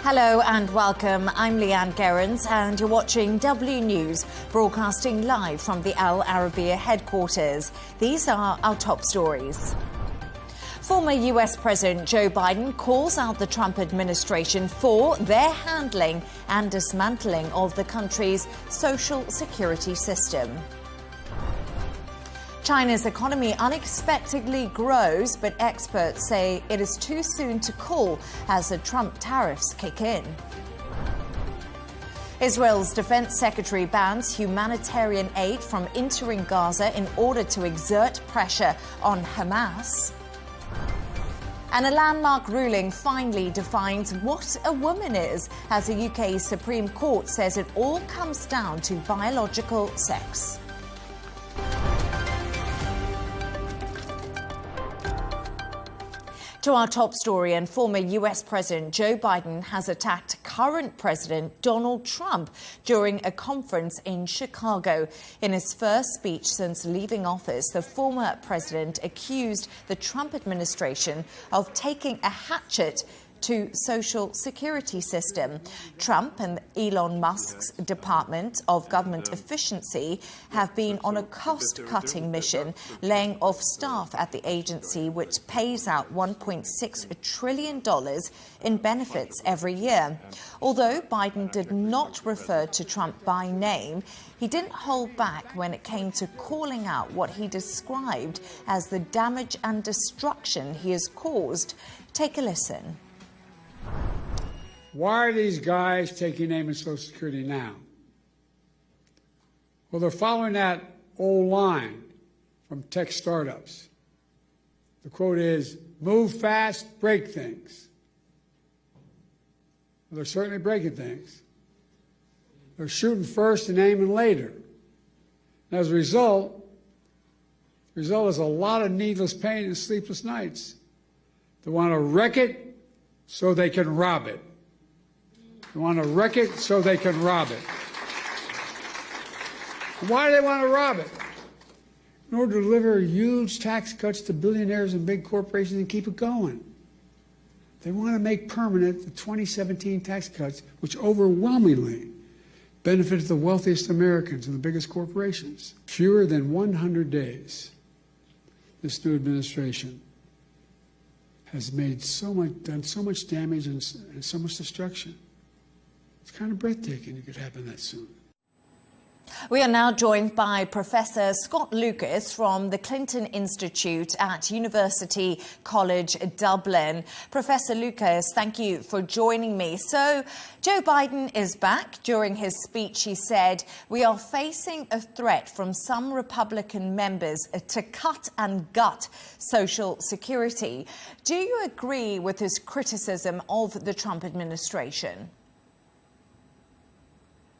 Hello and welcome. I'm Leigh Ann Gerrans and you're watching W News, broadcasting live from the Al Arabiya headquarters. These are our top stories. Former US President Joe Biden calls out the Trump administration for their handling and dismantling of the country's social security system. China's economy unexpectedly grows, but experts say it is too soon to call as the Trump tariffs kick in. Israel's defense secretary bans humanitarian aid from entering Gaza in order to exert pressure on Hamas. And a landmark ruling finally defines what a woman is, as the UK Supreme Court says it all comes down to biological sex. To our top story, and former US President Joe Biden has attacked current President Donald Trump during a conference in Chicago. In his first speech since leaving office, the former president accused the Trump administration of taking a hatchet to social security system. Trump and Elon Musk's Department of Government Efficiency have been on a cost-cutting mission, laying off staff at the agency, which pays out $1.6 trillion in benefits every year. Although Biden did not refer to Trump by name, he didn't hold back when it came to calling out what he described as the damage and destruction he has caused. Take a listen. Why are these guys taking aim at Social Security now? Well, they're following that old line from tech startups. The quote is, move fast, break things. Well, they're certainly breaking things. They're shooting first and aiming later. And as a result, the result is a lot of needless pain and sleepless nights. They want to wreck it so they can rob it. They want to wreck it so they can rob it. Why do they want to rob it? In order to deliver huge tax cuts to billionaires and big corporations and keep it going. They want to make permanent the 2017 tax cuts, which overwhelmingly benefited the wealthiest Americans and the biggest corporations. Fewer than 100 days, this new administration has made done so much damage and so much destruction. It's kind of breathtaking it could happen that soon. We are now joined by Professor Scott Lucas from the Clinton Institute at University College Dublin. Professor Lucas, thank you for joining me. So, Joe Biden is back. During his speech, he said, "We are facing a threat from some Republican members to cut and gut Social Security." Do you agree with his criticism of the Trump administration?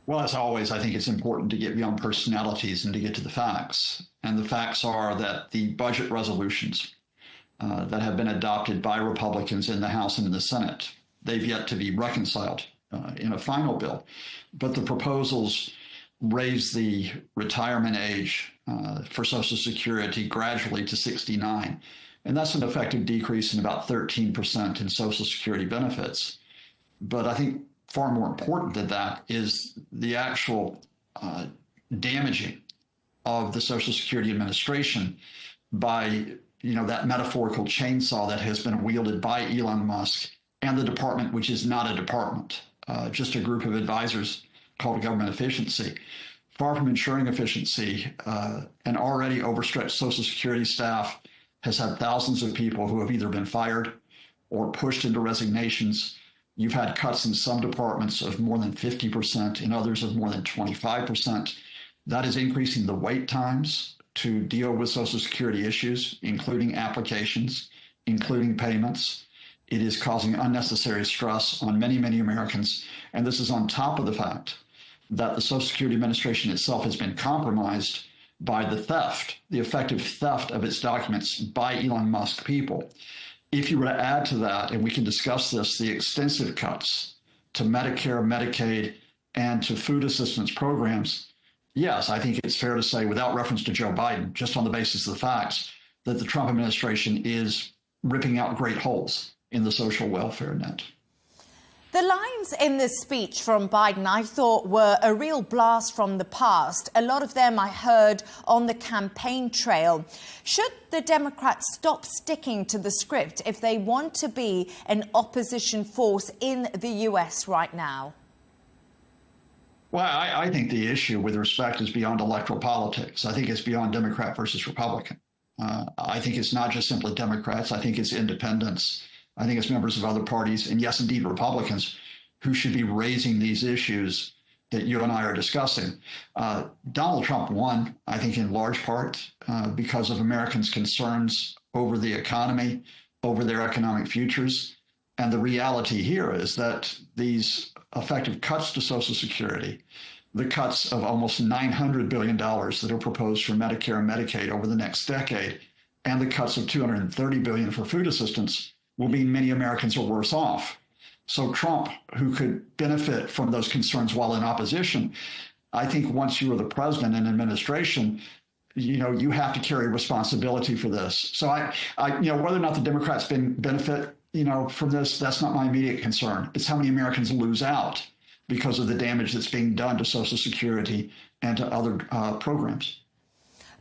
Well, as always, I think it's important to get beyond personalities and to get to the facts. And the facts are that the budget resolutions that have been adopted by Republicans in the House and in the Senate, they've yet to be reconciled in a final bill. But the proposals raise the retirement age for Social Security gradually to 69. And that's an effective decrease in about 13% in Social Security benefits. But I think far more important than that is the actual damaging of the Social Security Administration by, that metaphorical chainsaw that has been wielded by Elon Musk and the department, which is not a department, just a group of advisors called Government Efficiency. Far from ensuring efficiency, an already overstretched Social Security staff has had thousands of people who have either been fired or pushed into resignations. You've had cuts in some departments of more than 50%, in others of more than 25%. That is increasing the wait times to deal with Social Security issues, including applications, including payments. It is causing unnecessary stress on many, many Americans. And this is on top of the fact that the Social Security Administration itself has been compromised by the effective theft of its documents by Elon Musk people. If you were to add to that, and we can discuss this, the extensive cuts to Medicare, Medicaid, and to food assistance programs, yes, I think it's fair to say, without reference to Joe Biden, just on the basis of the facts, that the Trump administration is ripping out great holes in the social welfare net. The lines in this speech from Biden, I thought, were a real blast from the past. A lot of them I heard on the campaign trail. Should the Democrats stop sticking to the script if they want to be an opposition force in the U.S. right now? Well, I think the issue with respect is beyond electoral politics. I think it's beyond Democrat versus Republican. I think it's not just simply Democrats. I think it's independents. I think it's members of other parties, and yes, indeed, Republicans, who should be raising these issues that you and I are discussing. Donald Trump won, I think, in large part because of Americans' concerns over the economy, over their economic futures. And the reality here is that these effective cuts to Social Security, the cuts of almost $900 billion that are proposed for Medicare and Medicaid over the next decade, and the cuts of $230 billion for food assistance will mean many Americans are worse off. So Trump, who could benefit from those concerns while in opposition, I think once you are the president and administration, you have to carry responsibility for this. So whether or not the Democrats benefit, from this, that's not my immediate concern. It's how many Americans lose out because of the damage that's being done to Social Security and to other programs.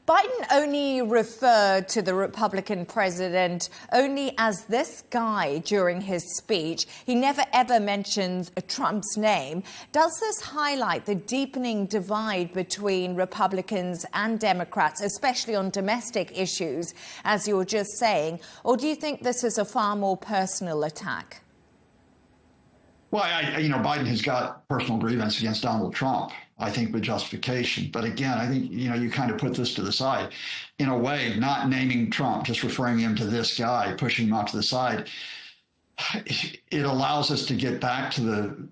Biden only referred to the Republican president only as this guy during his speech. He never ever mentions Trump's name. Does this highlight the deepening divide between Republicans and Democrats, especially on domestic issues, as you were just saying? Or do you think this is a far more personal attack? Well, Biden has got personal grievance against Donald Trump, I think, with justification. But again, I think, you kind of put this to the side. In a way, not naming Trump, just referring him to this guy, pushing him out to the side, it allows us to get back to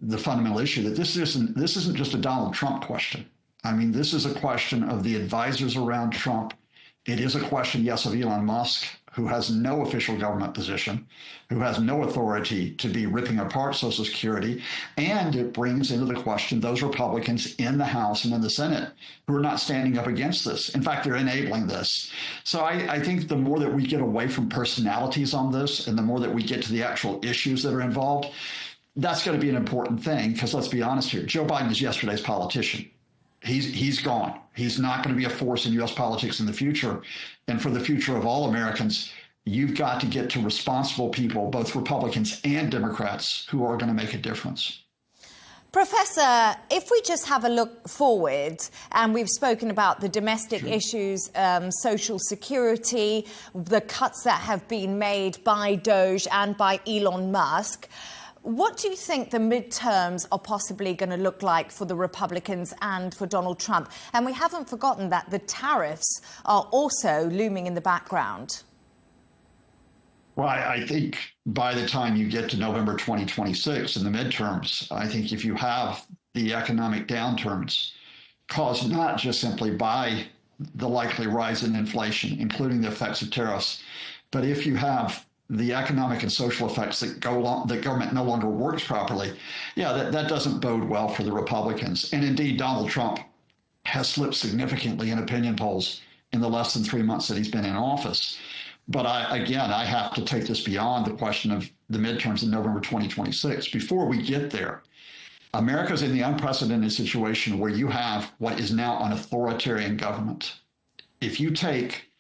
the fundamental issue that this isn't just a Donald Trump question. I mean, this is a question of the advisors around Trump. It is a question, yes, of Elon Musk, who has no official government position, who has no authority to be ripping apart Social Security. And it brings into the question those Republicans in the House and in the Senate who are not standing up against this. In fact, they're enabling this. So I think the more that we get away from personalities on this and the more that we get to the actual issues that are involved, that's going to be an important thing, because let's be honest here, Joe Biden is yesterday's politician. He's gone. He's not going to be a force in U.S. politics in the future. And for the future of all Americans, you've got to get to responsible people, both Republicans and Democrats, who are going to make a difference. Professor, if we just have a look forward, and we've spoken about the domestic issues, Social Security, the cuts that have been made by Doge and by Elon Musk, what do you think the midterms are possibly going to look like for the Republicans and for Donald Trump? And we haven't forgotten that the tariffs are also looming in the background. Well, I think by the time you get to November 2026 in the midterms, I think if you have the economic downturns caused not just simply by the likely rise in inflation, including the effects of tariffs, but if you have the economic and social effects that that government no longer works properly, that doesn't bode well for the Republicans. And indeed, Donald Trump has slipped significantly in opinion polls in the less than 3 months that he's been in office. But I have to take this beyond the question of the midterms in November 2026. Before we get there, America's in the unprecedented situation where you have what is now an authoritarian government. If you take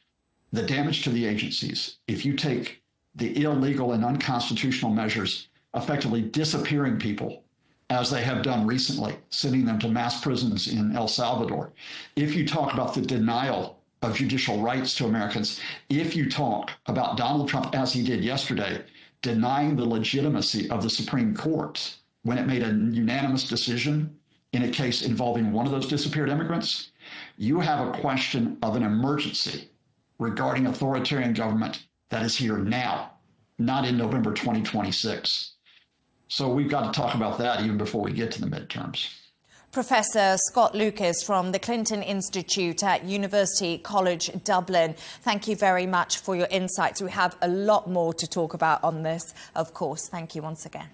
the damage to the agencies, if you take the illegal and unconstitutional measures effectively disappearing people, as they have done recently, sending them to mass prisons in El Salvador. If you talk about the denial of judicial rights to Americans, if you talk about Donald Trump, as he did yesterday, denying the legitimacy of the Supreme Court when it made a unanimous decision in a case involving one of those disappeared immigrants, you have a question of an emergency regarding authoritarian government that is here now, not in November 2026. So we've got to talk about that even before we get to the midterms. Professor Scott Lucas from the Clinton Institute at University College Dublin, thank you very much for your insights. We have a lot more to talk about on this, of course. Thank you once again.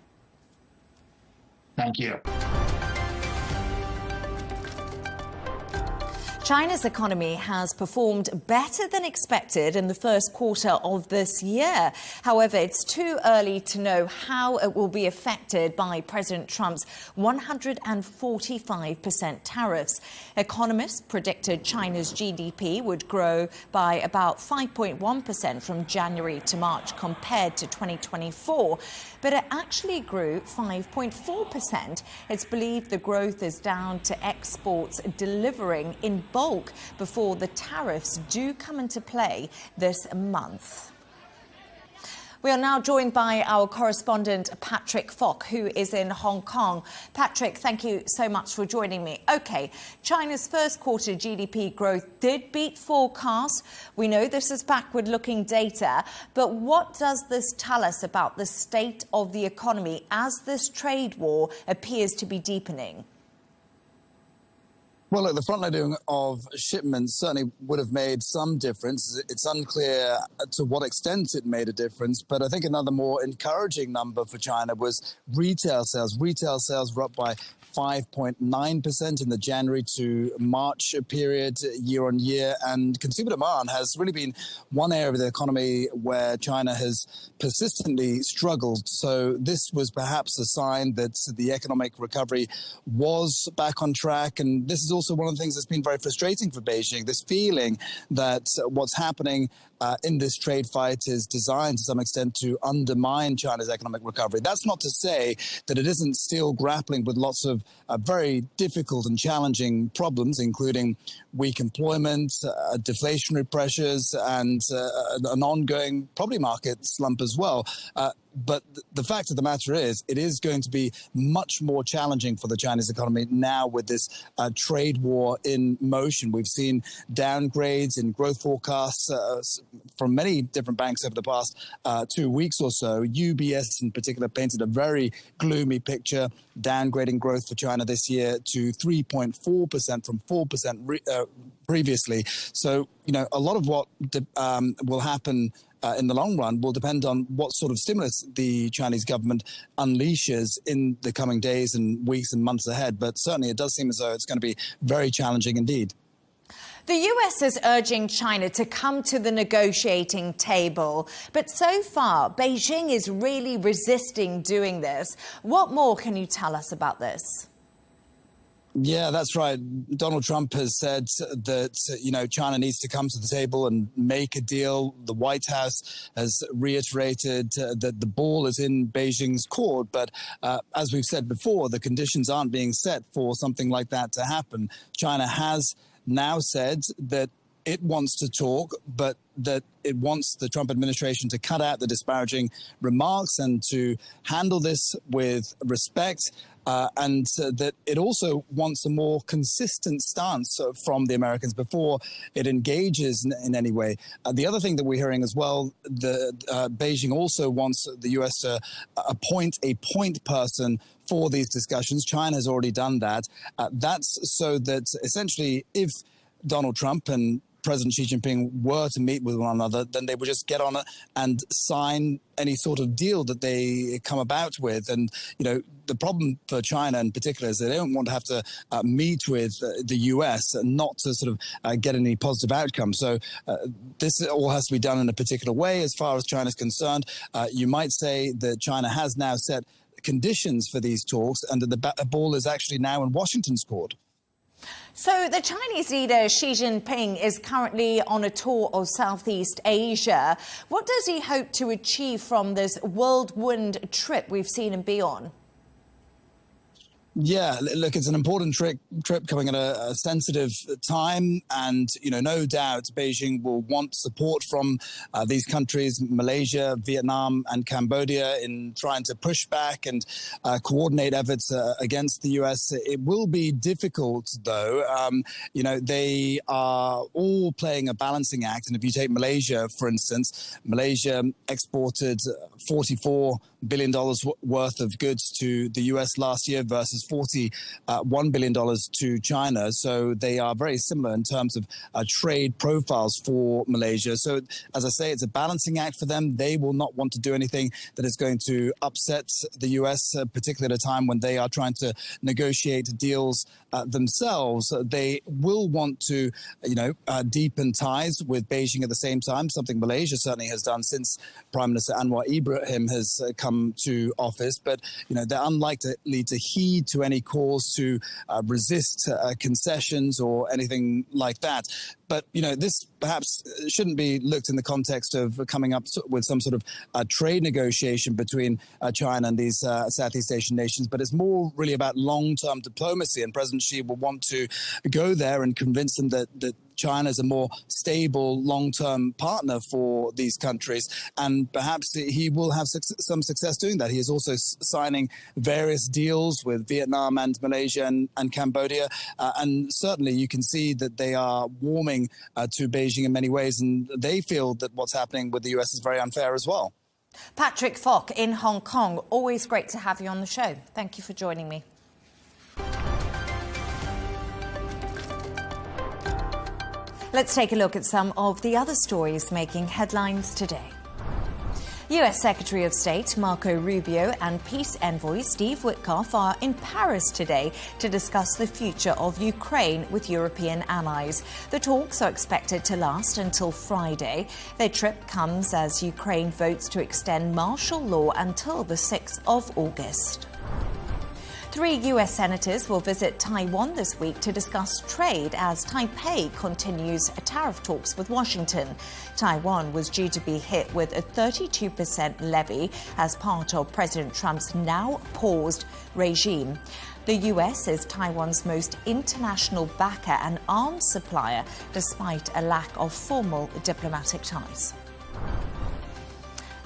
Thank you. China's economy has performed better than expected in the first quarter of this year. However, it's too early to know how it will be affected by President Trump's 145% tariffs. Economists predicted China's GDP would grow by about 5.1% from January to March compared to 2024, but it actually grew 5.4%. It's believed the growth is down to exports delivering in bulk before the tariffs do come into play this month. We are now joined by our correspondent, Patrick Falk, who is in Hong Kong. Patrick, thank you so much for joining me. OK, China's first quarter GDP growth did beat forecasts. We know this is backward-looking data, but what does this tell us about the state of the economy as this trade war appears to be deepening? Well, look, the front-loading of shipments certainly would have made some difference. It's unclear to what extent it made a difference, but I think another more encouraging number for China was retail sales. Retail sales were up by 5.9% in the January to March period, year on year. And consumer demand has really been one area of the economy where China has persistently struggled. So this was perhaps a sign that the economic recovery was back on track. And this is also one of the things that's been very frustrating for Beijing, this feeling that what's happening in this trade fight is designed to some extent to undermine China's economic recovery. That's not to say that it isn't still grappling with lots of very difficult and challenging problems, including weak employment, deflationary pressures, and an ongoing property market slump as well. But the fact of the matter is, it is going to be much more challenging for the Chinese economy now with this trade war in motion. We've seen downgrades in growth forecasts from many different banks over the past 2 weeks or so. UBS in particular painted a very gloomy picture, downgrading growth for China this year to 3.4% from 4% previously. So, you know, a lot of what will happen in the long run will depend on what sort of stimulus the Chinese government unleashes in the coming days and weeks and months ahead. But certainly it does seem as though it's going to be very challenging indeed. The US is urging China to come to the negotiating table, but so far Beijing is really resisting doing this. What more can you tell us about this? Yeah, that's right. Donald Trump has said that, you know, China needs to come to the table and make a deal. The White House has reiterated that the ball is in Beijing's court. But as we've said before, the conditions aren't being set for something like that to happen. China has now said that it wants to talk, but that it wants the Trump administration to cut out the disparaging remarks and to handle this with respect. And that it also wants a more consistent stance from the Americans before it engages in any way. The other thing that we're hearing as well, Beijing also wants the U.S. to appoint a point person for these discussions. China has already done that. That's so that essentially if Donald Trump and President Xi Jinping were to meet with one another, then they would just get on it and sign any sort of deal that they come about with. And, you know, the problem for China in particular is they don't want to have to meet with the US and not to sort of get any positive outcome. So this all has to be done in a particular way as far as China is concerned. You might say that China has now set conditions for these talks and that the ball is actually now in Washington's court. So the Chinese leader Xi Jinping is currently on a tour of Southeast Asia. What does he hope to achieve from this whirlwind trip we've seen him be on? Yeah, look, it's an important trip coming at a sensitive time. And, you know, no doubt Beijing will want support from these countries, Malaysia, Vietnam and Cambodia, in trying to push back and coordinate efforts against the US. It will be difficult, though. You know, they are all playing a balancing act. And if you take Malaysia, for instance, Malaysia exported 44 billion worth of goods to the US last year versus $41 billion to China. So they are very similar in terms of trade profiles for Malaysia. So as I say, it's a balancing act for them. They will not want to do anything that is going to upset the US, particularly at a time when they are trying to negotiate deals themselves. They will want to, deepen ties with Beijing at the same time, something Malaysia certainly has done since Prime Minister Anwar Ibrahim has come to office. But, they're unlikely to heed to any calls to resist concessions or anything like that. But, this perhaps shouldn't be looked in the context of coming up with some sort of trade negotiation between China and these Southeast Asian nations. But it's more really about long-term diplomacy. And President Xi will want to go there and convince them that China is a more stable long-term partner for these countries. And perhaps he will have some success doing that. He is also signing various deals with Vietnam and Malaysia and Cambodia. And certainly you can see that they are warming to Beijing in many ways. And they feel that what's happening with the US is very unfair as well. Patrick Falk in Hong Kong, always great to have you on the show. Thank you for joining me. Let's take a look at some of the other stories making headlines today. US Secretary of State Marco Rubio and peace envoy Steve Witkoff are in Paris today to discuss the future of Ukraine with European allies. The talks are expected to last until Friday. Their trip comes as Ukraine votes to extend martial law until the 6th of August. 3 US senators will visit Taiwan this week to discuss trade as Taipei continues tariff talks with Washington. Taiwan was due to be hit with a 32% levy as part of President Trump's now paused regime. The US is Taiwan's most international backer and arms supplier, despite a lack of formal diplomatic ties.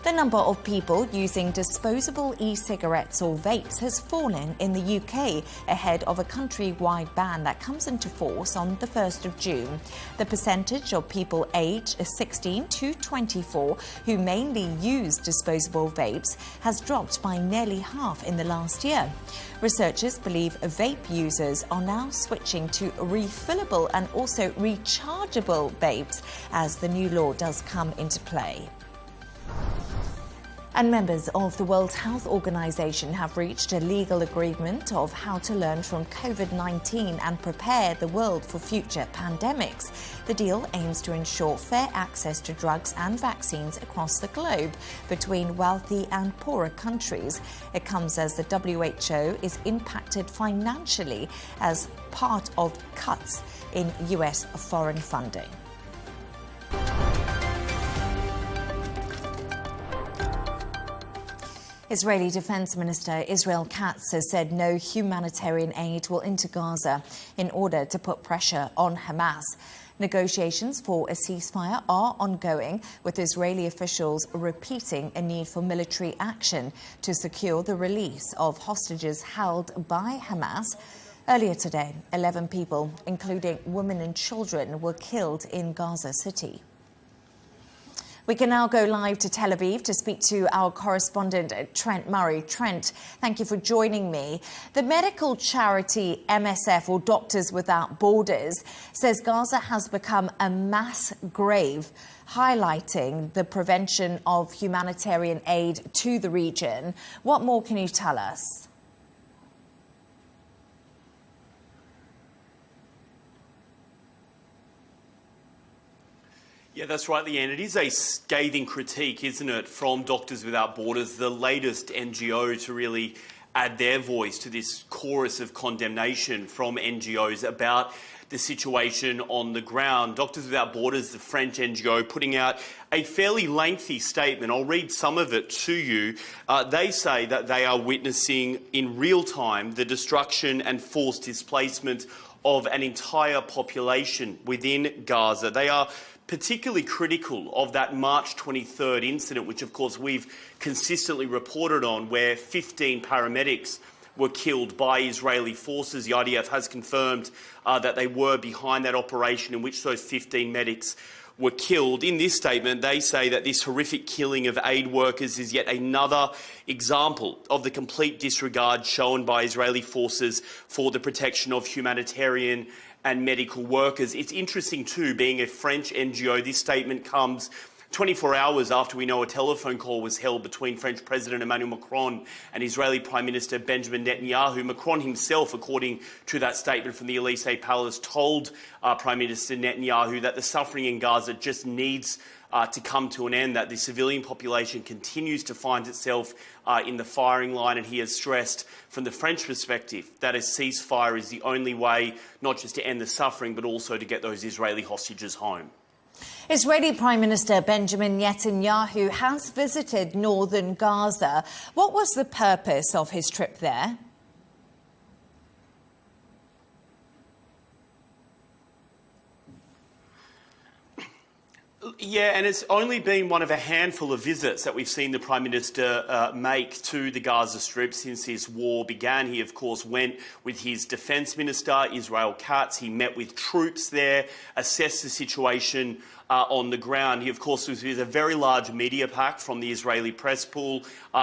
The number of people using disposable e-cigarettes or vapes has fallen in the UK ahead of a countrywide ban that comes into force on the 1st of June. The percentage of people aged 16 to 24 who mainly use disposable vapes has dropped by nearly half in the last year. Researchers believe vape users are now switching to refillable and also rechargeable vapes as the new law does come into play. And members of the World Health Organization have reached a legal agreement of how to learn from COVID-19 and prepare the world for future pandemics. The deal aims to ensure fair access to drugs and vaccines across the globe between wealthy and poorer countries. It comes as the WHO is impacted financially as part of cuts in US foreign funding. Israeli Defense Minister Israel Katz has said no humanitarian aid will enter Gaza in order to put pressure on Hamas. Negotiations for a ceasefire are ongoing, with Israeli officials repeating a need for military action to secure the release of hostages held by Hamas. Earlier today, 11 people, including women and children, were killed in Gaza City. We can now go live to Tel Aviv to speak to our correspondent, Trent Murray. Trent, thank you for joining me. The medical charity MSF, or Doctors Without Borders, says Gaza has become a mass grave, highlighting the prevention of humanitarian aid to the region. What more can you tell us? Yeah, that's right, Leigh Ann. It is a scathing critique, isn't it, from Doctors Without Borders, the latest NGO to really add their voice to this chorus of condemnation from NGOs about the situation on the ground. Doctors Without Borders, the French NGO, putting out a fairly lengthy statement. I'll read some of it to you. They say that they are witnessing in real time the destruction and forced displacement of an entire population within Gaza. They are particularly critical of that March 23rd incident, which of course we've consistently reported on, where 15 paramedics were killed by Israeli forces. The IDF has confirmed that they were behind that operation in which those 15 medics were killed. In this statement, they say that this horrific killing of aid workers is yet another example of the complete disregard shown by Israeli forces for the protection of humanitarian and medical workers. It's interesting too, being a French NGO, this statement comes 24 hours after we know a telephone call was held between French President Emmanuel Macron and Israeli Prime Minister Benjamin Netanyahu. Macron himself, according to that statement from the Elysee Palace, told Prime Minister Netanyahu that the suffering in Gaza just needs to come to an end, that the civilian population continues to find itself in the firing line, and he has stressed from the French perspective that a ceasefire is the only way not just to end the suffering but also to get those Israeli hostages home. Israeli Prime Minister Benjamin Netanyahu has visited northern Gaza. What was the purpose of his trip there? Yeah, and it's only been one of a handful of visits that we've seen the Prime Minister make to the Gaza Strip since this war began. He, of course, went with his Defence Minister, Israel Katz. He met with troops there, assessed the situation on the ground. He, of course, was with a very large media pack from the Israeli press pool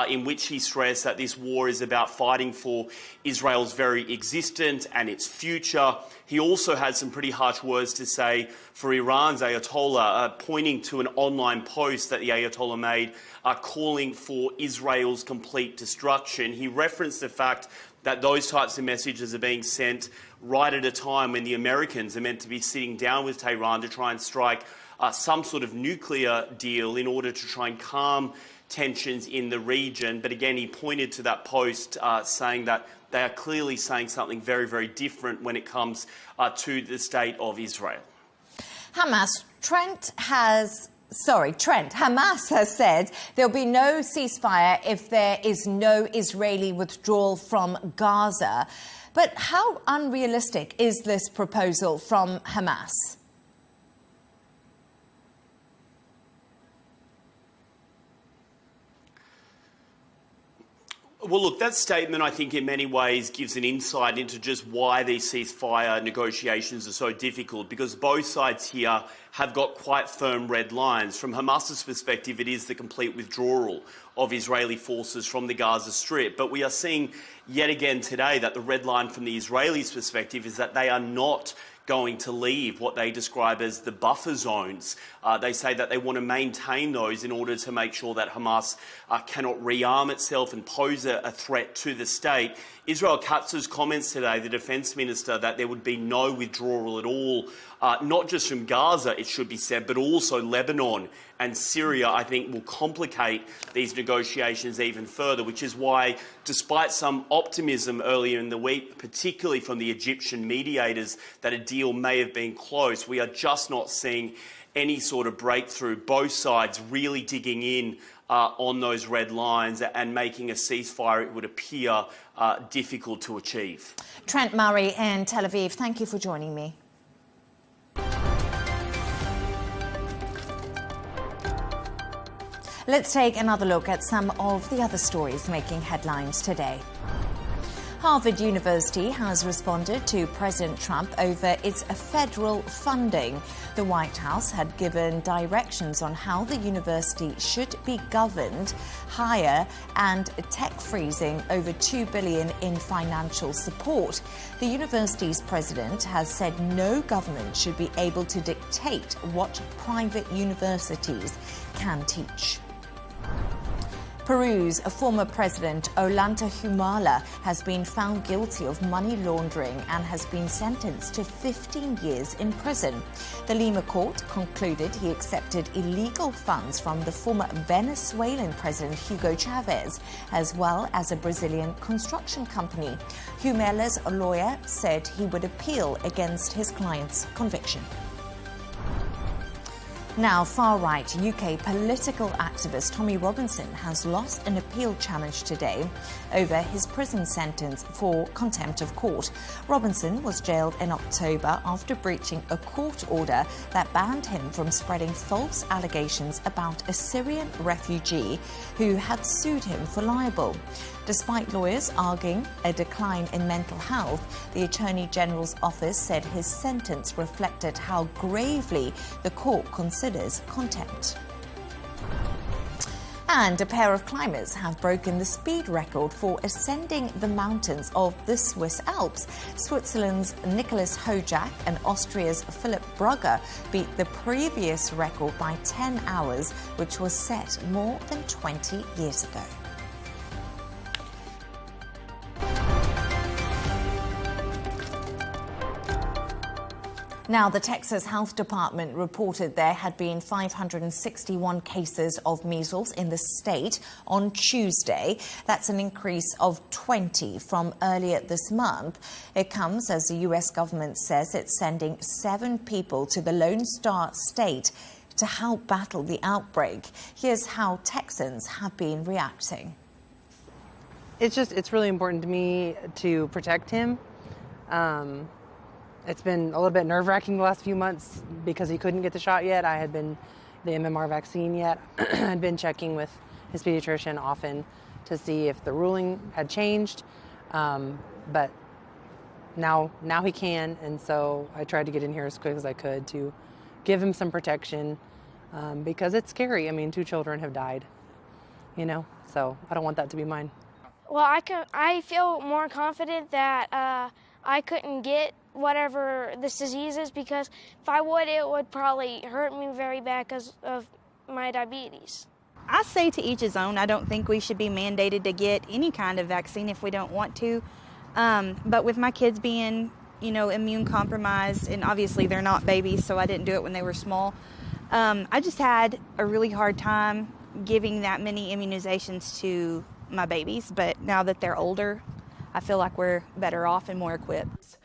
in which he stressed that this war is about fighting for Israel's very existence and its future. He also had some pretty harsh words to say for Iran's Ayatollah, pointing to an online post that the Ayatollah made calling for Israel's complete destruction. He referenced the fact that those types of messages are being sent right at a time when the Americans are meant to be sitting down with Tehran to try and strike some sort of nuclear deal in order to try and calm tensions in the region. But again, he pointed to that post saying that they are clearly saying something very, very different when it comes to the state of Israel. Trent has said there'll be no ceasefire if there is no Israeli withdrawal from Gaza. But how unrealistic is this proposal from Hamas? Well, look, that statement, I think, in many ways gives an insight into just why these ceasefire negotiations are so difficult, because both sides here have got quite firm red lines. From Hamas's perspective, it is the complete withdrawal of Israeli forces from the Gaza Strip. But we are seeing yet again today that the red line from the Israelis' perspective is that they are not going to leave what they describe as the buffer zones. They say that they want to maintain those in order to make sure that Hamas cannot rearm itself and pose a threat to the state. Israel Katz's comments today, the defence minister, that there would be no withdrawal at all, not just from Gaza, it should be said, but also Lebanon and Syria, I think will complicate these negotiations even further, which is why, despite some optimism earlier in the week, particularly from the Egyptian mediators, that a deal may have been close, we are just not seeing any sort of breakthrough. Both sides really digging in on those red lines and making a ceasefire, it would appear, difficult to achieve. Trent Murray in Tel Aviv, thank you for joining me. Let's take another look at some of the other stories making headlines today. Harvard University has responded to President Trump over its federal funding. The White House had given directions on how the university should be governed, hire and tech freezing over $2 billion in financial support. The university's president has said no government should be able to dictate what private universities can teach. Peru's former president Ollanta Humala has been found guilty of money laundering and has been sentenced to 15 years in prison. The Lima court concluded he accepted illegal funds from the former Venezuelan president Hugo Chavez, as well as a Brazilian construction company. Humala's lawyer said he would appeal against his client's conviction. Now, far-right UK political activist Tommy Robinson has lost an appeal challenge today over his prison sentence for contempt of court. Robinson was jailed in October after breaching a court order that banned him from spreading false allegations about a Syrian refugee who had sued him for libel. Despite lawyers arguing a decline in mental health, the Attorney General's office said his sentence reflected how gravely the court considers contempt. And a pair of climbers have broken the speed record for ascending the mountains of the Swiss Alps. Switzerland's Nicholas Hojak and Austria's Philipp Brugger beat the previous record by 10 hours, which was set more than 20 years ago. Now, the Texas Health Department reported there had been 561 cases of measles in the state on Tuesday. That's an increase of 20 from earlier this month. It comes as the U.S. government says it's sending 7 people to the Lone Star State to help battle the outbreak. Here's how Texans have been reacting. It's really important to me to protect him. It's been a little bit nerve-wracking the last few months because he couldn't get the shot yet. I had been the MMR vaccine yet. I'd been checking with his pediatrician often to see if the ruling had changed. But now he can, and so I tried to get in here as quick as I could to give him some protection because it's scary. I mean, 2 children have died, so I don't want that to be mine. Well, I feel more confident that I couldn't get whatever this disease is, because if I would, it would probably hurt me very bad because of my diabetes. I say to each his own. I don't think we should be mandated to get any kind of vaccine if we don't want to. But with my kids being, immune compromised, and obviously they're not babies, so I didn't do it when they were small. I just had a really hard time giving that many immunizations to my babies, but now that they're older, I feel like we're better off and more equipped.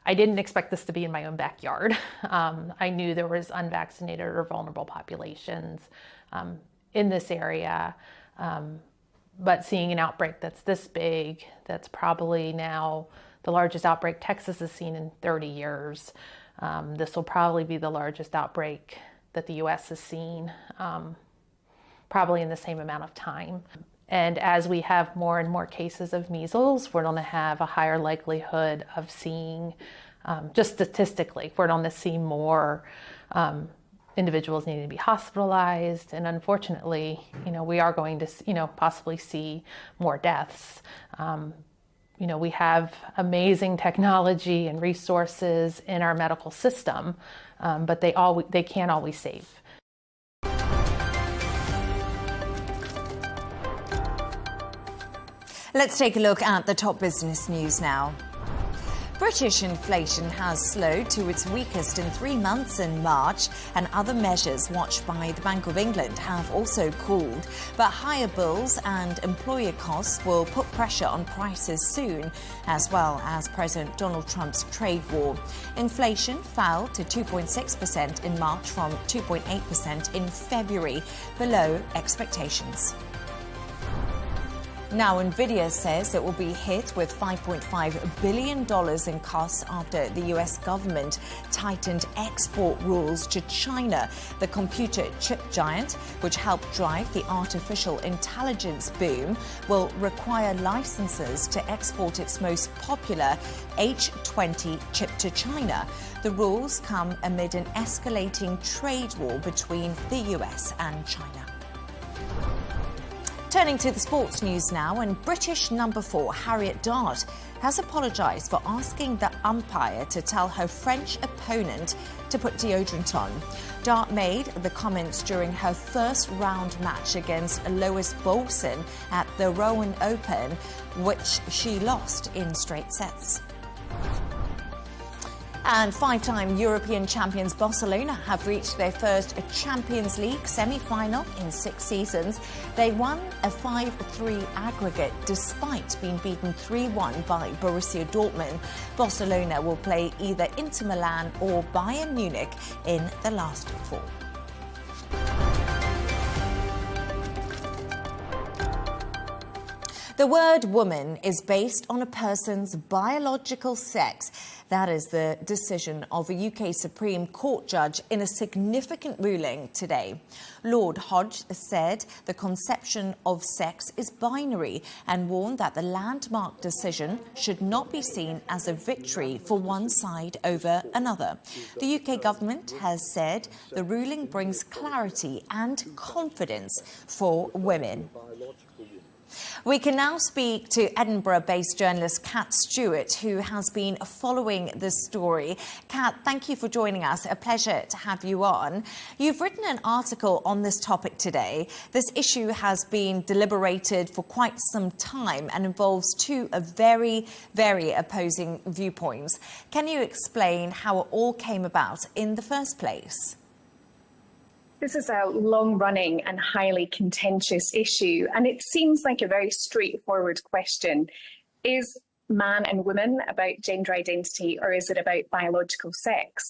I didn't expect this to be in my own backyard. I knew there was unvaccinated or vulnerable populations in this area, but seeing an outbreak that's this big, that's probably now the largest outbreak Texas has seen in 30 years. This will probably be the largest outbreak that the U.S. has seen, probably in the same amount of time. And as we have more and more cases of measles, we're going to have a higher likelihood of seeing, just statistically, we're going to see more individuals needing to be hospitalized. And unfortunately, we are going to, possibly see more deaths. We have amazing technology and resources in our medical system, but they can't always save. Let's take a look at the top business news now. British inflation has slowed to its weakest in 3 months in March, and other measures watched by the Bank of England have also cooled. But higher bills and employer costs will put pressure on prices soon, as well as President Donald Trump's trade war. Inflation fell to 2.6% in March from 2.8% in February, below expectations. Now, Nvidia says it will be hit with $5.5 billion in costs after the U.S. government tightened export rules to China. The computer chip giant, which helped drive the artificial intelligence boom, will require licenses to export its most popular H20 chip to China. The rules come amid an escalating trade war between the U.S. and China. Turning to the sports news now, and British number 4 Harriet Dart has apologised for asking the umpire to tell her French opponent to put deodorant on. Dart made the comments during her first round match against Lois Bolson at the Rowan Open, which she lost in straight sets. And 5-time European champions Barcelona have reached their first Champions League semi-final in 6 seasons. They won a 5-3 aggregate despite being beaten 3-1 by Borussia Dortmund. Barcelona will play either Inter Milan or Bayern Munich in the last 4. The word woman is based on a person's biological sex. That is the decision of a UK Supreme Court judge in a significant ruling today. Lord Hodge said the conception of sex is binary and warned that the landmark decision should not be seen as a victory for one side over another. The UK government has said the ruling brings clarity and confidence for women. We can now speak to Edinburgh-based journalist Kat Stewart, who has been following this story. Kat, thank you for joining us. A pleasure to have you on. You've written an article on this topic today. This issue has been deliberated for quite some time and involves two very, very opposing viewpoints. Can you explain how it all came about in the first place? This is a long-running and highly contentious issue, and it seems like a very straightforward question. Is man and woman about gender identity, or is it about biological sex?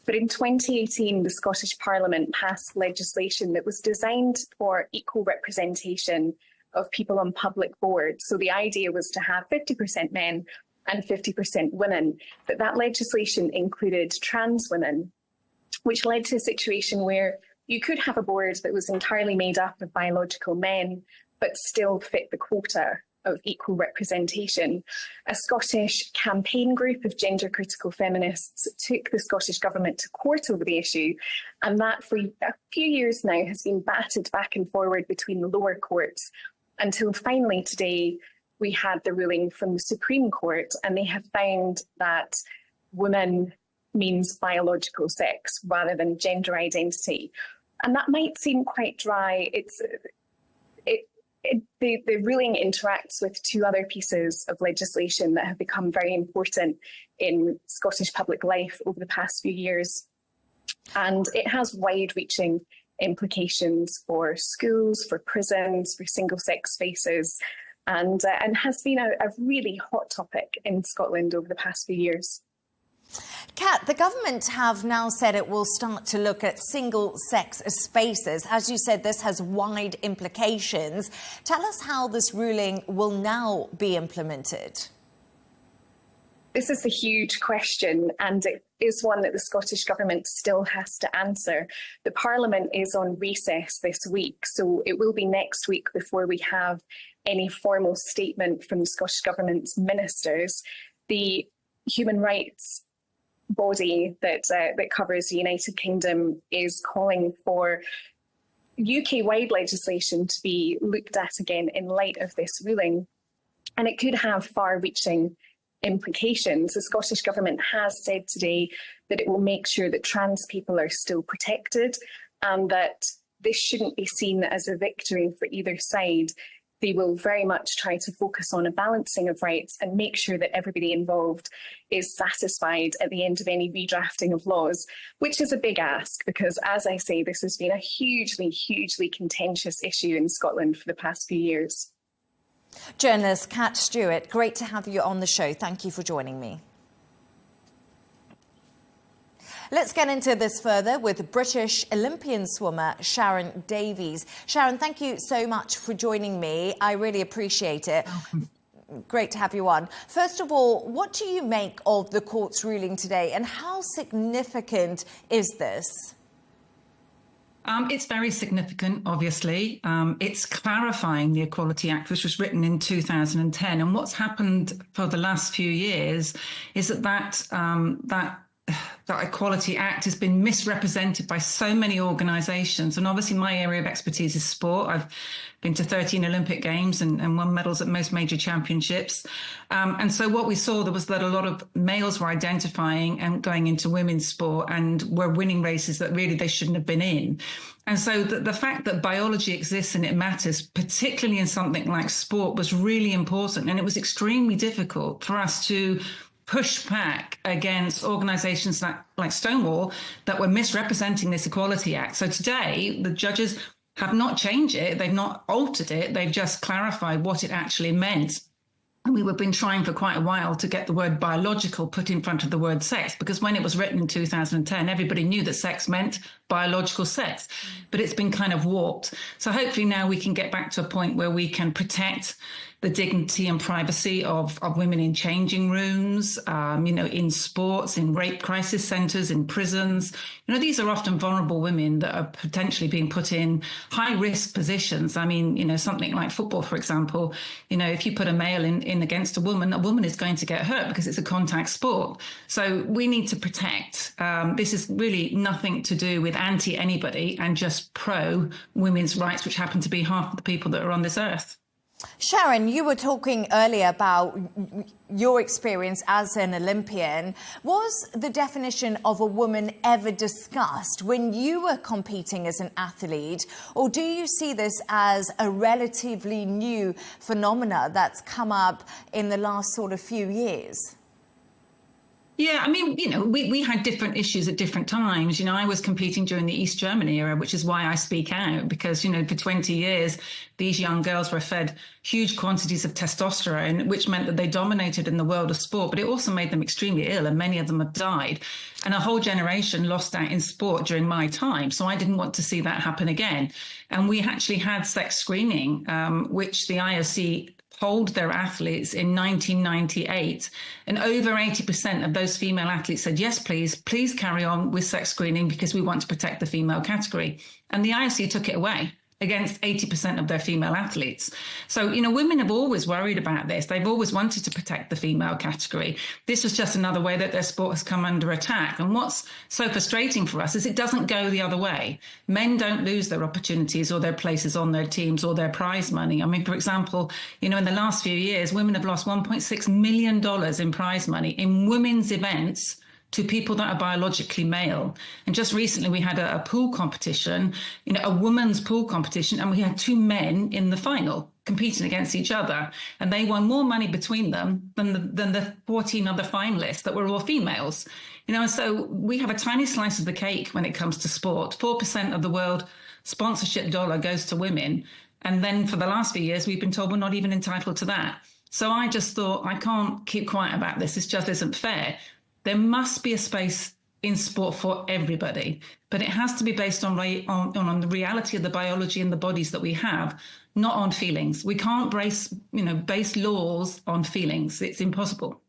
But in 2018, the Scottish Parliament passed legislation that was designed for equal representation of people on public boards. So the idea was to have 50% men and 50% women, but that legislation included trans women, which led to a situation where you could have a board that was entirely made up of biological men, but still fit the quota of equal representation. A Scottish campaign group of gender-critical feminists took the Scottish Government to court over the issue, and that for a few years now has been batted back and forward between the lower courts until finally today we had the ruling from the Supreme Court, and they have found that women means biological sex rather than gender identity. And that might seem quite dry. The ruling interacts with two other pieces of legislation that have become very important in Scottish public life over the past few years. And it has wide-reaching implications for schools, for prisons, for single-sex spaces, and has been a really hot topic in Scotland over the past few years. Kat, the government have now said it will start to look at single-sex spaces. As you said, this has wide implications. Tell us how this ruling will now be implemented. This is a huge question, and it is one that the Scottish Government still has to answer. The Parliament is on recess this week, so it will be next week before we have any formal statement from the Scottish Government's ministers. The human rights body that covers the United Kingdom is calling for UK-wide legislation to be looked at again in light of this ruling, and it could have far-reaching implications. The Scottish Government has said today that it will make sure that trans people are still protected and that this shouldn't be seen as a victory for either side. They will very much try to focus on a balancing of rights and make sure that everybody involved is satisfied at the end of any redrafting of laws, which is a big ask because, as I say, this has been a hugely, hugely contentious issue in Scotland for the past few years. Journalist Kat Stewart, great to have you on the show. Thank you for joining me. Let's get into this further with British Olympian swimmer Sharon Davies. Sharon, thank you so much for joining me. I really appreciate it. Great to have you on. First of all, what do you make of the court's ruling today and how significant is this? It's very significant, obviously. It's clarifying the Equality Act, which was written in 2010. And what's happened for the last few years is that Equality Act has been misrepresented by so many organisations. And obviously my area of expertise is sport. I've been to 13 Olympic Games and won medals at most major championships. And so what we saw there was that a lot of males were identifying and going into women's sport and were winning races that really they shouldn't have been in. And so the fact that biology exists and it matters, particularly in something like sport, was really important. And it was extremely difficult for us to push back against organisations like Stonewall that were misrepresenting this Equality Act. So today, the judges have not changed it. They've not altered it. They've just clarified what it actually meant. And we've been trying for quite a while to get the word biological put in front of the word sex, because when it was written in 2010, everybody knew that sex meant biological sex, but it's been kind of warped. So hopefully now we can get back to a point where we can protect the dignity and privacy of women in changing rooms, in sports, in rape crisis centres, in prisons. These are often vulnerable women that are potentially being put in high-risk positions. I mean, something like football, for example, if you put a male in against a woman is going to get hurt because it's a contact sport. So we need to protect. This is really nothing to do with anti-anybody and just pro-women's rights, which happen to be half of the people that are on this earth. Sharon, you were talking earlier about your experience as an Olympian. Was the definition of a woman ever discussed when you were competing as an athlete, or do you see this as a relatively new phenomena that's come up in the last sort of few years? Yeah, I mean, we had different issues at different times. I was competing during the East Germany era, which is why I speak out, because, for 20 years, these young girls were fed huge quantities of testosterone, which meant that they dominated in the world of sport, but it also made them extremely ill, and many of them have died. And a whole generation lost out in sport during my time. So I didn't want to see that happen again. And we actually had sex screening, which the IOC polled their athletes in 1998, and over 80% of those female athletes said, yes, please carry on with sex screening because we want to protect the female category. And the IOC took it away against 80% of their female athletes. So, women have always worried about this. They've always wanted to protect the female category. This was just another way that their sport has come under attack. And what's so frustrating for us is it doesn't go the other way. Men don't lose their opportunities or their places on their teams or their prize money. I mean, for example, in the last few years, women have lost $1.6 million in prize money in women's events to people that are biologically male. And just recently we had a pool competition, a women's pool competition, and we had 2 men in the final competing against each other. And they won more money between them than the 14 other finalists that were all females. And so we have a tiny slice of the cake when it comes to sport. 4% of the world sponsorship dollar goes to women. And then for the last few years, we've been told we're not even entitled to that. So I just thought, I can't keep quiet about this. This just isn't fair. There must be a space in sport for everybody, but it has to be based on the reality of the biology and the bodies that we have, not on feelings. We can't base laws on feelings. It's impossible.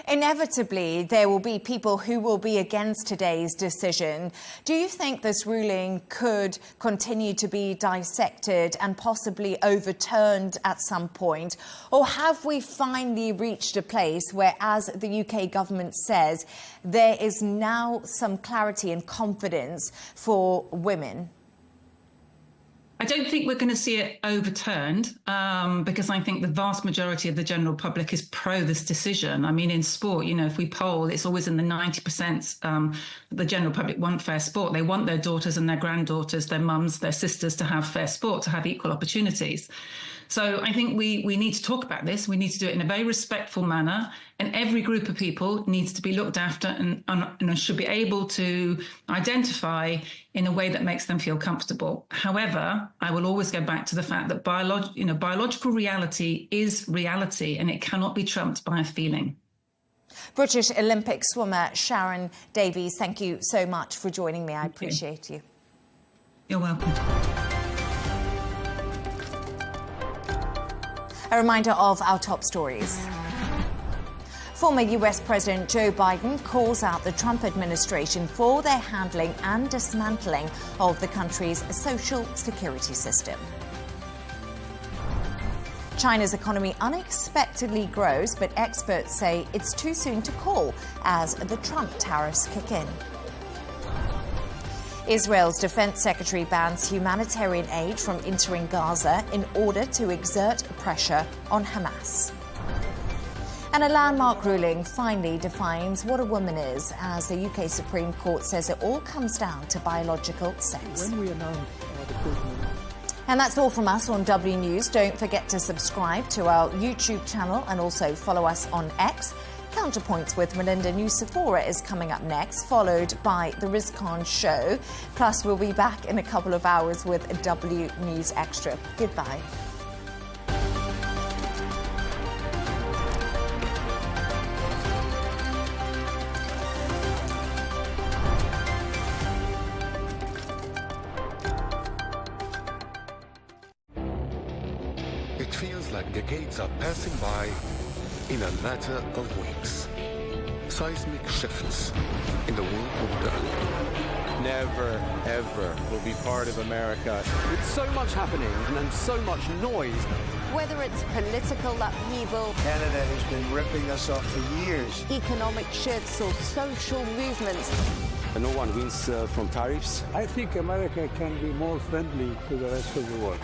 Inevitably, there will be people who will be against today's decision. Do you think this ruling could continue to be dissected and possibly overturned at some point? Or have we finally reached a place where, as the UK government says, there is now some clarity and confidence for women? I don't think we're going to see it overturned because I think the vast majority of the general public is pro this decision. I mean, in sport, if we poll, it's always in the 90%. The general public want fair sport. They want their daughters and their granddaughters, their mums, their sisters to have fair sport, to have equal opportunities. So I think we need to talk about this. We need to do it in a very respectful manner. And every group of people needs to be looked after and should be able to identify in a way that makes them feel comfortable. However, I will always go back to the fact that biological reality is reality, and it cannot be trumped by a feeling. British Olympic swimmer Sharon Davies, thank you so much for joining me. I appreciate you. You're welcome. A reminder of our top stories. Former US President Joe Biden calls out the Trump administration for their handling and dismantling of the country's social security system. China's economy unexpectedly grows, but experts say it's too soon to call as the Trump tariffs kick in. Israel's defense secretary bans humanitarian aid from entering Gaza in order to exert pressure on Hamas. And a landmark ruling finally defines what a woman is, as the UK Supreme Court says it all comes down to biological sex. When we announce the court. And that's all from us on W News. Don't forget to subscribe to our YouTube channel and also follow us on X. Counterpoints with Melinda Nucifora is coming up next, followed by the Riz Khan Show. Plus, we'll be back in a couple of hours with a W News Extra. Goodbye. It feels like decades are passing by in a matter of weeks. Seismic shifts in the world order. Never, ever will be part of America. With so much happening and so much noise. Whether it's political upheaval, Canada has been ripping us off for years. Economic shifts or social movements. And no one wins from tariffs. I think America can be more friendly to the rest of the world.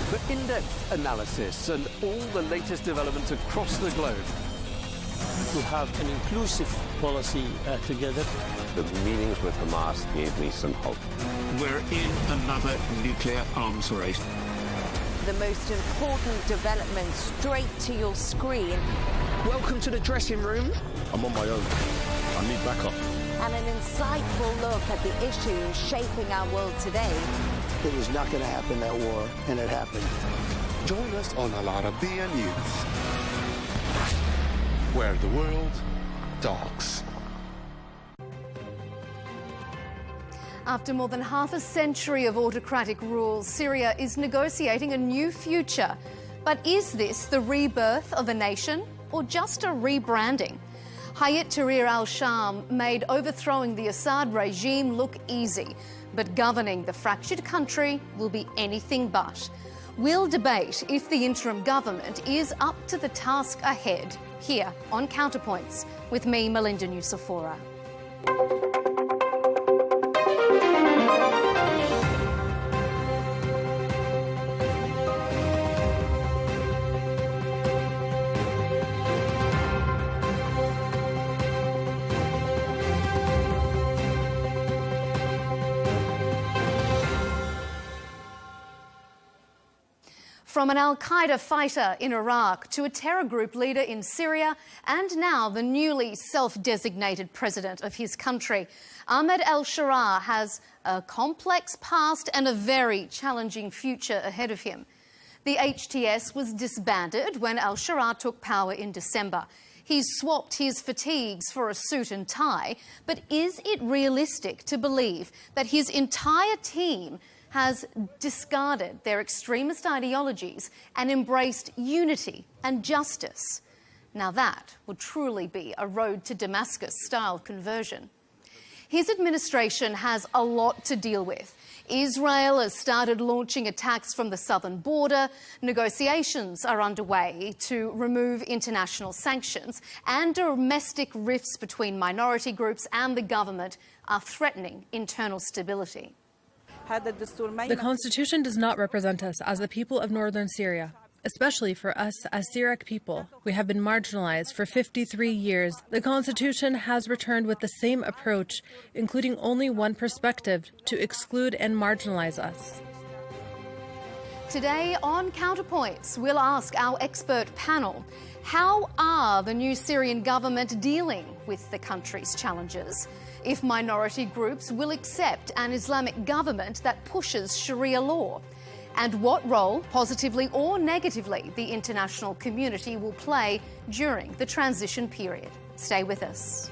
For in-depth analysis and all the latest developments across the globe. To have an inclusive policy together. The meetings with Hamas gave me some hope. We're in another nuclear arms race. The most important development straight to your screen. Welcome to the dressing room. I'm on my own. I need backup. And an insightful look at the issues shaping our world today. It was not going to happen, that war, and it happened. Join us on Arabiya News, where the world talks. After more than half a century of autocratic rule, Syria is negotiating a new future. But is this the rebirth of a nation or just a rebranding? Hayat Tahrir al-Sham made overthrowing the Assad regime look easy, but governing the fractured country will be anything but. We'll debate if the interim government is up to the task ahead, here on Counterpoints, with me, Melinda Nucifora. From an al-Qaeda fighter in Iraq to a terror group leader in Syria and now the newly self-designated president of his country, Ahmed al-Sharaa has a complex past and a very challenging future ahead of him. The HTS was disbanded when al-Sharaa took power in December. He's swapped his fatigues for a suit and tie, but is it realistic to believe that his entire team has discarded their extremist ideologies and embraced unity and justice? Now that would truly be a road to Damascus-style conversion. His administration has a lot to deal with. Israel has started launching attacks from the southern border. Negotiations are underway to remove international sanctions, and domestic rifts between minority groups and the government are threatening internal stability. The Constitution does not represent us as the people of northern Syria, especially for us as Syriac people. We have been marginalized for 53 years. The Constitution has returned with the same approach, including only one perspective, to exclude and marginalize us. Today on Counterpoints, we'll ask our expert panel, how are the new Syrian government dealing with the country's challenges? If minority groups will accept an Islamic government that pushes Sharia law, and what role, positively or negatively, the international community will play during the transition period. Stay with us.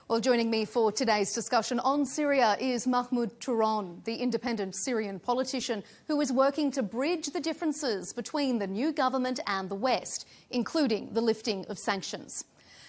Well, joining me for today's discussion on Syria is Mahmoud Touron, the independent Syrian politician who is working to bridge the differences between the new government and the West, including the lifting of sanctions.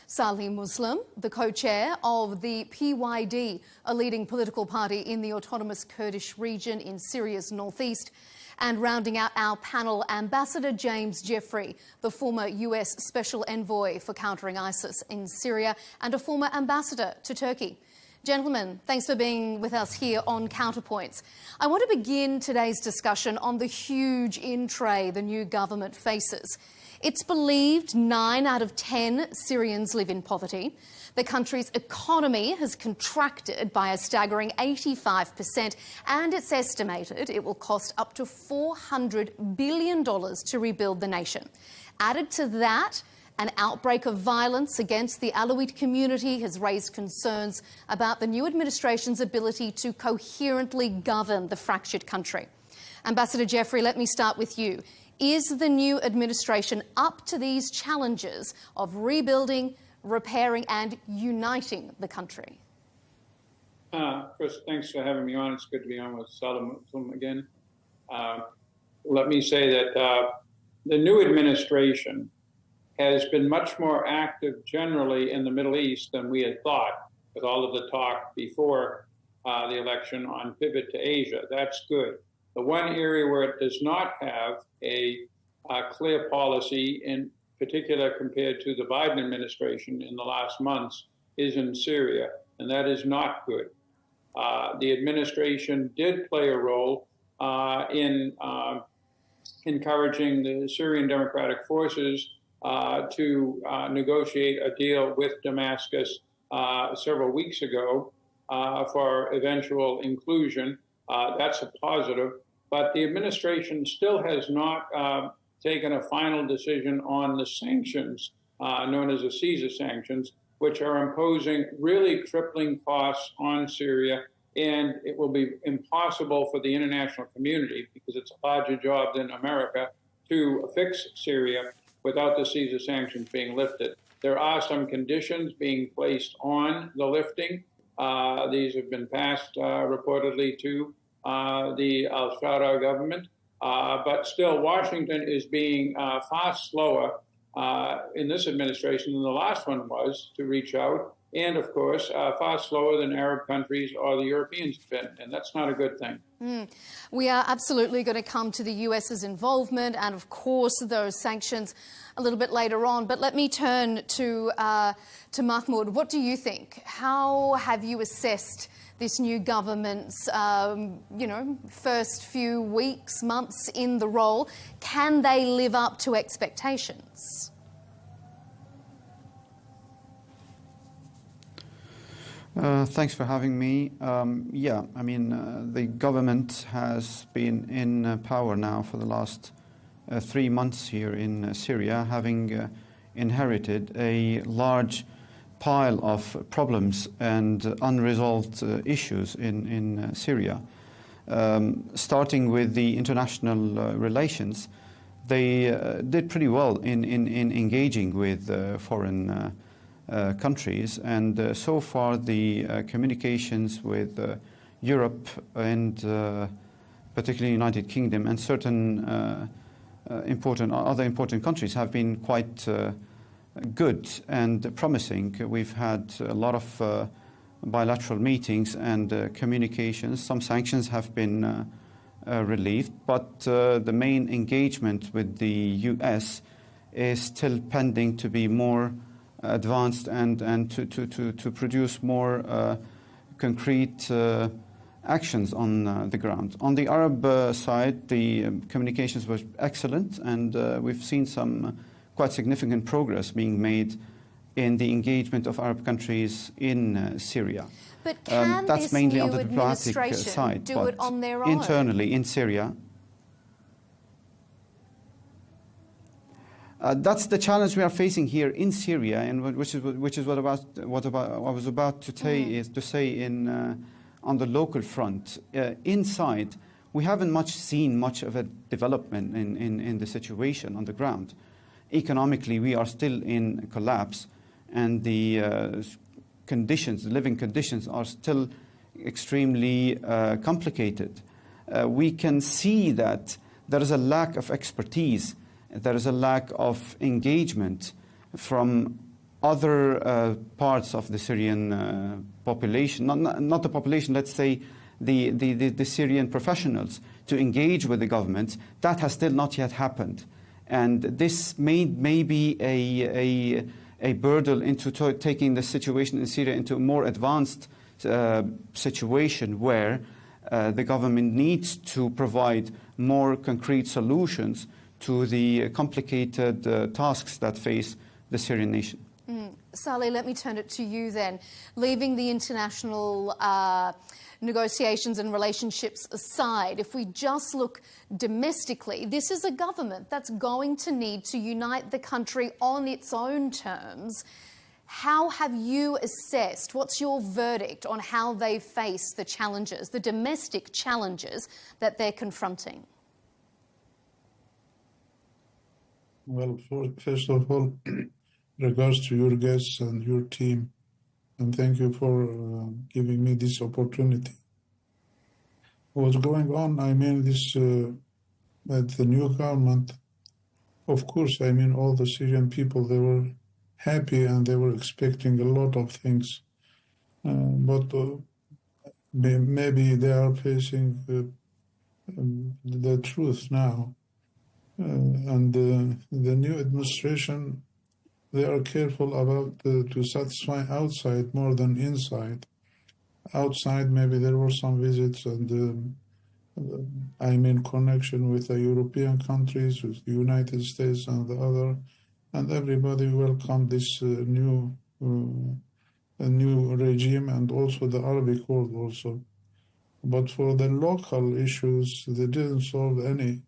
Salih Muslim, the co-chair of the PYD, a leading political party in the autonomous Kurdish region in Syria's northeast. And rounding out our panel, Ambassador James Jeffrey, the former US Special Envoy for countering ISIS in Syria and a former ambassador to Turkey. Gentlemen, thanks for being with us here on Counterpoints. I want to begin today's discussion on the huge in-tray the new government faces. It's believed 9 out of 10 Syrians live in poverty. The country's economy has contracted by a staggering 85%, and it's estimated it will cost up to $400 billion to rebuild the nation. Added to that, an outbreak of violence against the Alawite community has raised concerns about the new administration's ability to coherently govern the fractured country. Ambassador Jeffrey, let me start with you. Is the new administration up to these challenges of rebuilding, repairing and uniting the country? Chris, thanks for having me on. It's good to be on with Salam again. Let me say that the new administration has been much more active generally in the Middle East than we had thought, with all of the talk before the election on pivot to Asia. That's good. The one area where it does not have a clear policy, in particular compared to the Biden administration in the last months, is in Syria, and that is not good. The administration did play a role in encouraging the Syrian Democratic Forces to negotiate a deal with Damascus several weeks ago for eventual inclusion. That's a positive, but the administration still has not taken a final decision on the sanctions, known as the Caesar sanctions, which are imposing really crippling costs on Syria. And it will be impossible for the international community, because it's a larger job than America, to fix Syria without the Caesar sanctions being lifted. There are some conditions being placed on the lifting. These have been passed reportedly to the al-Sharaa government. But still, Washington is being far slower in this administration than the last one was to reach out. And, of course, far slower than Arab countries or the Europeans have been. And that's not a good thing. We are absolutely going to come to the US's involvement and, of course, those sanctions a little bit later on. But let me turn to Mahmoud. What do you think? How have you assessed this new government's, first few weeks, months in the role? Can they live up to expectations? Thanks for having me. The government has been in power now for the last 3 months here in Syria, having inherited a large pile of problems and unresolved issues in Syria. Starting with the international relations, they did pretty well in engaging with foreign countries, and so far the communications with Europe and particularly United Kingdom and certain other important countries have been quite good and promising. We've had a lot of bilateral meetings and communications. Some sanctions have been relieved, but the main engagement with the US is still pending to be more advanced and to produce more concrete actions on the ground. On the Arab side, the communications were excellent, and we've seen some quite significant progress being made in the engagement of Arab countries in Syria. But can that's this mainly new on the diplomatic administration side, do but it on their own? internally in Syria, that's the challenge we are facing here in Syria, and which is what I was about to say in on the local front. Inside, we haven't seen much of a development in the situation on the ground. Economically, we are still in collapse, and the living conditions are still extremely complicated. We can see that there is a lack of expertise. There is a lack of engagement from other parts of the Syrian population, not the population, let's say the Syrian professionals, to engage with the government. That has still not yet happened. And this may be a burden into taking the situation in Syria into a more advanced situation where the government needs to provide more concrete solutions to the complicated tasks that face the Syrian nation. Saleh, let me turn it to you then. Leaving the international negotiations and relationships aside, if we just look domestically, this is a government that's going to need to unite the country on its own terms. How have you assessed, what's your verdict on how they face the challenges, the domestic challenges that they're confronting? Well, first of all, regards to your guests and your team, and thank you for giving me this opportunity. What's going on, I mean, this with the new government, of course, I mean, all the Syrian people, they were happy and they were expecting a lot of things. But maybe they are facing the truth now. And the new administration, they are careful about to satisfy outside more than inside. Outside, maybe there were some visits and I mean connection with the European countries, with the United States and the other, and everybody welcomed this new regime and also the Arabic world also. But for the local issues, they didn't solve any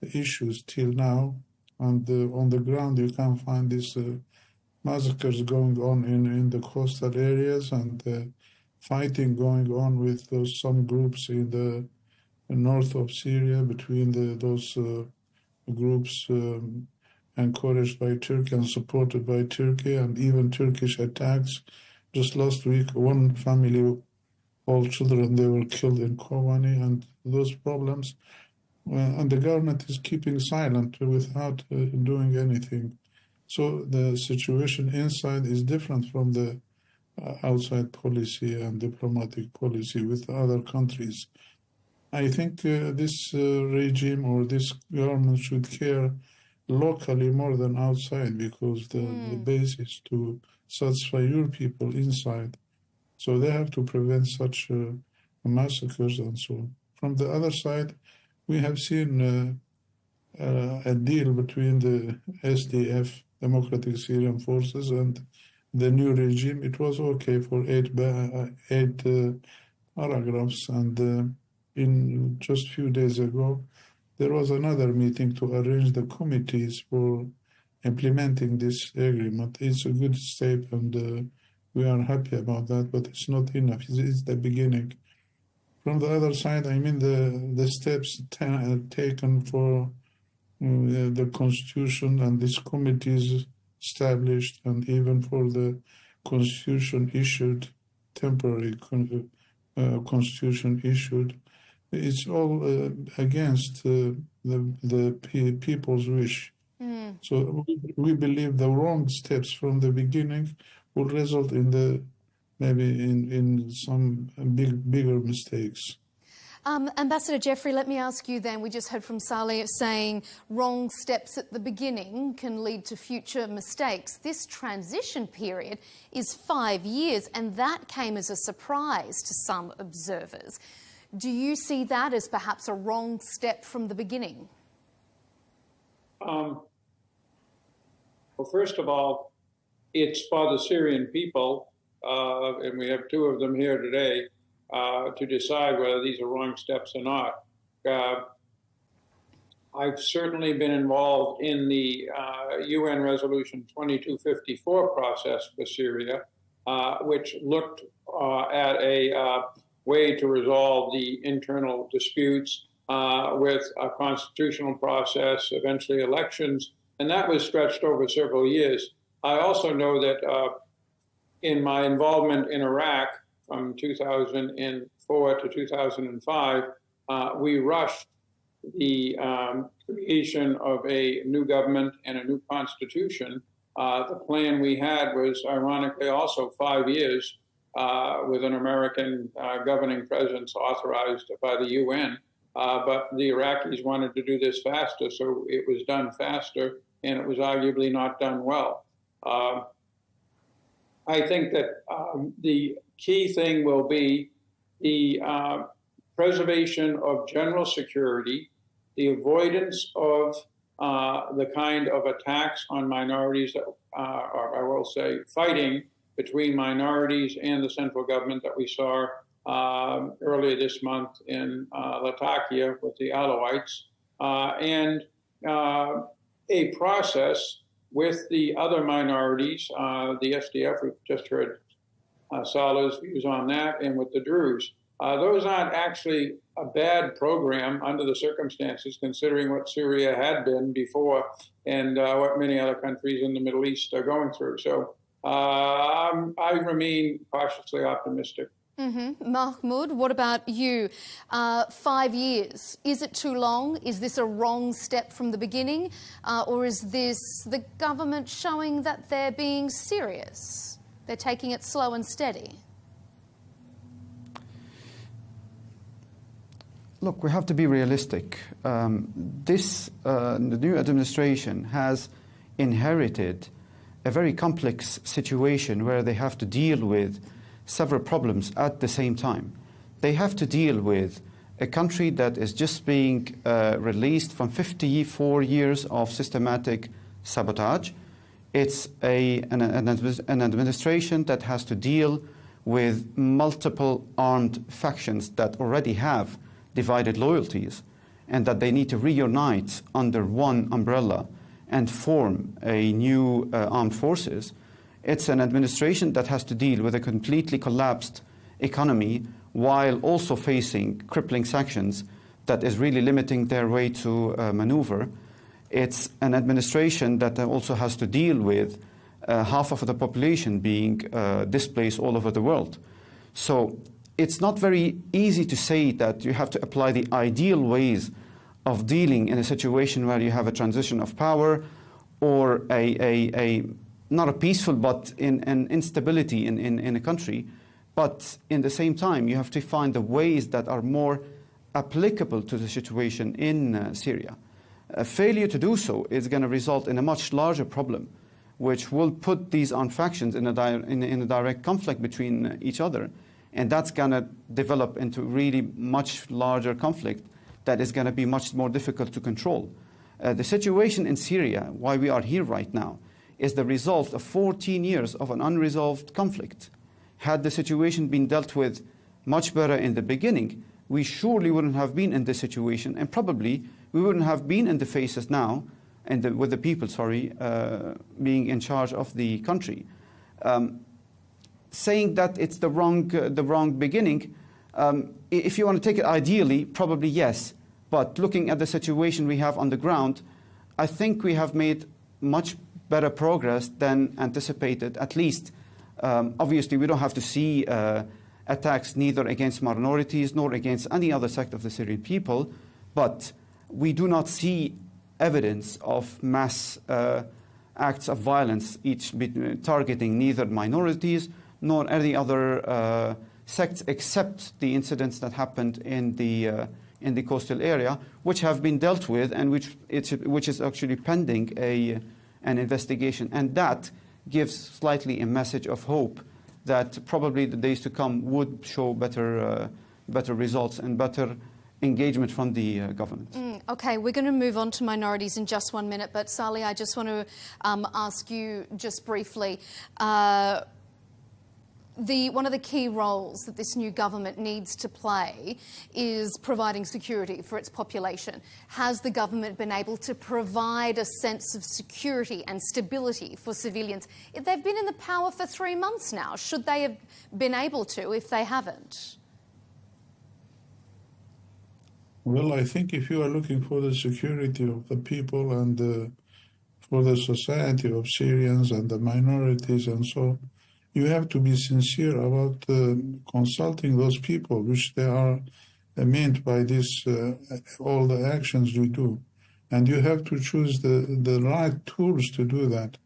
issues till now. And on the ground, you can find these massacres going on in the coastal areas and fighting going on with some groups in the north of Syria between those groups encouraged by Turkey and supported by Turkey, and even Turkish attacks. Just last week, one family, all children, they were killed in Kobani, and those problems. And the government is keeping silent without doing anything. So the situation inside is different from the outside policy and diplomatic policy with other countries. I think this regime or this government should care locally more than outside, because the base is to satisfy your people inside. So they have to prevent such massacres and so on. From the other side, we have seen a deal between the SDF, Democratic Syrian Forces, and the new regime. It was okay for eight paragraphs, and in just a few days ago, there was another meeting to arrange the committees for implementing this agreement. It's a good step, and we are happy about that, but it's not enough. It's the beginning. From the other side, I mean, the steps taken for the constitution and these committees established, and even for the constitution issued, temporary constitution issued, it's all against the people's wish. So we believe the wrong steps from the beginning will result in maybe in some bigger mistakes. Ambassador Jeffrey, let me ask you then, we just heard from Saleh saying wrong steps at the beginning can lead to future mistakes. This transition period is 5 years, and that came as a surprise to some observers. Do you see that as perhaps a wrong step from the beginning? Well, first of all, it's for the Syrian people, and we have two of them here today, to decide whether these are wrong steps or not. I've certainly been involved in the UN Resolution 2254 process for Syria, which looked at a way to resolve the internal disputes with a constitutional process, eventually elections, and that was stretched over several years. I also know that in my involvement in Iraq from 2004 to 2005, we rushed the creation of a new government and a new constitution. The plan we had was ironically also 5 years with an American governing presence authorized by the UN. But the Iraqis wanted to do this faster, so it was done faster, and it was arguably not done well. I think that the key thing will be the preservation of general security, the avoidance of the kind of attacks on minorities that, or I will say, fighting between minorities and the central government that we saw earlier this month in Latakia with the Alawites, and a process with the other minorities, the SDF, we've just heard Saleh's views on that, and with the Druze. Those aren't actually a bad program under the circumstances, considering what Syria had been before and what many other countries in the Middle East are going through. So I remain cautiously optimistic. Mahmoud, what about you? 5 years, is it too long? Is this a wrong step from the beginning? Or is this the government showing that they're being serious? They're taking it slow and steady? Look, we have to be realistic. The new administration has inherited a very complex situation where they have to deal with several problems at the same time. They have to deal with a country that is just being released from 54 years of systematic sabotage. It's an administration that has to deal with multiple armed factions that already have divided loyalties and that they need to reunite under one umbrella and form a new armed forces. It's an administration that has to deal with a completely collapsed economy while also facing crippling sanctions that is really limiting their way to maneuver. It's an administration that also has to deal with half of the population being displaced all over the world. So it's not very easy to say that you have to apply the ideal ways of dealing in a situation where you have a transition of power or not a peaceful, but an instability in a country. But in the same time, you have to find the ways that are more applicable to the situation in Syria. A failure to do so is going to result in a much larger problem, which will put these armed factions in a direct conflict between each other. And that's going to develop into really much larger conflict that is going to be much more difficult to control. The situation in Syria, why we are here right now, is the result of 14 years of an unresolved conflict. Had the situation been dealt with much better in the beginning, we surely wouldn't have been in this situation, and probably we wouldn't have been in the faces now, and with the people, being in charge of the country. Saying that it's the wrong beginning, if you want to take it ideally, probably yes. But looking at the situation we have on the ground, I think we have made much better progress than anticipated, at least. Obviously, we don't have to see attacks neither against minorities nor against any other sect of the Syrian people, but we do not see evidence of mass acts of violence, each targeting neither minorities nor any other sects, except the incidents that happened in the coastal area, which have been dealt with and which is actually pending an investigation. And that gives slightly a message of hope that probably the days to come would show better results and better engagement from the government. Okay, we're going to move on to minorities in just 1 minute, but Salih, I just want to ask you just briefly, one of the key roles that this new government needs to play is providing security for its population. Has the government been able to provide a sense of security and stability for civilians? They've been in the power for 3 months now. Should they have been able to if they haven't? Well, I think if you are looking for the security of the people and for the society of Syrians and the minorities and so, you have to be sincere about consulting those people, which they are meant by this, all the actions you do. And you have to choose the right tools to do that.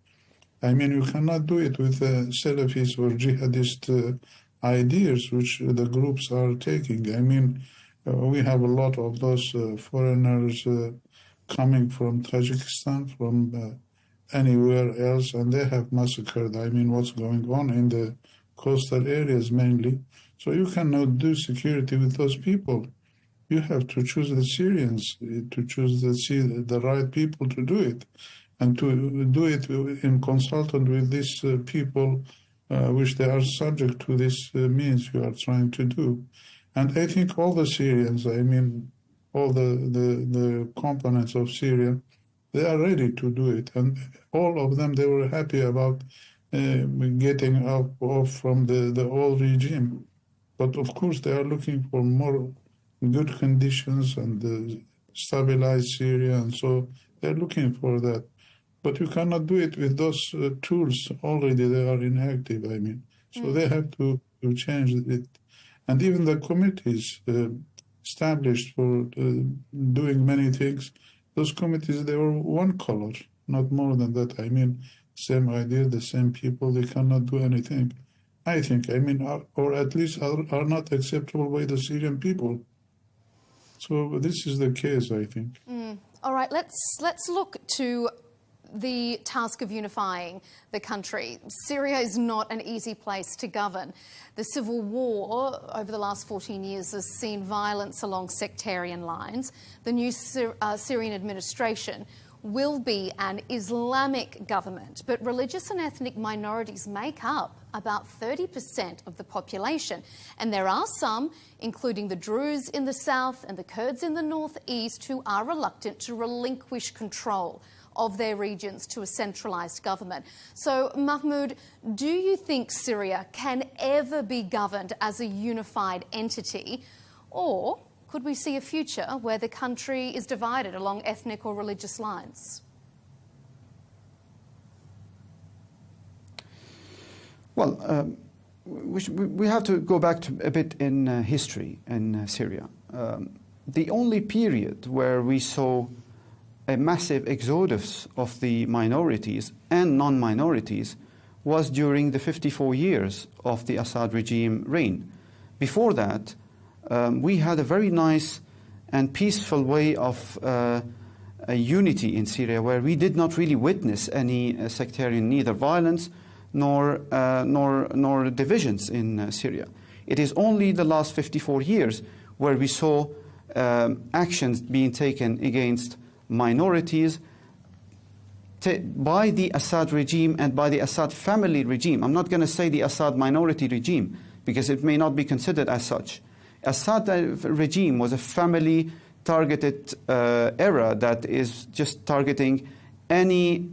I mean, you cannot do it with Salafist or jihadist ideas, which the groups are taking. I mean, we have a lot of those foreigners coming from Tajikistan, from anywhere else, and they have massacred, I mean, what's going on in the coastal areas mainly. So you cannot do security with those people. You have to choose the Syrians, to choose the right people to do it, and to do it in consultant with these people, which they are subject to this means you are trying to do. And I think all the Syrians, I mean, all the components of Syria, they are ready to do it. And all of them, they were happy about getting off from the old regime. But of course, they are looking for more good conditions and stabilize Syria. And so they're looking for that. But you cannot do it with those tools already. They are inactive, I mean. So they have to change it. And even the committees established for doing many things, those committees, they were one color, not more than that. I mean, same idea, the same people, they cannot do anything. I think, I mean, or at least are not acceptable by the Syrian people. So this is the case, I think. All right, let's look to the task of unifying the country. Syria is not an easy place to govern. The civil war over the last 14 years has seen violence along sectarian lines. The new Syrian administration will be an Islamic government, but religious and ethnic minorities make up about 30% of the population. And there are some, including the Druze in the south and the Kurds in the northeast, who are reluctant to relinquish control of their regions to a centralised government. So, Mahmoud, do you think Syria can ever be governed as a unified entity, or could we see a future where the country is divided along ethnic or religious lines? Well, we have to go back to a bit in history in Syria. The only period where we saw a massive exodus of the minorities and non-minorities was during the 54 years of the Assad regime reign. Before that, we had a very nice and peaceful way of a unity in Syria, where we did not really witness any sectarian, neither violence nor divisions in Syria. It is only the last 54 years where we saw actions being taken against minorities by the Assad regime and by the Assad family regime. I'm not going to say the Assad minority regime, because it may not be considered as such. Assad regime was a family-targeted era that is just targeting any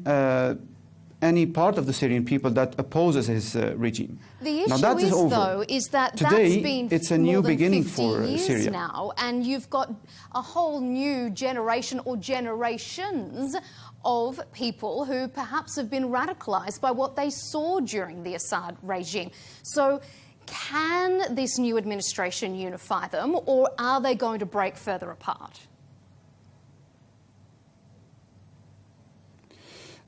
part of the Syrian people that opposes his regime. The issue now, that is over. Though, is that today, that's been it's a more new than beginning 50 for years Syria now, and you've got a whole new generation or generations of people who perhaps have been radicalised by what they saw during the Assad regime. So, can this new administration unify them, or are they going to break further apart?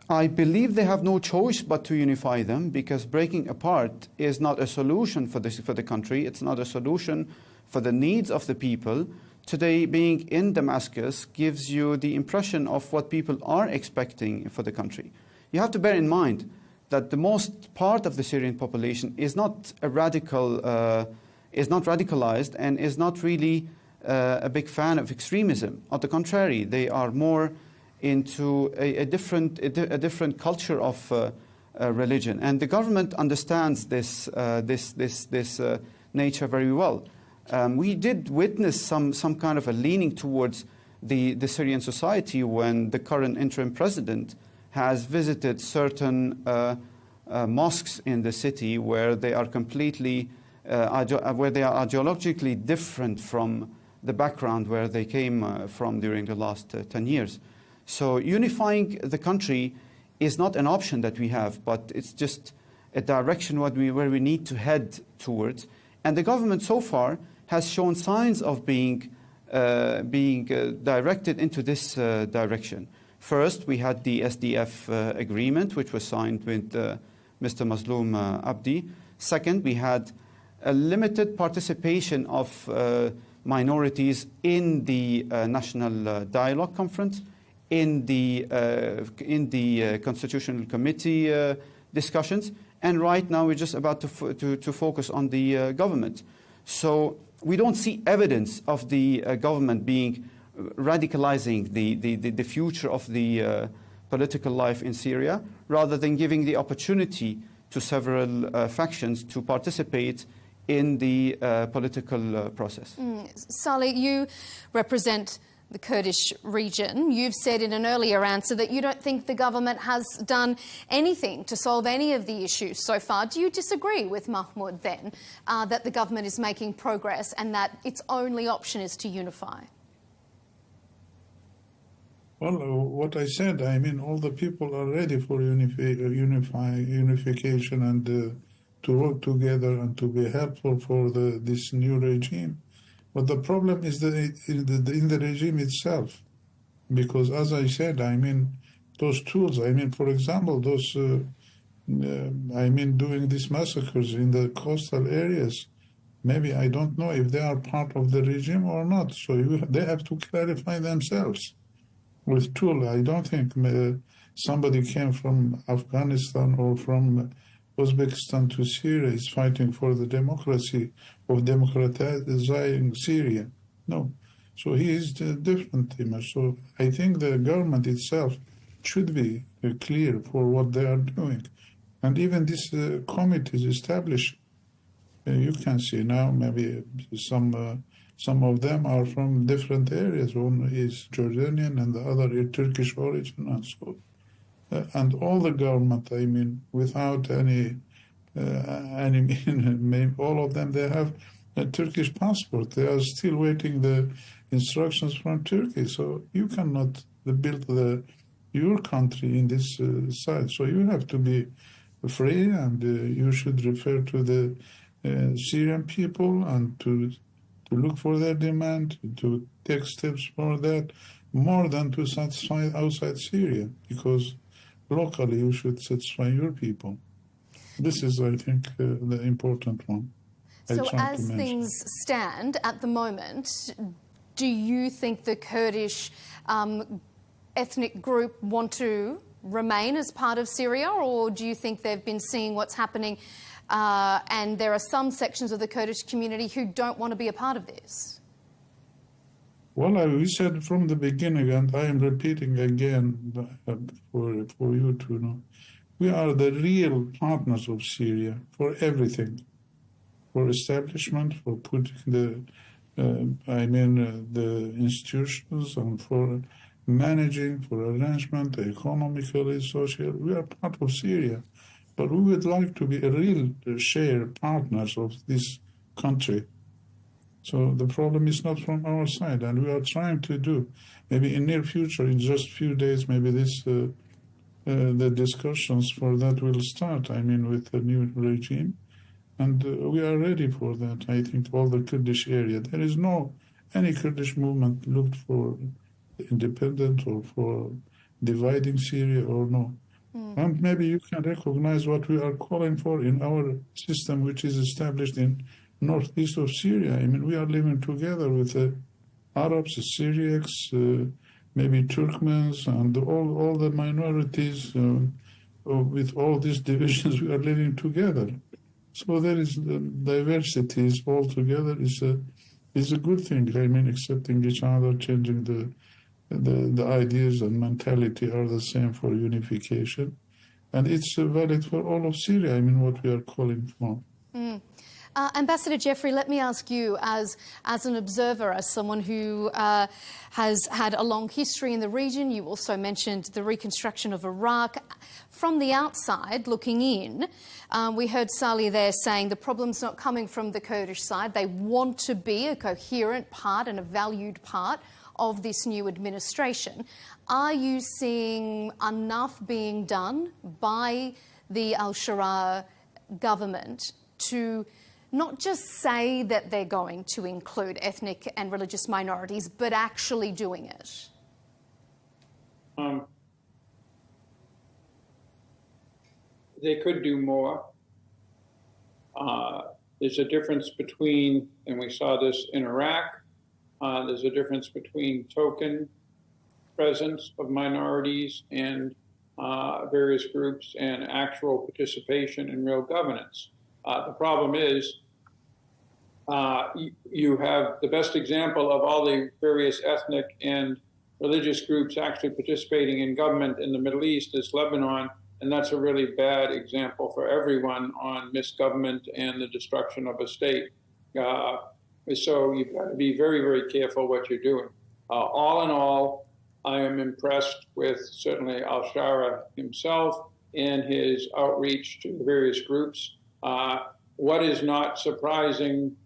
I believe they have no choice but to unify them, because breaking apart is not a solution for the country. It's not a solution for the needs of the people. Today, being in Damascus gives you the impression of what people are expecting for the country. You have to bear in mind that the most part of the Syrian population is not a radical, is not radicalized, and is not really a big fan of extremism. On the contrary, they are more into a different culture of religion, and the government understands this nature very well. We did witness some kind of a leaning towards the Syrian society when the current interim president has visited certain mosques in the city where they are completely where they are ideologically different from the background where they came from during the last 10 years. So unifying the country is not an option that we have, but it's just a direction where we need to head towards. And the government so far has shown signs of being directed into this direction. First, we had the SDF agreement, which was signed with Mr. Mazloum Abdi. Second, we had a limited participation of minorities in the National Dialogue Conference, in the Constitutional Committee discussions, and right now we're just about to focus on the government. So we don't see evidence of the government being radicalizing the future of the political life in Syria, rather than giving the opportunity to several factions to participate in the political process. Salih, you represent the Kurdish region. You've said in an earlier answer that you don't think the government has done anything to solve any of the issues so far. Do you disagree with Mahmoud then, that the government is making progress and that its only option is to unify? Well, what I said, I mean, all the people are ready for unification and to work together and to be helpful for this new regime. But the problem is in the regime itself, because as I said, I mean, those tools, I mean, for example, those, doing these massacres in the coastal areas, maybe I don't know if they are part of the regime or not. So they have to clarify themselves with tool. I don't think somebody came from Afghanistan or from Uzbekistan to Syria is fighting for the democracy of democratizing Syria. No. So he is different image. So I think the government itself should be clear for what they are doing. And even this committees established, you can see now maybe some of them are from different areas. One is Jordanian and the other is Turkish origin and so. And all the government, I mean, without any all of them, they have a Turkish passport. They are still waiting the instructions from Turkey. So you cannot build your country in this side. So you have to be free, and you should refer to the Syrian people and to look for their demand, to take steps for that, more than to satisfy outside Syria, because locally you should satisfy your people. This is, I think, the important one. So as things stand at the moment, do you think the Kurdish ethnic group want to remain as part of Syria, or do you think they've been seeing what's happening and there are some sections of the Kurdish community who don't want to be a part of this? Well, we said from the beginning, and I am repeating again for you to know, we are the real partners of Syria for everything, for establishment, for putting the institutions, and for managing, for arrangement, economically, socially. We are part of Syria, but we would like to be a real shared partners of this country. So the problem is not from our side, and we are trying to do, maybe in near future, in just few days, maybe this the discussions for that will start, with the new regime. And we are ready for that, I think, all the Kurdish area. There is any Kurdish movement looked for independent or for dividing Syria or no. And maybe you can recognize what we are calling for in our system, which is established in northeast of Syria. We are living together with the Arabs, the Syriacs, maybe Turkmens, and all the minorities. With all these divisions, we are living together. So there is diversities all together is a good thing. Accepting each other, changing the ideas and mentality are the same for unification, and it's valid for all of Syria. What we are calling for. Ambassador Jeffrey, let me ask you, as an observer, as someone who has had a long history in the region, you also mentioned the reconstruction of Iraq. From the outside, looking in, we heard Salih there saying the problem's not coming from the Kurdish side. They want to be a coherent part and a valued part of this new administration. Are you seeing enough being done by the al-Shara government to not just say that they're going to include ethnic and religious minorities, but actually doing it? They could do more. There's a difference between, and we saw this in Iraq, there's a difference between token presence of minorities and various groups and actual participation in real governance. The problem is you have the best example of all the various ethnic and religious groups actually participating in government in the Middle East is Lebanon, and that's a really bad example for everyone on misgovernment and the destruction of a state. So you've got to be very, very careful what you're doing. All in all, I am impressed with certainly al-Shara himself and his outreach to the various groups. What is not surprising,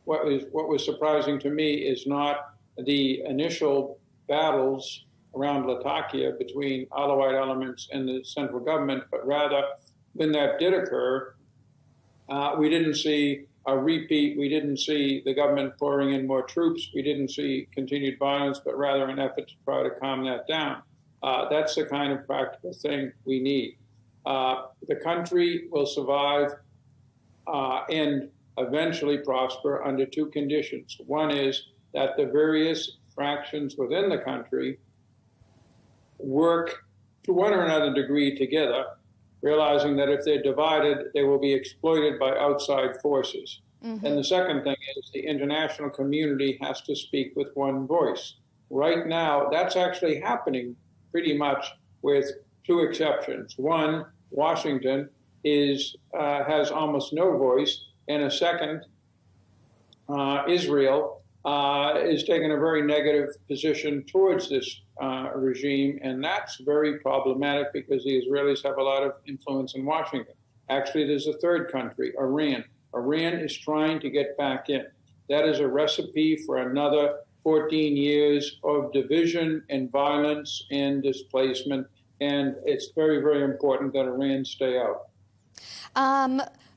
what was surprising to me is not the initial battles around Latakia between Alawite elements and the central government, but rather when that did occur, we didn't see a repeat. We didn't see the government pouring in more troops. We didn't see continued violence, but rather an effort to try to calm that down. That's the kind of practical thing we need. The country will survive and eventually prosper under two conditions. One is that the various fractions within the country work to one or another degree together, realizing that if they're divided, they will be exploited by outside forces. Mm-hmm. And the second thing is the international community has to speak with one voice. Right now, that's actually happening pretty much with two exceptions. One, Washington has almost no voice, and a second, Israel is taking a very negative position towards this regime, and that's very problematic because the Israelis have a lot of influence in Washington. Actually, there's a third country, Iran. Iran is trying to get back in. That is a recipe for another 14 years of division and violence and displacement, and it's very, very important that Iran stay out.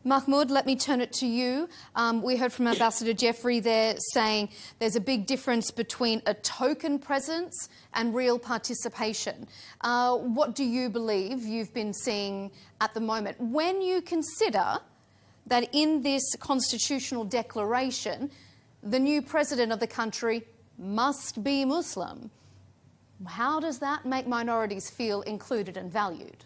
Mahmoud, let me turn it to you. We heard from Ambassador Jeffrey there saying there's a big difference between a token presence and real participation. What do you believe you've been seeing at the moment? When you consider that in this constitutional declaration, the new president of the country must be Muslim, how does that make minorities feel included and valued?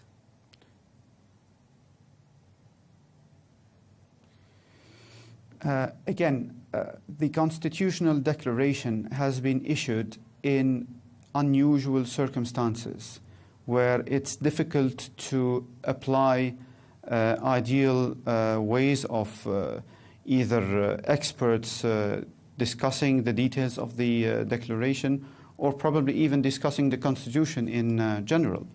The constitutional declaration has been issued in unusual circumstances where it's difficult to apply ideal ways of either experts discussing the details of the declaration or probably even discussing the constitution in general.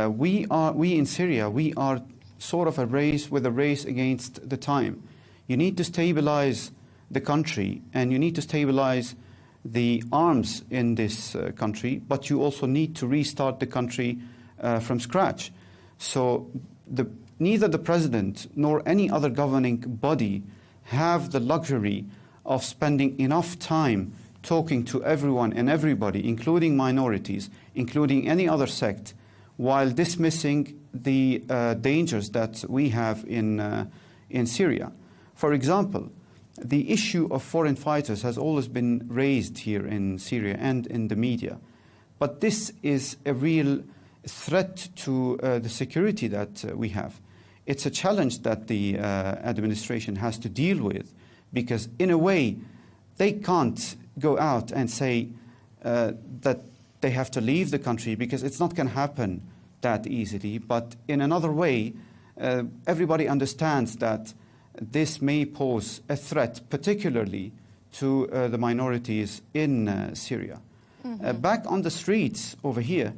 We in Syria, we are sort of a race against the time. You need to stabilize the country and you need to stabilize the arms in this country, but you also need to restart the country from scratch. So neither the president nor any other governing body have the luxury of spending enough time talking to everyone and everybody, including minorities, including any other sect, while dismissing the dangers that we have in Syria. For example, the issue of foreign fighters has always been raised here in Syria and in the media. But this is a real threat to the security that we have. It's a challenge that the administration has to deal with because, in a way, they can't go out and say that they have to leave the country because it's not going to happen that easily. But in another way, everybody understands that this may pose a threat, particularly to the minorities in Syria. Mm-hmm. Back on the streets over here,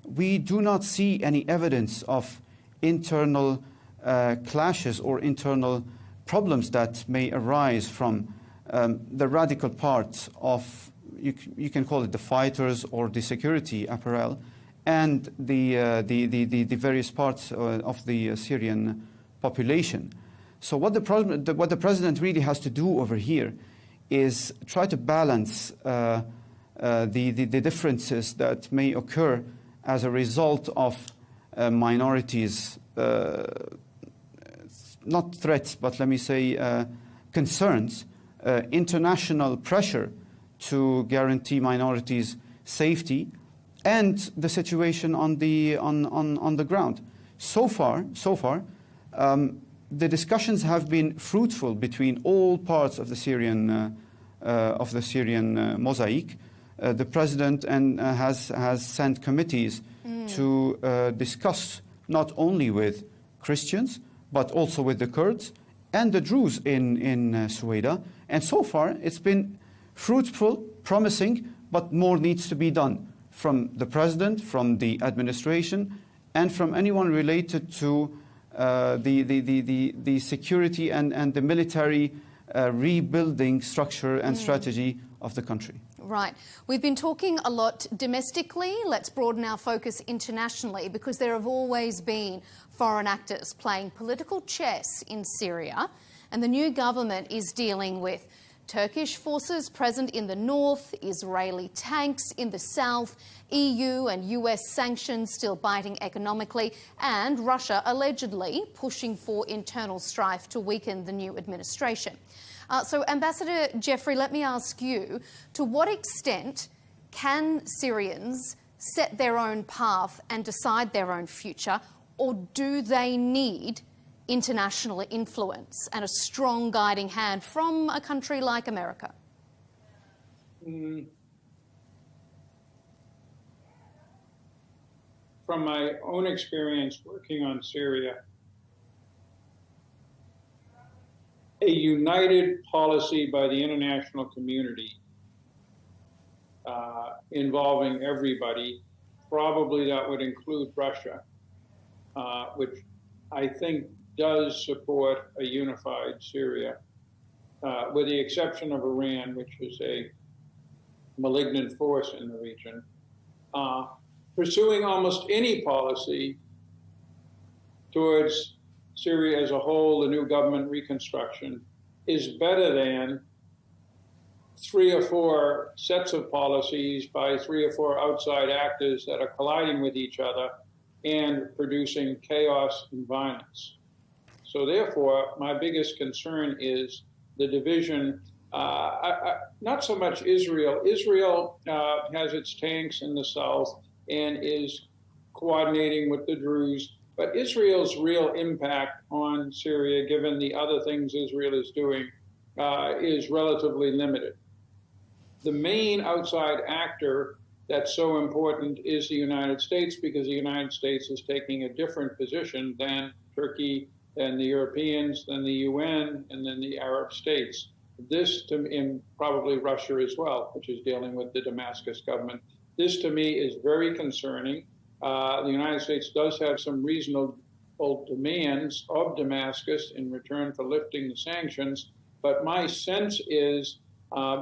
we do not see any evidence of internal clashes or internal problems that may arise from the radical part of, you can call it the fighters or the security apparel, and the various parts of the Syrian population. So what the president really has to do over here is try to balance the differences that may occur as a result of minorities, not threats, but let me say concerns, international pressure to guarantee minorities' safety, and the situation on the ground. So far, the discussions have been fruitful between all parts of the Syrian mosaic. The president has sent committees to discuss not only with Christians but also with the Kurds and the Druze in Sueda. And so far, it's been fruitful, promising, but more needs to be done from the president, from the administration, and from anyone related to the security and the military rebuilding structure and strategy of the country. Right. We've been talking a lot domestically. Let's broaden our focus internationally, because there have always been foreign actors playing political chess in Syria, and the new government is dealing with Turkish forces present in the north, Israeli tanks in the south, EU and US sanctions still biting economically, and Russia allegedly pushing for internal strife to weaken the new administration. So, Ambassador Jeffrey, let me ask you, to what extent can Syrians set their own path and decide their own future, or do they need international influence and a strong guiding hand from a country like America? From my own experience working on Syria, a united policy by the international community involving everybody, probably that would include Russia, which I think does support a unified Syria, with the exception of Iran, which is a malignant force in the region. Pursuing almost any policy towards Syria as a whole, the new government reconstruction, is better than 3 or 4 sets of policies by 3 or 4 outside actors that are colliding with each other and producing chaos and violence. So therefore, my biggest concern is the division, not so much Israel. Israel has its tanks in the south and is coordinating with the Druze, but Israel's real impact on Syria, given the other things Israel is doing, is relatively limited. The main outside actor that's so important is the United States, because the United States is taking a different position than Turkey, than the Europeans, than the UN, and then the Arab states. This, and probably Russia as well, which is dealing with the Damascus government. This, to me, is very concerning. The United States does have some reasonable demands of Damascus in return for lifting the sanctions, but my sense is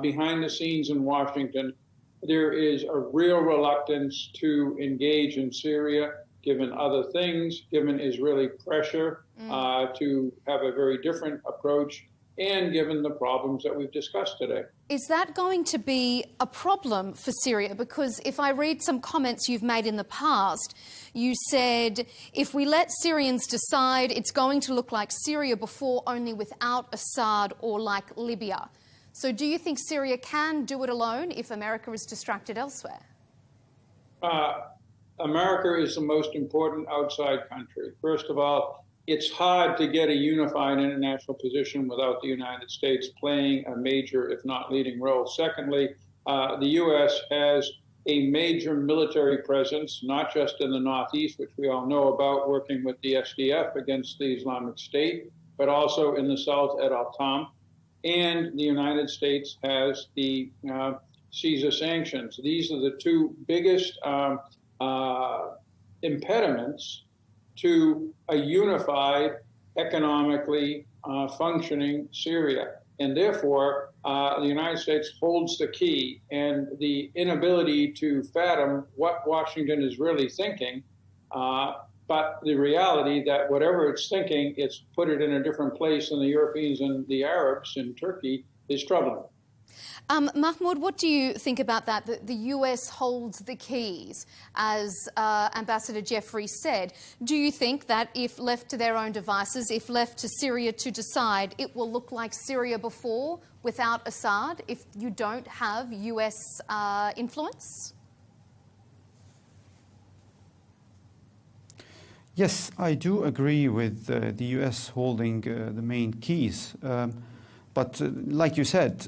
behind the scenes in Washington, there is a real reluctance to engage in Syria, given other things, given Israeli pressure to have a very different approach, and given the problems that we've discussed today. Is that going to be a problem for Syria? Because if I read some comments you've made in the past, you said, if we let Syrians decide, it's going to look like Syria before, only without Assad, or like Libya. So do you think Syria can do it alone if America is distracted elsewhere? America is the most important outside country. First of all, it's hard to get a unified international position without the United States playing a major, if not leading role. Secondly, the U.S. has a major military presence, not just in the Northeast, which we all know about, working with the SDF against the Islamic State, but also in the South at Al-Tam. And the United States has the Caesar sanctions. These are the 2 biggest impediments to a unified, economically functioning Syria. And therefore, the United States holds the key, and the inability to fathom what Washington is really thinking, but the reality that whatever it's thinking, it's put it in a different place than the Europeans and the Arabs in Turkey, is troubling. Mahmoud, what do you think about that? The US holds the keys, as Ambassador Jeffrey said. Do you think that if left to their own devices, if left to Syria to decide, it will look like Syria before without Assad if you don't have US influence? Yes, I do agree with the US holding the main keys. But like you said,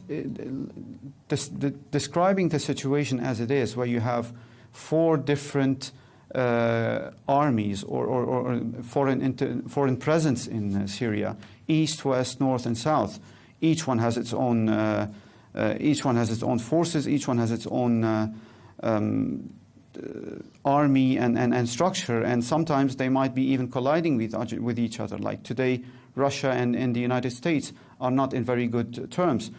describing the situation as it is, where you have 4 different armies or foreign presence in Syria, east, west, north, and south. Each one has its own. Each one has its own forces. Each one has its own army and structure, and sometimes they might be even colliding with each other. Like today, Russia and the United States are not in very good terms.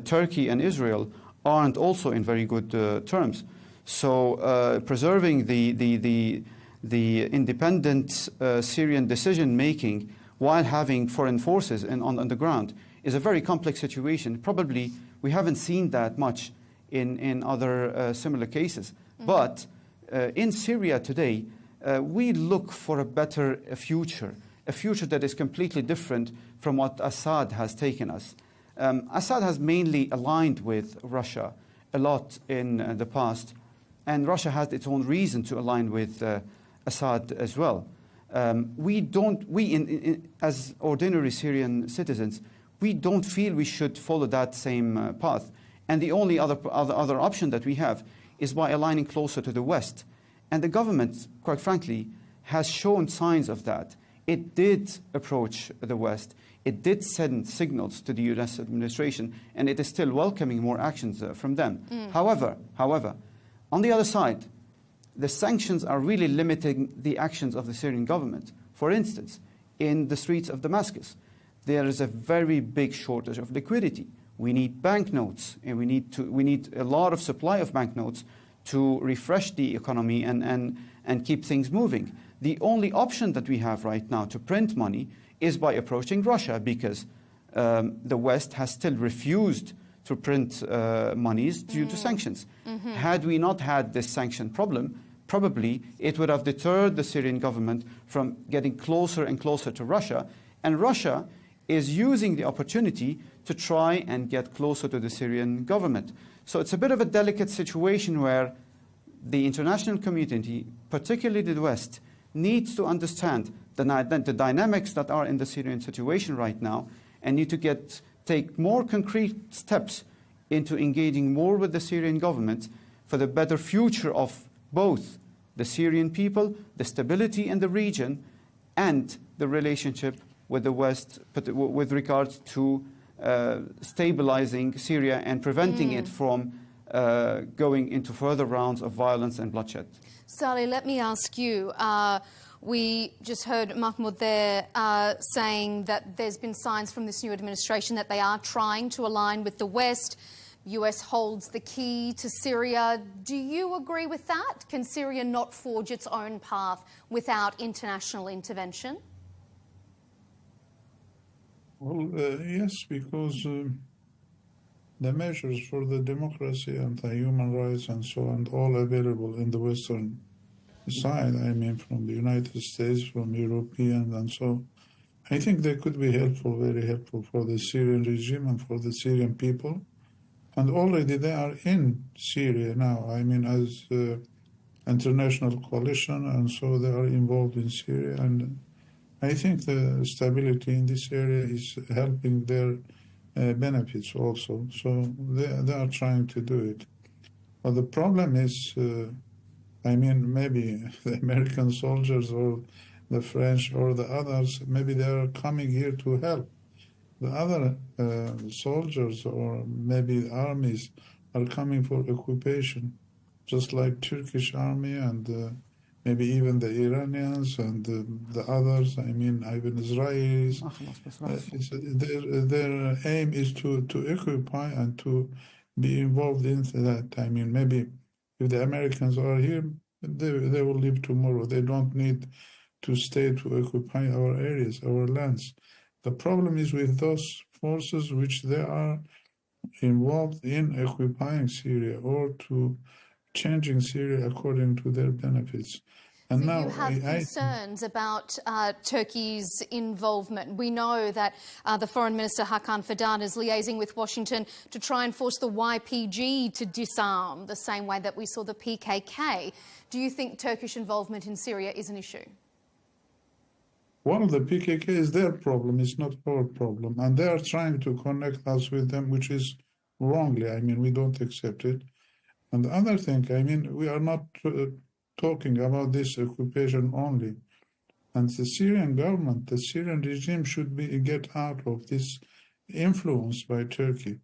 Turkey and Israel aren't also in very good terms. So preserving the independent Syrian decision-making while having foreign forces on the ground is a very complex situation. Probably we haven't seen that much in other similar cases. But in Syria today, we look for a better future that is completely different from what Assad has taken us. Assad has mainly aligned with Russia a lot in the past, and Russia has its own reason to align with Assad as well. As ordinary Syrian citizens, we don't feel we should follow that same path. And the only other option that we have is by aligning closer to the West. And the government, quite frankly, has shown signs of that. It did approach the West. It did send signals to the US administration, and it is still welcoming more actions from them. However, on the other side, the sanctions are really limiting the actions of the Syrian government. For instance, in the streets of Damascus, there is a very big shortage of liquidity. We need banknotes, and we need a lot of supply of banknotes to refresh the economy and keep things moving. The only option that we have right now to print money is by approaching Russia, because the West has still refused to print monies due to sanctions. Had we not had this sanction problem, probably it would have deterred the Syrian government from getting closer and closer to Russia, and Russia is using the opportunity to try and get closer to the Syrian government. So it's a bit of a delicate situation where the international community, particularly the West, needs to understand the dynamics that are in the Syrian situation right now, and need to take more concrete steps into engaging more with the Syrian government for the better future of both the Syrian people, the stability in the region, and the relationship with the West with regards to stabilizing Syria and preventing it from going into further rounds of violence and bloodshed. Salih, let me ask you. We just heard Mahmoud there saying that there's been signs from this new administration that they are trying to align with the West. US holds the key to Syria. Do you agree with that? Can Syria not forge its own path without international intervention? Well, yes, because the measures for the democracy and the human rights and so on, all available in the Western side, I mean, from the United States, from European, and so I think they could be helpful, very helpful for the Syrian regime and for the Syrian people. And already they are in Syria now, I mean, as international coalition, and so they are involved in Syria. And I think the stability in this area is helping their benefits also. So they are trying to do it. But the problem is, I mean, maybe the American soldiers or the French or the others, maybe they are coming here to help. The other soldiers or maybe armies are coming for occupation, just like Turkish army and maybe even the Iranians and the others, I mean, even Israelis. Their aim is to occupy and to be involved in that. I mean, maybe if the Americans are here, they will leave tomorrow. They don't need to stay to occupy our areas, our lands. The problem is with those forces which they are involved in occupying Syria or to changing Syria according to their benefits. And so now you have concerns about Turkey's involvement. We know that the Foreign Minister Hakan Fidan is liaising with Washington to try and force the YPG to disarm, the same way that we saw the PKK. Do you think Turkish involvement in Syria is an issue? Well, the PKK is their problem, it's not our problem. And they are trying to connect us with them, which is wrongly. I mean, we don't accept it. And the other thing, I mean, we are not talking about this occupation only. And the Syrian government, the Syrian regime should get out of this influence by Turkey.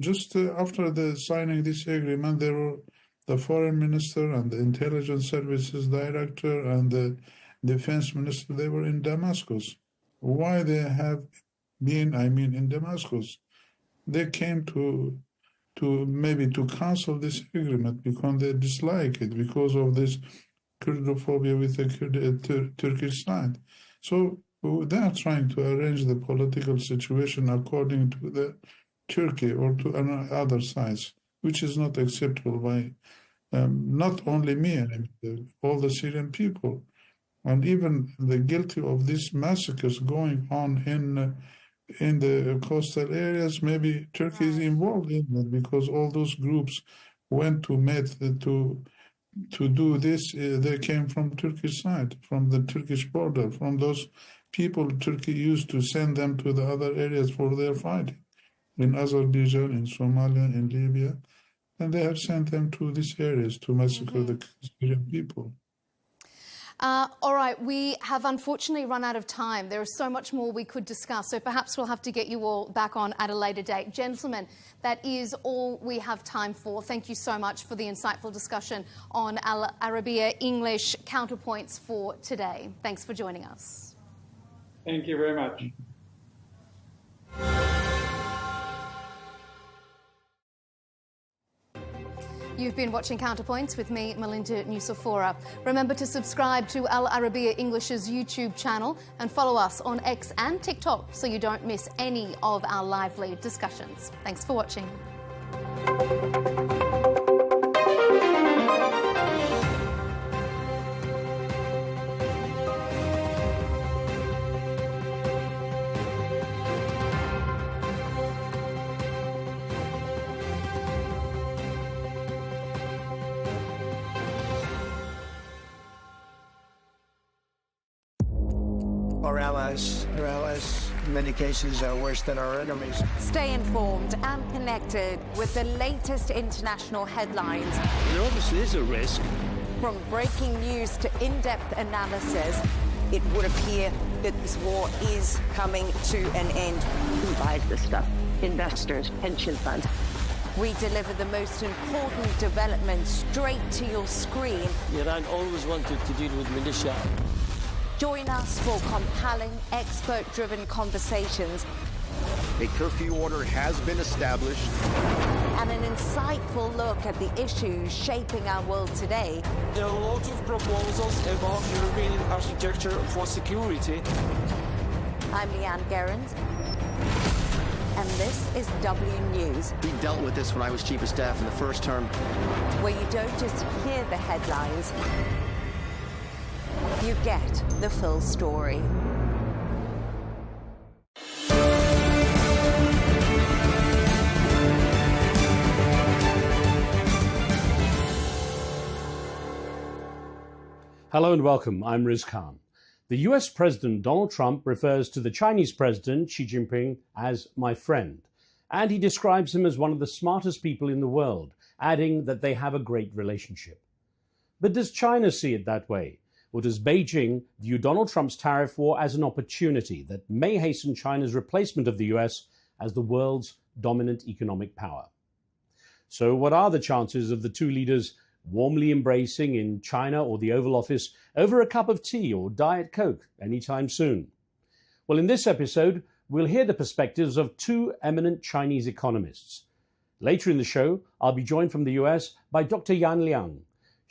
Just after the signing this agreement, there were the foreign minister and the intelligence services director and the defense minister, they were in Damascus. Why they have been, I mean, in Damascus? They came to maybe to cancel this agreement because they dislike it because of this Kurdophobia with the Turkish side. So they are trying to arrange the political situation according to the Turkey or to other sides, which is not acceptable by not only me, all the Syrian people. And even the guilty of these massacres going on in the coastal areas, maybe Turkey is involved in that because all those groups went to do this. They came from Turkish side, from the Turkish border, from those people Turkey used to send them to the other areas for their fighting in Azerbaijan, in Somalia, in Libya, and they have sent them to these areas to massacre the Syrian people. All right, we have unfortunately run out of time. There is so much more we could discuss, so perhaps we'll have to get you all back on at a later date. Gentlemen, that is all we have time for. Thank you so much for the insightful discussion on Arabiya English Counterpoints for today. Thanks for joining us. Thank you very much. You've been watching Counterpoints with me, Melinda Nucifora. Remember to subscribe to Al Arabiya English's YouTube channel and follow us on X and TikTok so you don't miss any of our lively discussions. Thanks for watching. Our allies, in many cases, are worse than our enemies. Stay informed and connected with the latest international headlines. There obviously is a risk. From breaking news to in-depth analysis, it would appear that this war is coming to an end. Who buys this stuff? Investors, pension funds. We deliver the most important developments straight to your screen. Iran always wanted to deal with militia. Join us for compelling, expert-driven conversations. A curfew order has been established. And an insightful look at the issues shaping our world today. There are a lot of proposals about European architecture for security. I'm Leigh Ann Gerrans, and this is W News. We dealt with this when I was Chief of Staff in the first term. Where you don't just hear the headlines, you get the full story. Hello and welcome. I'm Riz Khan. The US President Donald Trump refers to the Chinese President Xi Jinping as my friend, and he describes him as one of the smartest people in the world, adding that they have a great relationship. But does China see it that way? Or does Beijing view Donald Trump's tariff war as an opportunity that may hasten China's replacement of the US as the world's dominant economic power? So what are the chances of the two leaders warmly embracing in China or the Oval Office over a cup of tea or Diet Coke anytime soon? Well, in this episode, we'll hear the perspectives of two eminent Chinese economists. Later in the show, I'll be joined from the US by Dr. Yan Liang.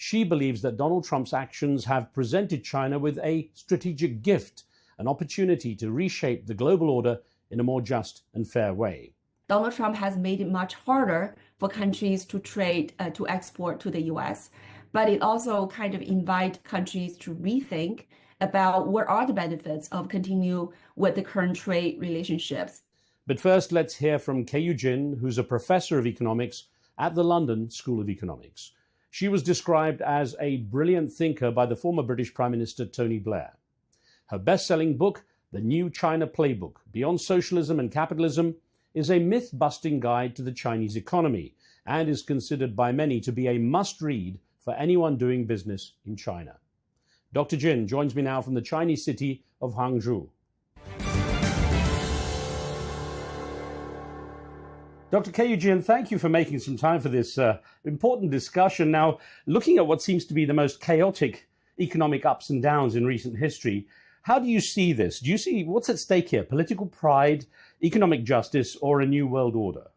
She believes that Donald Trump's actions have presented China with a strategic gift, an opportunity to reshape the global order in a more just and fair way. Donald Trump has made it much harder for countries to trade, to export to the US, but it also kind of invites countries to rethink about what are the benefits of continue with the current trade relationships. But first, let's hear from Keiyu Jin, who's a professor of economics at the London School of Economics. She was described as a brilliant thinker by the former British Prime Minister Tony Blair. Her best-selling book, The New China Playbook, Beyond Socialism and Capitalism, is a myth-busting guide to the Chinese economy and is considered by many to be a must-read for anyone doing business in China. Dr. Jin joins me now from the Chinese city of Hangzhou. Dr. Keiyu Jin, thank you for making some time for this important discussion. Now, looking at what seems to be the most chaotic economic ups and downs in recent history, how do you see this? Do you see what's at stake here? Political pride, economic justice, or a new world order?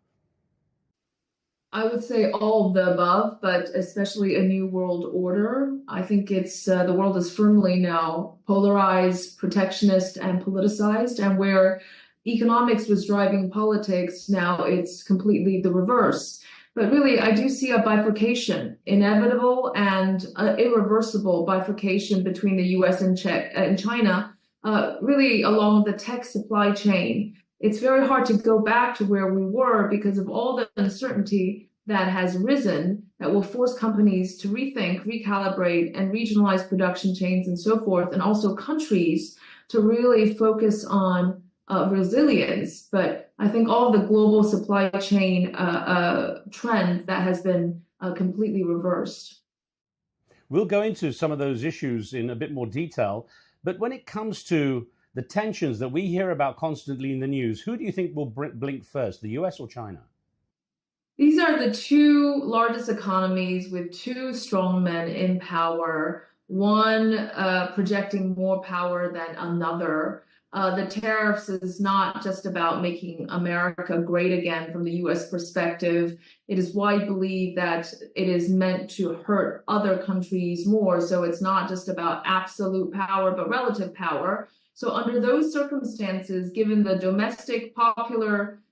I would say all of the above, but especially a new world order. I think it's the world is firmly now polarized, protectionist, and politicized, and where economics was driving politics, now it's completely the reverse. But really, I do see a bifurcation, inevitable and irreversible bifurcation between the US and China, really along the tech supply chain. It's very hard to go back to where we were because of all the uncertainty that has risen that will force companies to rethink, recalibrate, and regionalize production chains and so forth, and also countries to really focus on resilience. But I think all the global supply chain trend that has been completely reversed. We'll go into some of those issues in a bit more detail, but when it comes to the tensions that we hear about constantly in the news, who do you think will blink first, the US or China? These are the two largest economies with two strong men in power, one projecting more power than another. The tariffs is not just about making America great again from the US perspective. It is widely believed that it is meant to hurt other countries more. So it's not just about absolute power, but relative power. So under those circumstances, given the domestic popular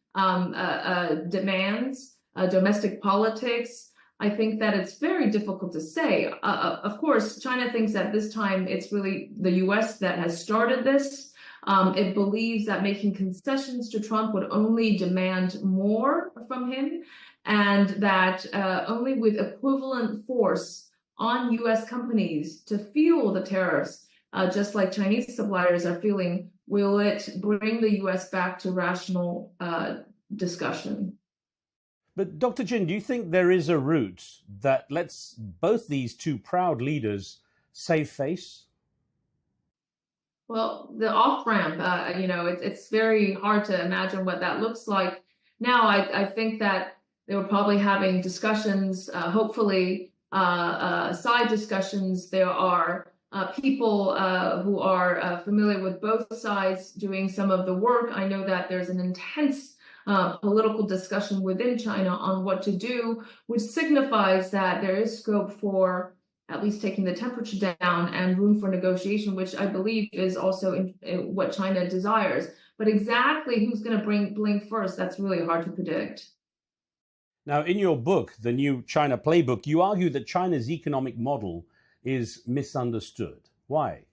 demands, domestic politics, I think that it's very difficult to say. Of course, China thinks at this time it's really the US that has started this. It believes that making concessions to Trump would only demand more from him, and that only with equivalent force on US companies to fuel the tariffs, just like Chinese suppliers are feeling, will it bring the US back to rational discussion. But Dr. Jin, do you think there is a route that lets both these two proud leaders save face? Well, the off-ramp, it's very hard to imagine what that looks like. Now, I think that they were probably having discussions, hopefully side discussions. There are people who are familiar with both sides doing some of the work. I know that there's an intense political discussion within China on what to do, which signifies that there is scope for at least taking the temperature down and room for negotiation, which I believe is also in what China desires. But exactly who's going to blink first, that's really hard to predict. Now, in your book, The New China Playbook, you argue that China's economic model is misunderstood. Why?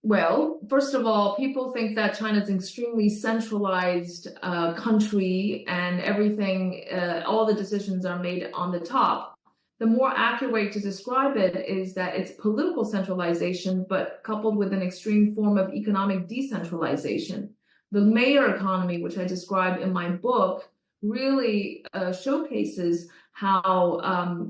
Well, first of all, people think that China is an extremely centralized country and everything, all the decisions are made on the top. The more accurate way to describe it is that it's political centralization, but coupled with an extreme form of economic decentralization. The mayor economy, which I describe in my book, really showcases how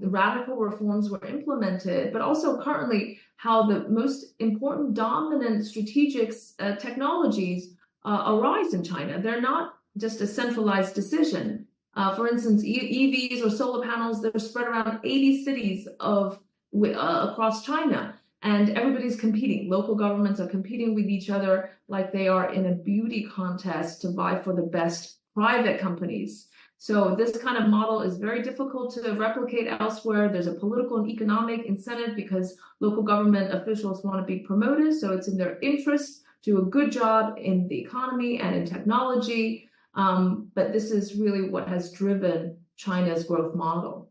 radical reforms were implemented, but also currently how the most important dominant strategic technologies arise in China. They're not just a centralized decision. For instance, EVs or solar panels, they're spread around 80 cities across China, and everybody's competing. Local governments are competing with each other like they are in a beauty contest to vie for the best private companies. So this kind of model is very difficult to replicate elsewhere. There's a political and economic incentive because local government officials want to be promoted. So it's in their interest to do a good job in the economy and in technology. But this is really what has driven China's growth model.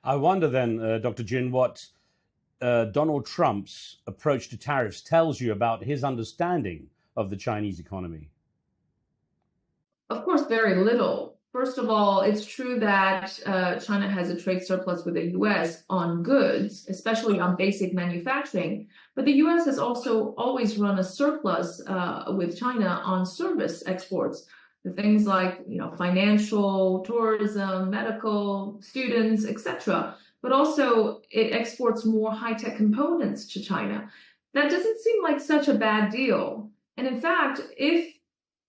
I wonder then, Dr. Jin, what Donald Trump's approach to tariffs tells you about his understanding of the Chinese economy. Of course, very little. First of all, it's true that China has a trade surplus with the U.S. on goods, especially on basic manufacturing. But the U.S. has also always run a surplus with China on service exports. The things like, financial, tourism, medical, students, etc. But also it exports more high-tech components to China. That doesn't seem like such a bad deal. And in fact, if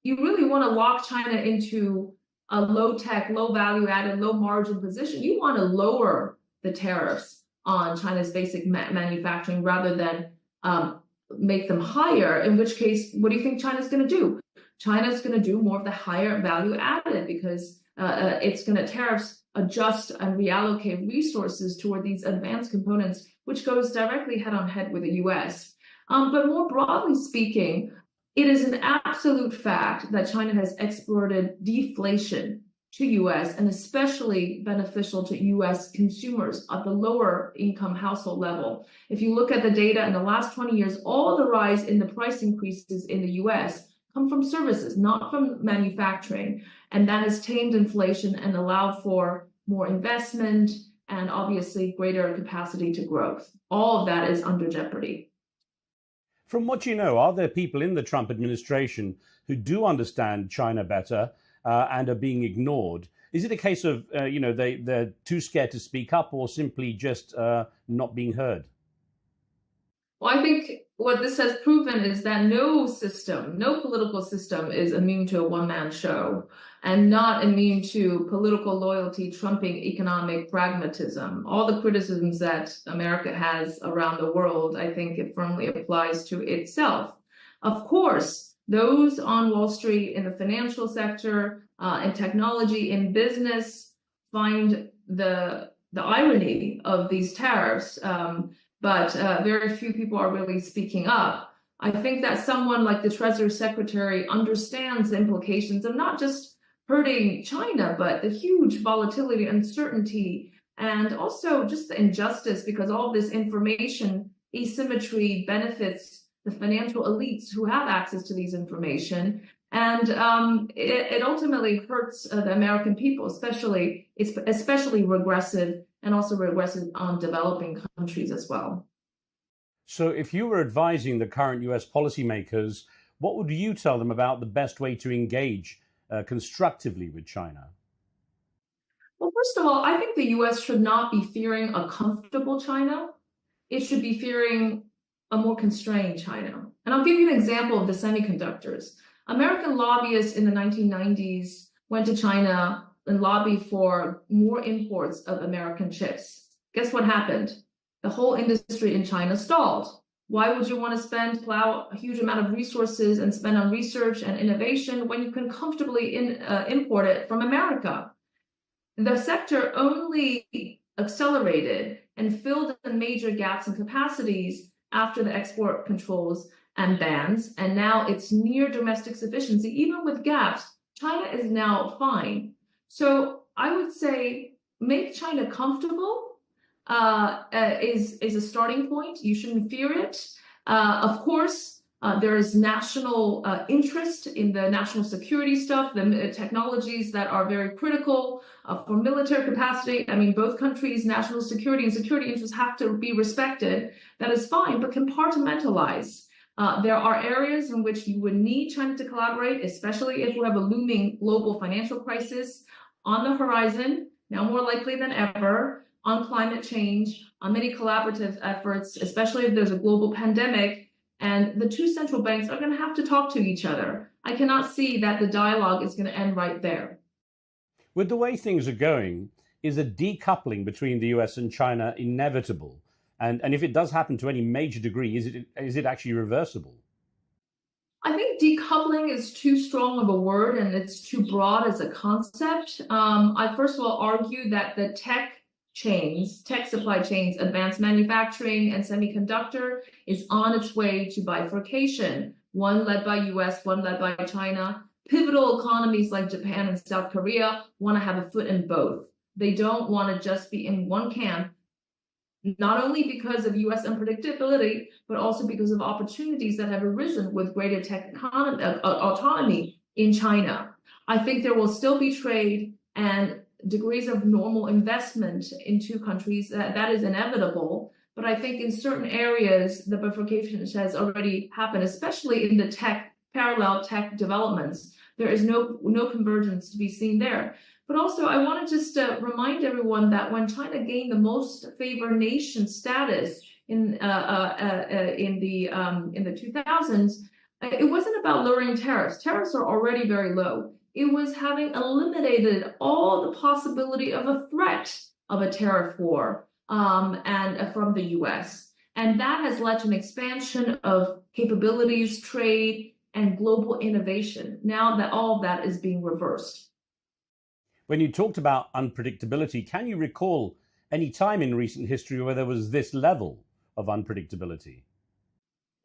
you really want to lock China into a low-tech, low-value-added, low-margin position, you want to lower the tariffs on China's basic manufacturing rather than make them higher, in which case, what do you think China's going to do? China's going to do more of the higher value added because tariffs adjust and reallocate resources toward these advanced components, which goes directly head-on-head with the U.S. But more broadly speaking, it is an absolute fact that China has exported deflation to U.S. and especially beneficial to U.S. consumers at the lower income household level. If you look at the data in the last 20 years, all the rise in the price increases in the U.S. come from services, not from manufacturing. And that has tamed inflation and allowed for more investment and obviously greater capacity to growth. All of that is under jeopardy. From what you know, are there people in the Trump administration who do understand China better and are being ignored? Is it a case of, they're too scared to speak up or simply just not being heard? Well, I think what this has proven is that no political system is immune to a one-man show and not immune to political loyalty trumping economic pragmatism. All the criticisms that America has around the world, I think it firmly applies to itself. Of course, those on Wall Street, in the financial sector, in technology, in business, find the irony of these tariffs. But very few people are really speaking up. I think that someone like the Treasury Secretary understands the implications of not just hurting China, but the huge volatility, uncertainty, and also just the injustice, because all this information asymmetry benefits the financial elites who have access to these information. And it ultimately hurts the American people, especially regressive and also regressive on developing countries as well. So if you were advising the current US policymakers, what would you tell them about the best way to engage constructively with China? Well, first of all, I think the US should not be fearing a comfortable China. It should be fearing a more constrained China. And I'll give you an example of the semiconductors. American lobbyists in the 1990s went to China and lobbied for more imports of American chips. Guess what happened? The whole industry in China stalled. Why would you want to plow a huge amount of resources and spend on research and innovation when you can comfortably import it from America? The sector only accelerated and filled in major gaps and capacities after the export controls and bans, and now it's near domestic sufficiency. Even with gaps, China is now fine. So I would say make China comfortable is a starting point. You shouldn't fear it. Of course, there is national interest in the national security stuff, the technologies that are very critical for military capacity. I mean, both countries' national security and security interests have to be respected. That is fine, but compartmentalize. There are areas in which you would need China to collaborate, especially if we have a looming global financial crisis on the horizon, now more likely than ever, on climate change, on many collaborative efforts, especially if there's a global pandemic, and the two central banks are going to have to talk to each other. I cannot see that the dialogue is going to end right there. With the way things are going, is a decoupling between the US and China inevitable? And if it does happen to any major degree, is it actually reversible? I think decoupling is too strong of a word and it's too broad as a concept. I first of all argue that the tech supply chains, advanced manufacturing and semiconductor is on its way to bifurcation, one led by US, one led by China. Pivotal economies like Japan and South Korea want to have a foot in both. They don't want to just be in one camp, not only because of US unpredictability, but also because of opportunities that have arisen with greater tech autonomy in China. I think there will still be trade and degrees of normal investment in two countries. That is inevitable. But I think in certain areas, the bifurcation has already happened, especially in the parallel tech developments. There is no convergence to be seen there. But also, I want to just remind everyone that when China gained the most favored nation status in the 2000s, it wasn't about lowering tariffs. Tariffs are already very low. It was having eliminated all the possibility of a threat of a tariff war and from the U.S. And that has led to an expansion of capabilities, trade, and global innovation. Now that all of that is being reversed. When you talked about unpredictability, can you recall any time in recent history where there was this level of unpredictability?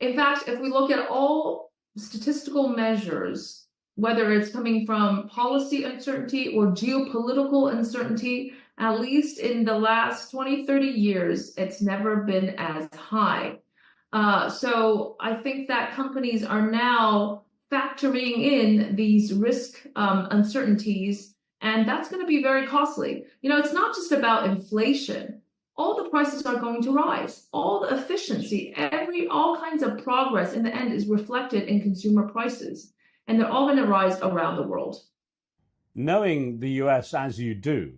In fact, if we look at all statistical measures, whether it's coming from policy uncertainty or geopolitical uncertainty, at least in the last 20, 30 years, it's never been as high. So I think that companies are now factoring in these risk uncertainties, and that's going to be very costly. You know, it's not just about inflation. All the prices are going to rise. All the efficiency, all kinds of progress in the end is reflected in consumer prices, and they're all going to rise around the world. Knowing the US as you do,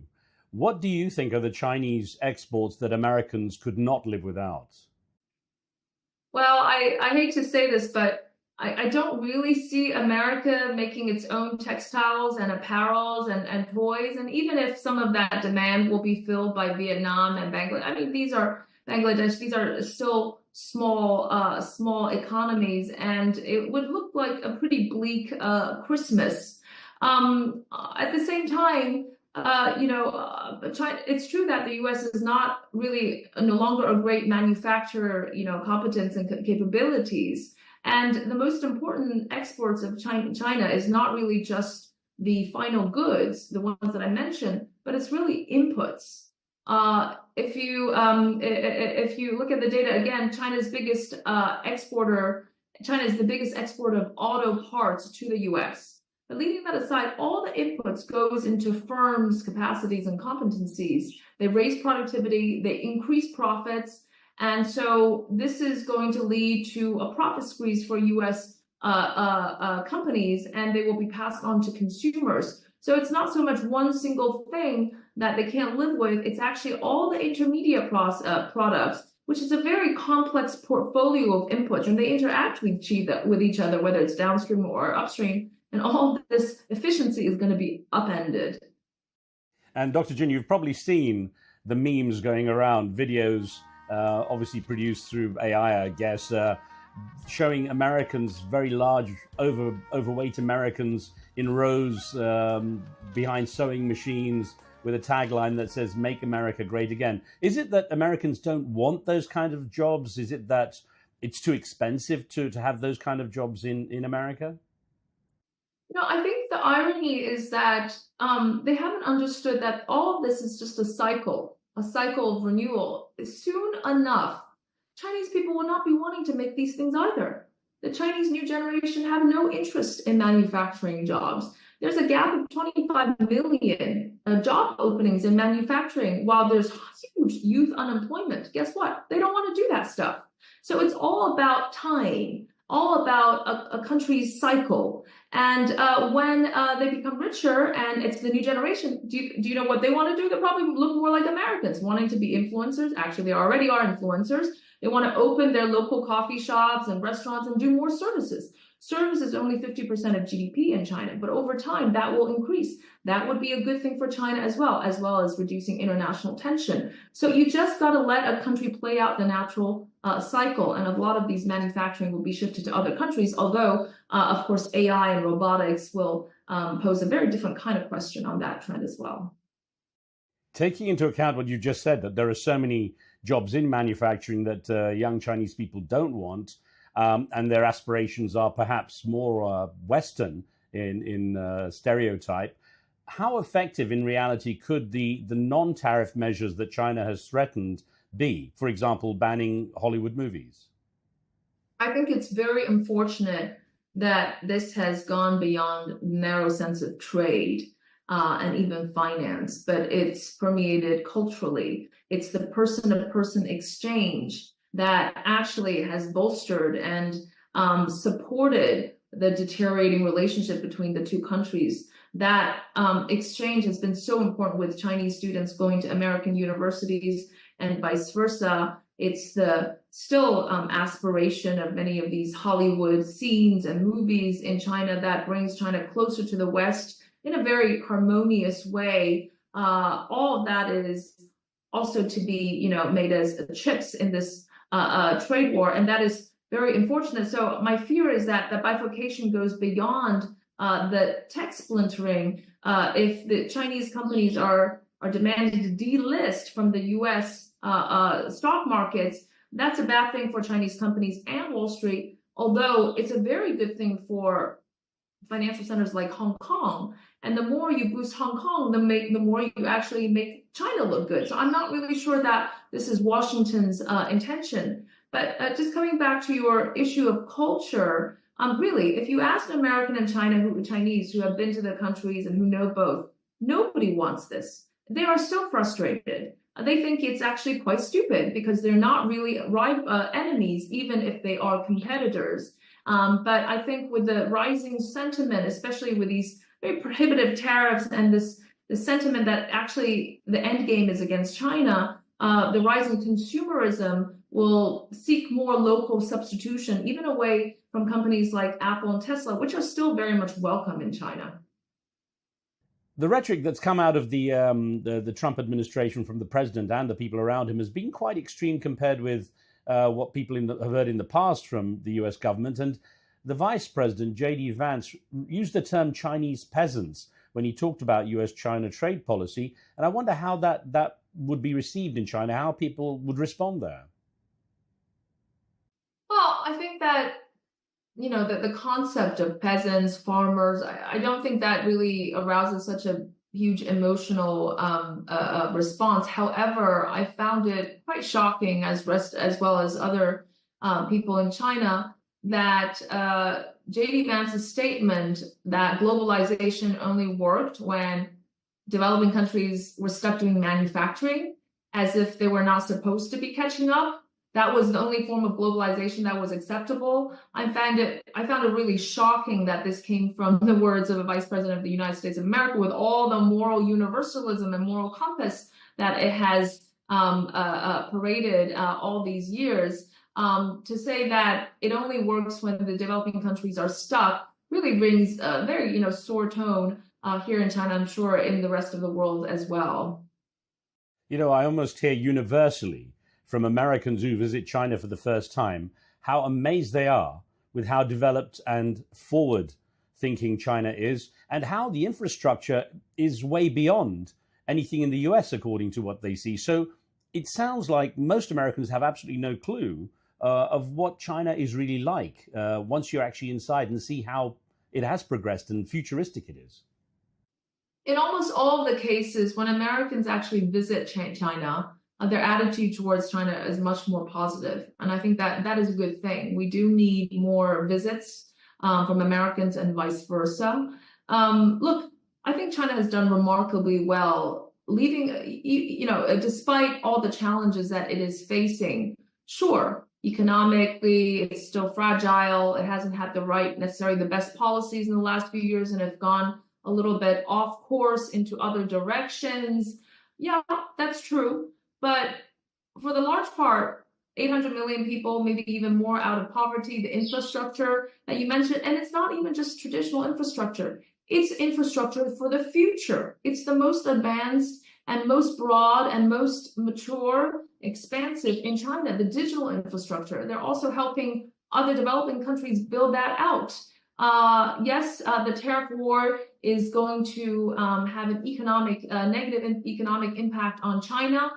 what do you think are the Chinese exports that Americans could not live without? Well, I hate to say this, but I don't really see America making its own textiles and apparels and toys. And even if some of that demand will be filled by Vietnam and Bangladesh, I mean, these are still small economies, and it would look like a pretty bleak Christmas. At the same time, China, it's true that the U.S. is not really no longer a great manufacturer, competence and capabilities. And the most important exports of China is not really just the final goods, the ones that I mentioned, but it's really inputs. If you look at the data again, China is the biggest exporter of auto parts to the U.S. But leaving that aside, all the inputs goes into firms' capacities and competencies. They raise productivity, they increase profits, and so this is going to lead to a profit squeeze for U.S. companies, and they will be passed on to consumers. So it's not so much one single thing that they can't live with. It's actually all the intermediate products, which is a very complex portfolio of inputs, and they interact with each other, whether it's downstream or upstream. And all this efficiency is going to be upended. And Dr. Jin, you've probably seen the memes going around, videos obviously produced through AI, I guess, showing Americans, very large, overweight Americans in rows behind sewing machines with a tagline that says, "Make America Great Again." Is it that Americans don't want those kind of jobs? Is it that it's too expensive to have those kind of jobs in America? I think the irony is that they haven't understood that all of this is just a cycle of renewal. Soon enough, Chinese people will not be wanting to make these things either. The Chinese new generation have no interest in manufacturing jobs. There's a gap of 25 million job openings in manufacturing, while there's huge youth unemployment. Guess what? They don't want to do that stuff. So it's all about time, all about a country's cycle. And when they become richer and it's the new generation, do you know what they want to do? They probably look more like Americans, wanting to be influencers. Actually, they already are influencers. They want to open their local coffee shops and restaurants and do more services. Service is only 50% of GDP in China, but over time that will increase. That would be a good thing for China as well as reducing international tension. So you just got to let a country play out the natural cycle, and a lot of these manufacturing will be shifted to other countries, although, of course, AI and robotics will pose a very different kind of question on that trend as well. Taking into account what you just said, that there are so many jobs in manufacturing that young Chinese people don't want, and their aspirations are perhaps more Western in stereotype, how effective in reality could the non-tariff measures that China has threatened be? For example, banning Hollywood movies? I think it's very unfortunate that this has gone beyond narrow sense of trade and even finance, but it's permeated culturally. It's the person-to-person exchange that actually has bolstered and supported the deteriorating relationship between the two countries. That exchange has been so important with Chinese students going to American universities and vice versa. It's the still aspiration of many of these Hollywood scenes and movies in China that brings China closer to the West in a very harmonious way. All of that is also to be, made as chips in this trade war, and that is very unfortunate. So my fear is that the bifurcation goes beyond the tech splintering, if the Chinese companies are demanded to delist from the U.S. Stock markets, that's a bad thing for Chinese companies and Wall Street, although it's a very good thing for financial centers like Hong Kong. And the more you boost Hong Kong, the more you actually make China look good. So I'm not really sure that this is Washington's intention. But just coming back to your issue of culture, really, if you ask an American and Chinese who have been to the countries and who know both, nobody wants this. They are so frustrated. They think it's actually quite stupid because they're not really enemies, even if they are competitors. But I think with the rising sentiment, especially with these very prohibitive tariffs and the sentiment that actually the end game is against China, the rising consumerism will seek more local substitution, even away from companies like Apple and Tesla, which are still very much welcome in China. The rhetoric that's come out of the Trump administration from the president and the people around him has been quite extreme compared with what people have heard in the past from the US government. And the vice president, J.D. Vance, used the term Chinese peasants when he talked about US-China trade policy. And I wonder how that would be received in China, how people would respond there. Well, I think that, you know, the concept of peasants, farmers, I don't think that really arouses such a huge emotional response. However, I found it quite shocking, as well as other people in China, that J.D. Vance's statement that globalization only worked when developing countries were stuck doing manufacturing, as if they were not supposed to be catching up. That was the only form of globalization that was acceptable. I found it really shocking that this came from the words of a vice president of the United States of America, with all the moral universalism and moral compass that it has paraded all these years. To say that it only works when the developing countries are stuck really rings a very, sore tone here in China, I'm sure in the rest of the world as well. I almost hear universally from Americans who visit China for the first time how amazed they are with how developed and forward-thinking China is, and how the infrastructure is way beyond anything in the US, according to what they see. So it sounds like most Americans have absolutely no clue of what China is really like once you're actually inside and see how it has progressed and futuristic it is. In almost all of the cases, when Americans actually visit China, their attitude towards China is much more positive. And I think that is a good thing. We do need more visits from Americans and vice versa. Look, I think China has done remarkably well, despite all the challenges that it is facing. Sure, economically, it's still fragile. It hasn't had necessarily the best policies in the last few years and have gone a little bit off course into other directions. Yeah, that's true. But for the large part, 800 million people, maybe even more, out of poverty, the infrastructure that you mentioned, and it's not even just traditional infrastructure. It's infrastructure for the future. It's the most advanced and most broad and most mature, expansive in China, the digital infrastructure. They're also helping other developing countries build that out. Yes, the tariff war is going to have an negative economic impact on China.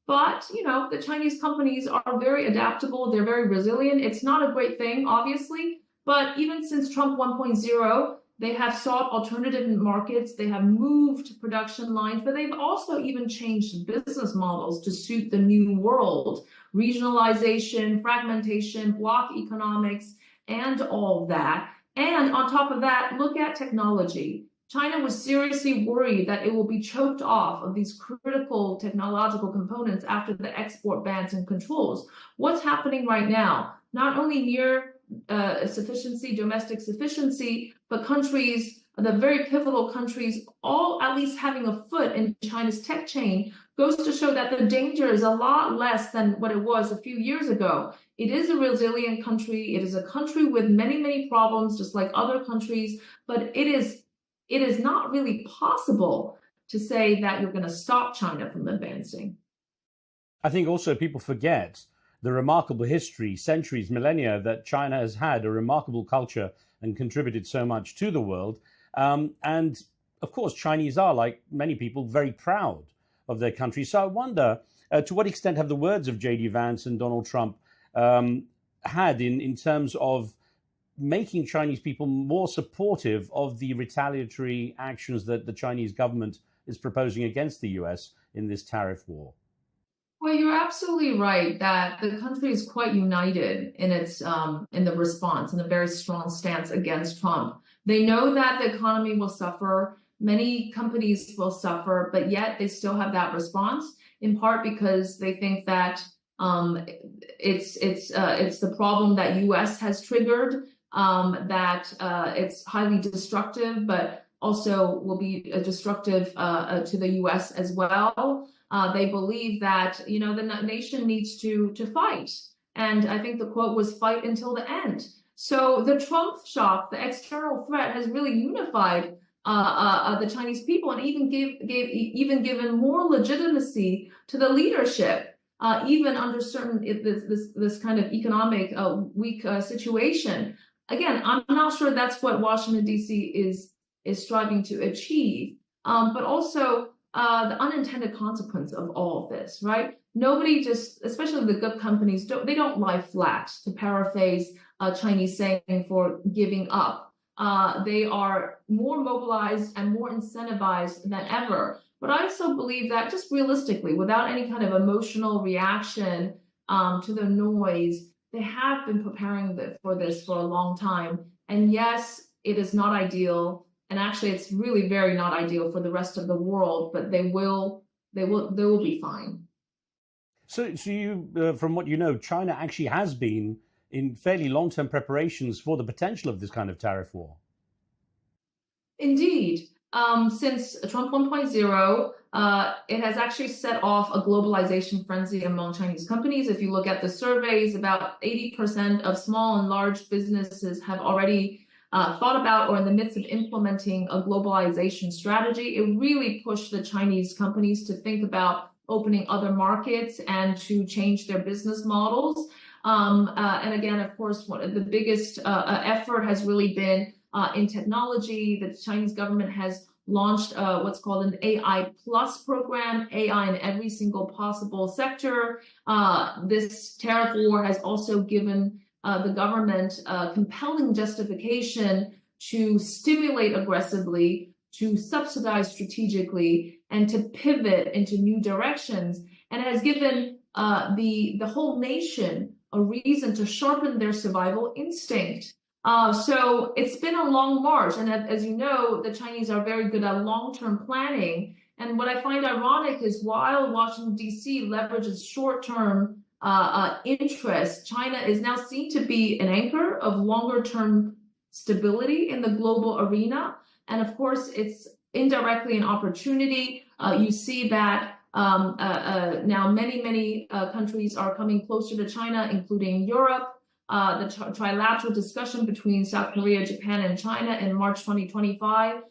But, the Chinese companies are very adaptable. They're very resilient. It's not a great thing, obviously. But even since Trump 1.0, they have sought alternative markets. They have moved production lines, but they've also even changed business models to suit the new world. Regionalization, fragmentation, block economics, and all that. And on top of that, look at technology. China was seriously worried that it will be choked off of these critical technological components after the export bans and controls. What's happening right now? Not only near domestic sufficiency, but countries, the very pivotal countries, all at least having a foot in China's tech chain, goes to show that the danger is a lot less than what it was a few years ago. It is a resilient country. It is a country with many, many problems, just like other countries, but it is not really possible to say that you're going to stop China from advancing. I think also people forget the remarkable history, centuries, millennia, that China has had, a remarkable culture and contributed so much to the world. And of course, Chinese are, like many people, very proud of their country. So I wonder, to what extent have the words of J.D. Vance and Donald Trump had in terms of making Chinese people more supportive of the retaliatory actions that the Chinese government is proposing against the U.S. in this tariff war? Well, you're absolutely right that the country is quite united in its in the response, in a very strong stance against Trump. They know that the economy will suffer, many companies will suffer, but yet they still have that response, in part because they think that it's the problem that U.S. has triggered, that it's highly destructive, but also will be destructive to the U.S. as well. They believe that, the nation needs to fight. And I think the quote was fight until the end. So the Trump shock, the external threat, has really unified the Chinese people and even given more legitimacy to the leadership, even under certain this kind of economic weak situation. Again, I'm not sure that's what Washington, D.C. is striving to achieve, but also the unintended consequence of all of this, right? Nobody especially the good companies, they don't lie flat, to paraphrase a Chinese saying for giving up. They are more mobilized and more incentivized than ever. But I also believe that just realistically, without any kind of emotional reaction to the noise, they have been preparing for this for a long time. And yes, it is not ideal. And actually, it's really very not ideal for the rest of the world, but they will be fine. So you, from what you know, China actually has been in fairly long-term preparations for the potential of this kind of tariff war. Indeed. Since Trump 1.0, it has actually set off a globalization frenzy among Chinese companies. If you look at the surveys, about 80% of small and large businesses have already thought about or in the midst of implementing a globalization strategy. It really pushed the Chinese companies to think about opening other markets and to change their business models. And again, of course, the biggest effort has really been in technology. The Chinese government has launched what's called an AI Plus program, AI in every single possible sector. This tariff war has also given the government compelling justification to stimulate aggressively, to subsidize strategically, and to pivot into new directions. And it has given the whole nation a reason to sharpen their survival instinct. So it's been a long march. And as you know, the Chinese are very good at long-term planning. And what I find ironic is while Washington, D.C. leverages short-term interest, China is now seen to be an anchor of longer-term stability in the global arena. And of course, it's indirectly an opportunity. You see that now many countries are coming closer to China, including Europe. The trilateral discussion between South Korea, Japan, and China in March 2025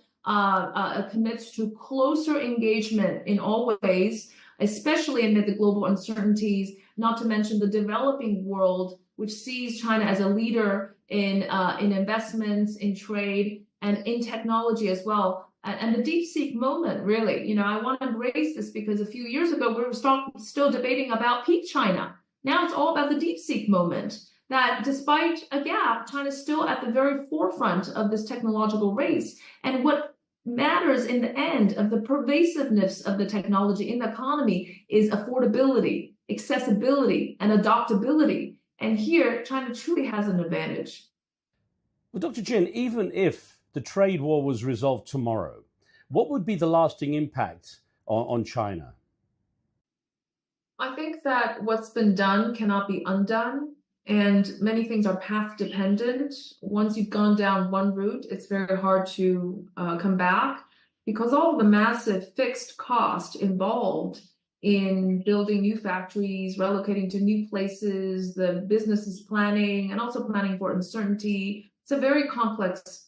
commits to closer engagement in all ways, especially amid the global uncertainties, not to mention the developing world, which sees China as a leader in investments, in trade, and in technology as well. And the DeepSeek moment, really, I want to raise this because a few years ago, we were still debating about peak China. Now it's all about the DeepSeek moment, that despite a gap, China's still at the very forefront of this technological race. And what matters in the end of the pervasiveness of the technology in the economy is affordability, accessibility, and adoptability. And here, China truly has an advantage. Well, Dr. Jin, even if the trade war was resolved tomorrow, what would be the lasting impact on China? I think that what's been done cannot be undone, and many things are path dependent. Once you've gone down one route, it's very hard to come back, because all of the massive fixed cost involved in building new factories, relocating to new places, the businesses planning, and also planning for uncertainty. It's a very complex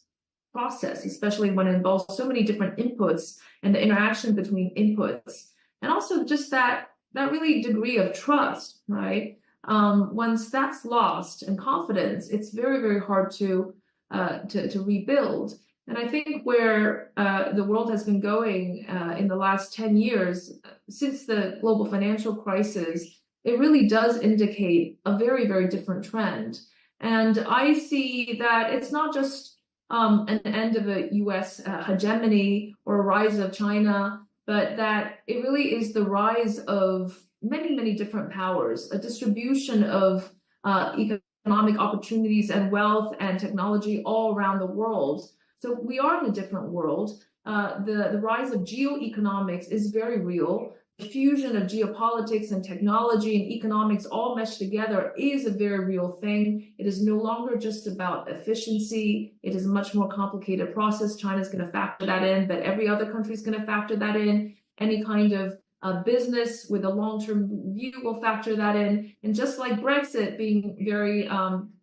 process, especially when it involves so many different inputs and the interaction between inputs, and also just that really degree of trust, right? Once that's lost and confidence, it's very, very hard to rebuild. And I think where the world has been going in the last 10 years, since the global financial crisis, it really does indicate a very, very different trend. And I see that it's not just an end of a U.S. hegemony or a rise of China, but that it really is the rise of many, many different powers, a distribution of economic opportunities and wealth and technology all around the world. So we are in a different world. The rise of geoeconomics is very real. The fusion of geopolitics and technology and economics all meshed together is a very real thing. It is no longer just about efficiency. It is a much more complicated process. China's going to factor that in, but every other country is going to factor that in. Any kind of business with a long-term view will factor that in. And just like Brexit being very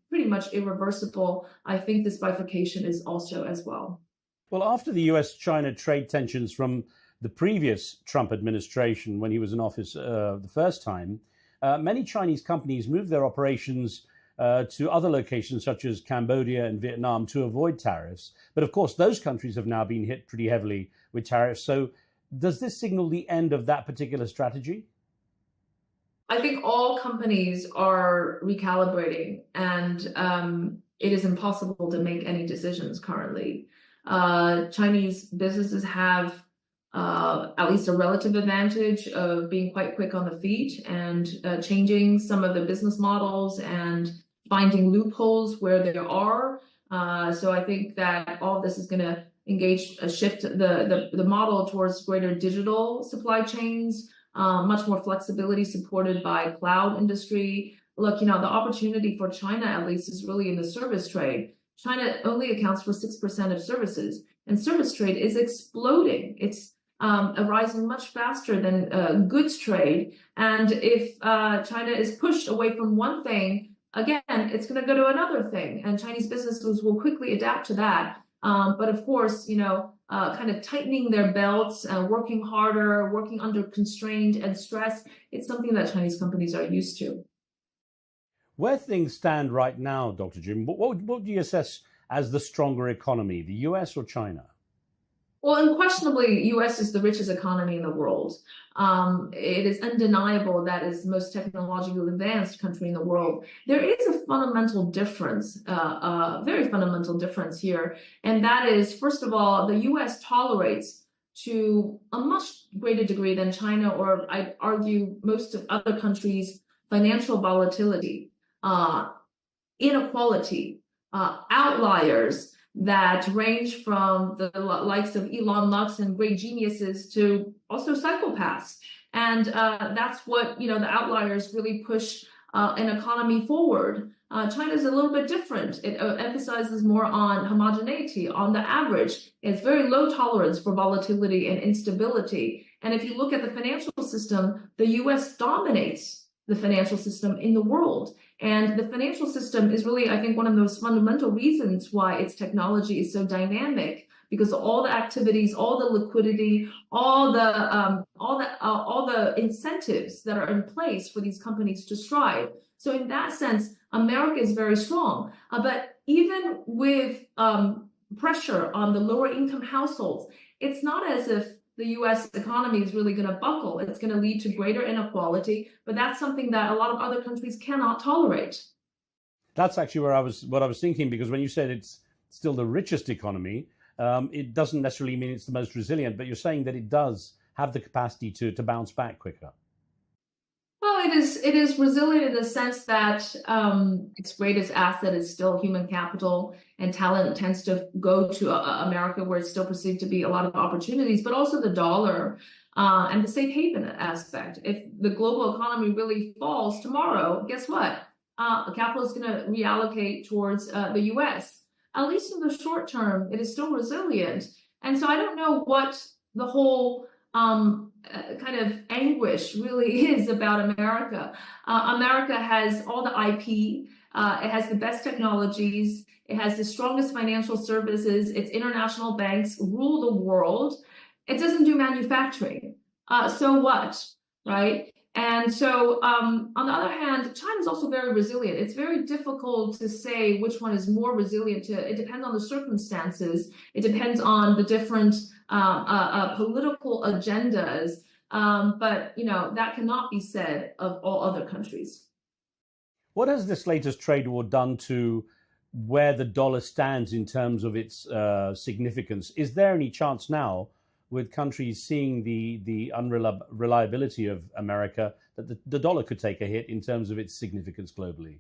pretty much irreversible, I think this bifurcation is also as well. Well, after the US-China trade tensions from the previous Trump administration, when he was in office the first time, many Chinese companies moved their operations to other locations such as Cambodia and Vietnam to avoid tariffs. But of course, those countries have now been hit pretty heavily with tariffs. So does this signal the end of that particular strategy? I think all companies are recalibrating, and it is impossible to make any decisions currently. Chinese businesses have at least a relative advantage of being quite quick on the feet and changing some of the business models and finding loopholes where there are. So I think that all of this is going to shift the model towards greater digital supply chains, much more flexibility supported by cloud industry. Look, the opportunity for China, at least, is really in the service trade. China only accounts for 6% of services, and service trade is exploding. It's rising much faster than goods trade. And if China is pushed away from one thing, again, it's going to go to another thing, and Chinese businesses will quickly adapt to that. But of course, kind of tightening their belts, working harder, working under constraint and stress, it's something that Chinese companies are used to. Where things stand right now, Dr. Jim, what do you assess as the stronger economy, the US or China? Well, unquestionably, U.S. is the richest economy in the world. It is undeniable that it's the most technologically advanced country in the world. There is a fundamental difference, a very fundamental difference here, and that is, first of all, the U.S. tolerates to a much greater degree than China, or I'd argue most of other countries, financial volatility, inequality, outliers that range from the likes of Elon Musk and great geniuses to also psychopaths. And that's what, the outliers really push an economy forward. China is a little bit different. It emphasizes more on homogeneity, on the average. It's very low tolerance for volatility and instability. And if you look at the financial system, the U.S. dominates the financial system in the world. And the financial system is really, I think, one of those fundamental reasons why its technology is so dynamic, because all the activities, all the liquidity, all the incentives that are in place for these companies to strive. So in that sense, America is very strong. But even with pressure on the lower income households, it's not as if the U.S. economy is really going to buckle. It's going to lead to greater inequality, but that's something that a lot of other countries cannot tolerate. That's actually what I was thinking, because when you said it's still the richest economy, it doesn't necessarily mean it's the most resilient, but you're saying that it does have the capacity to bounce back quicker. Well, it is resilient in the sense that its greatest asset is still human capital, and talent tends to go to America, where it's still perceived to be a lot of opportunities, but also the dollar and the safe haven aspect. If the global economy really falls tomorrow, guess what? Capital is going to reallocate towards the U.S. At least in the short term, it is still resilient. And so I don't know what the whole kind of anguish really is about America. America has all the IP, it has the best technologies, it has the strongest financial services, its international banks rule the world. It doesn't do manufacturing. So what, right? And so, on the other hand, China is also very resilient. It's very difficult to say which one is more resilient. It depends on the circumstances. It depends on the different political agendas. But, that cannot be said of all other countries. What has this latest trade war done to where the dollar stands in terms of its significance? Is there any chance now, with countries seeing the unreliability of America, that the dollar could take a hit in terms of its significance globally?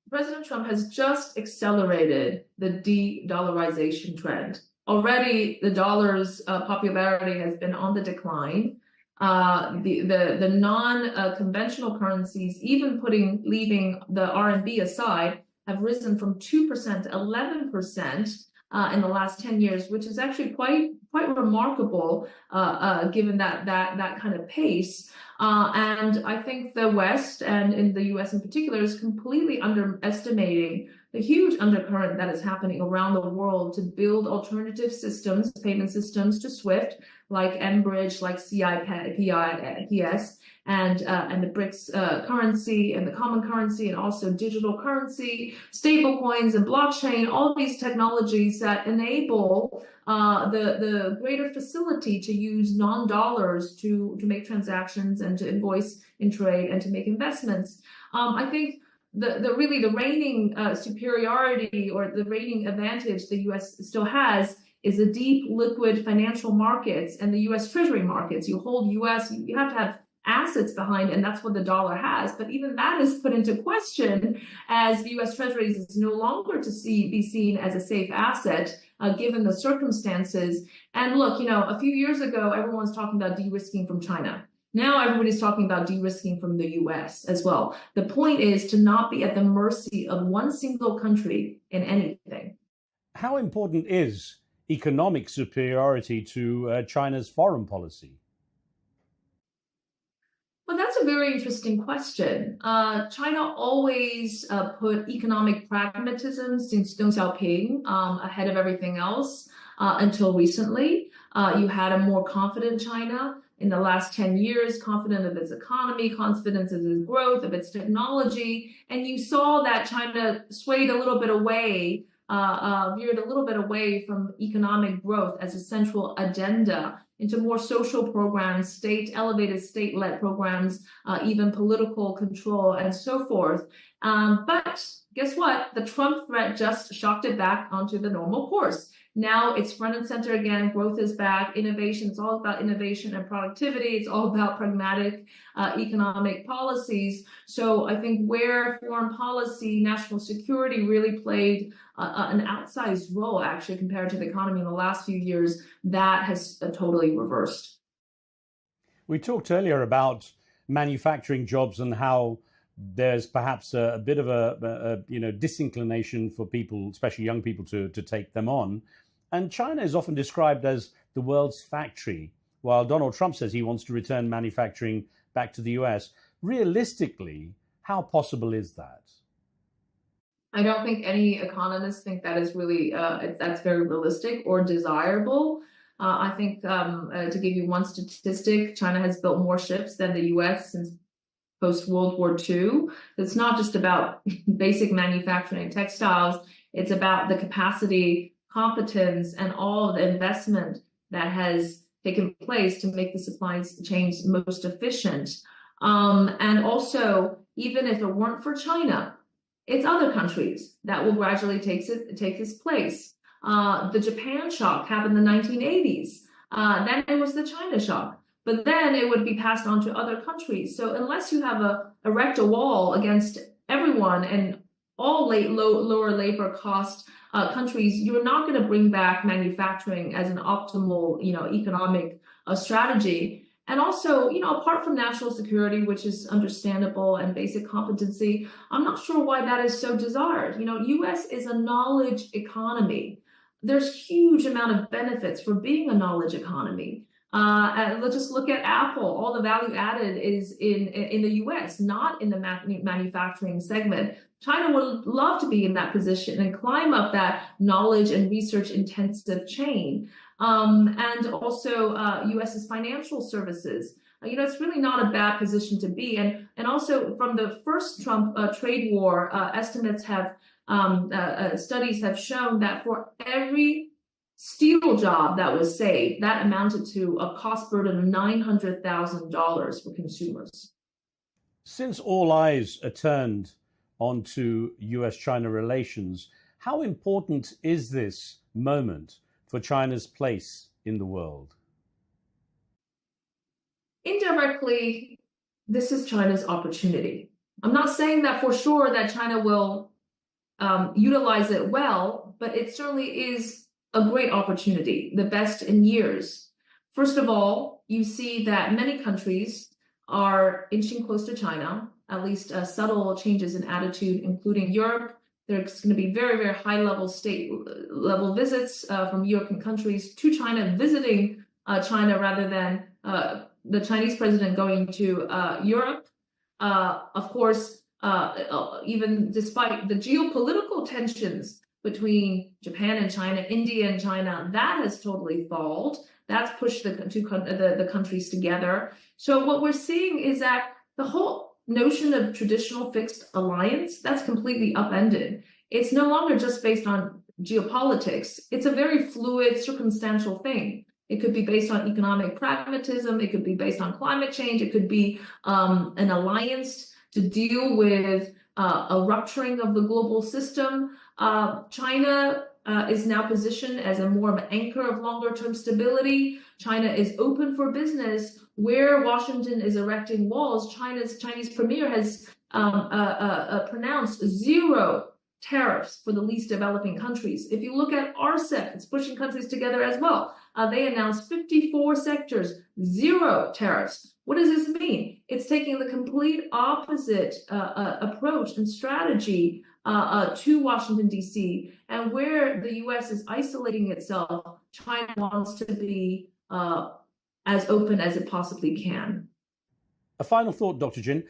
President Trump has just accelerated the de-dollarization trend. Already, the dollar's popularity has been on the decline. The non-conventional currencies, even leaving the RMB aside, have risen from 2% to 11% in the last 10 years, which is actually quite remarkable given that kind of pace. And I think the West, and in the US in particular, is completely underestimating the huge undercurrent that is happening around the world to build alternative systems, payment systems to SWIFT, like Bridge, like CIPS, and the BRICS currency and the common currency, and also digital currency, stable coins and blockchain, all these technologies that enable the greater facility to use non-dollars to make transactions and to invoice in trade and to make investments. I think the reigning superiority, or the reigning advantage the U.S. still has, is the deep liquid financial markets and the U.S. Treasury markets. You hold U.S., you have to have assets behind, and that's what the dollar has. But even that is put into question as the U.S. Treasuries is no longer be seen as a safe asset, given the circumstances. And look, a few years ago, everyone was talking about de-risking from China. Now everybody's talking about de-risking from the U.S. as well. The point is to not be at the mercy of one single country in anything. How important is economic superiority to China's foreign policy? Well, that's a very interesting question. China always put economic pragmatism since Deng Xiaoping ahead of everything else until recently. You had a more confident China in the last 10 years, confident of its economy, confident of its growth, of its technology. And you saw that China swayed a little bit away, veered a little bit away from economic growth as a central agenda into more social programs, elevated state-led programs, even political control, and so forth. But guess what? The Trump threat just shocked it back onto the normal course. Now it's front and center again. Growth is back. Innovation, it's all about innovation and productivity. It's all about pragmatic economic policies. So I think where foreign policy, national security really played an outsized role, actually, compared to the economy in the last few years, that has totally reversed. We talked earlier about manufacturing jobs and how there's perhaps a bit of a disinclination for people, especially young people, to take them on. And China is often described as the world's factory, while Donald Trump says he wants to return manufacturing back to the US. Realistically, how possible is that? I don't think any economists think that is really that's very realistic or desirable. I think to give you one statistic, China has built more ships than the US since post-World War II. It's not just about basic manufacturing textiles. It's about the capacity, competence, and all the investment that has taken place to make the supply chains most efficient. And also, even if it weren't for China, it's other countries that will gradually take its place. The Japan shock happened in the 1980s. Then it was the China shock. But then it would be passed on to other countries. So unless you have erect a wall against everyone and all lower labor cost countries, you're not going to bring back manufacturing as an optimal, economic strategy. And also, apart from national security, which is understandable, and basic competency, I'm not sure why that is so desired. U.S. is a knowledge economy. There's huge amount of benefits for being a knowledge economy. And let's just look at Apple. All the value added is in the U.S., not in the manufacturing segment. China would love to be in that position and climb up that knowledge and research intensive chain. And also U.S.'s financial services. It's really not a bad position to be. And also from the first Trump trade war, estimates have, studies have shown that for every steel job that was saved, that amounted to a cost burden of $900,000 for consumers. Since all eyes are turned onto US-China relations, how important is this moment for China's place in the world? Indirectly, this is China's opportunity. I'm not saying that for sure that China will utilize it well, but it certainly is a great opportunity, the best in years. First of all, you see that many countries are inching close to China, at least subtle changes in attitude, including Europe. There's going to be very, very high-level state-level visits from European countries to China, visiting China rather than the Chinese president going to Europe. Of course, even despite the geopolitical tensions between Japan and China, India and China, that has totally stalled. That's pushed the countries together. So what we're seeing is that the whole notion of traditional fixed alliance, that's completely upended. It's no longer just based on geopolitics. It's a very fluid, circumstantial thing. It could be based on economic pragmatism. It could be based on climate change. It could be an alliance to deal with a rupturing of the global system. China is now positioned as a more of an anchor of longer-term stability. China is open for business. Where Washington is erecting walls, Chinese premier has pronounced 0 tariffs for the least developing countries. If you look at RCEP, it's pushing countries together as well. They announced 54 sectors, 0 tariffs. What does this mean? It's taking the complete opposite approach and strategy to Washington, D.C. And where the U.S. is isolating itself, China wants to be as open as it possibly can. A final thought, Dr. Jin.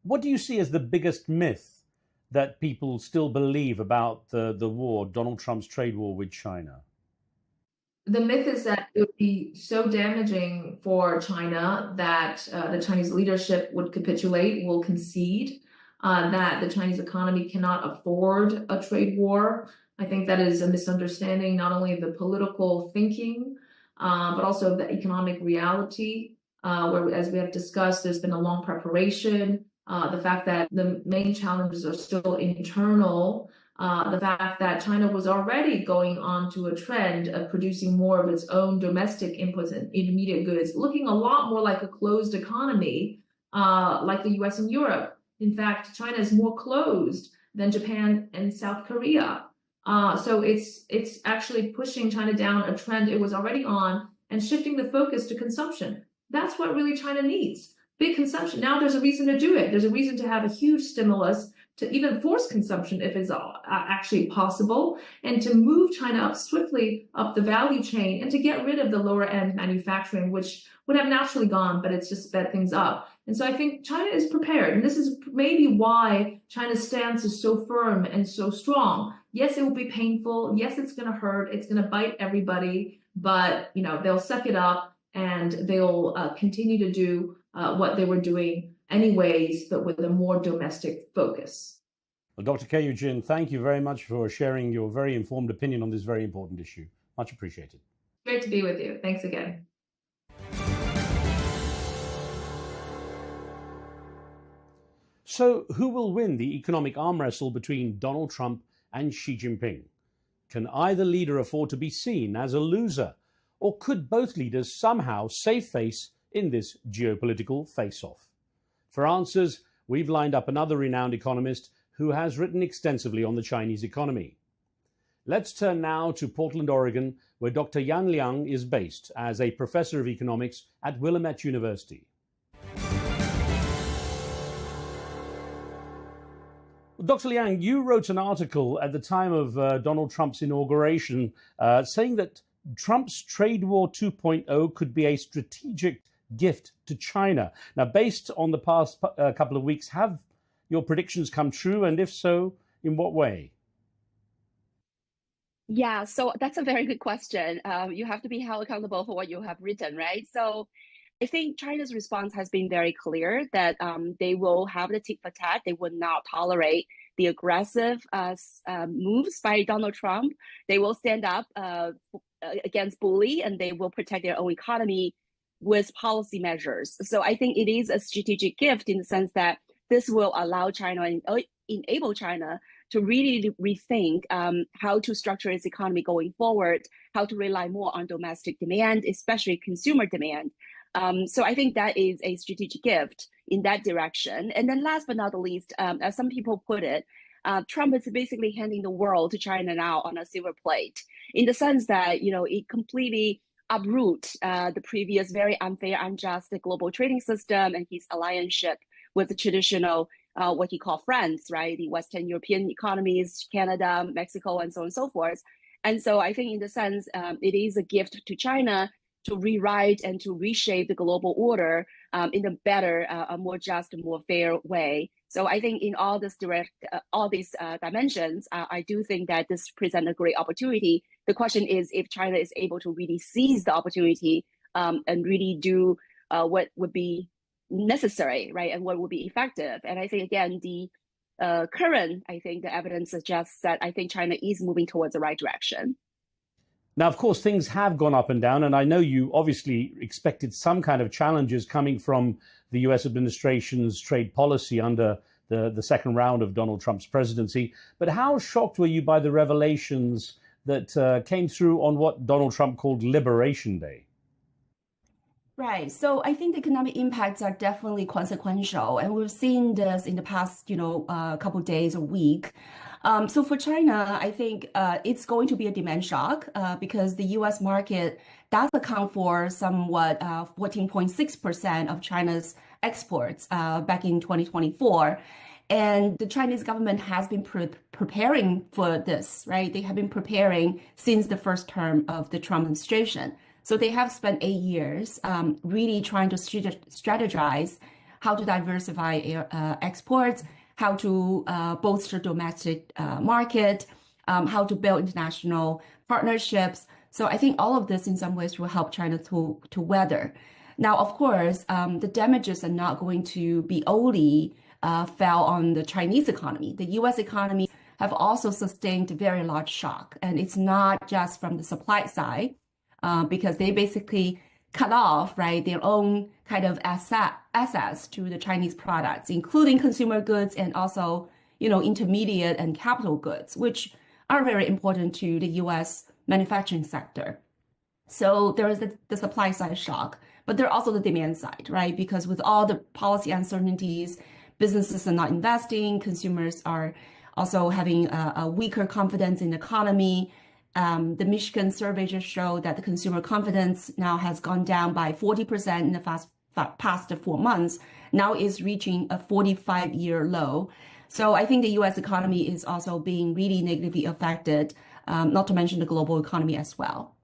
What do you see as the biggest myth that people still believe about the war, Donald Trump's trade war with China? The myth is that it would be so damaging for China that the Chinese leadership would capitulate, will concede, that the Chinese economy cannot afford a trade war. I think that is a misunderstanding not only of the political thinking, but also of the economic reality, where, as we have discussed, there's been a long preparation. The fact that the main challenges are still internal, the fact that China was already going on to a trend of producing more of its own domestic inputs and intermediate goods, looking a lot more like a closed economy, like the US and Europe. In fact, China is more closed than Japan and South Korea. So it's actually pushing China down a trend it was already on and shifting the focus to consumption. That's what really China needs. Big consumption. Now there's a reason to do it. There's a reason to have a huge stimulus to even force consumption if it's actually possible, and to move China up swiftly up the value chain and to get rid of the lower end manufacturing, which would have naturally gone, but it's just sped things up. And so I think China is prepared. And this is maybe why China's stance is so firm and so strong. Yes, it will be painful. Yes, it's going to hurt. It's going to bite everybody, but they'll suck it up and they'll continue to do what they were doing anyways, but with a more domestic focus. Well, Dr. Kei Jin, thank you very much for sharing your very informed opinion on this very important issue. Much appreciated. Great to be with you. Thanks again. So, who will win the economic arm wrestle between Donald Trump and Xi Jinping? Can either leader afford to be seen as a loser? Or could both leaders somehow save face in this geopolitical face-off? For answers, we've lined up another renowned economist who has written extensively on the Chinese economy. Let's turn now to Portland, Oregon, where Dr. Yan Liang is based as a professor of economics at Willamette University. Dr. Liang, you wrote an article at the time of Donald Trump's inauguration saying that Trump's trade war 2.0 could be a strategic gift to China. Now, based on the past couple of weeks, have your predictions come true? And if so, in what way? Yeah, so that's a very good question. You have to be held accountable for what you have written, right? So I think China's response has been very clear that they will have the tit for tat. They would not tolerate the aggressive moves by Donald Trump. They will stand up against bully, and they will protect their own economy with policy measures. So I think it is a strategic gift in the sense that this will allow China and enable China to really rethink how to structure its economy going forward, how to rely more on domestic demand, especially consumer demand. So I think that is a strategic gift in that direction. And then last but not the least, as some people put it, Trump is basically handing the world to China now on a silver plate, in the sense that, it completely uproot the previous very unfair, unjust global trading system and his alliance with the traditional, what he called friends, right? The Western European economies, Canada, Mexico, and so on and so forth. And so I think in the sense, it is a gift to China to rewrite and to reshape the global order in a better, a more just, more fair way. So I think in all these dimensions, I do think that this presents a great opportunity. The question is if China is able to really seize the opportunity and really do what would be necessary, right, and what would be effective. And I think, again, the evidence suggests that I think China is moving towards the right direction. Now, of course, things have gone up and down, and I know you obviously expected some kind of challenges coming from the US administration's trade policy under the second round of Donald Trump's presidency. But how shocked were you by the revelations that came through on what Donald Trump called Liberation Day? Right. So I think the economic impacts are definitely consequential, and we've seen this in the past, couple of days or week. So for China, I think it's going to be a demand shock because the U.S. market does account for somewhat 14.6% of China's exports back in 2024. And the Chinese government has been preparing for this, right? They have been preparing since the first term of the Trump administration. So they have spent 8 years really trying to strategize how to diversify exports, how to bolster domestic market, how to build international partnerships. So I think all of this in some ways will help China to weather. Now, of course, the damages are not going to be only fell on the Chinese economy. The U.S. economy have also sustained a very large shock. And it's not just from the supply side, because they basically cut off, right, their own kind of access to the Chinese products, including consumer goods and also, intermediate and capital goods, which are very important to the U.S. manufacturing sector. So there is the supply side shock, but there are also the demand side, right? Because with all the policy uncertainties, businesses are not investing, consumers are also having a weaker confidence in the economy. The Michigan survey just showed that the consumer confidence now has gone down by 40% in the past 4 months, now is reaching a 45-year low. So I think the U.S. economy is also being really negatively affected, not to mention the global economy as well.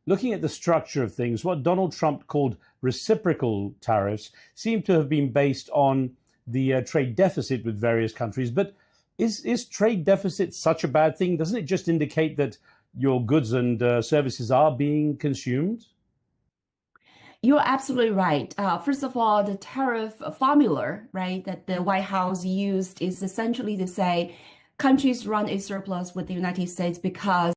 Looking at the structure of things, what Donald Trump called reciprocal tariffs seem to have been based on the trade deficit with various countries. But is trade deficit such a bad thing? Doesn't it just indicate that your goods and services are being consumed? You're absolutely right. First of all, the tariff formula, right, that the White House used is essentially to say countries run a surplus with the United States because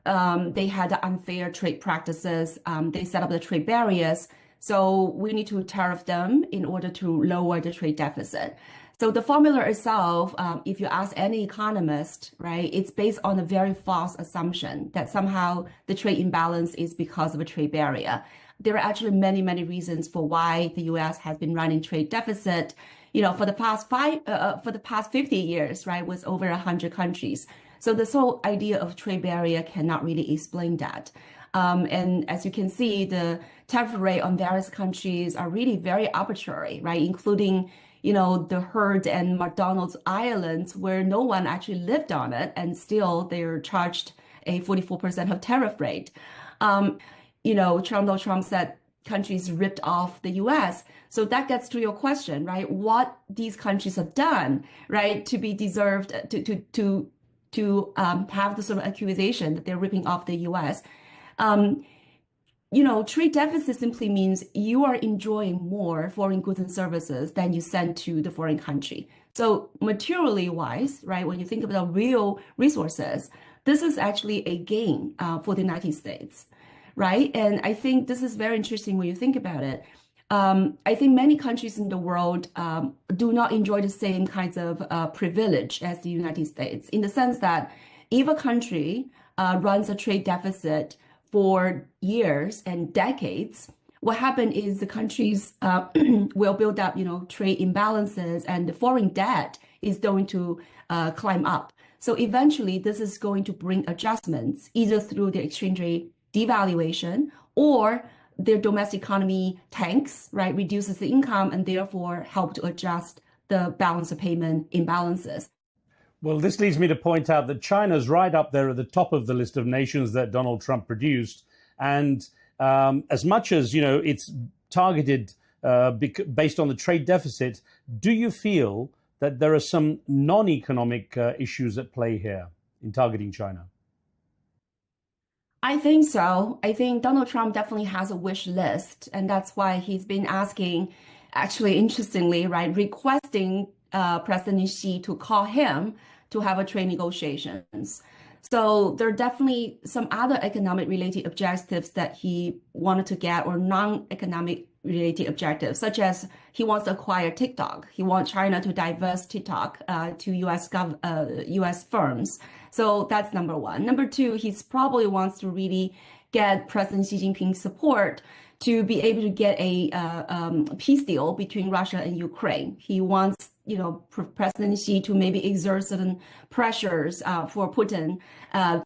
they had unfair trade practices. They set up the trade barriers. So we need to tariff them in order to lower the trade deficit. So the formula itself, if you ask any economist, right, it's based on a very false assumption that somehow the trade imbalance is because of a trade barrier. There are actually many, many reasons for why the U.S. has been running trade deficit, for the past 50 years, right, with over 100 countries. So this whole idea of trade barrier cannot really explain that. And as you can see, the tariff rate on various countries are really very arbitrary, right, including the Heard and McDonald's Islands, where no one actually lived on it, and still they're charged a 44% of tariff rate. Donald Trump said countries ripped off the U.S. So that gets to your question, right? What these countries have done, right, to be deserved to have the sort of accusation that they're ripping off the U.S. trade deficit simply means you are enjoying more foreign goods and services than you send to the foreign country. So materially wise, right, when you think about real resources, this is actually a gain for the United States, right? And I think this is very interesting when you think about it. I think many countries in the world do not enjoy the same kinds of privilege as the United States, in the sense that if a country runs a trade deficit for years and decades, what happens is the countries will build up, trade imbalances, and the foreign debt is going to climb up. So eventually, this is going to bring adjustments, either through the exchange rate devaluation or their domestic economy tanks, right, reduces the income and therefore help to adjust the balance of payment imbalances. Well, this leads me to point out that China's right up there at the top of the list of nations that Donald Trump produced. And as much as, it's targeted based on the trade deficit, do you feel that there are some non-economic issues at play here in targeting China? I think so. I think Donald Trump definitely has a wish list, and that's why he's been asking, actually, interestingly, right, requesting President Xi to call him to have a trade negotiations. So there are definitely some other economic related objectives that he wanted to get, or non-economic related objectives, such as he wants to acquire TikTok. He wants China to divest TikTok to US firms. So that's number one. Number two, he probably wants to really get President Xi Jinping's support to be able to get a peace deal between Russia and Ukraine. He wants, President Xi to maybe exert certain pressures for Putin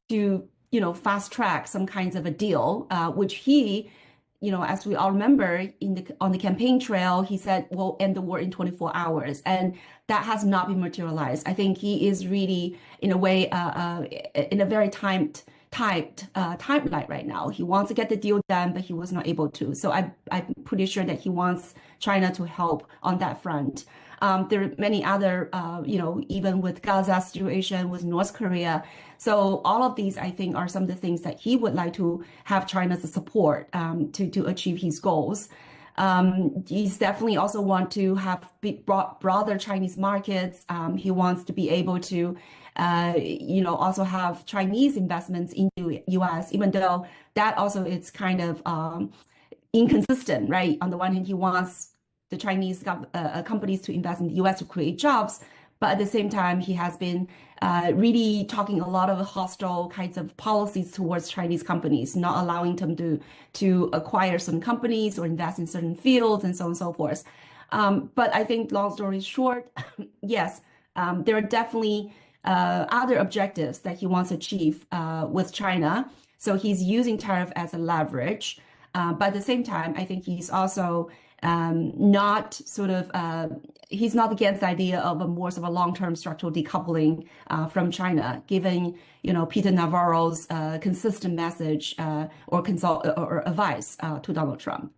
to, fast track some kinds of a deal, which he, as we all remember, on the campaign trail, he said, we'll end the war in 24 hours. And that has not been materialized. I think he is really, in a way, in a very timed timeline right now. He wants to get the deal done, but he was not able to. So I'm pretty sure that he wants China to help on that front. There are many other, even with Gaza situation, with North Korea. So all of these, I think, are some of the things that he would like to have China's support to achieve his goals. He's definitely also want to have broader Chinese markets. He wants to be able to, also have Chinese investments into U.S., even though that also is kind of inconsistent, right? On the one hand, he wants the Chinese companies to invest in the U.S. to create jobs, but at the same time, he has been really talking a lot of hostile kinds of policies towards Chinese companies, not allowing them to acquire certain companies or invest in certain fields and so on and so forth. But I think, long story short, yes, there are definitely other objectives that he wants to achieve with China. So he's using tariff as a leverage. But at the same time, I think he's also not sort of, he's not against the idea of a more sort of a long-term structural decoupling from China, given, Peter Navarro's consistent message or advice to Donald Trump.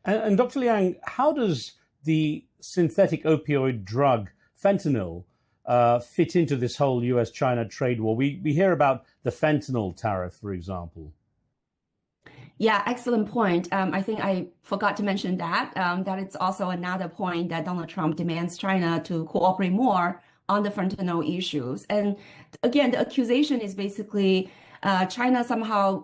And Dr. Liang, how does the synthetic opioid drug fentanyl fit into this whole US-China trade war? We hear about the fentanyl tariff, for example. Yeah, excellent point. I think I forgot to mention that it's also another point that Donald Trump demands China to cooperate more on the fentanyl issues. And again, the accusation is basically China somehow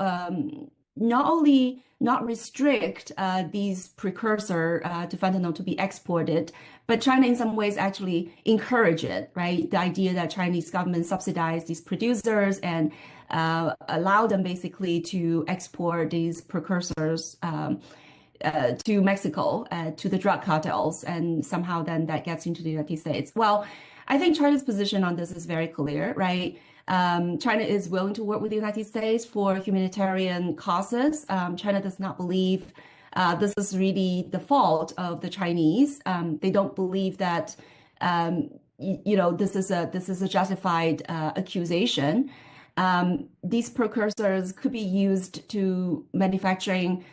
not only not restrict these precursor to fentanyl to be exported, but China in some ways actually encourage it, right? The idea that Chinese government subsidize these producers and allow them basically to export these precursors to Mexico, to the drug cartels, and somehow then that gets into the United States. Well, I think China's position on this is very clear, right? China is willing to work with the United States for humanitarian causes. China does not believe this is really the fault of the Chinese. They don't believe that this is a justified accusation. These precursors could be used to manufacturing,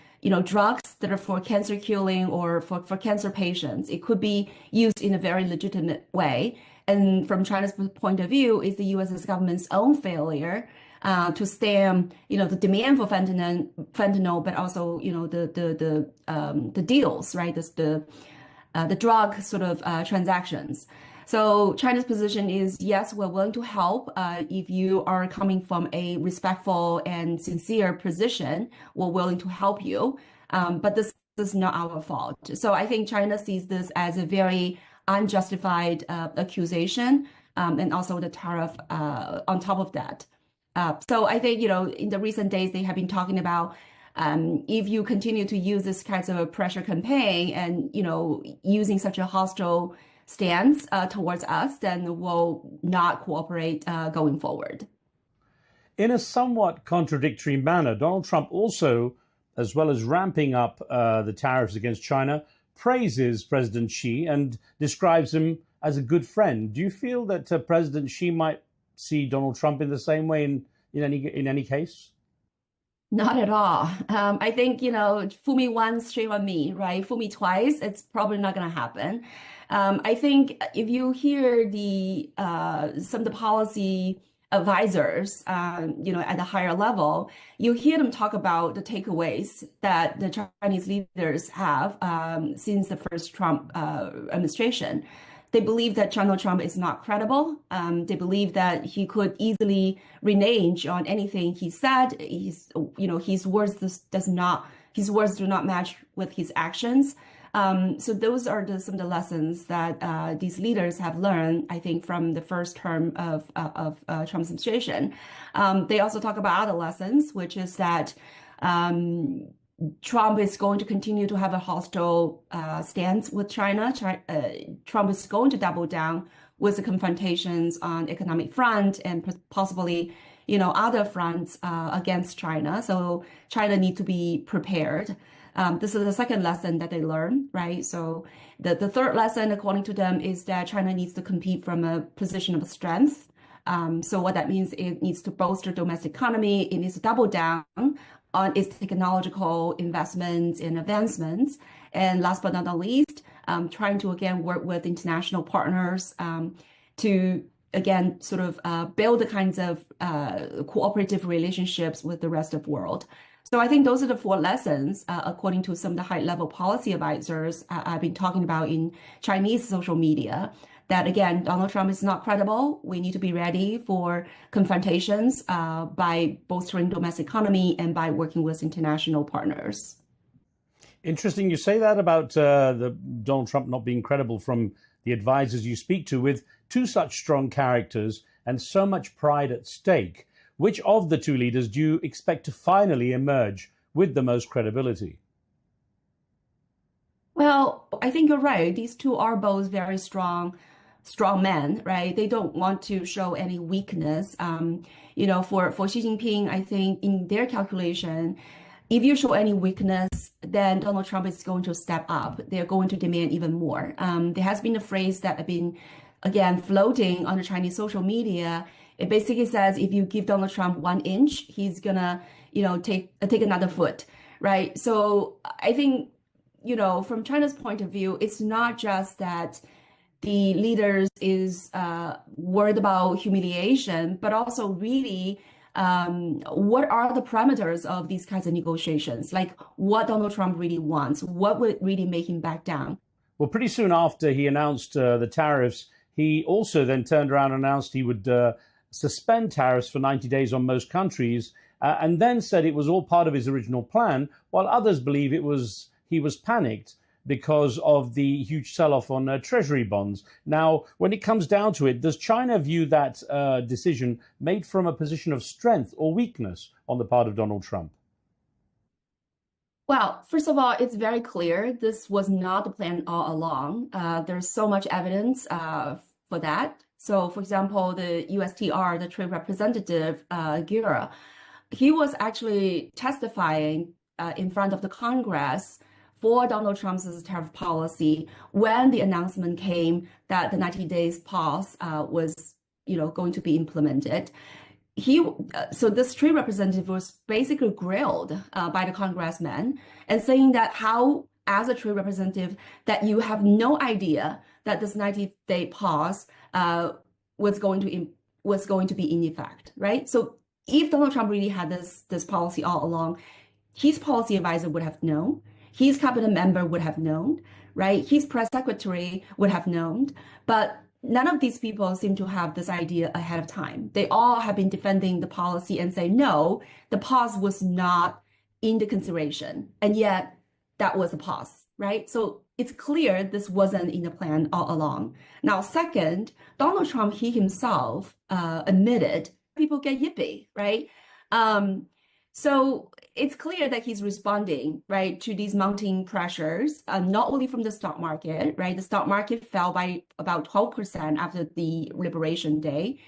drugs that are for cancer killing or for cancer patients. It could be used in a very legitimate way. And from China's point of view, it's the U.S. government's own failure to stem, the demand for fentanyl, but also, the deals, right? The drug sort of transactions. So China's position is, yes, we're willing to help if you are coming from a respectful and sincere position. We're willing to help you, but this is not our fault. So I think China sees this as a very unjustified accusation, and also the tariff on top of that. So I think, in the recent days, they have been talking about if you continue to use this kind of a pressure campaign and, using such a hostile stance towards us, then we'll not cooperate going forward. In a somewhat contradictory manner, Donald Trump also, as well as ramping up the tariffs against China, praises President Xi and describes him as a good friend. Do you feel that President Xi might see Donald Trump in the same way in any case? Not at all. I think, fool me once, shame on me, right? Fool me twice, it's probably not going to happen. I think if you hear some of the policy advisors, at a higher level, you hear them talk about the takeaways that the Chinese leaders have since the first Trump administration. They believe that Donald Trump is not credible. They believe that he could easily renege on anything he said. His words do not match with his actions. So those are some of the lessons that these leaders have learned, I think, from the first term of Trump's administration. They also talk about other lessons, which is that Trump is going to continue to have a hostile stance with China. Trump is going to double down with the confrontations on economic front and possibly, other fronts against China. So China needs to be prepared. This is the second lesson that they learn, right? So the third lesson, according to them, is that China needs to compete from a position of strength. So what that means, it needs to bolster domestic economy. It needs to double down on its technological investments and advancements. And last but not least, trying to, again, work with international partners to, again, sort of build the kinds of cooperative relationships with the rest of the world. So I think those are the four lessons, according to some of the high-level policy advisors I've been talking about in Chinese social media, that, again, Donald Trump is not credible. We need to be ready for confrontations by bolstering domestic economy and by working with international partners. Interesting you say that about Donald Trump not being credible from the advisors you speak to, with two such strong characters and so much pride at stake. Which of the two leaders do you expect to finally emerge with the most credibility? Well, I think you're right. These two are both very strong men, right? They don't want to show any weakness. For Xi Jinping, I think in their calculation, if you show any weakness, then Donald Trump is going to step up. They're going to demand even more. There has been a phrase that has been, again, floating on the Chinese social media. It basically says, if you give Donald Trump 1 inch, he's gonna, take another foot, right? So I think, from China's point of view, it's not just that the leaders is worried about humiliation, but also really what are the parameters of these kinds of negotiations? Like what Donald Trump really wants, what would really make him back down? Well, pretty soon after he announced the tariffs, he also then turned around and announced he would suspend tariffs for 90 days on most countries, and then said it was all part of his original plan, while others believe he was panicked because of the huge sell-off on treasury bonds. Now, when it comes down to it, does China view that decision made from a position of strength or weakness on the part of Donald Trump? Well, first of all, it's very clear this was not the plan all along. There's so much evidence for that. So, for example, the USTR, the Trade Representative Gerrans, he was actually testifying in front of the Congress for Donald Trump's tariff policy when the announcement came that the 90 days pause was, going to be implemented. So this trade representative was basically grilled by the congressman and saying that how as a trade representative that you have no idea that this 90-day pause was going to be in effect, right? So if Donald Trump really had this policy all along, his policy advisor would have known, his cabinet member would have known, right? His press secretary would have known, but none of these people seem to have this idea ahead of time. They all have been defending the policy and say, no, the pause was not in the consideration. And yet that was a pause, right? So it's clear this wasn't in the plan all along. Now, second, Donald Trump, he himself admitted people get yippee, right? So it's clear that he's responding, right, to these mounting pressures, not only from the stock market, right? The stock market fell by about 12% after the Liberation Day,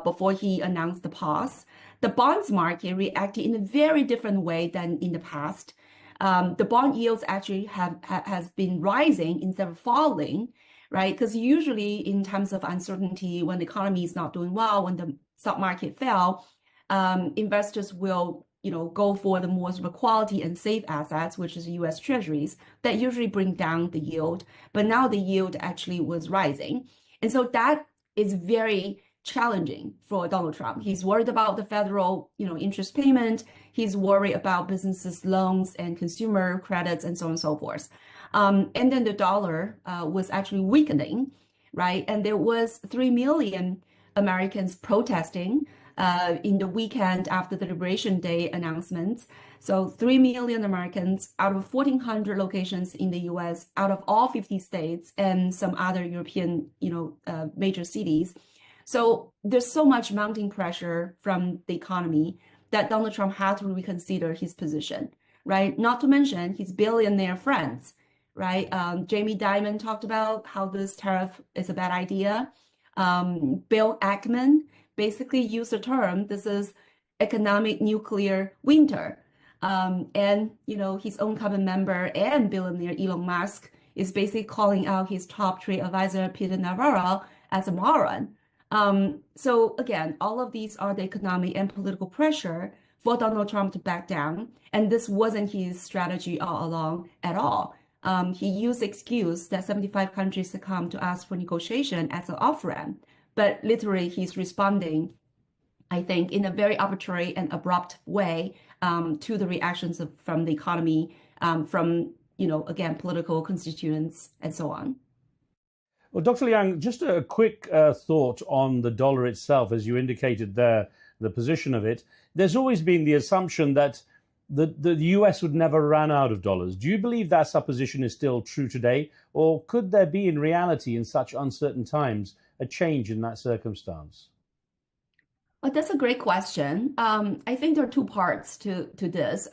before he announced the pause. The bonds market reacted in a very different way than in the past. The bond yields actually has been rising instead of falling, right? Because usually in times of uncertainty, when the economy is not doing well, when the stock market fell, investors will go for the more sort of quality and safe assets, which is U.S. Treasuries, that usually bring down the yield. But now the yield actually was rising. And so that is very challenging for Donald Trump. He's worried about the federal, interest payment. He's worried about businesses' loans and consumer credits and so on and so forth. And then the dollar was actually weakening, right? And there was 3 million Americans protesting in the weekend after the Liberation Day announcements. So 3 million Americans out of 1,400 locations in the U.S., out of all 50 states and some other European, major cities. So there's so much mounting pressure from the economy that Donald Trump had to reconsider his position, right? Not to mention his billionaire friends, right? Jamie Dimon talked about how this tariff is a bad idea. Bill Ackman basically used the term, this is economic nuclear winter. And, his own cabinet member and billionaire Elon Musk is basically calling out his top trade advisor, Peter Navarro, as a moron. So again, all of these are the economic and political pressure for Donald Trump to back down. And this wasn't his strategy all along at all. He used the excuse that 75 countries had come to ask for negotiation as an off-ramp. But literally, he's responding, I think, in a very arbitrary and abrupt way to the reactions from the economy, from, again, political constituents and so on. Well, Dr. Liang, just a quick thought on the dollar itself, as you indicated there, the position of it. There's always been the assumption that the US would never run out of dollars. Do you believe that supposition is still true today? Or could there be, in reality, in such uncertain times, a change in that circumstance? Well, that's a great question. I think there are two parts to this.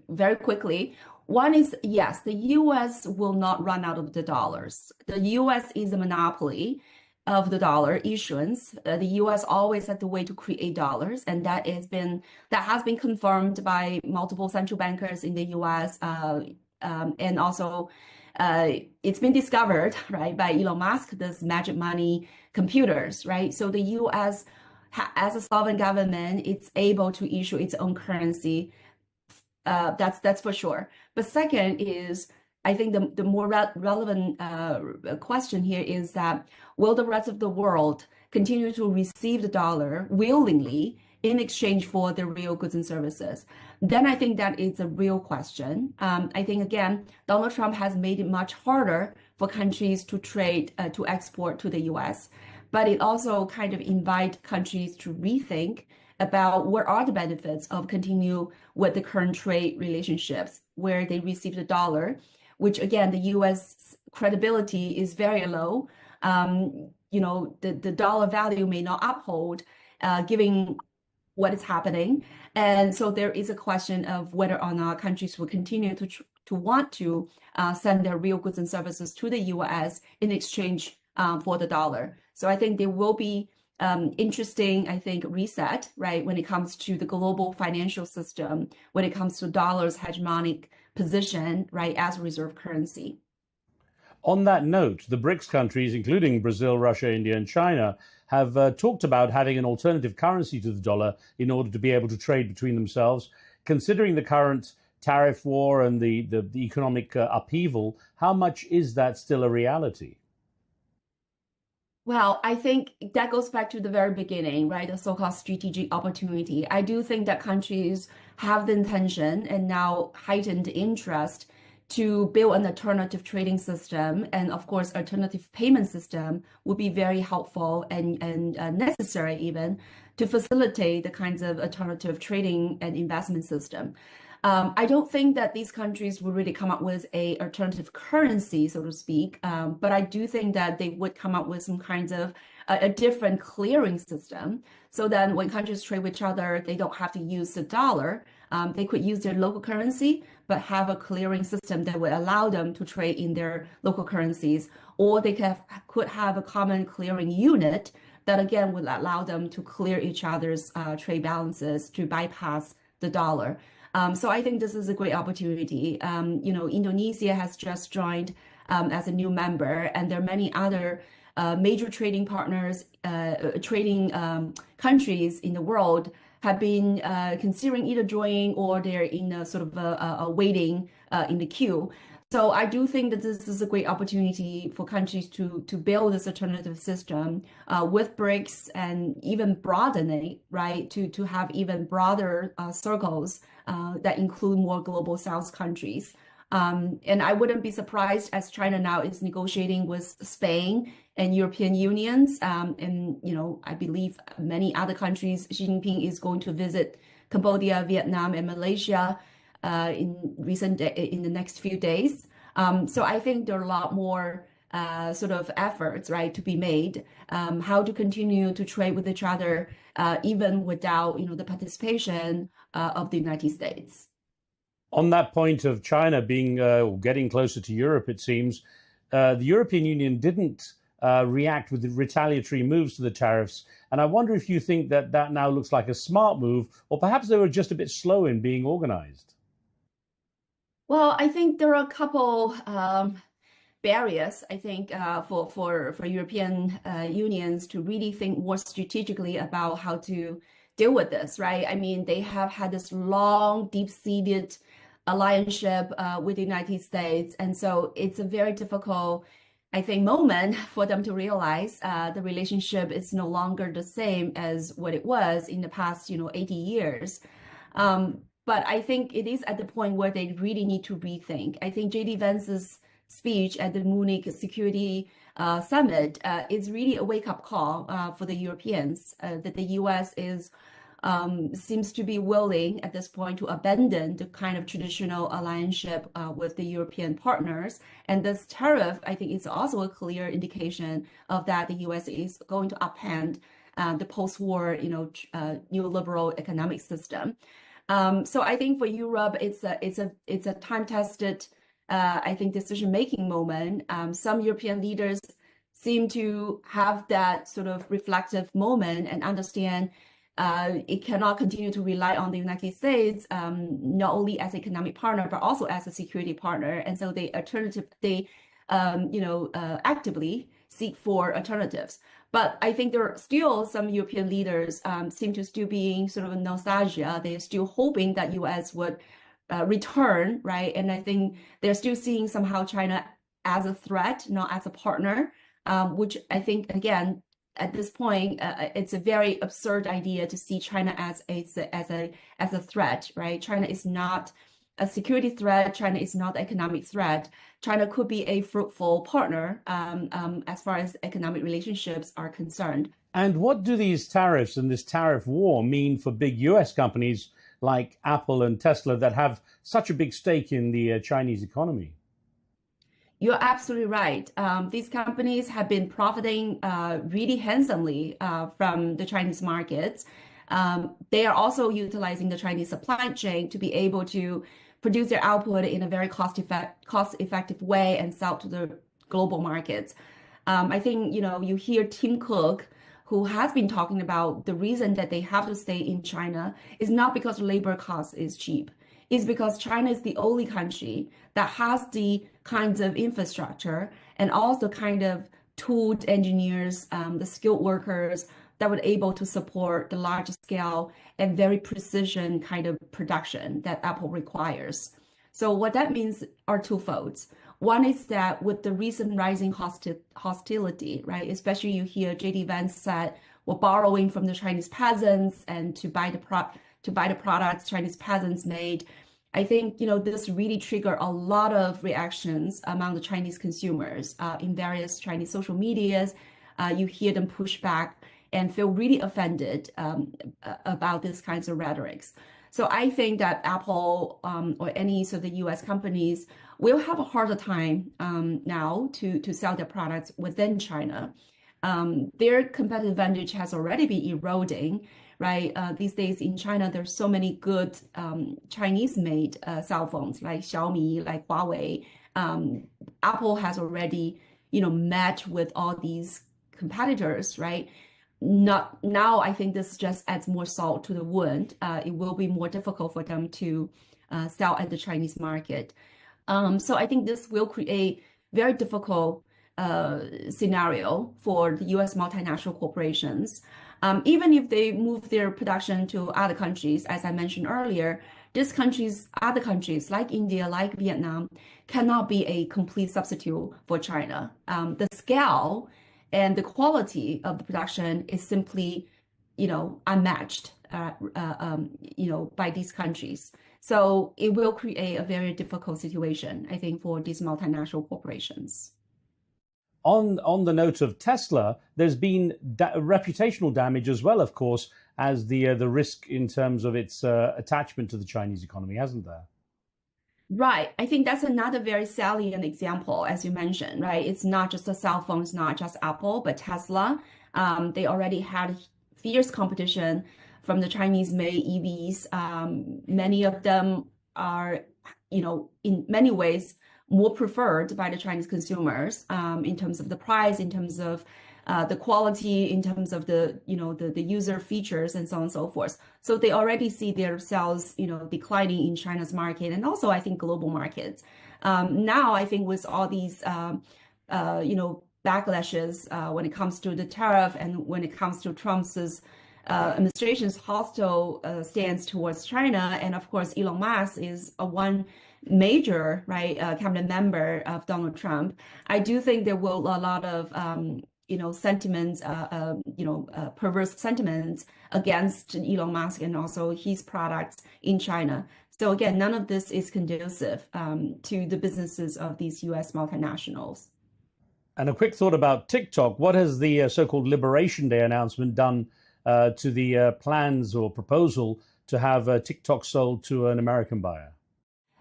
Very quickly, one is, yes, the U.S. will not run out of the dollars. The U.S. is a monopoly of the dollar issuance. The U.S. always had the way to create dollars, and that has been confirmed by multiple central bankers in the U.S. And also it's been discovered, right, by Elon Musk, this magic money computers, right? So the U.S. as a sovereign government, it's able to issue its own currency. That's for sure. But second is, I think the more relevant question here is that will the rest of the world continue to receive the dollar willingly in exchange for the real goods and services? Then I think that is a real question. I think, again, Donald Trump has made it much harder for countries to trade, to export to the U.S., but it also kind of invites countries to rethink about what are the benefits of continue with the current trade relationships where they receive the dollar, which again, the U.S. credibility is very low. The dollar value may not uphold given what is happening. And so there is a question of whether or not countries will continue to want to send their real goods and services to the U.S. in exchange for the dollar. So I think there will be interesting, I think, reset, right, when it comes to the global financial system, when it comes to dollar's hegemonic position, right, as a reserve currency. On that note, the BRICS countries, including Brazil, Russia, India, and China, have talked about having an alternative currency to the dollar in order to be able to trade between themselves. Considering the current tariff war and the economic upheaval, how much is that still a reality? Well, I think that goes back to the very beginning, right? The so-called strategic opportunity. I do think that countries have the intention and now heightened interest to build an alternative trading system. And of course, alternative payment system would be very helpful and necessary even to facilitate the kinds of alternative trading and investment system. I don't think that these countries will really come up with a alternative currency, so to speak, but I do think that they would come up with some kinds of a different clearing system, so that when countries trade with each other, they don't have to use the dollar. They could use their local currency, but have a clearing system that would allow them to trade in their local currencies, or they could have a common clearing unit that again would allow them to clear each other's trade balances to bypass the dollar. So I think this is a great opportunity. Indonesia has just joined as a new member, and there are many other major trading partners, trading countries in the world have been considering either joining or they're in a sort of a waiting in the queue. So I do think that this is a great opportunity for countries to build this alternative system with BRICS and even broaden it, right, to have even broader circles that include more global South countries. And I wouldn't be surprised as China now is negotiating with Spain and European unions. I believe many other countries, Xi Jinping is going to visit Cambodia, Vietnam, and Malaysia in the next few days. So I think there are a lot more sort of efforts, right, to be made, how to continue to trade with each other, even without, the participation of the United States. On that point of China being getting closer to Europe, it seems, the European Union didn't react with the retaliatory moves to the tariffs. And I wonder if you think that that now looks like a smart move, or perhaps they were just a bit slow in being organized. Well, I think there are a couple barriers, I think, for European unions to really think more strategically about how to deal with this, right? I mean, they have had this long, deep-seated alliance with the United States. And so it's a very difficult, I think, moment for them to realize the relationship is no longer the same as what it was in the past, 80 years. But I think it is at the point where they really need to rethink. I think J.D. Vance's speech at the Munich Security Summit is really a wake-up call for the Europeans, that the U.S. seems to be willing at this point to abandon the kind of traditional alliance with the European partners. And this tariff, I think, is also a clear indication of that the U.S. is going to upend the post-war, neoliberal economic system. So I think for Europe, it's a time-tested, I think, decision-making moment. Some European leaders seem to have that sort of reflective moment and understand it cannot continue to rely on the United States, not only as an economic partner, but also as a security partner. And so they actively seek for alternatives. But I think there are still some European leaders seem to still be sort of a nostalgia. They're still hoping that U.S. would return, right? And I think they're still seeing somehow China as a threat, not as a partner, which I think, again, at this point, it's a very absurd idea to see China as a threat, right? China is not a security threat. China is not an economic threat. China could be a fruitful partner as far as economic relationships are concerned. And what do these tariffs and this tariff war mean for big U.S. companies like Apple and Tesla that have such a big stake in the Chinese economy? You're absolutely right. These companies have been profiting really handsomely from the Chinese markets. They are also utilizing the Chinese supply chain to be able to produce their output in a very cost-effective way and sell to the global markets. I think, you hear Tim Cook, who has been talking about the reason that they have to stay in China is not because labor cost is cheap. It's because China is the only country that has the kinds of infrastructure and also kind of tooled engineers, the skilled workers, that were able to support the large scale and very precision kind of production that Apple requires. So what that means are twofold. One is that with the recent rising hostility, right, especially you hear J.D. Vance said, we're borrowing from the Chinese peasants and to buy the products Chinese peasants made. I think, this really triggered a lot of reactions among the Chinese consumers in various Chinese social medias. You hear them push back and feel really offended about these kinds of rhetorics. So I think that Apple or any sort of the US companies will have a harder time now to sell their products within China. Their competitive advantage has already been eroding, right? These days in China, there's so many good Chinese-made cell phones like Xiaomi, like Huawei. Apple has already, met with all these competitors, right? Now, I think this just adds more salt to the wound. It will be more difficult for them to sell at the Chinese market. So I think this will create very difficult scenario for the US multinational corporations. Even if they move their production to other countries, as I mentioned earlier, other countries like India, like Vietnam, cannot be a complete substitute for China. The scale and the quality of the production is simply, unmatched, by these countries. So it will create a very difficult situation, I think, for these multinational corporations. On the note of Tesla, there's been reputational damage as well, of course, as the risk in terms of its attachment to the Chinese economy, hasn't there? Right. I think that's another very salient example, as you mentioned, right? It's not just a cell phone, it's not just Apple, but Tesla. They already had fierce competition from the Chinese-made EVs. Many of them are, in many ways, more preferred by the Chinese consumers in terms of the price, in terms of the quality, in terms of the user features and so on and so forth. So they already see their sales declining in China's market and also I think global markets. Now I think with all these backlashes when it comes to the tariff and when it comes to Trump's administration's hostile stance towards China, and of course Elon Musk is one major cabinet member of Donald Trump. I do think there will a lot of sentiments, perverse sentiments against Elon Musk and also his products in China. So again, none of this is conducive to the businesses of these U.S. multinationals. And a quick thought about TikTok. What has the so-called Liberation Day announcement done to the plans or proposal to have TikTok sold to an American buyer?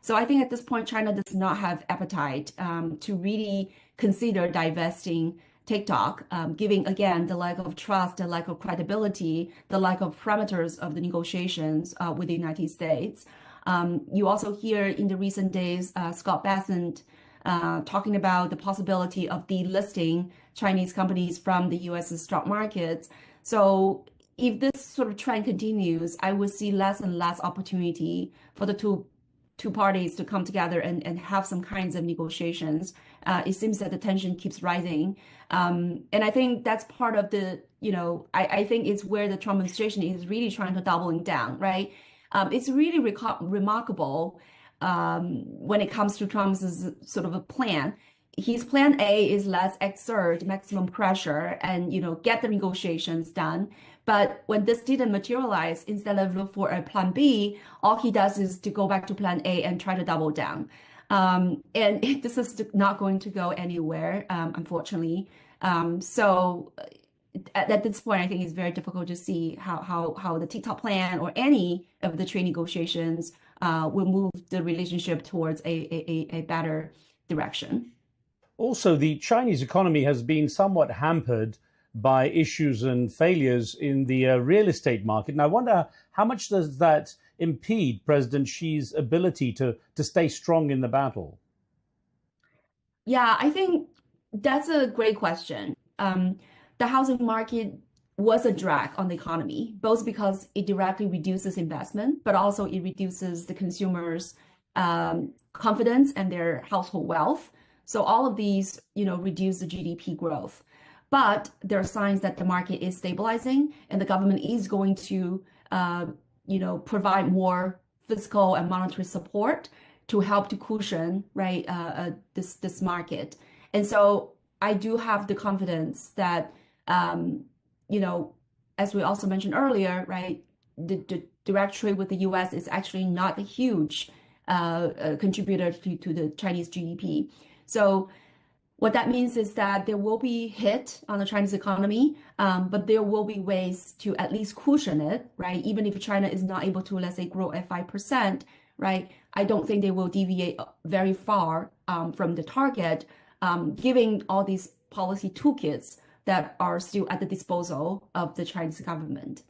So I think at this point, China does not have appetite to really consider divesting TikTok, giving, again, the lack of trust, the lack of credibility, the lack of parameters of the negotiations with the United States. You also hear in the recent days, Scott Bessent talking about the possibility of delisting Chinese companies from the U.S. stock markets. So if this sort of trend continues, I would see less and less opportunity for the two parties to come together and have some kinds of negotiations. It seems that the tension keeps rising. And I think that's part of the, I think it's where the Trump administration is really trying to doubling down, right? It's really remarkable when it comes to Trump's sort of a plan. His plan A is let's exert maximum pressure and, get the negotiations done. But when this didn't materialize, instead of look for a plan B, all he does is to go back to plan A and try to double down. And this is not going to go anywhere, unfortunately. So at this point, I think it's very difficult to see how the TikTok plan or any of the trade negotiations will move the relationship towards a better direction. Also, the Chinese economy has been somewhat hampered by issues and failures in the real estate market. And I wonder, how much does that impede President Xi's ability to stay strong in the battle? Yeah, I think that's a great question. The housing market was a drag on the economy, both because it directly reduces investment, but also it reduces the consumers' confidence and their household wealth. So all of these, reduce the GDP growth. But there are signs that the market is stabilizing and the government is going to, provide more fiscal and monetary support to help to cushion, right, this market. And so I do have the confidence that, as we also mentioned earlier, right, the direct trade with the U.S. is actually not a huge contributor to the Chinese GDP. So what that means is that there will be hit on the Chinese economy, but there will be ways to at least cushion it, right? Even if China is not able to, let's say, grow at 5%, right? I don't think they will deviate very far from the target, giving all these policy toolkits that are still at the disposal of the Chinese government.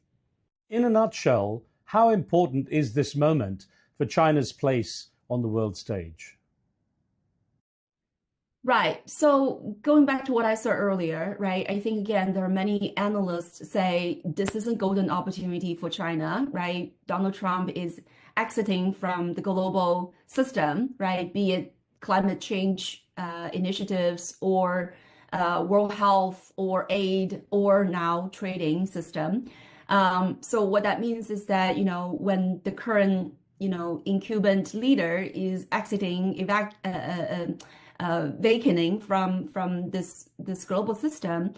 In a nutshell, how important is this moment for China's place on the world stage? Right. So going back to what I said earlier, right, I think, again, there are many analysts say this is a golden opportunity for China, right? Donald Trump is exiting from the global system, right, be it climate change initiatives or World Health or aid or now trading system. So what that means is that, when the current, incumbent leader is exiting, vacating from this global system,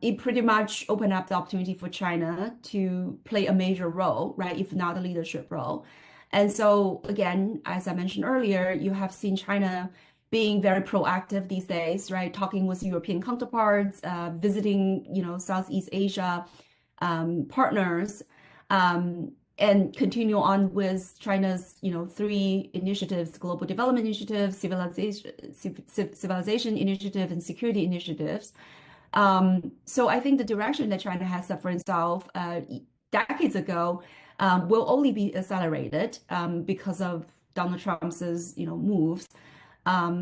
it pretty much opened up the opportunity for China to play a major role, right, if not a leadership role. And so, again, as I mentioned earlier, you have seen China being very proactive these days, right, talking with European counterparts, visiting, Southeast Asia partners, and continue on with China's, 3 initiatives: global development initiative, civilization initiative, and security initiatives. So I think the direction that China has set for itself decades ago will only be accelerated because of Donald Trump's, moves.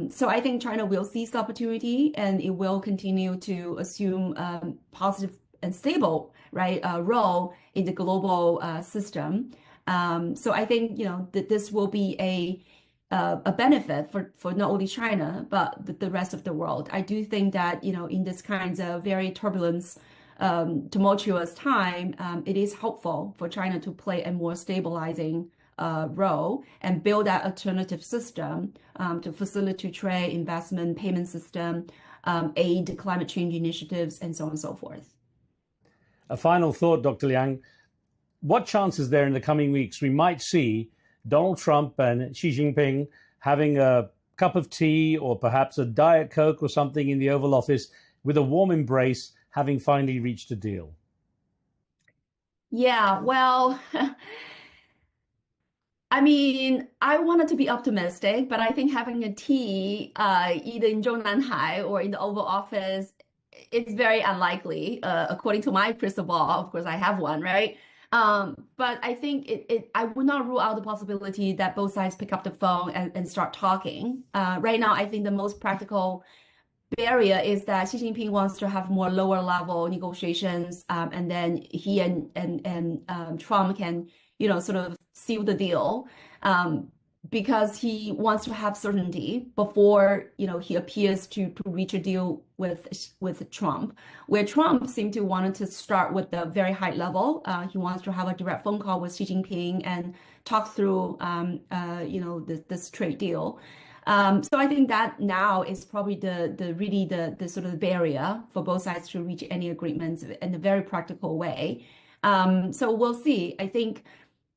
So I think China will seize the opportunity and it will continue to assume positive and stable, right, role in the global system. So I think, that this will be a benefit for not only China, but the rest of the world. I do think that, in this kinds of very turbulent, tumultuous time, it is helpful for China to play a more stabilizing role and build that alternative system to facilitate trade, investment, payment system, aid, climate change initiatives, and so on and so forth. A final thought, Dr. Liang. What chance is there in the coming weeks we might see Donald Trump and Xi Jinping having a cup of tea or perhaps a Diet Coke or something in the Oval Office with a warm embrace, having finally reached a deal? Yeah, well, I mean, I wanted to be optimistic, but I think having a tea either in Zhongnanhai or in the Oval Office, it's very unlikely, according to my crystal ball. Of course, I have one, right? But I think I would not rule out the possibility that both sides pick up the phone and start talking. Right now, I think the most practical barrier is that Xi Jinping wants to have more lower level negotiations, and then he and Trump can, sort of seal the deal, because he wants to have certainty before, he appears to reach a deal with Trump, where Trump seemed to want to start with the very high level. He wants to have a direct phone call with Xi Jinping and talk through, this trade deal. So I think that now is probably the sort of barrier for both sides to reach any agreements in a very practical way. So we'll see. I think,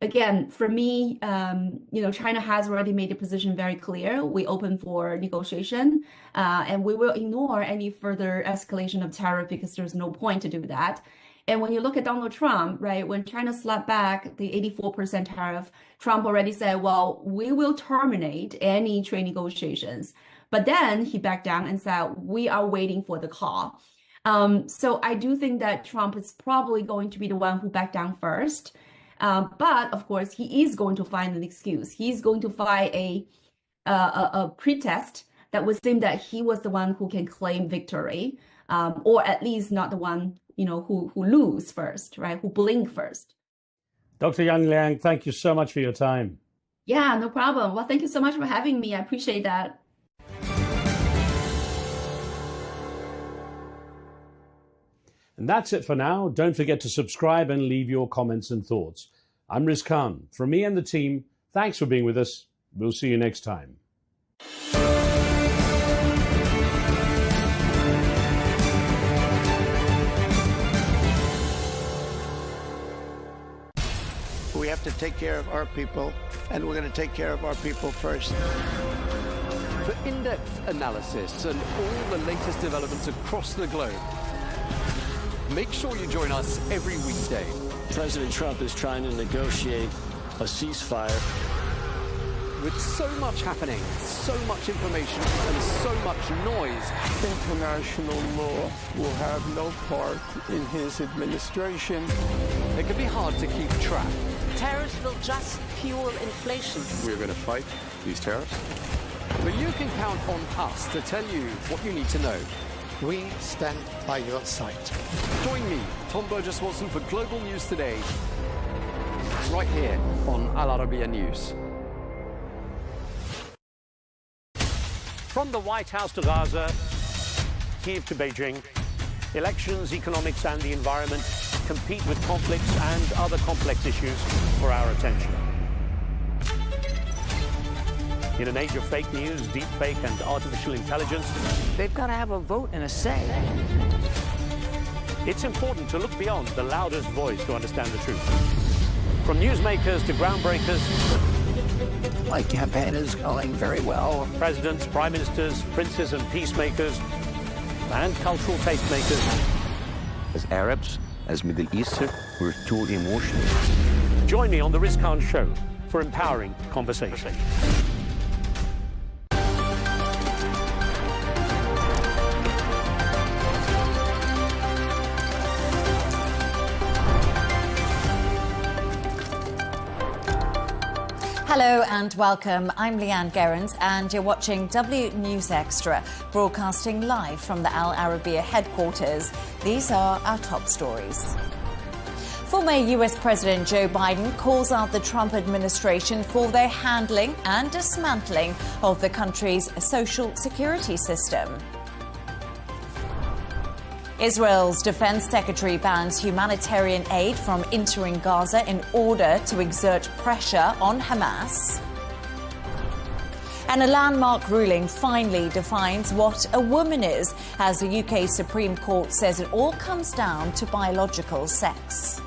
again, for me, China has already made the position very clear. We open for negotiation, and we will ignore any further escalation of tariff because there's no point to do that. And when you look at Donald Trump, right, when China slapped back the 84% tariff, Trump already said, well, we will terminate any trade negotiations. But then he backed down and said, we are waiting for the call. So I do think that Trump is probably going to be the one who backed down first. But of course, he is going to find an excuse. He's going to find a pretext that would seem that he was the one who can claim victory, or at least not the one, who lose first, right? Who blink first. Dr. Yang Liang, thank you so much for your time. Yeah, no problem. Well, thank you so much for having me. I appreciate that. And that's it for now. Don't forget to subscribe and leave your comments and thoughts. I'm Riz Khan. From me and the team, thanks for being with us. We'll see you next time. We have to take care of our people, and we're going to take care of our people first. For in-depth analysis and all the latest developments across the globe, make sure you join us every weekday. President Trump is trying to negotiate a ceasefire. With so much happening, so much information, and so much noise, international law will have no part in his administration. It can be hard to keep track. Tariffs will just fuel inflation. We're going to fight these tariffs. But you can count on us to tell you what you need to know. We stand by your side. Join me, Tom Burges Watson, for Global News Today, right here on Al Arabiya News. From the White House to Gaza, Kiev to Beijing, elections, economics and the environment compete with conflicts and other complex issues for our attention. In an age of fake news, deepfake and artificial intelligence, They've got to have a vote and a say. it's important to look beyond the loudest voice to understand the truth. From newsmakers to groundbreakers, My campaign is going very well. presidents, prime ministers, princes and peacemakers, and cultural tastemakers. As Arabs, as Middle Eastern, we're too emotional. Join me on the Riz Khan Show for empowering conversation. Hello and welcome. I'm Leigh Ann Gerrans and you're watching W News Extra, broadcasting live from the Al Arabiya headquarters. These are our top stories. Former US President Joe Biden calls out the Trump administration for their handling and dismantling of the country's social security system. Israel's defense secretary bans humanitarian aid from entering Gaza in order to exert pressure on Hamas. And a landmark ruling finally defines what a woman is, as the UK Supreme Court says it all comes down to biological sex.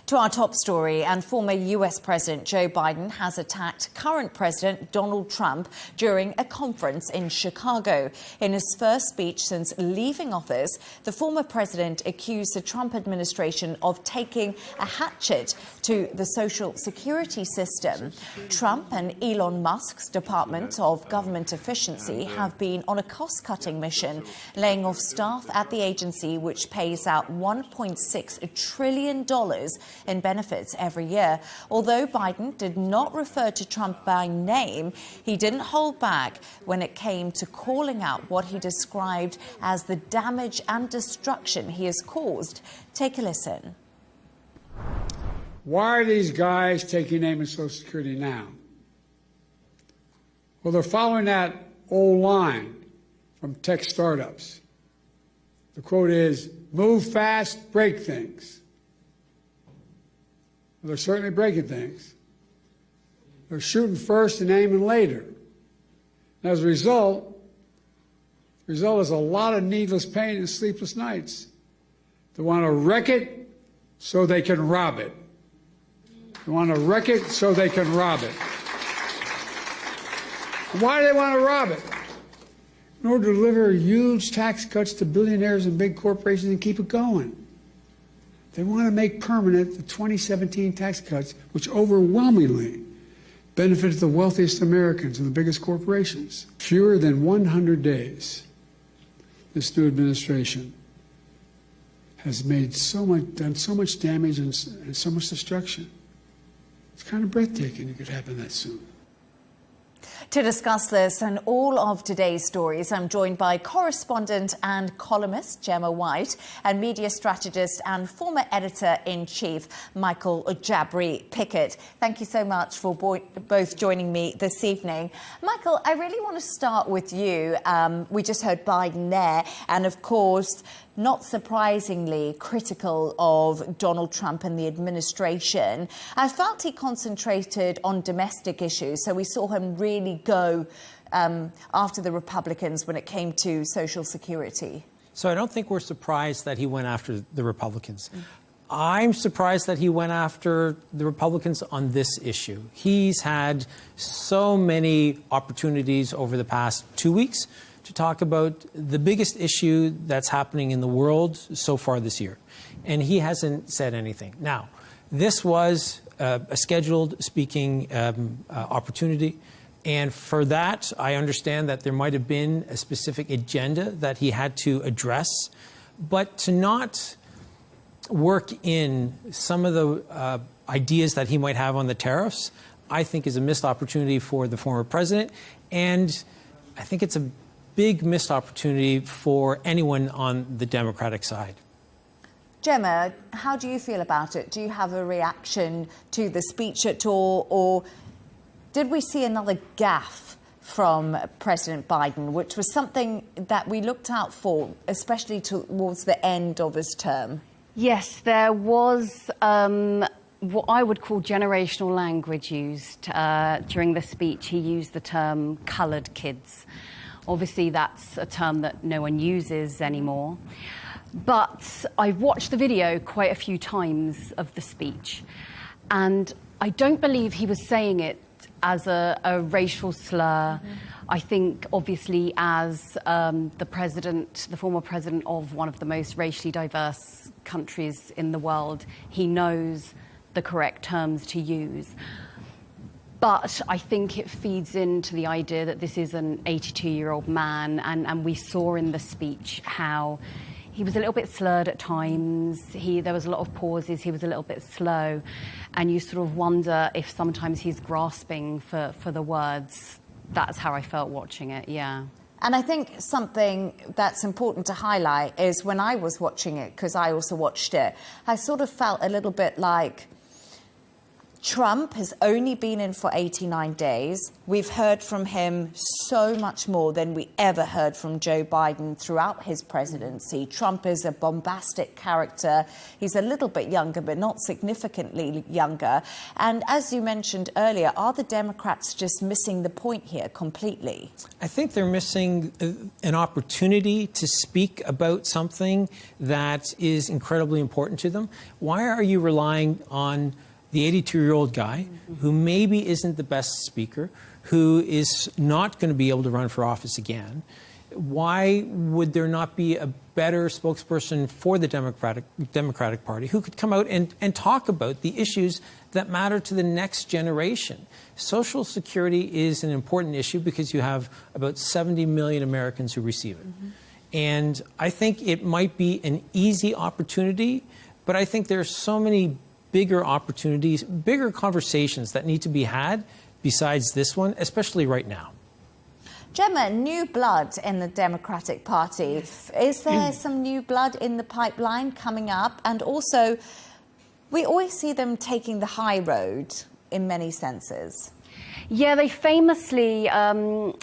To our top story, and former US President Joe Biden has attacked current President Donald Trump during a conference in Chicago. In his first speech since leaving office, the former president accused the Trump administration of taking a hatchet to the social security system. Trump and Elon Musk's Department of Government Efficiency have been on a cost-cutting mission, laying off staff at the agency, which pays out $1.6 trillion in benefits every year. Although Biden did not refer to Trump by name, he didn't hold back when it came to calling out what he described as the damage and destruction he has caused. Take a listen. Why are these guys taking aim at Social Security now? Well, they're following that old line from tech startups. The quote is, move fast, break things. Well, they're certainly breaking things. They're shooting first and aiming later. And as a result, the result is a lot of needless pain and sleepless nights. They want to wreck it so they can rob it. They want to wreck it so they can rob it. Why do they want to rob it? In order to deliver huge tax cuts to billionaires and big corporations and keep it going. They want to make permanent the 2017 tax cuts, which overwhelmingly benefited the wealthiest Americans and the biggest corporations. Fewer than 100 days, this new administration has made done so much damage and so much destruction. It's kind of breathtaking it could happen that soon. To discuss this and all of today's stories, I'm joined by correspondent and columnist Gemma White and media strategist and former editor-in-chief Michael Jabri-Pickett. Thank you so much for both joining me this evening. Michael, I really want to start with you. We just heard Biden there, and of course, not surprisingly critical of Donald Trump and the administration. I felt he concentrated on domestic issues, so we saw him really go after the Republicans when it came to Social Security. So I don't think we're surprised that he went after the Republicans. I'm surprised that he went after the Republicans on this issue. He's had so many opportunities over the past 2 weeks to talk about the biggest issue that's happening in the world so far this year. And he hasn't said anything. Now, this was a scheduled speaking opportunity. And for that, I understand that there might have been a specific agenda that he had to address. But to not work in some of the ideas that he might have on the tariffs, I think is a missed opportunity for the former president. And I think it's a big missed opportunity for anyone on the Democratic side. Gemma, how do you feel about it? Do you have a reaction to the speech at all, or did we see another gaffe from President Biden, which was something that we looked out for, especially towards the end of his term? Yes, there was what I would call generational language used during the speech. He used the term coloured kids. Obviously, that's a term that no one uses anymore. But I've watched the video quite a few times of the speech, and I don't believe he was saying it as a racial slur. I think, obviously, as the former president of one of the most racially diverse countries in the world, he knows the correct terms to use. But I think it feeds into the idea that this is an 82-year-old man, and we saw in the speech how he was a little bit slurred at times. There was a lot of pauses. He was a little bit slow. And you sort of wonder if sometimes he's grasping for the words. That's how I felt watching it, yeah. And I think something that's important to highlight is when I was watching it, because I also watched it, I sort of felt a little bit like Trump has only been in for 89 days. We've heard from him so much more than we ever heard from Joe Biden throughout his presidency. Trump is a bombastic character. He's a little bit younger, but not significantly younger. And as you mentioned earlier, are the Democrats just missing the point here completely? I think they're missing an opportunity to speak about something that is incredibly important to them. Why are you relying on the 82-year-old guy who maybe isn't the best speaker, who is not going to be able to run for office again? Why would there not be a better spokesperson for the Democratic Party who could come out and talk about the issues that matter to the next generation? Social Security is an important issue because you have about 70 million Americans who receive it. And I think it might be an easy opportunity, but I think there are so many bigger opportunities, bigger conversations that need to be had besides this one, especially right now. Gemma, new blood in the Democratic Party. Yes. Is there some new blood in the pipeline coming up? And also, we always see them taking the high road in many senses. Yeah, they famously, the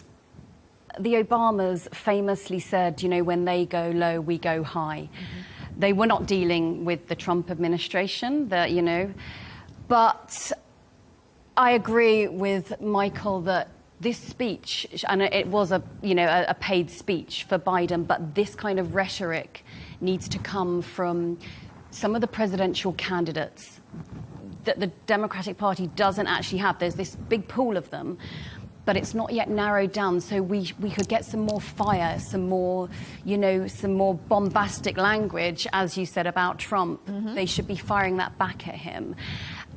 Obamas famously said, you know, when they go low, we go high. They were not dealing with the Trump administration, but I agree with Michael that this speech, and it was a paid speech for Biden, but this kind of rhetoric needs to come from some of the presidential candidates that the Democratic Party doesn't actually have. There's this big pool of them, but it's not yet narrowed down. So we could get some more fire, some more bombastic language, as you said about Trump. They should be firing that back at him.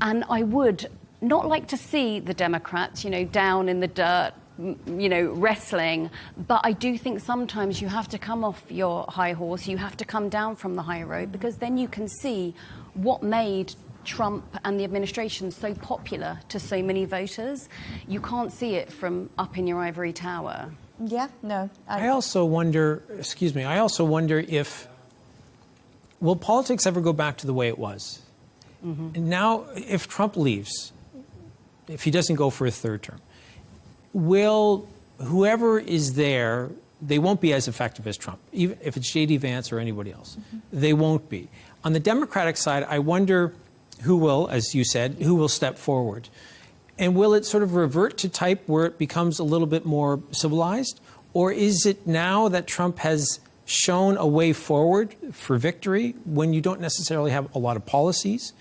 And I would not like to see the Democrats, down in the dirt, wrestling. But I do think sometimes you have to come off your high horse. You have to come down from the high road, because then you can see what made Trump and the administration so popular to so many voters, you can't see it from up in your ivory tower. Yeah, no. I also wonder, if, will politics ever go back to the way it was? Mm-hmm. Now, if Trump leaves, if he doesn't go for a third term, will whoever is there, they won't be as effective as Trump, even if it's J.D. Vance or anybody else. Mm-hmm. They won't be. On the Democratic side, I wonder who will, as you said, who will step forward. And will it sort of revert to type where it becomes a little bit more civilized? Or is it now that Trump has shown a way forward for victory when you don't necessarily have a lot of policies,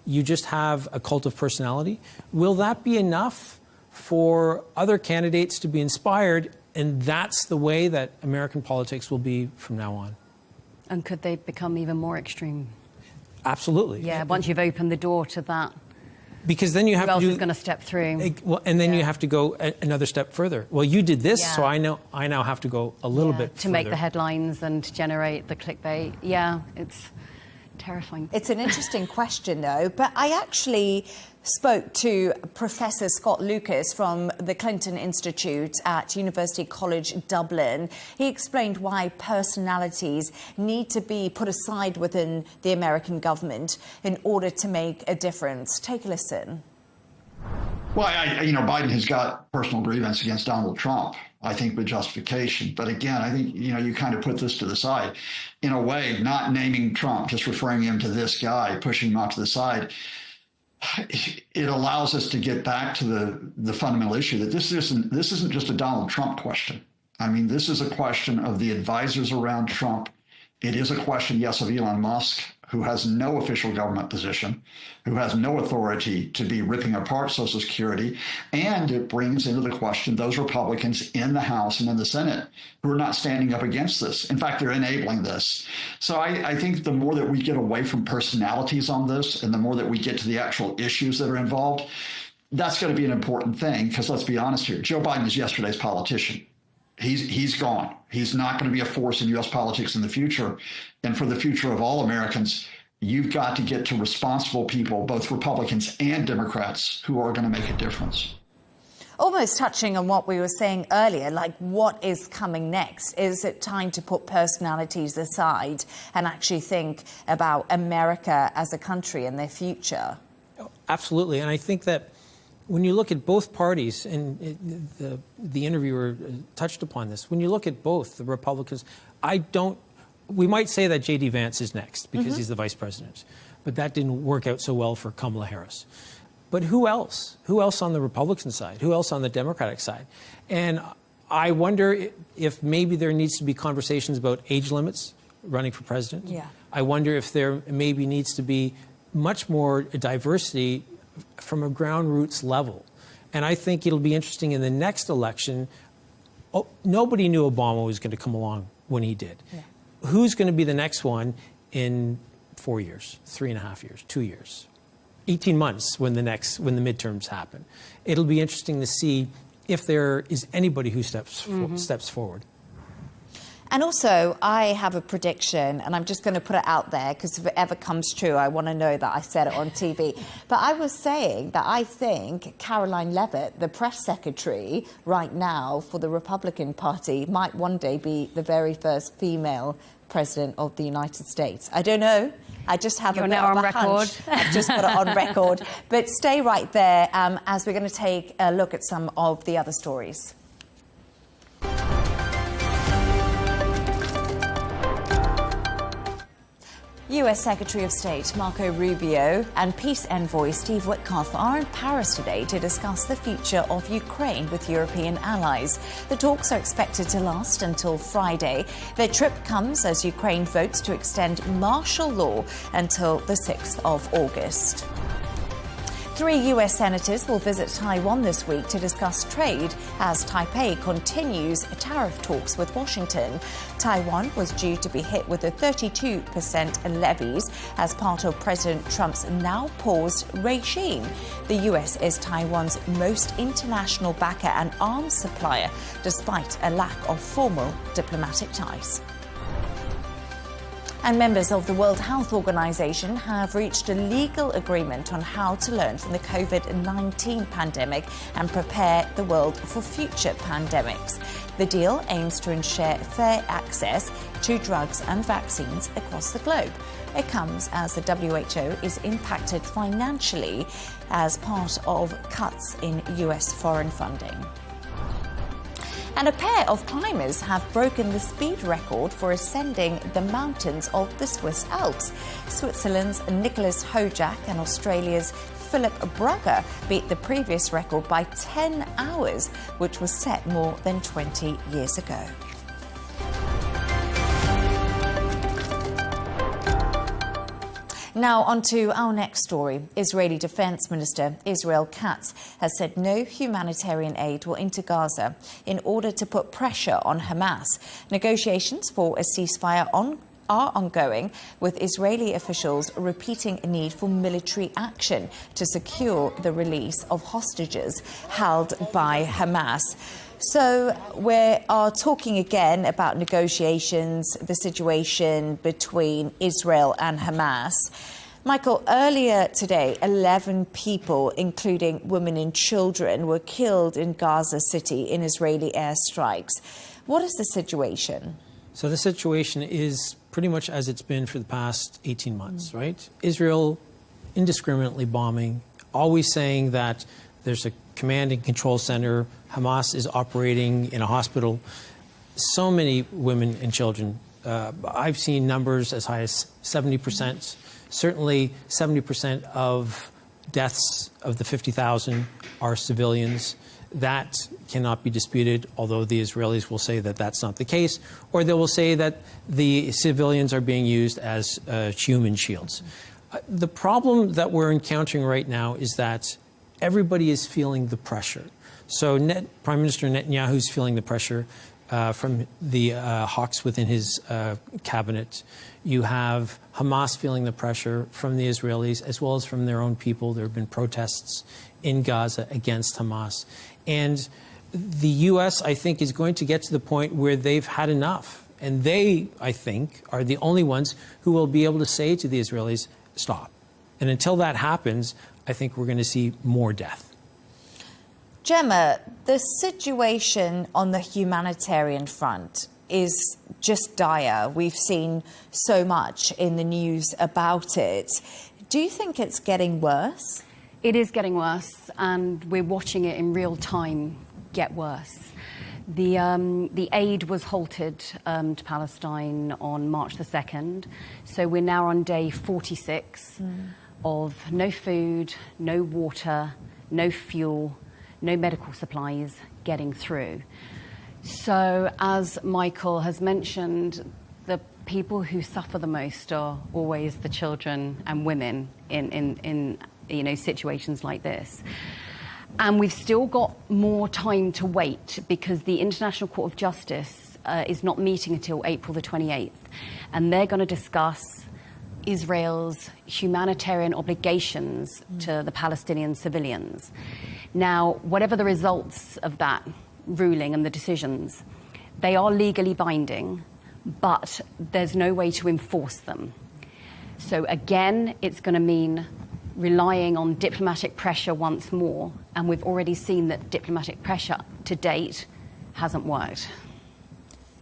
you just have a cult of personality? Will that be enough for other candidates to be inspired, and that's the way that American politics will be from now on? And could they become even more extreme? Absolutely. Yeah, once you've opened the door to that. Because then you have Who else to is going to step through? Well, and then you have to go another step further. Well, you did this, so I now have to go a little bit to make the headlines and generate the clickbait. Yeah, it's terrifying. It's an interesting question, though. But I actually spoke to Professor Scott Lucas from the Clinton Institute at University College Dublin. He explained why personalities need to be put aside within the American government in order to make a difference. Take a listen. Well, Biden has got personal grievance against Donald Trump, I think, with justification. But again, I think, you kind of put this to the side. In a way, not naming Trump, just referring him to this guy, pushing him out to the side, it allows us to get back to the fundamental issue that this isn't just a Donald Trump question. I mean, this is a question of the advisors around Trump. It is a question, yes, of Elon Musk, who has no official government position, who has no authority to be ripping apart Social Security. And it brings into the question those Republicans in the House and in the Senate who are not standing up against this. In fact, they're enabling this. So I think the more that we get away from personalities on this and the more that we get to the actual issues that are involved, that's going to be an important thing, because let's be honest here, Joe Biden is yesterday's politician. He's gone. He's not going to be a force in U.S. politics in the future. And for the future of all Americans, you've got to get to responsible people, both Republicans and Democrats, who are going to make a difference. Almost touching on what we were saying earlier, like what is coming next? Is it time to put personalities aside and actually think about America as a country and their future? Absolutely. And I think that when you look at both parties, and the interviewer touched upon this, when you look at both the Republicans, we might say that J.D. Vance is next because he's the vice president, but that didn't work out so well for Kamala Harris. But who else? Who else on the Republican side? Who else on the Democratic side? And I wonder if maybe there needs to be conversations about age limits running for president. Yeah. I wonder if there maybe needs to be much more diversity from a ground roots level. And I think it'll be interesting in the next election. Nobody knew Obama was going to come along when he did. Yeah. Who's going to be the next one in 4 years, 3.5 years, 2 years, 18 months when the midterms happen? It'll be interesting to see if there is anybody who steps forward. And also, I have a prediction, and I'm just going to put it out there, because if it ever comes true, I want to know that I said it on TV. But I was saying that I think Caroline Leavitt, the press secretary right now for the Republican Party, might one day be the very first female president of the United States. I don't know. I just have a bit of a hunch. I've just got it on record. But stay right there as we're going to take a look at some of the other stories. US Secretary of State Marco Rubio and peace envoy Steve Witkoff are in Paris today to discuss the future of Ukraine with European allies. The talks are expected to last until Friday. Their trip comes as Ukraine votes to extend martial law until the 6th of August. 3 US senators will visit Taiwan this week to discuss trade as Taipei continues tariff talks with Washington. Taiwan was due to be hit with a 32% levies as part of President Trump's now paused regime. The US is Taiwan's most international backer and arms supplier, despite a lack of formal diplomatic ties. And members of the World Health Organization have reached a legal agreement on how to learn from the COVID-19 pandemic and prepare the world for future pandemics. The deal aims to ensure fair access to drugs and vaccines across the globe. It comes as the WHO is impacted financially as part of cuts in US foreign funding. And a pair of climbers have broken the speed record for ascending the mountains of the Swiss Alps. Switzerland's Nicholas Hojak and Australia's Philip Brugger beat the previous record by 10 hours, which was set more than 20 years ago. Now on to our next story. Israeli Defense Minister Israel Katz has said no humanitarian aid will enter Gaza in order to put pressure on Hamas. Negotiations for a ceasefire are ongoing, with Israeli officials repeating a need for military action to secure the release of hostages held by Hamas. So we are talking again about negotiations, the situation between Israel and Hamas. Michael, earlier today, 11 people, including women and children, were killed in Gaza City in Israeli airstrikes. What is the situation? So the situation is pretty much as it's been for the past 18 months, right? Israel indiscriminately bombing, always saying that there's a command and control center. Hamas is operating in a hospital. So many women and children. I've seen numbers as high as 70%. Certainly 70% of deaths of the 50,000 are civilians. That cannot be disputed, although the Israelis will say that that's not the case, or they will say that the civilians are being used as human shields. The problem that we're encountering right now is that everybody is feeling the pressure. So Prime Minister Netanyahu is feeling the pressure from the hawks within his cabinet. You have Hamas feeling the pressure from the Israelis as well as from their own people. There have been protests in Gaza against Hamas. And the U.S., I think, is going to get to the point where they've had enough. And they, I think, are the only ones who will be able to say to the Israelis, stop. And until that happens, I think we're going to see more death. Gemma, the situation on the humanitarian front is just dire. We've seen so much in the news about it. Do you think it's getting worse? It is getting worse, and we're watching it in real time get worse. The aid was halted to Palestine on March the 2nd, so we're now on day 46 of no food, no water, no fuel, no medical supplies getting through. So, as Michael has mentioned, the people who suffer the most are always the children and women in situations like this. And we've still got more time to wait because the International Court of Justice is not meeting until April the 28th. And they're going to discuss Israel's humanitarian obligations to the Palestinian civilians. Now, whatever the results of that ruling and the decisions, they are legally binding, but there's no way to enforce them. So again, it's going to mean relying on diplomatic pressure once more, and we've already seen that diplomatic pressure to date hasn't worked.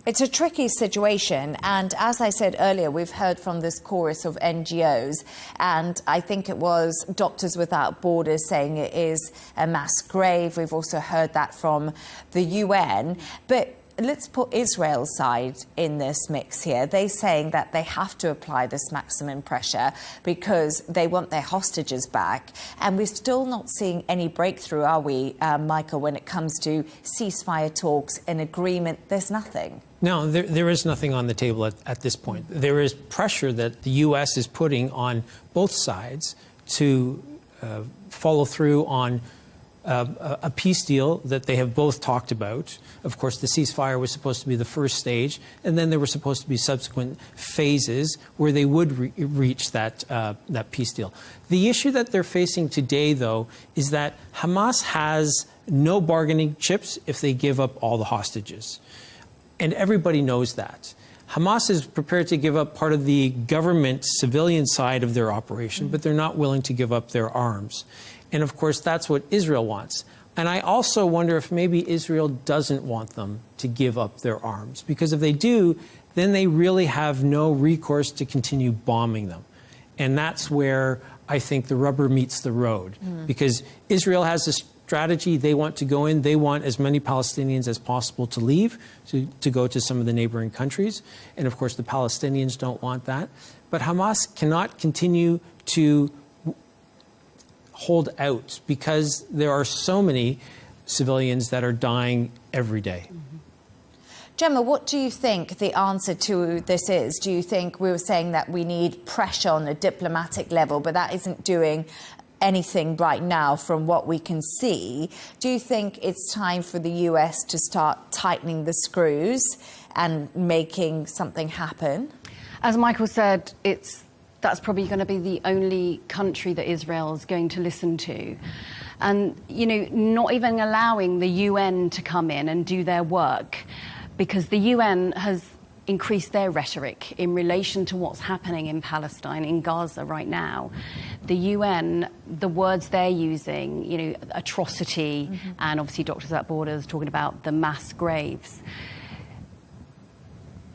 It's a tricky situation, and as I said earlier, we've heard from this chorus of NGOs, and I think it was Doctors Without Borders saying it is a mass grave. We've also heard that from the UN. But let's put Israel's side in this mix here. They're saying that they have to apply this maximum pressure because they want their hostages back. And we're still not seeing any breakthrough, are we, Michael, when it comes to ceasefire talks, an agreement? There's nothing. No, there is nothing on the table at this point. There is pressure that the U.S. is putting on both sides to follow through on a peace deal that they have both talked about. Of course, the ceasefire was supposed to be the first stage, and then there were supposed to be subsequent phases where they would reach that peace deal. The issue that they're facing today, though, is that Hamas has no bargaining chips if they give up all the hostages. And everybody knows that. Hamas is prepared to give up part of the government civilian side of their operation, but they're not willing to give up their arms. And of course, that's what Israel wants. And I also wonder if maybe Israel doesn't want them to give up their arms, because if they do, then they really have no recourse to continue bombing them. And that's where I think the rubber meets the road, because Israel has a strategy. They want to go in. They want as many Palestinians as possible to leave, to go to some of the neighboring countries. And of course, the Palestinians don't want that. But Hamas cannot continue to hold out because there are so many civilians that are dying every day. Gemma, what do you think the answer to this is? Do you think we were saying that we need pressure on a diplomatic level, but that isn't doing anything right now from what we can see? Do you think it's time for the US to start tightening the screws and making something happen? As Michael said, that's probably going to be the only country that Israel is going to listen to. And, you know, not even allowing the UN to come in and do their work, because the UN has increased their rhetoric in relation to what's happening in Palestine, in Gaza right now. The UN, the words they're using, you know, atrocity, and obviously Doctors Without Borders talking about the mass graves.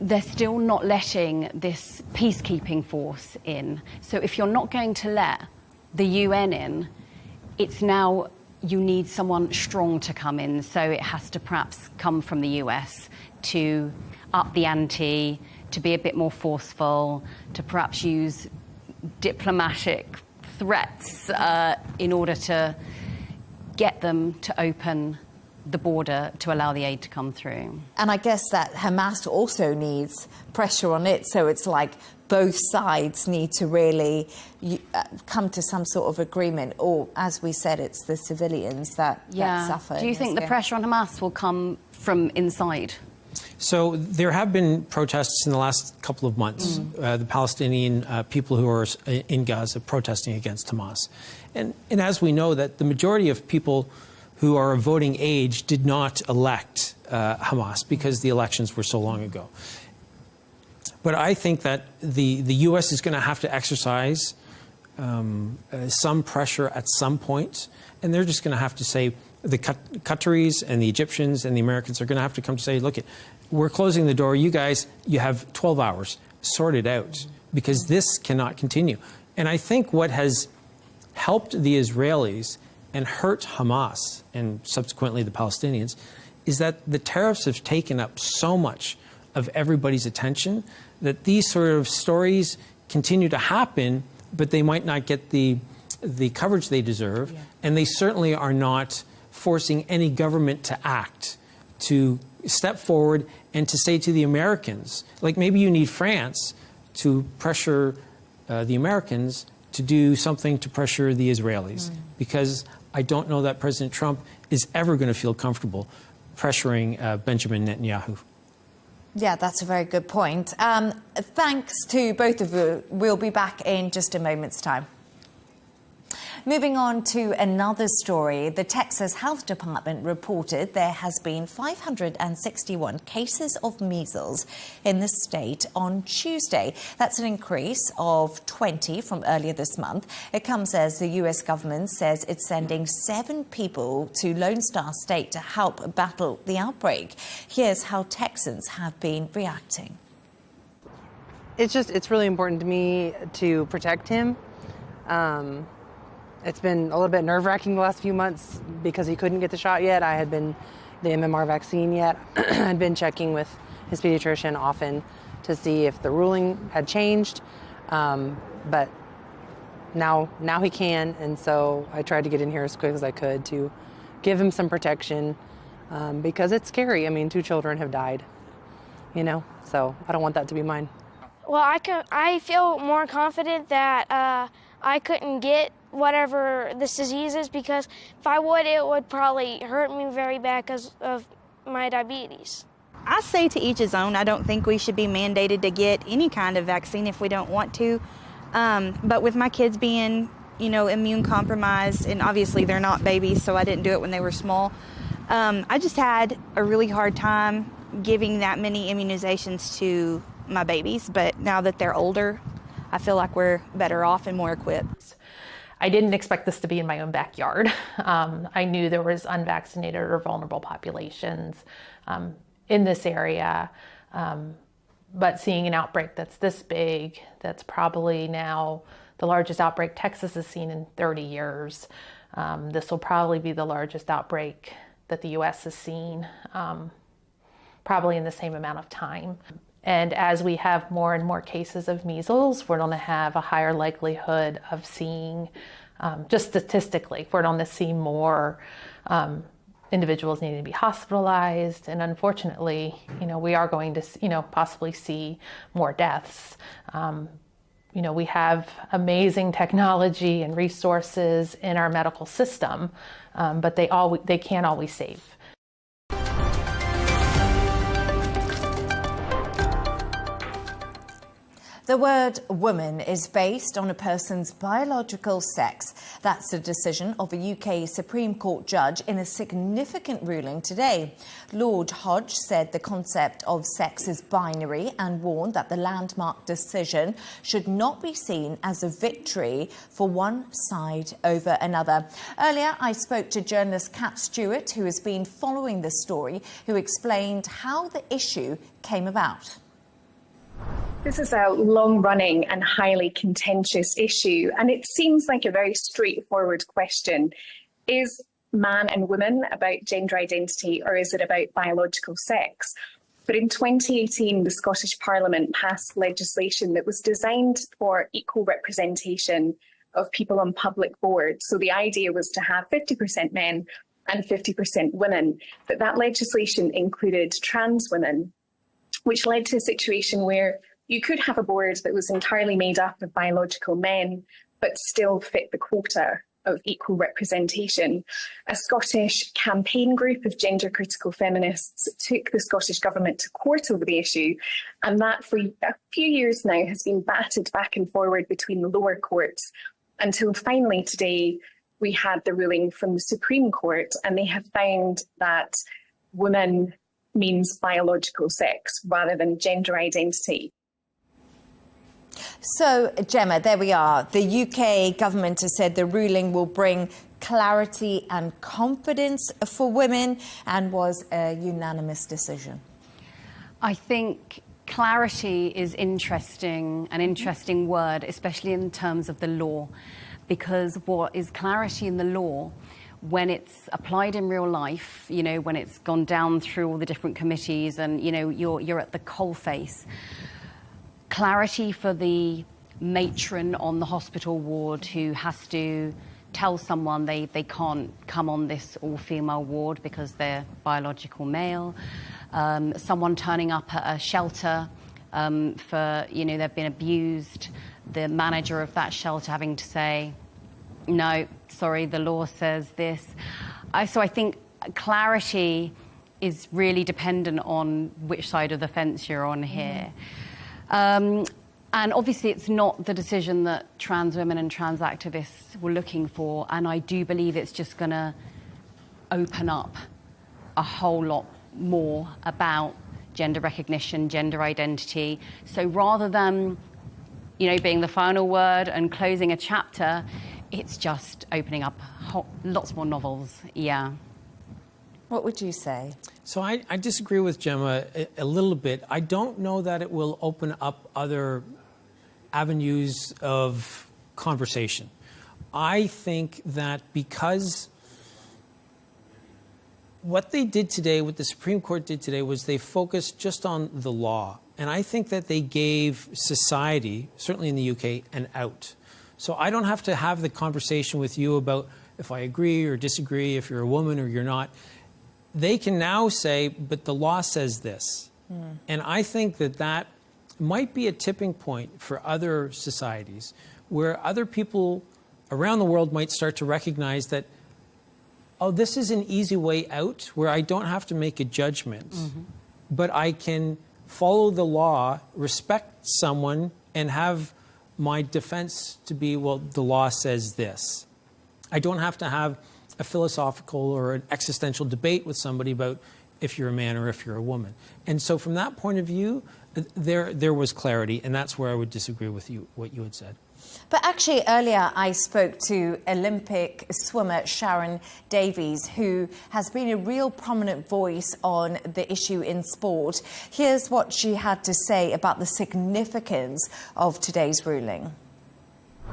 They're still not letting this peacekeeping force in. So if you're not going to let the UN in, it's now you need someone strong to come in. So it has to perhaps come from the US to up the ante, to be a bit more forceful, to perhaps use diplomatic threats in order to get them to open the border to allow the aid to come through. And I guess that Hamas also needs pressure on it, so it's like both sides need to really come to some sort of agreement, or as we said, it's the civilians that suffer. Do you think the pressure on Hamas will come from inside? So there have been protests in the last couple of months, the Palestinian people who are in Gaza protesting against Hamas. And as we know, that the majority of people who are of voting age did not elect Hamas because the elections were so long ago. But I think that the U.S. is going to have to exercise some pressure at some point, and they're just going to have to say, the Qataris and the Egyptians and the Americans are going to have to come to say, look, we're closing the door. You guys, you have 12 hours. Sort it out, because this cannot continue. And I think what has helped the Israelis and hurt Hamas and subsequently the Palestinians is that the tariffs have taken up so much of everybody's attention that these sort of stories continue to happen, but they might not get the coverage they deserve. And they certainly are not forcing any government to act, to step forward and to say to the Americans, like maybe you need France to pressure the Americans to do something to pressure the Israelis, because I don't know that President Trump is ever going to feel comfortable pressuring Benjamin Netanyahu. Yeah, that's a very good point. Thanks to both of you. We'll be back in just a moment's time. Moving on to another story, the Texas Health Department reported there has been 561 cases of measles in the state on Tuesday. That's an increase of 20 from earlier this month. It comes as the U.S. government says it's sending 7 people to Lone Star State to help battle the outbreak. Here's how Texans have been reacting. It's really important to me to protect him. It's been a little bit nerve-wracking the last few months because he couldn't get the shot yet. I had been the MMR vaccine yet. I'd been checking with his pediatrician often to see if the ruling had changed. But now he can, and so I tried to get in here as quick as I could to give him some protection because it's scary. I mean, 2 children have died, you know, so I don't want that to be mine. Well, I feel more confident that I couldn't get whatever this disease is, because if I would, it would probably hurt me very bad because of my diabetes. I say to each his own. I don't think we should be mandated to get any kind of vaccine if we don't want to. But with my kids being, you know, immune compromised, and obviously they're not babies, so I didn't do it when they were small. I just had a really hard time giving that many immunizations to my babies, but now that they're older, I feel like we're better off and more equipped. I didn't expect this to be in my own backyard. I knew there was unvaccinated or vulnerable populations in this area, but seeing an outbreak that's this big, that's probably now the largest outbreak Texas has seen in 30 years. This will probably be the largest outbreak that the U.S. has seen, probably in the same amount of time. And as we have more and more cases of measles, we're going to have a higher likelihood of seeing, just statistically, we're going to see more individuals needing to be hospitalized. And unfortunately, we are going to, possibly see more deaths. We have amazing technology and resources in our medical system, but they can't always save. The word woman is based on a person's biological sex. That's the decision of a UK Supreme Court judge in a significant ruling today. Lord Hodge said the concept of sex is binary and warned that the landmark decision should not be seen as a victory for one side over another. Earlier, I spoke to journalist Kat Stewart, who has been following the story, who explained how the issue came about. This is a long-running and highly contentious issue, and it seems like a very straightforward question. Is man and woman about gender identity, or is it about biological sex? But in 2018, the Scottish Parliament passed legislation that was designed for equal representation of people on public boards. So the idea was to have 50% men and 50% women, but that legislation included trans women, which led to a situation where you could have a board that was entirely made up of biological men, but still fit the quota of equal representation. A Scottish campaign group of gender-critical feminists took the Scottish Government to court over the issue, and that for a few years now has been batted back and forward between the lower courts until finally today we had the ruling from the Supreme Court, and they have found that woman means biological sex rather than gender identity. So, Gemma, there we are. The UK government has said the ruling will bring clarity and confidence for women and was a unanimous decision. I think clarity is an interesting word, especially in terms of the law, because what is clarity in the law when it's applied in real life, when it's gone down through all the different committees and, you're at the coalface. Clarity for the matron on the hospital ward who has to tell someone they can't come on this all-female ward because they're biological male. Someone turning up at a shelter for, they've been abused. The manager of that shelter having to say, no, sorry, the law says this. So I think clarity is really dependent on which side of the fence you're on here. And obviously it's not the decision that trans women and trans activists were looking for, and I do believe it's just going to open up a whole lot more about gender recognition, gender identity. So rather than, being the final word and closing a chapter, it's just opening up lots more novels, yeah. What would you say? So I disagree with Gemma a little bit. I don't know that it will open up other avenues of conversation. I think that because what they did today, what the Supreme Court did today, was they focused just on the law. And I think that they gave society, certainly in the UK, an out. So I don't have to have the conversation with you about if I agree or disagree, if you're a woman or you're not. They can now say, but the law says this. And I think that might be a tipping point for other societies where other people around the world might start to recognize that, oh, this is an easy way out where I don't have to make a judgment, but I can follow the law, respect someone, and have my defense to be, well, the law says this. I don't have to have a philosophical or an existential debate with somebody about if you're a man or if you're a woman. And so from that point of view, there was clarity, and that's where I would disagree with you, what you had said. But actually, earlier I spoke to Olympic swimmer Sharon Davies, who has been a real prominent voice on the issue in sport. Here's what she had to say about the significance of today's ruling.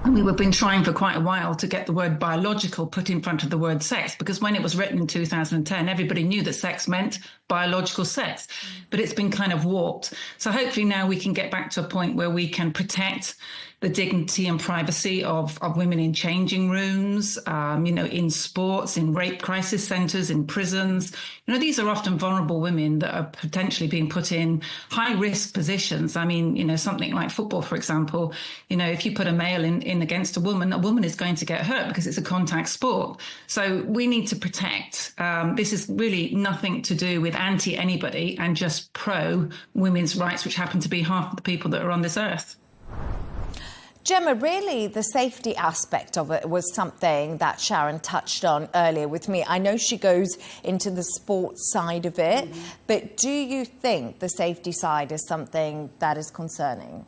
We've been trying for quite a while to get the word biological put in front of the word sex, because when it was written in 2010, everybody knew that sex meant biological sex, but it's been kind of warped. So hopefully now we can get back to a point where we can protect the dignity and privacy of women in changing rooms, in sports, in rape crisis centres, in prisons. These are often vulnerable women that are potentially being put in high-risk positions. I mean, something like football, for example, if you put a male in against a woman is going to get hurt because it's a contact sport. So we need to protect. This is really nothing to do with anti-anybody and just pro-women's rights, which happen to be half of the people that are on this earth. Gemma, really, the safety aspect of it was something that Sharon touched on earlier with me. I know she goes into the sports side of it, but do you think the safety side is something that is concerning?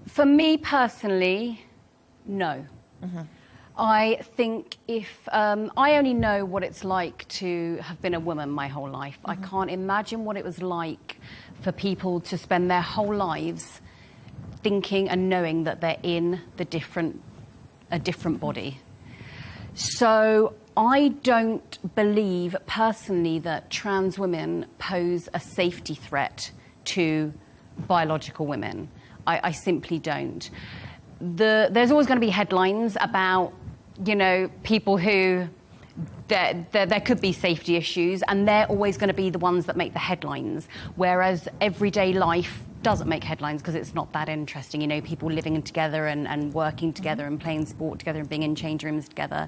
For me personally, no. I think if I only know what it's like to have been a woman my whole life. I can't imagine what it was like for people to spend their whole lives thinking and knowing that they're in a different body. So I don't believe personally that trans women pose a safety threat to biological women. I simply don't. There's always going to be headlines about, people who there could be safety issues, and they're always going to be the ones that make the headlines, whereas everyday life doesn't make headlines because it's not that interesting. People living together and working together and playing sport together and being in change rooms together.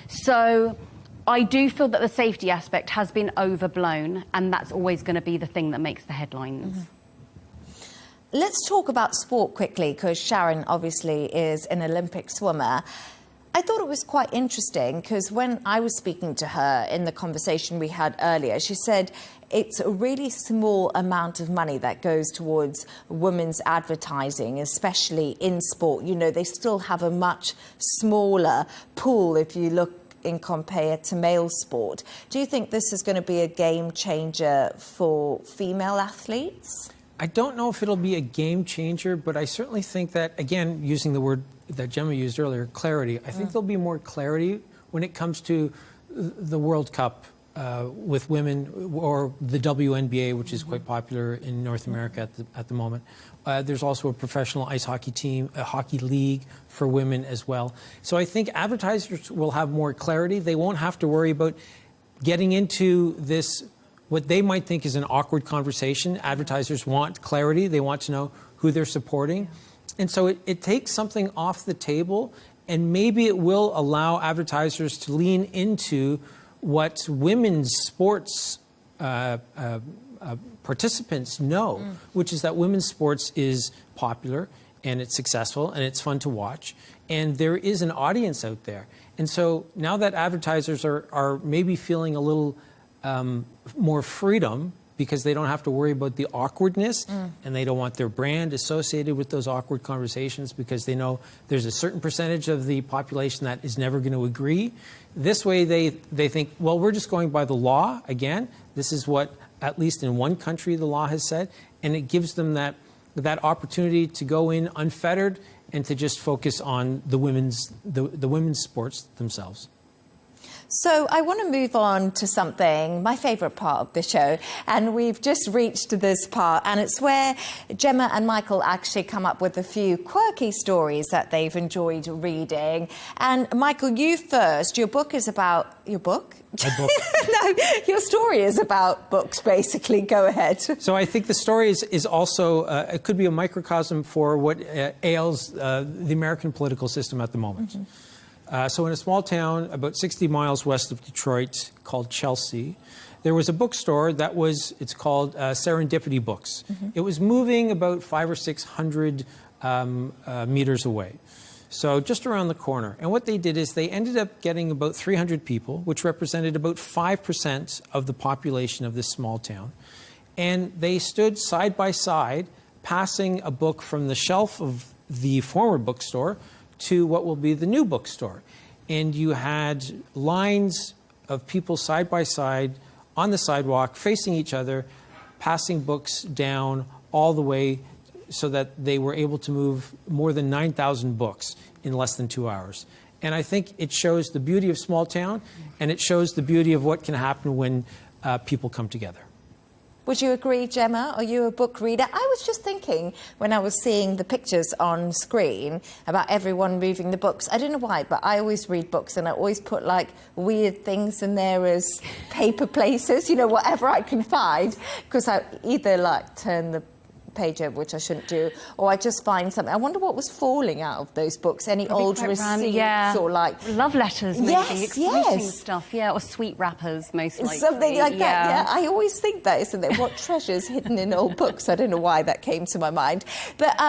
So I do feel that the safety aspect has been overblown, and that's always going to be the thing that makes the headlines. Let's talk about sport quickly, because Sharon obviously is an Olympic swimmer. I thought it was quite interesting because when I was speaking to her in the conversation we had earlier, she said it's a really small amount of money that goes towards women's advertising, especially in sport. They still have a much smaller pool if you look in compared to male sport. Do you think this is going to be a game changer for female athletes? I don't know if it'll be a game changer, but I certainly think that, again, using the word that Gemma used earlier, clarity, I think there'll be more clarity when it comes to the World Cup with women, or the WNBA, which is quite popular in North America at the moment. There's also a professional ice hockey team, a hockey league for women as well. So I think advertisers will have more clarity. They won't have to worry about getting into this, what they might think is an awkward conversation. Advertisers want clarity. They want to know who they're supporting. And so it takes something off the table, and maybe it will allow advertisers to lean into what women's sports participants know, which is that women's sports is popular and it's successful and it's fun to watch. And there is an audience out there. And so now that advertisers are maybe feeling a little more freedom, because they don't have to worry about the awkwardness, and they don't want their brand associated with those awkward conversations, because they know there's a certain percentage of the population that is never going to agree. This way they think, well, we're just going by the law. Again, this is what, at least in one country, the law has said, and it gives them that opportunity to go in unfettered and to just focus on the women's sports themselves. So I want to move on to something, my favourite part of the show, and we've just reached this part, and it's where Gemma and Michael actually come up with a few quirky stories that they've enjoyed reading. And Michael, you first. Your book is about... Your book? My book. No, your story is about books, basically. Go ahead. So I think the story is also, it could be a microcosm for what ails the American political system at the moment. So in a small town about 60 miles west of Detroit called Chelsea, there was a bookstore that it's called Serendipity Books. It was moving about 500 or 600 meters away. So just around the corner. And what they did is they ended up getting about 300 people, which represented about 5% of the population of this small town. And they stood side by side, passing a book from the shelf of the former bookstore to what will be the new bookstore. And you had lines of people side by side on the sidewalk, facing each other, passing books down all the way so that they were able to move more than 9,000 books in less than 2 hours. And I think it shows the beauty of small town, and it shows the beauty of what can happen when people come together. Would you agree, Gemma? Are you a book reader? I was just thinking when I was seeing the pictures on screen about everyone moving the books. I don't know why, but I always read books and I always put like weird things in there as paper places, you know, whatever I can find, because I either like turn the page over, which I shouldn't do, or I just find something. I wonder what was falling out of those books. Any old receipts or like love letters, maybe exciting stuff, or sweet wrappers, most likely. Something like that. Yeah, I always think that, isn't there? What treasures hidden in old books? I don't know why that came to my mind. But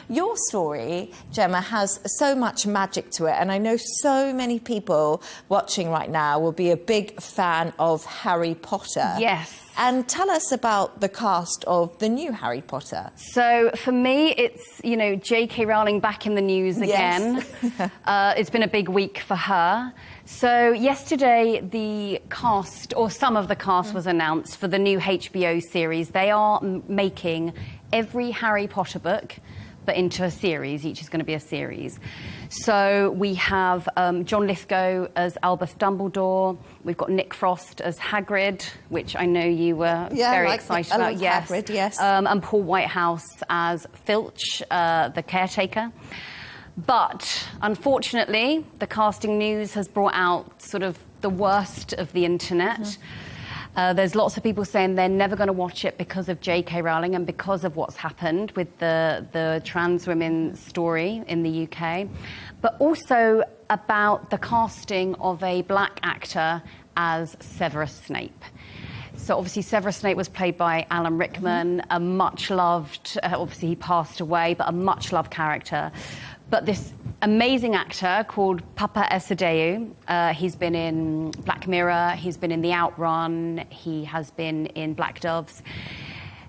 your story, Gemma, has so much magic to it, and I know so many people watching right now will be a big fan of Harry Potter. Yes. And tell us about the cast of the new Harry Potter. So for me, it's, you know, J.K. Rowling back in the news again. It's been a big week for her. So yesterday, the cast, or some of the cast, was announced for the new HBO series. They are making every Harry Potter book, but into a series. Each is going to be a series. So we have John Lithgow as Albus Dumbledore. We've got Nick Frost as Hagrid, which I know you were very excited about. Yes, Hagrid, yes. And Paul Whitehouse as Filch, the caretaker. But unfortunately, the casting news has brought out sort of the worst of the internet. There's lots of people saying they're never going to watch it because of J.K. Rowling and because of what's happened with the trans women story in the UK, but also about the casting of a black actor as Severus Snape. So obviously Severus Snape was played by Alan Rickman, a much-loved, obviously he passed away, but a much-loved character. But this amazing actor called Papa Esadeu, he's been in Black Mirror, he's been in The Outrun, he has been in Black Doves,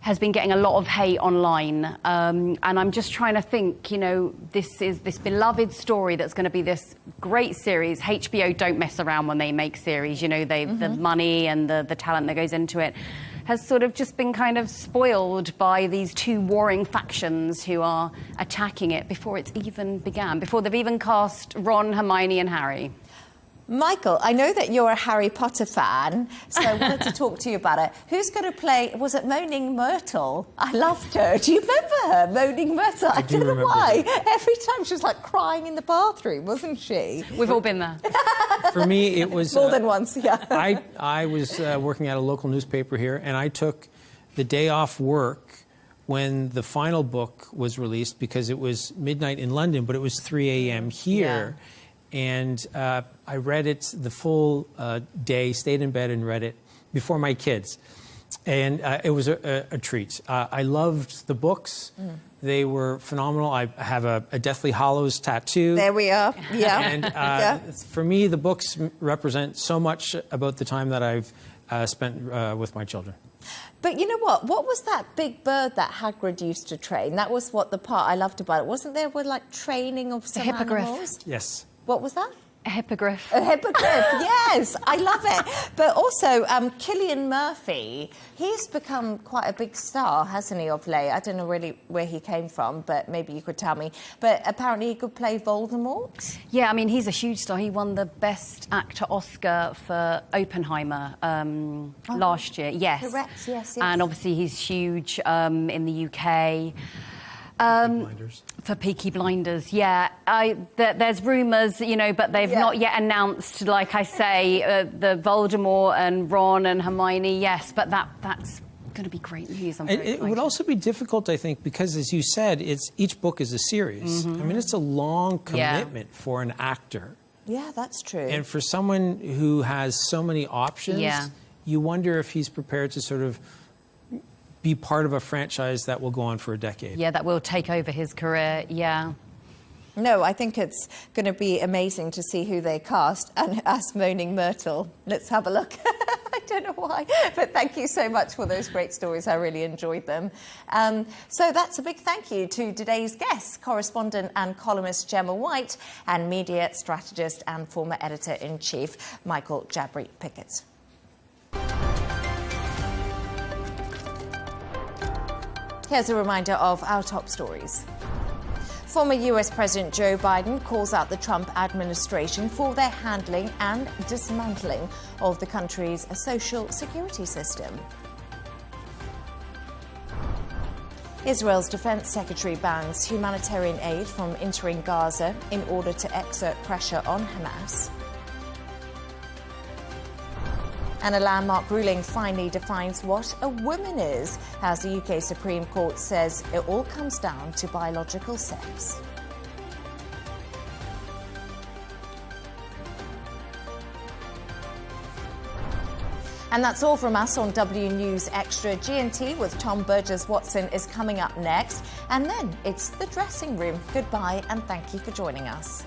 has been getting a lot of hate online. And I'm just trying to think, you know, this is this beloved story that's going to be this great series. HBO don't mess around when they make series, you know, the money and the talent that goes into it has sort of just been kind of spoiled by these two warring factions who are attacking it before it's even began, before they've even cast Ron, Hermione and Harry. Michael, I know that you're a Harry Potter fan, so I wanted to talk to you about it. Who's going to play, was it Moaning Myrtle? I loved her. Do you remember her, Moaning Myrtle? I don't know why. Every time she was like crying in the bathroom, wasn't she? We've all been there. For me, it was... More than once, yeah. I was working at a local newspaper here, and I took the day off work when the final book was released because it was midnight in London, but it was 3 a.m. here. Yeah. And I read it the full day, stayed in bed and read it before my kids. And it was a treat. I loved the books. They were phenomenal. I have a Deathly Hallows tattoo. There we are. Yeah. And for me, the books represent so much about the time that I've spent with my children. But you know what? What was that big bird that Hagrid used to train? That was what the part I loved about it. Wasn't there like training of some animals? Yes. What was that? A hippogriff. A hippogriff, yes. I love it. But also, Cillian Murphy, he's become quite a big star, hasn't he, of late? I don't know really where he came from, but maybe you could tell me. But apparently he could play Voldemort. Yeah, I mean, he's a huge star. He won the Best Actor Oscar for Oppenheimer last year. Yes. Correct, yes. And obviously he's huge in the UK. For Peaky Blinders, yeah. There's rumours, you know, but they've not yet announced, like I say, the Voldemort and Ron and Hermione, yes, but that's going to be great news. It would also be difficult, I think, because, as you said, each book is a series. I mean, it's a long commitment for an actor. Yeah, that's true. And for someone who has so many options, you wonder if he's prepared to sort of be part of a franchise that will go on for a decade. Yeah, that will take over his career, yeah. No, I think it's going to be amazing to see who they cast and us moaning Myrtle. Let's have a look. I don't know why, but thank you so much for those great stories. I really enjoyed them. So that's a big thank you to today's guests, correspondent and columnist Gemma White and media strategist and former editor-in-chief Michael Jabri-Pickett. Here's a reminder of our top stories. Former US President Joe Biden calls out the Trump administration for their handling and dismantling of the country's social security system. Israel's defense secretary bans humanitarian aid from entering Gaza in order to exert pressure on Hamas. And a landmark ruling finally defines what a woman is, as the UK Supreme Court says it all comes down to biological sex. And that's all from us on W News Extra. G&T with Tom Burges Watson is coming up next. And then it's the dressing room. Goodbye and thank you for joining us.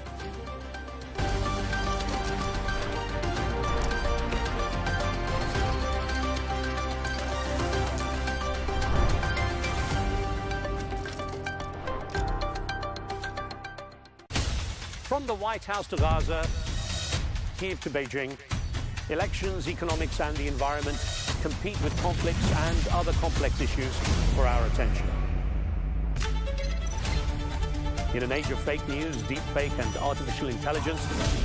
From the White House to Gaza, Kiev to Beijing, elections, economics and the environment compete with conflicts and other complex issues for our attention. In an age of fake news, deepfake and artificial intelligence,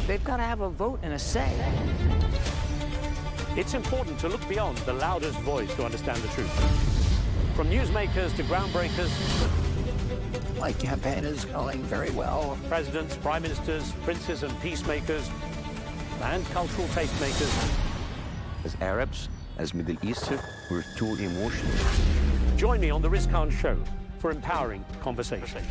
they've got to have a vote and a say. It's important to look beyond the loudest voice to understand the truth. From newsmakers to groundbreakers, My campaign is going very well. Presidents, prime ministers, princes and peacemakers, and cultural tastemakers. As Arabs, as Middle Eastern, we're too emotional. Join me on the Riz Khan Show for empowering conversation.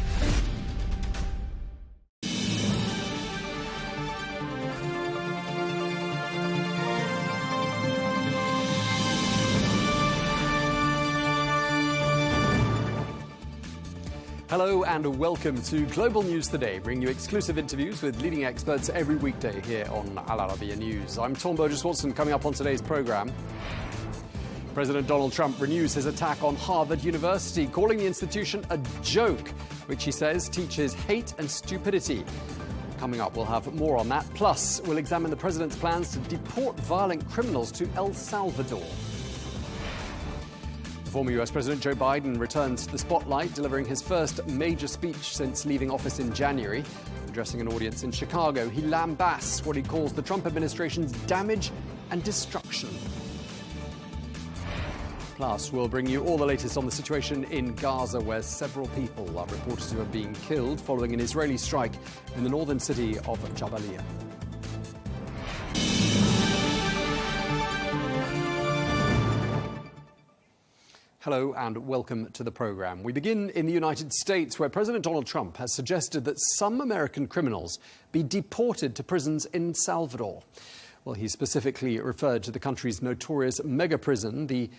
Hello and welcome to Global News Today, bringing you exclusive interviews with leading experts every weekday here on Arabiya News. I'm Tom Burges Watson. Coming up on today's programme, President Donald Trump renews his attack on Harvard University, calling the institution a joke, which he says teaches hate and stupidity. Coming up, we'll have more on that. Plus, we'll examine the president's plans to deport violent criminals to El Salvador. Former US President Joe Biden returns to the spotlight, delivering his first major speech since leaving office in January. Addressing an audience in Chicago, he lambasts what he calls the Trump administration's damage and destruction. Plus, we'll bring you all the latest on the situation in Gaza, where several people are reported to have been killed following an Israeli strike in the northern city of Jabalia. Hello and welcome to the programme. We begin in the United States, where President Donald Trump has suggested that some American criminals be deported to prisons in Salvador. Well, he specifically referred to the country's notorious mega-prison, the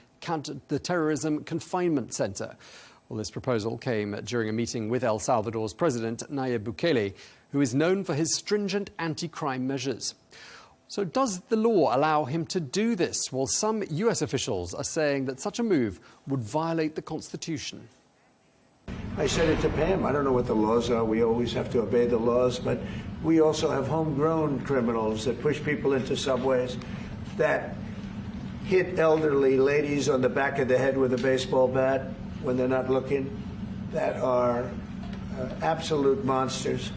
Terrorism Confinement Center. Well, this proposal came during a meeting with El Salvador's President Nayib Bukele, who is known for his stringent anti-crime measures. So does the law allow him to do this? Well, some US officials are saying that such a move would violate the Constitution. I said it to Pam. I don't know what the laws are. We always have to obey the laws, but we also have homegrown criminals that push people into subways, that hit elderly ladies on the back of the head with a baseball bat when they're not looking, that are absolute monsters.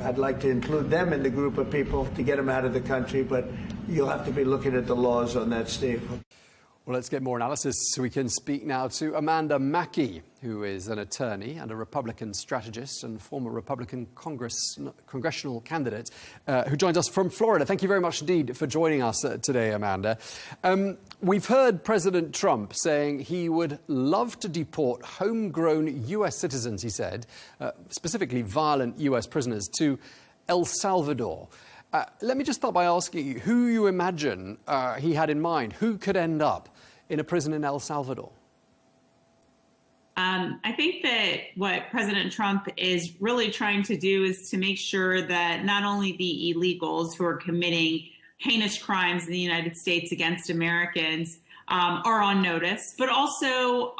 I'd like to include them in the group of people to get them out of the country, but you'll have to be looking at the laws on that, Steve. Well, let's get more analysis so we can speak now to Amanda Mackey, who is an attorney and a Republican strategist and former Republican congressional candidate, who joins us from Florida. Thank you very much indeed for joining us today, Amanda. We've heard President Trump saying he would love to deport homegrown US citizens, he said, specifically violent US prisoners, to El Salvador. Let me just start by asking you who you imagine he had in mind. Who could end up in a prison in El Salvador? I think that what President Trump is really trying to do is to make sure that not only the illegals who are committing heinous crimes in the United States against Americans are on notice, but also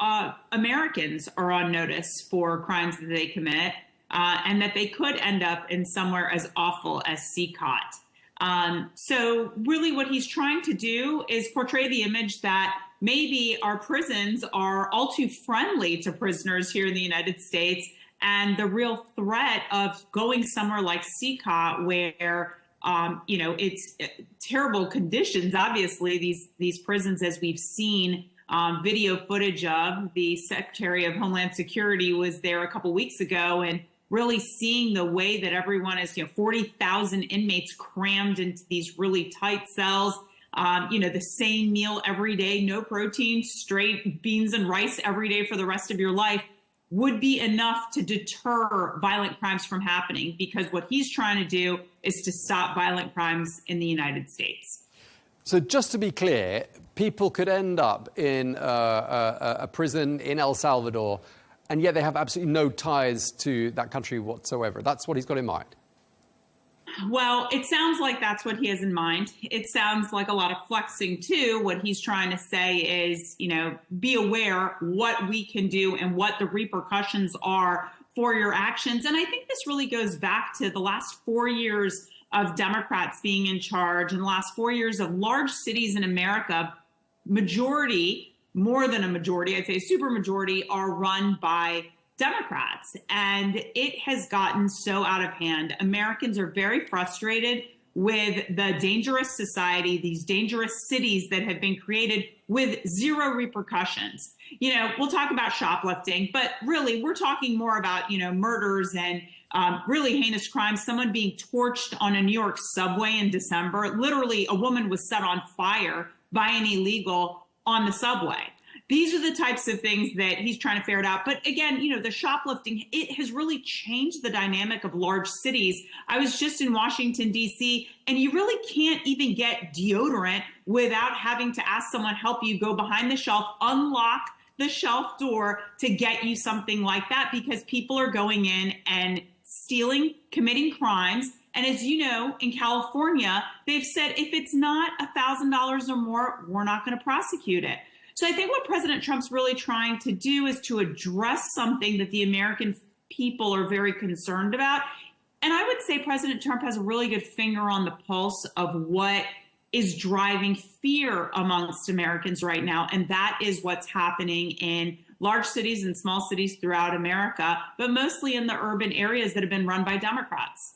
Americans are on notice for crimes that they commit, and that they could end up in somewhere as awful as CCOT. So really what he's trying to do is portray the image that maybe our prisons are all too friendly to prisoners here in the United States, and the real threat of going somewhere like CCOT where it's terrible conditions. Obviously, these prisons, as we've seen video footage of, the Secretary of Homeland Security was there a couple weeks ago, and really seeing the way that everyone is, 40,000 inmates crammed into these really tight cells, the same meal every day, no protein, straight beans and rice every day for the rest of your life, would be enough to deter violent crimes from happening, because what he's trying to do is to stop violent crimes in the United States. So just to be clear, people could end up in a prison in El Salvador, and yet they have absolutely no ties to that country whatsoever. That's what he's got in mind. Well, it sounds like that's what he has in mind. It sounds like a lot of flexing too. What he's trying to say is, be aware what we can do and what the repercussions are for your actions. And I think this really goes back to the last 4 years of Democrats being in charge, and the last 4 years of large cities in America, majority, more than a majority, I'd say a super majority, are run by Democrats, and it has gotten so out of hand. Americans are very frustrated with the dangerous society, these dangerous cities that have been created with zero repercussions. We'll talk about shoplifting, but really we're talking more about, murders and really heinous crimes. Someone being torched on a New York subway in December. Literally, a woman was set on fire by an illegal on the subway. These are the types of things that he's trying to ferret out. But again, the shoplifting, it has really changed the dynamic of large cities. I was just in Washington, D.C., and you really can't even get deodorant without having to ask someone help you go behind the shelf, unlock the shelf door to get you something like that, because people are going in and stealing, committing crimes. And as you know, in California, they've said if it's not $1,000 or more, we're not going to prosecute it. So I think what President Trump's really trying to do is to address something that the American people are very concerned about. And I would say President Trump has a really good finger on the pulse of what is driving fear amongst Americans right now. And that is what's happening in large cities and small cities throughout America, but mostly in the urban areas that have been run by Democrats.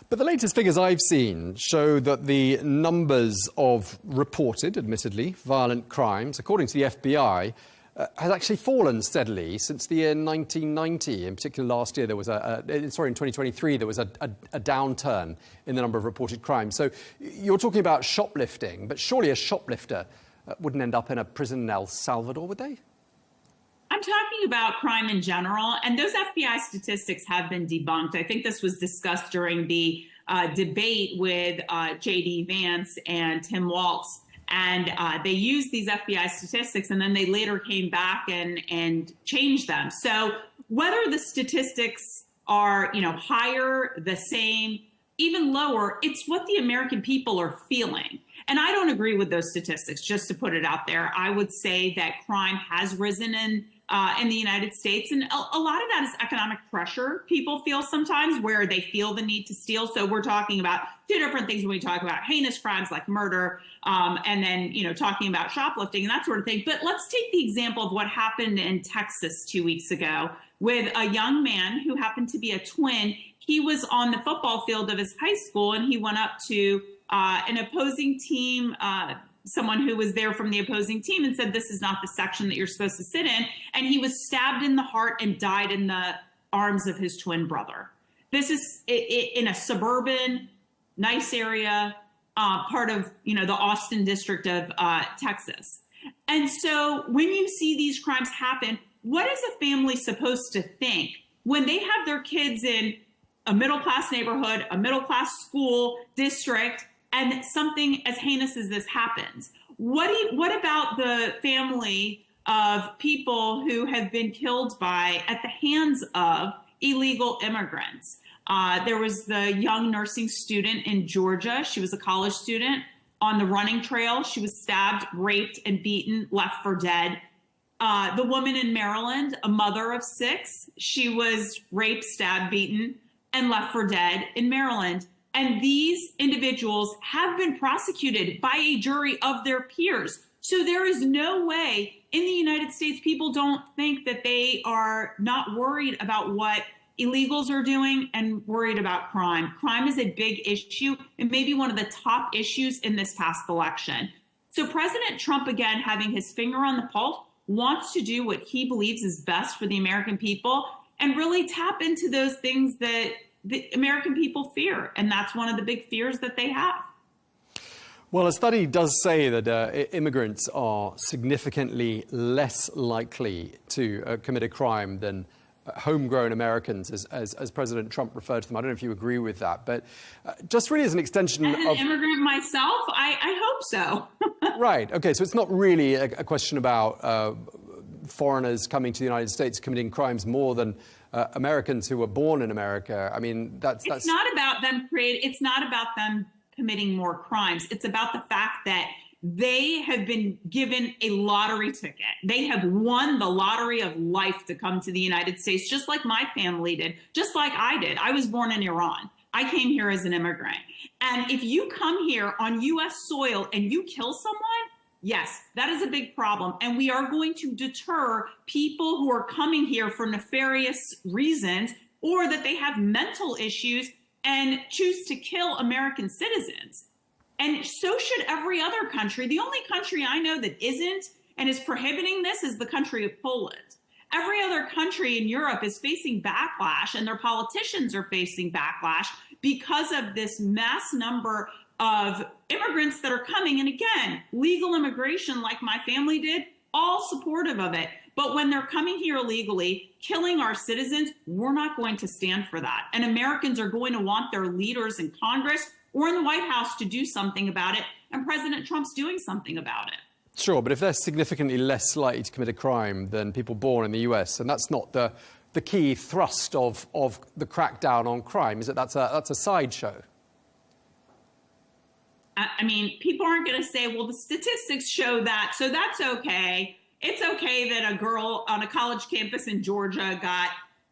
But the latest figures I've seen show that the numbers of reported, admittedly, violent crimes, according to the FBI, has actually fallen steadily since the year 1990. In particular, last year, there was in 2023, there was a downturn in the number of reported crimes. So you're talking about shoplifting, but surely a shoplifter wouldn't end up in a prison in El Salvador, would they? I'm talking about crime in general, and those FBI statistics have been debunked. I think this was discussed during the debate with J.D. Vance and Tim Walz, and they used these FBI statistics, and then they later came back and changed them. So whether the statistics are, higher, the same, even lower, it's what the American people are feeling. And I don't agree with those statistics, just to put it out there. I would say that crime has risen in the United States. And a lot of that is economic pressure people feel sometimes, where they feel the need to steal. So we're talking about two different things when we talk about heinous crimes like murder, and then, talking about shoplifting and that sort of thing. But let's take the example of what happened in Texas 2 weeks ago with a young man who happened to be a twin. He was on the football field of his high school, and he went up to an opposing team, someone who was there from the opposing team, and said, this is not the section that you're supposed to sit in. And he was stabbed in the heart and died in the arms of his twin brother. This is in a suburban, nice area, part of, the Austin district of Texas. And so when you see these crimes happen, what is a family supposed to think when they have their kids in a middle-class neighborhood, a middle-class school district, and something as heinous as this happens? What about the family of people who have been killed at the hands of illegal immigrants. There was the young nursing student in Georgia. She was a college student on the running trail. She was stabbed, raped, and beaten, left for dead. The woman in Maryland, a mother of 6, she was raped, stabbed, beaten, and left for dead in Maryland. And these individuals have been prosecuted by a jury of their peers. So there is no way in the United States people don't think that they are not worried about what illegals are doing and worried about crime. Crime is a big issue and maybe one of the top issues in this past election. So President Trump, again, having his finger on the pulse, wants to do what he believes is best for the American people and really tap into those things that the American people fear. And that's one of the big fears that they have. Well, a study does say that immigrants are significantly less likely to commit a crime than homegrown Americans, as President Trump referred to them. I don't know if you agree with that, but just really as an extension of... As an immigrant myself, I hope so. Right. Okay. So it's not really a question about foreigners coming to the United States committing crimes more than Americans who were born in America. I mean, that's... It's not about them It's not about them committing more crimes. It's about the fact that they have been given a lottery ticket. They have won the lottery of life to come to the United States, just like my family did, just like I did. I was born in Iran. I came here as an immigrant. And if you come here on U.S. soil and you kill someone, yes, that is a big problem. And we are going to deter people who are coming here for nefarious reasons or that they have mental issues and choose to kill American citizens. And so should every other country. The only country I know that isn't and is prohibiting this is the country of Poland. Every other country in Europe is facing backlash, and their politicians are facing backlash because of this mass number of immigrants that are coming. And again, legal immigration, like my family did, all supportive of it. But when they're coming here illegally, killing our citizens, we're not going to stand for that. And Americans are going to want their leaders in Congress or in the White House to do something about it. And President Trump's doing something about it. Sure, but if they're significantly less likely to commit a crime than people born in the US, and that's not the key thrust of the crackdown on crime, is that that's a sideshow? I mean, people aren't going to say, well, the statistics show that, so that's okay. It's okay that a girl on a college campus in Georgia got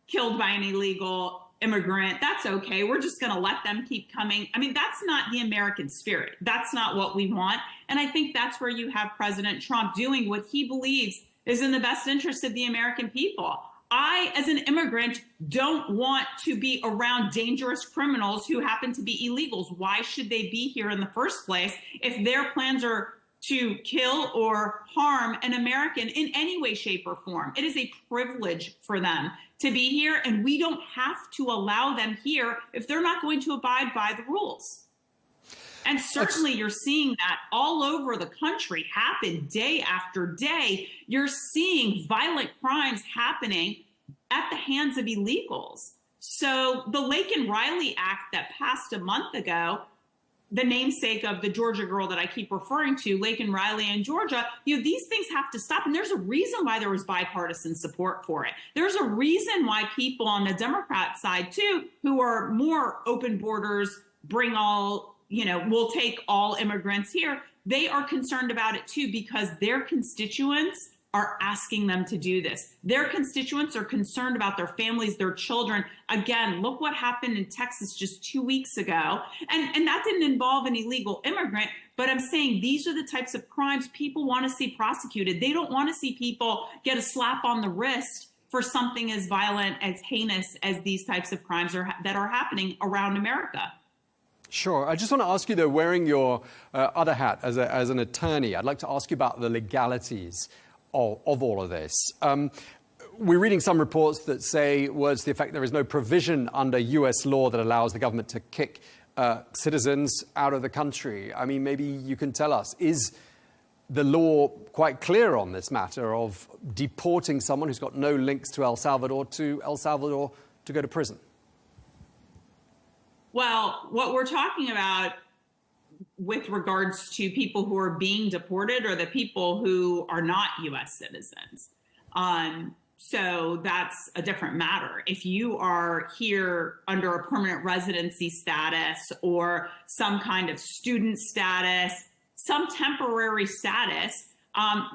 killed by an illegal immigrant. That's okay. We're just going to let them keep coming. I mean, that's not the American spirit. That's not what we want. And I think that's where you have President Trump doing what he believes is in the best interest of the American people. I, as an immigrant, don't want to be around dangerous criminals who happen to be illegals. Why should they be here in the first place if their plans are to kill or harm an American in any way, shape, or form? It is a privilege for them to be here, and we don't have to allow them here if they're not going to abide by the rules. And certainly you're seeing that all over the country happen day after day. You're seeing violent crimes happening at the hands of illegals. So the Laken Riley Act that passed a month ago, the namesake of the Georgia girl that I keep referring to, Laken Riley in Georgia, these things have to stop. And there's a reason why there was bipartisan support for it. There's a reason why people on the Democrat side, too, who are more open borders, bring all, we'll take all immigrants here. They are concerned about it, too, because their constituents are asking them to do this. Their constituents are concerned about their families, their children. Again, look what happened in Texas just 2 weeks ago. And that didn't involve an illegal immigrant, but I'm saying these are the types of crimes people want to see prosecuted. They don't want to see people get a slap on the wrist for something as violent, as heinous as these types of crimes that are happening around America. Sure. I just want to ask you, though, wearing your other hat as an attorney, I'd like to ask you about the legalities of all of this. We're reading some reports that say words to the effect there is no provision under US law that allows the government to kick citizens out of the country. I mean, maybe you can tell us, is the law quite clear on this matter of deporting someone who's got no links to El Salvador to go to prison? Well, what we're talking about with regards to people who are being deported or the people who are not U.S. citizens. So that's a different matter. If you are here under a permanent residency status or some kind of student status, some temporary status,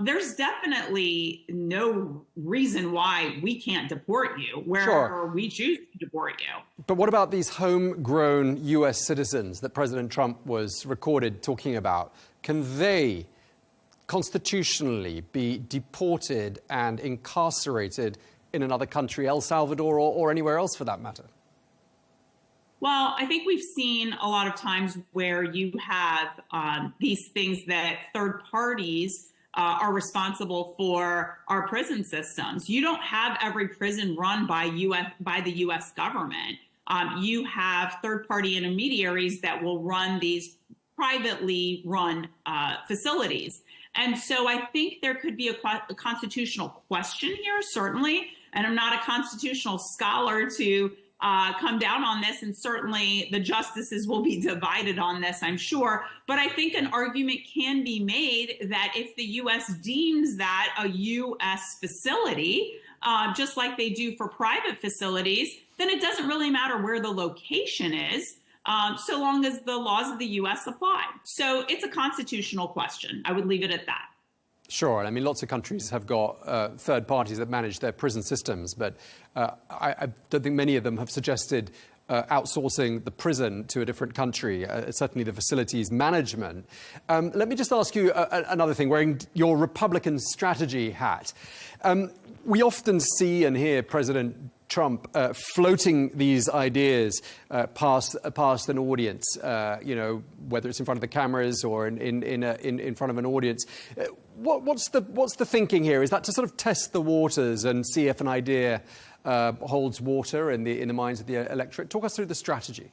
there's definitely no reason why we can't deport you wherever we choose to deport you. But what about these homegrown US citizens that President Trump was recorded talking about? Can they constitutionally be deported and incarcerated in another country, El Salvador or anywhere else for that matter? Well, I think we've seen a lot of times where you have these things that third parties are responsible for our prison systems. You don't have every prison run by the U.S. government. You have third-party intermediaries that will run these privately run facilities. And so I think there could be a constitutional question here, certainly. And I'm not a constitutional scholar to come down on this, and certainly the justices will be divided on this, I'm sure. But I think an argument can be made that if the U.S. deems that a U.S. facility, just like they do for private facilities, then it doesn't really matter where the location is, so long as the laws of the U.S. apply. So it's a constitutional question. I would leave it at that. Sure. I mean, lots of countries have got third parties that manage their prison systems, but I don't think many of them have suggested outsourcing the prison to a different country, certainly the facilities management. Let me just ask you another thing, wearing your Republican strategy hat. We often see and hear President Trump floating these ideas past an audience, whether it's in front of the cameras or in front of an audience. What's the thinking here? Is that to sort of test the waters and see if an idea holds water in the minds of the electorate? Talk us through the strategy.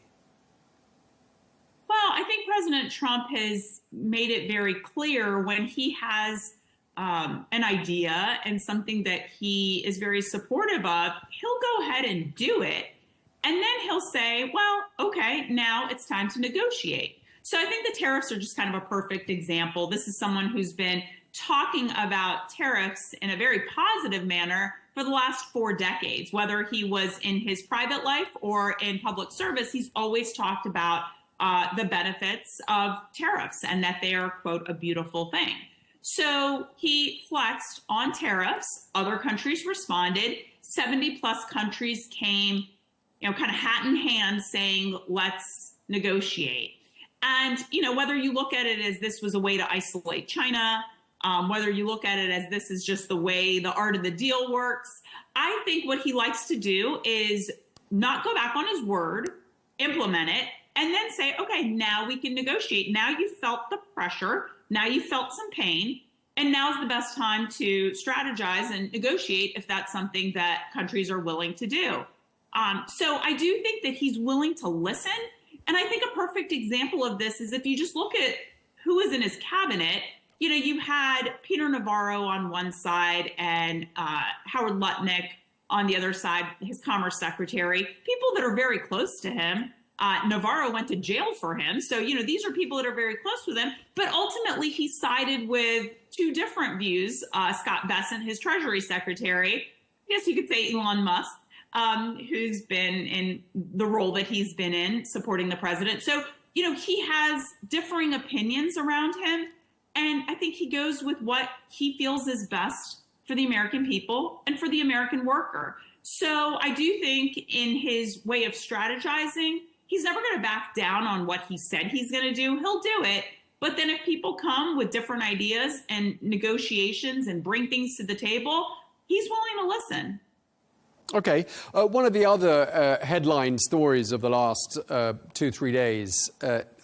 Well, I think President Trump has made it very clear when he has an idea and something that he is very supportive of, he'll go ahead and do it. And then he'll say, well, okay, now it's time to negotiate. So I think the tariffs are just kind of a perfect example. This is someone who's been talking about tariffs in a very positive manner for the last 4 decades. Whether he was in his private life or in public service, he's always talked about the benefits of tariffs and that they are, quote, a beautiful thing. So he flexed on tariffs. Other countries responded. 70 plus countries came, kind of hat in hand saying, let's negotiate. And, whether you look at it as this was a way to isolate China, whether you look at it as this is just the way the art of the deal works, I think what he likes to do is not go back on his word, implement it, and then say, okay, now we can negotiate. Now you felt the pressure. Now you felt some pain, and now's the best time to strategize and negotiate if that's something that countries are willing to do. So I do think that he's willing to listen. And I think a perfect example of this is if you just look at who is in his cabinet, you had Peter Navarro on one side and Howard Lutnick on the other side, his Commerce Secretary, people that are very close to him. Navarro went to jail for him. So, these are people that are very close with him. But ultimately, he sided with 2 different views. Scott Bessent, his Treasury Secretary, I guess you could say Elon Musk, who's been in the role that he's been in, supporting the president. So, he has differing opinions around him. And I think he goes with what he feels is best for the American people and for the American worker. So I do think in his way of strategizing, he's never going to back down on what he said he's going to do. He'll do it. But then if people come with different ideas and negotiations and bring things to the table, he's willing to listen. Okay. One of the other headline stories of the last 2-3 days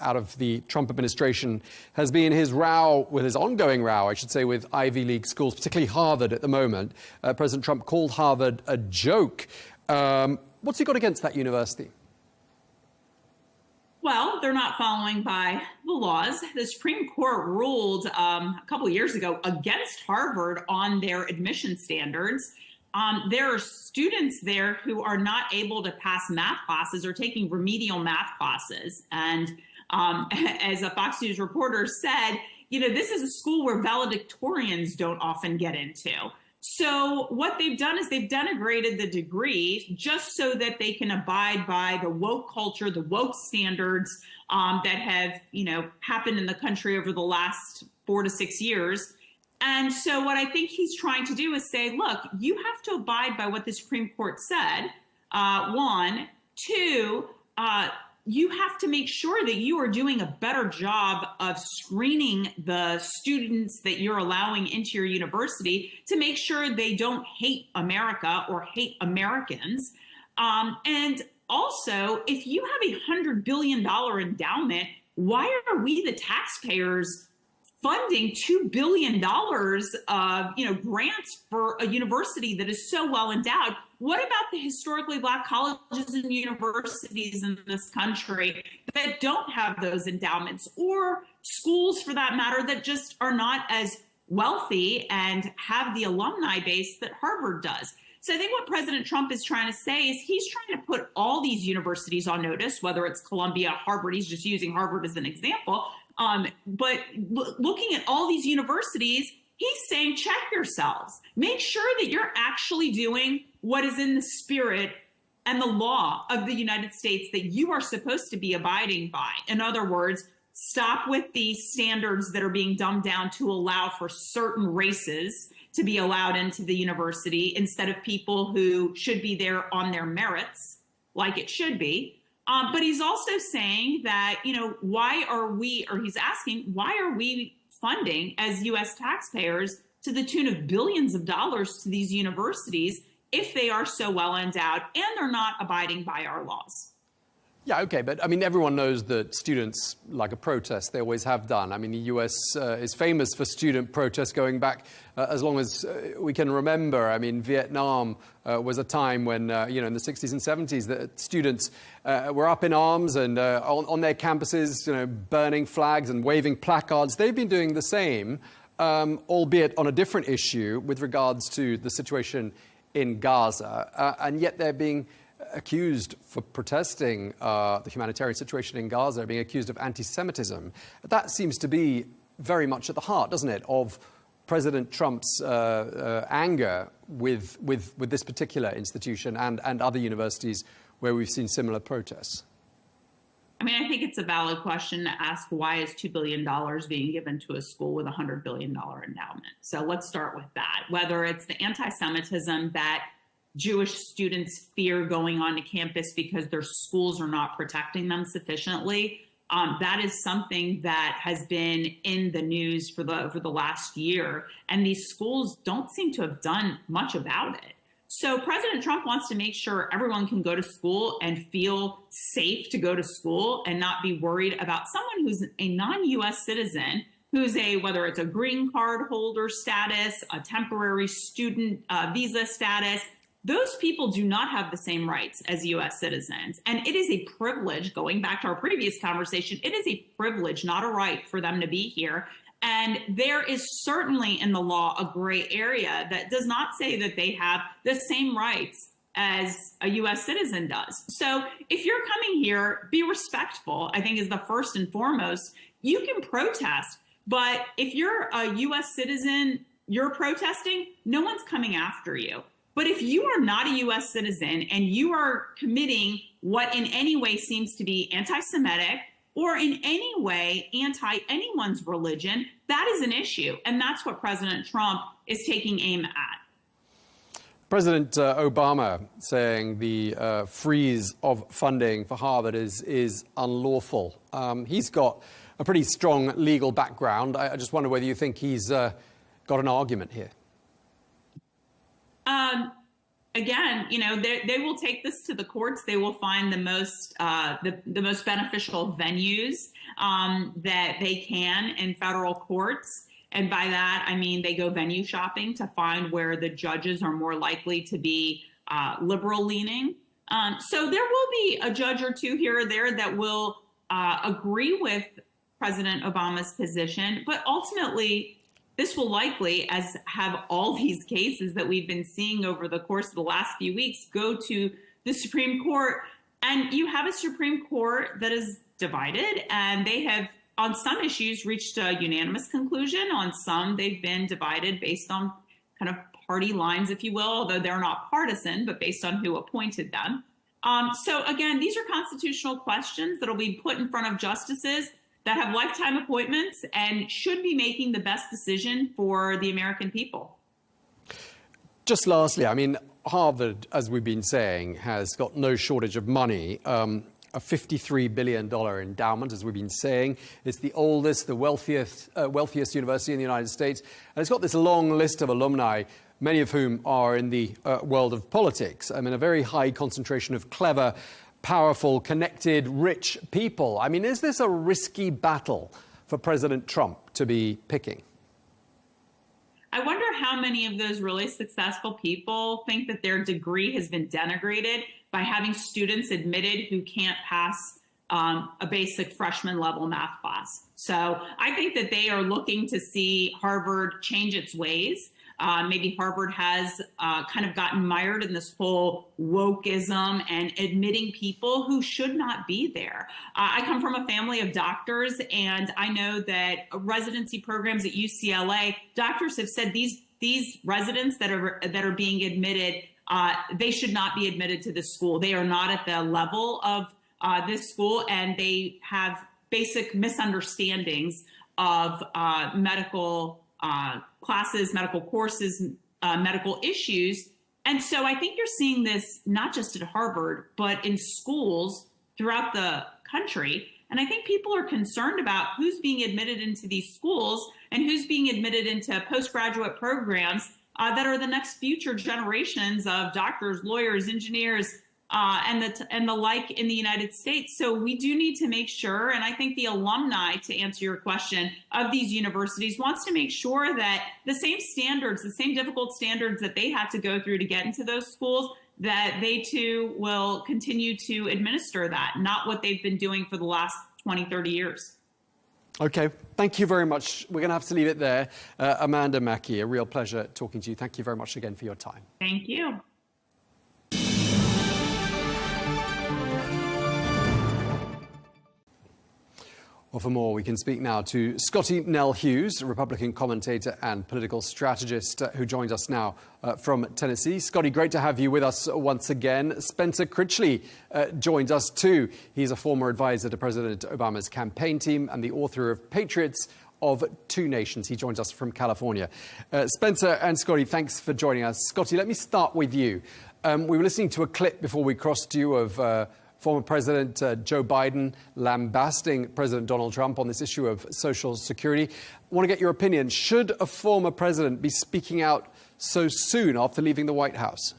out of the Trump administration has been his ongoing row, I should say, with Ivy League schools, particularly Harvard at the moment. President Trump called Harvard a joke. What's he got against that university? Well, they're not following by the laws. The Supreme Court ruled a couple of years ago against Harvard on their admission standards. there are students there who are not able to pass math classes or taking remedial math classes. And as a Fox News reporter said, this is a school where valedictorians don't often get into. So what they've done is they've denigrated the degree just so that they can abide by the woke culture, the woke standards that have, happened in the country over the last 4 to 6 years. And so what I think he's trying to do is say, look, you have to abide by what the Supreme Court said, one. Two, you have to make sure that you are doing a better job of screening the students that you're allowing into your university to make sure they don't hate America or hate Americans. And also, if you have $100 billion endowment, why are we, the taxpayers, funding $2 billion of grants for a university that is so well endowed? What about the historically Black colleges and universities in this country that don't have those endowments, or schools, for that matter, that just are not as wealthy and have the alumni base that Harvard does? So I think what President Trump is trying to say is he's trying to put all these universities on notice, whether it's Columbia, Harvard. He's just using Harvard as an example. But looking at all these universities, he's saying, check yourselves. Make sure that you're actually doing what is in the spirit and the law of the United States that you are supposed to be abiding by. In other words, stop with these standards that are being dumbed down to allow for certain races to be allowed into the university instead of people who should be there on their merits, like it should be. But he's also saying that, why are we funding as U.S. taxpayers to the tune of billions of dollars to these universities if they are so well endowed and they're not abiding by our laws? Yeah, okay, but I mean, everyone knows that students like a protest. They always have done. I mean, the US is famous for student protests going back as long as we can remember. I mean, Vietnam was a time when, in the 60s and 70s, that students were up in arms and on their campuses, burning flags and waving placards. They've been doing the same, albeit on a different issue with regards to the situation in Gaza, and yet they're being accused for protesting the humanitarian situation in Gaza, being accused of anti-Semitism. That seems to be very much at the heart, doesn't it, of President Trump's anger with this particular institution and other universities where we've seen similar protests. I mean, I think it's a valid question to ask, why is $2 billion being given to a school with a $100 billion endowment? So let's start with that. Whether it's the anti-Semitism that Jewish students fear going onto campus because their schools are not protecting them sufficiently, that is something that has been in the news for the last year, and these schools don't seem to have done much about it. So President Trump wants to make sure everyone can go to school and feel safe to go to school and not be worried about someone who's a non-U.S. citizen, who's whether it's a green card holder status, a temporary student visa status. Those people do not have the same rights as U.S. citizens. And it is a privilege, going back to our previous conversation, it is a privilege, not a right, for them to be here. And there is certainly in the law a gray area that does not say that they have the same rights as a U.S. citizen does. So if you're coming here, be respectful, I think, is the first and foremost. You can protest, but if you're a U.S. citizen, you're protesting, no one's coming after you. But if you are not a U.S. citizen and you are committing what in any way seems to be anti-Semitic or in any way anti-anyone's religion, that is an issue. And that's what President Trump is taking aim at. President Obama saying the freeze of funding for Harvard is unlawful. He's got a pretty strong legal background. I just wonder whether you think he's got an argument here. Again, they will take this to the courts. They will find the most beneficial venues that they can in federal courts. And by that, I mean they go venue shopping to find where the judges are more likely to be liberal leaning. So there will be a judge or two here or there that will agree with President Obama's position. But ultimately, this will likely, as have all these cases that we've been seeing over the course of the last few weeks, go to the Supreme Court. And you have a Supreme Court that is divided, and they have, on some issues, reached a unanimous conclusion. On some, they've been divided based on kind of party lines, if you will, although they're not partisan, but based on who appointed them. So again, these are constitutional questions that will be put in front of justices that have lifetime appointments and should be making the best decision for the American people. Just lastly, I mean, Harvard, as we've been saying, has got no shortage of money. A $53 billion endowment, as we've been saying. It's the oldest, the wealthiest university in the United States. And it's got this long list of alumni, many of whom are in the world of politics. I mean, a very high concentration of clever, powerful, connected, rich people. I mean, is this a risky battle for President Trump to be picking? I wonder how many of those really successful people think that their degree has been denigrated by having students admitted who can't pass a basic freshman level math class. So I think that they are looking to see Harvard change its ways. Maybe Harvard has kind of gotten mired in this whole wokeism and admitting people who should not be there. I come from a family of doctors, and I know that residency programs at UCLA, doctors have said these residents that are being admitted, they should not be admitted to this school. They are not at the level of this school, and they have basic misunderstandings of medical classes, medical courses, medical issues. And so I think you're seeing this not just at Harvard, but in schools throughout the country. And I think people are concerned about who's being admitted into these schools and who's being admitted into postgraduate programs that are the next future generations of doctors, lawyers, engineers, and the like in the United States. So we do need to make sure, and I think the alumni, to answer your question, of these universities wants to make sure that the same standards, the same difficult standards that they had to go through to get into those schools, that they too will continue to administer that, not what they've been doing for the last 20, 30 years. Okay, thank you very much. We're going to have to leave it there. Amanda Mackey, a real pleasure talking to you. Thank you very much again for your time. Thank you. Well, for more, we can speak now to Scotty Nell Hughes, a Republican commentator and political strategist who joins us now from Tennessee. Scotty, great to have you with us once again. Spencer Critchley joins us too. He's a former advisor to President Obama's campaign team and the author of Patriots of Two Nations. He joins us from California. Spencer and Scotty, thanks for joining us. Scotty, let me start with you. We were listening to a clip before we crossed you of former President Joe Biden lambasting President Donald Trump on this issue of Social Security. I want to get your opinion. Should a former president be speaking out so soon after leaving the White House?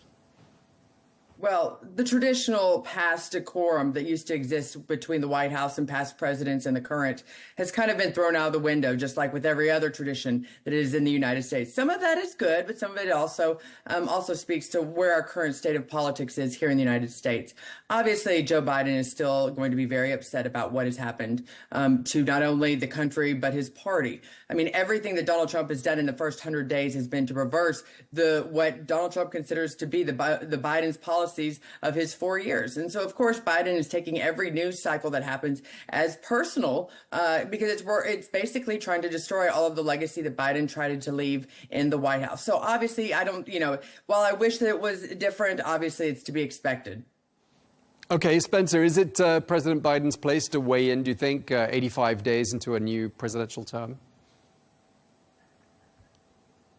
Well, the traditional past decorum that used to exist between the White House and past presidents and the current has kind of been thrown out of the window, just like with every other tradition that is in the United States. Some of that is good, but some of it also speaks to where our current state of politics is here in the United States. Obviously, Joe Biden is still going to be very upset about what has happened to not only the country, but his party. I mean, everything that Donald Trump has done in the first 100 days has been to reverse what Donald Trump considers to be the Biden's policies of his 4 years. And so, of course, Biden is taking every news cycle that happens as personal because it's basically trying to destroy all of the legacy that Biden tried to leave in the White House. So obviously, while I wish that it was different, obviously it's to be expected. Okay, Spencer, is it President Biden's place to weigh in, do you think, 85 days into a new presidential term?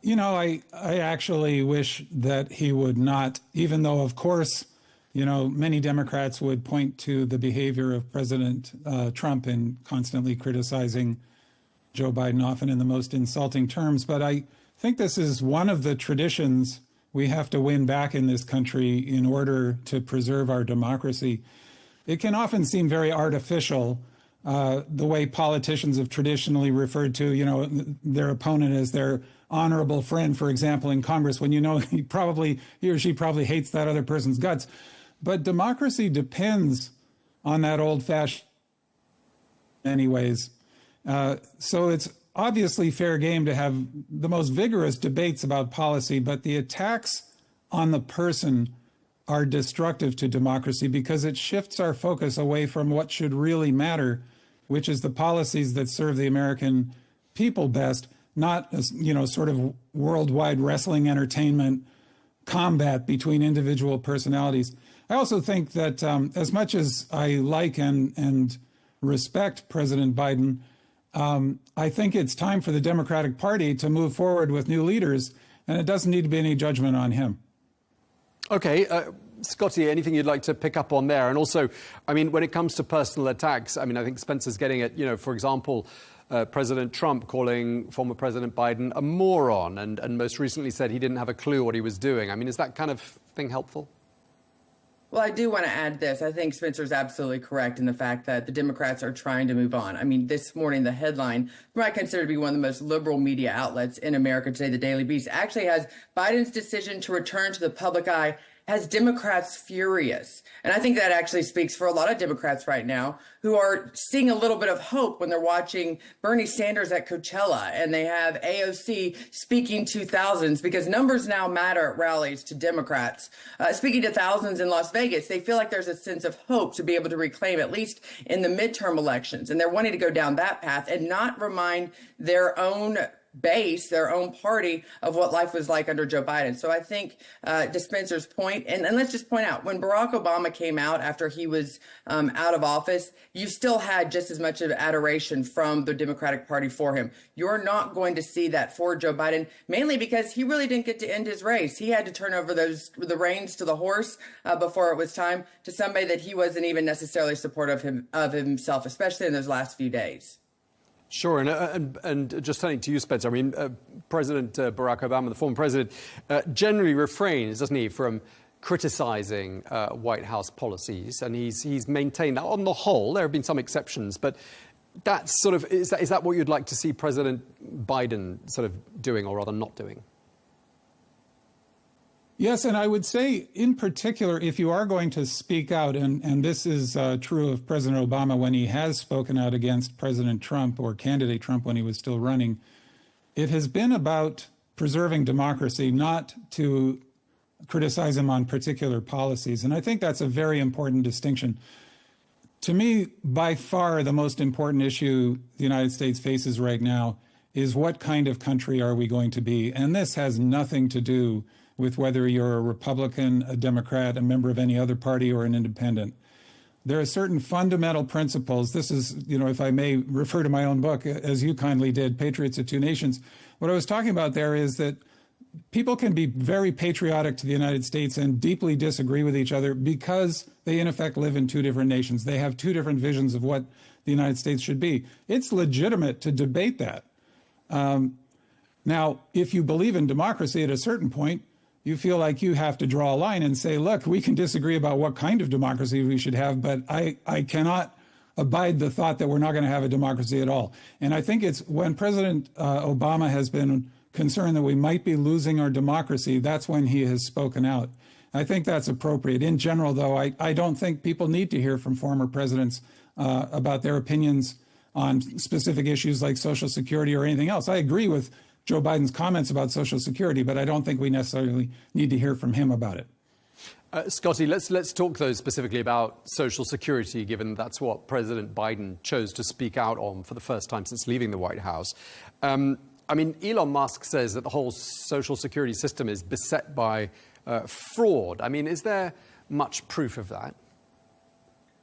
You know, I actually wish that he would not, even though, of course, many Democrats would point to the behavior of President Trump in constantly criticizing Joe Biden, often in the most insulting terms. But I think this is one of the traditions we have to win back in this country in order to preserve our democracy. It can often seem very artificial, the way politicians have traditionally referred to, their opponent as their honorable friend, for example, in Congress, when he or she probably hates that other person's guts. But democracy depends on that old-fashioned anyways. So it's obviously fair game to have the most vigorous debates about policy, but the attacks on the person are destructive to democracy because it shifts our focus away from what should really matter, which is the policies that serve the American people best, not, sort of worldwide wrestling entertainment combat between individual personalities. I also think that as much as I like and respect President Biden, I think it's time for the Democratic Party to move forward with new leaders, and it doesn't need to be any judgment on him. Okay. Scotty, anything you'd like to pick up on there? And also, I mean, when it comes to personal attacks, I mean, I think Spencer's getting at, for example, President Trump calling former President Biden a moron and most recently said he didn't have a clue what he was doing. I mean, is that kind of thing helpful? Well, I do want to add this. I think Spencer's absolutely correct in the fact that the Democrats are trying to move on. I mean, this morning, the headline, what I consider to be one of the most liberal media outlets in America today, the Daily Beast, actually has Biden's decision to return to the public eye has Democrats furious. And I think that actually speaks for a lot of Democrats right now who are seeing a little bit of hope when they're watching Bernie Sanders at Coachella and they have AOC speaking to thousands, because numbers now matter at rallies to Democrats. Speaking to thousands in Las Vegas, they feel like there's a sense of hope to be able to reclaim, at least in the midterm elections. And they're wanting to go down that path and not remind their own base, their own party, of what life was like under Joe Biden. So I think to Spencer's point, and let's just point out, when Barack Obama came out after he was out of office, you still had just as much of adoration from the Democratic Party for him. You're not going to see that for Joe Biden, mainly because he really didn't get to end his race. He had to turn over the reins to the horse before it was time to somebody that he wasn't even necessarily supportive of himself, especially in those last few days. Sure, and just turning to you, Spencer, I mean, President Barack Obama, the former president, generally refrains, doesn't he, from criticizing White House policies, and he's maintained that. On the whole, there have been some exceptions, but that's sort of, is that what you'd like to see President Biden sort of doing, or rather not doing? Yes, and I would say, in particular, if you are going to speak out, and this is true of President Obama when he has spoken out against President Trump or candidate Trump when he was still running, it has been about preserving democracy, not to criticize him on particular policies. And I think that's a very important distinction. To me, by far, the most important issue the United States faces right now is what kind of country are we going to be? And this has nothing to do with whether you're a Republican, a Democrat, a member of any other party, or an independent. There are certain fundamental principles. This is, if I may refer to my own book, as you kindly did, Patriots of Two Nations. What I was talking about there is that people can be very patriotic to the United States and deeply disagree with each other because they, in effect, live in two different nations. They have two different visions of what the United States should be. It's legitimate to debate that. Now, if you believe in democracy at a certain point, you feel like you have to draw a line and say, look, we can disagree about what kind of democracy we should have, but I cannot abide the thought that we're not going to have a democracy at all. And I think it's when President Obama has been concerned that we might be losing our democracy, that's when he has spoken out. I think that's appropriate. In general, though, I don't think people need to hear from former presidents about their opinions on specific issues like Social Security or anything else. I agree with Joe Biden's comments about Social Security, but I don't think we necessarily need to hear from him about it. Scotty, let's talk, though, specifically about Social Security, given that's what President Biden chose to speak out on for the first time since leaving the White House. I mean, Elon Musk says that the whole Social Security system is beset by fraud. I mean, is there much proof of that?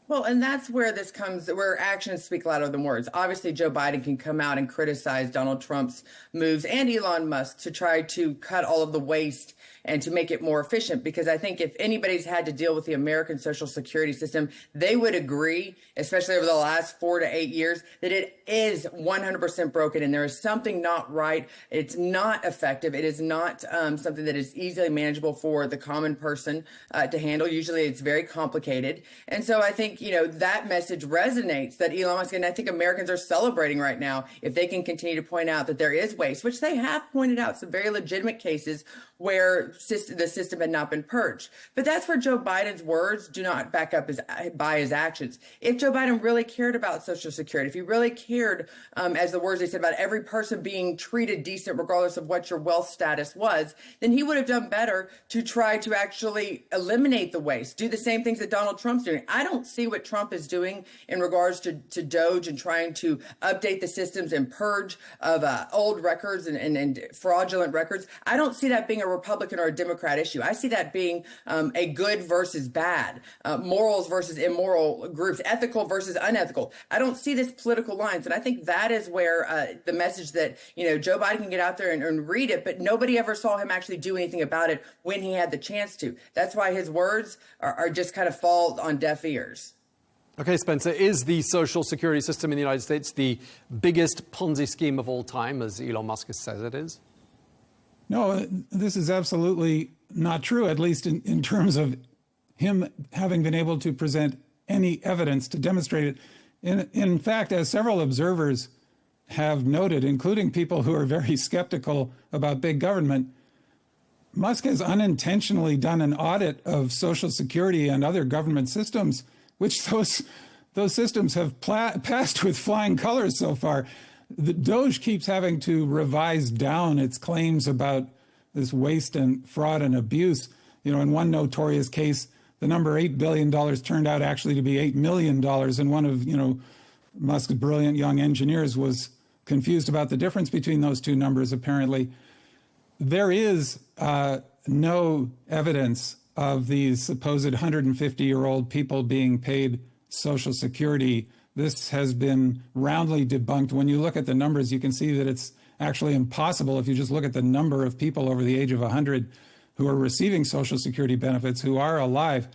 Well, and that's where this comes, where actions speak louder than words. Obviously, Joe Biden can come out and criticize Donald Trump's moves and Elon Musk to try to cut all of the waste and to make it more efficient. Because I think if anybody's had to deal with the American Social Security system, they would agree, especially over the last 4 to 8 years, that it is 100% broken and there is something not right. It's not effective. It is not something that is easily manageable for the common person to handle. Usually it's very complicated. And so I think, that message resonates, that Elon Musk, and I think Americans are celebrating right now if they can continue to point out that there is waste, which they have pointed out some very legitimate cases where the system had not been purged. But that's where Joe Biden's words do not back up by his actions. If Joe Biden really cared about Social Security, if he really cared, as the words they said, about every person being treated decent regardless of what your wealth status was, then he would have done better to try to actually eliminate the waste, do the same things that Donald Trump's doing. I don't see what Trump is doing in regards to Doge and trying to update the systems and purge of old records and fraudulent records. I don't see that being a Republican or a Democrat issue. I see that being a good versus bad, morals versus immoral groups, ethical versus unethical. I don't see this political lines. And I think that is where the message that, Joe Biden can get out there and read it, but nobody ever saw him actually do anything about it when he had the chance to. That's why his words are just kind of fall on deaf ears. Okay, Spencer, is the social security system in the United States the biggest Ponzi scheme of all time, as Elon Musk says it is? No, this is absolutely not true, at least in terms of him having been able to present any evidence to demonstrate it. In fact, as several observers have noted, including people who are very skeptical about big government, Musk has unintentionally done an audit of Social Security and other government systems, which those systems have passed with flying colors so far. The Doge keeps having to revise down its claims about this waste and fraud and abuse. In one notorious case, the number $8 billion turned out actually to be $8 million. And one of, Musk's brilliant young engineers was confused about the difference between those two numbers, apparently. There is no evidence of these supposed 150-year-old people being paid Social Security. This has been roundly debunked. When you look at the numbers, you can see that it's actually impossible. If you just look at the number of people over the age of 100 who are receiving Social Security benefits, who are alive,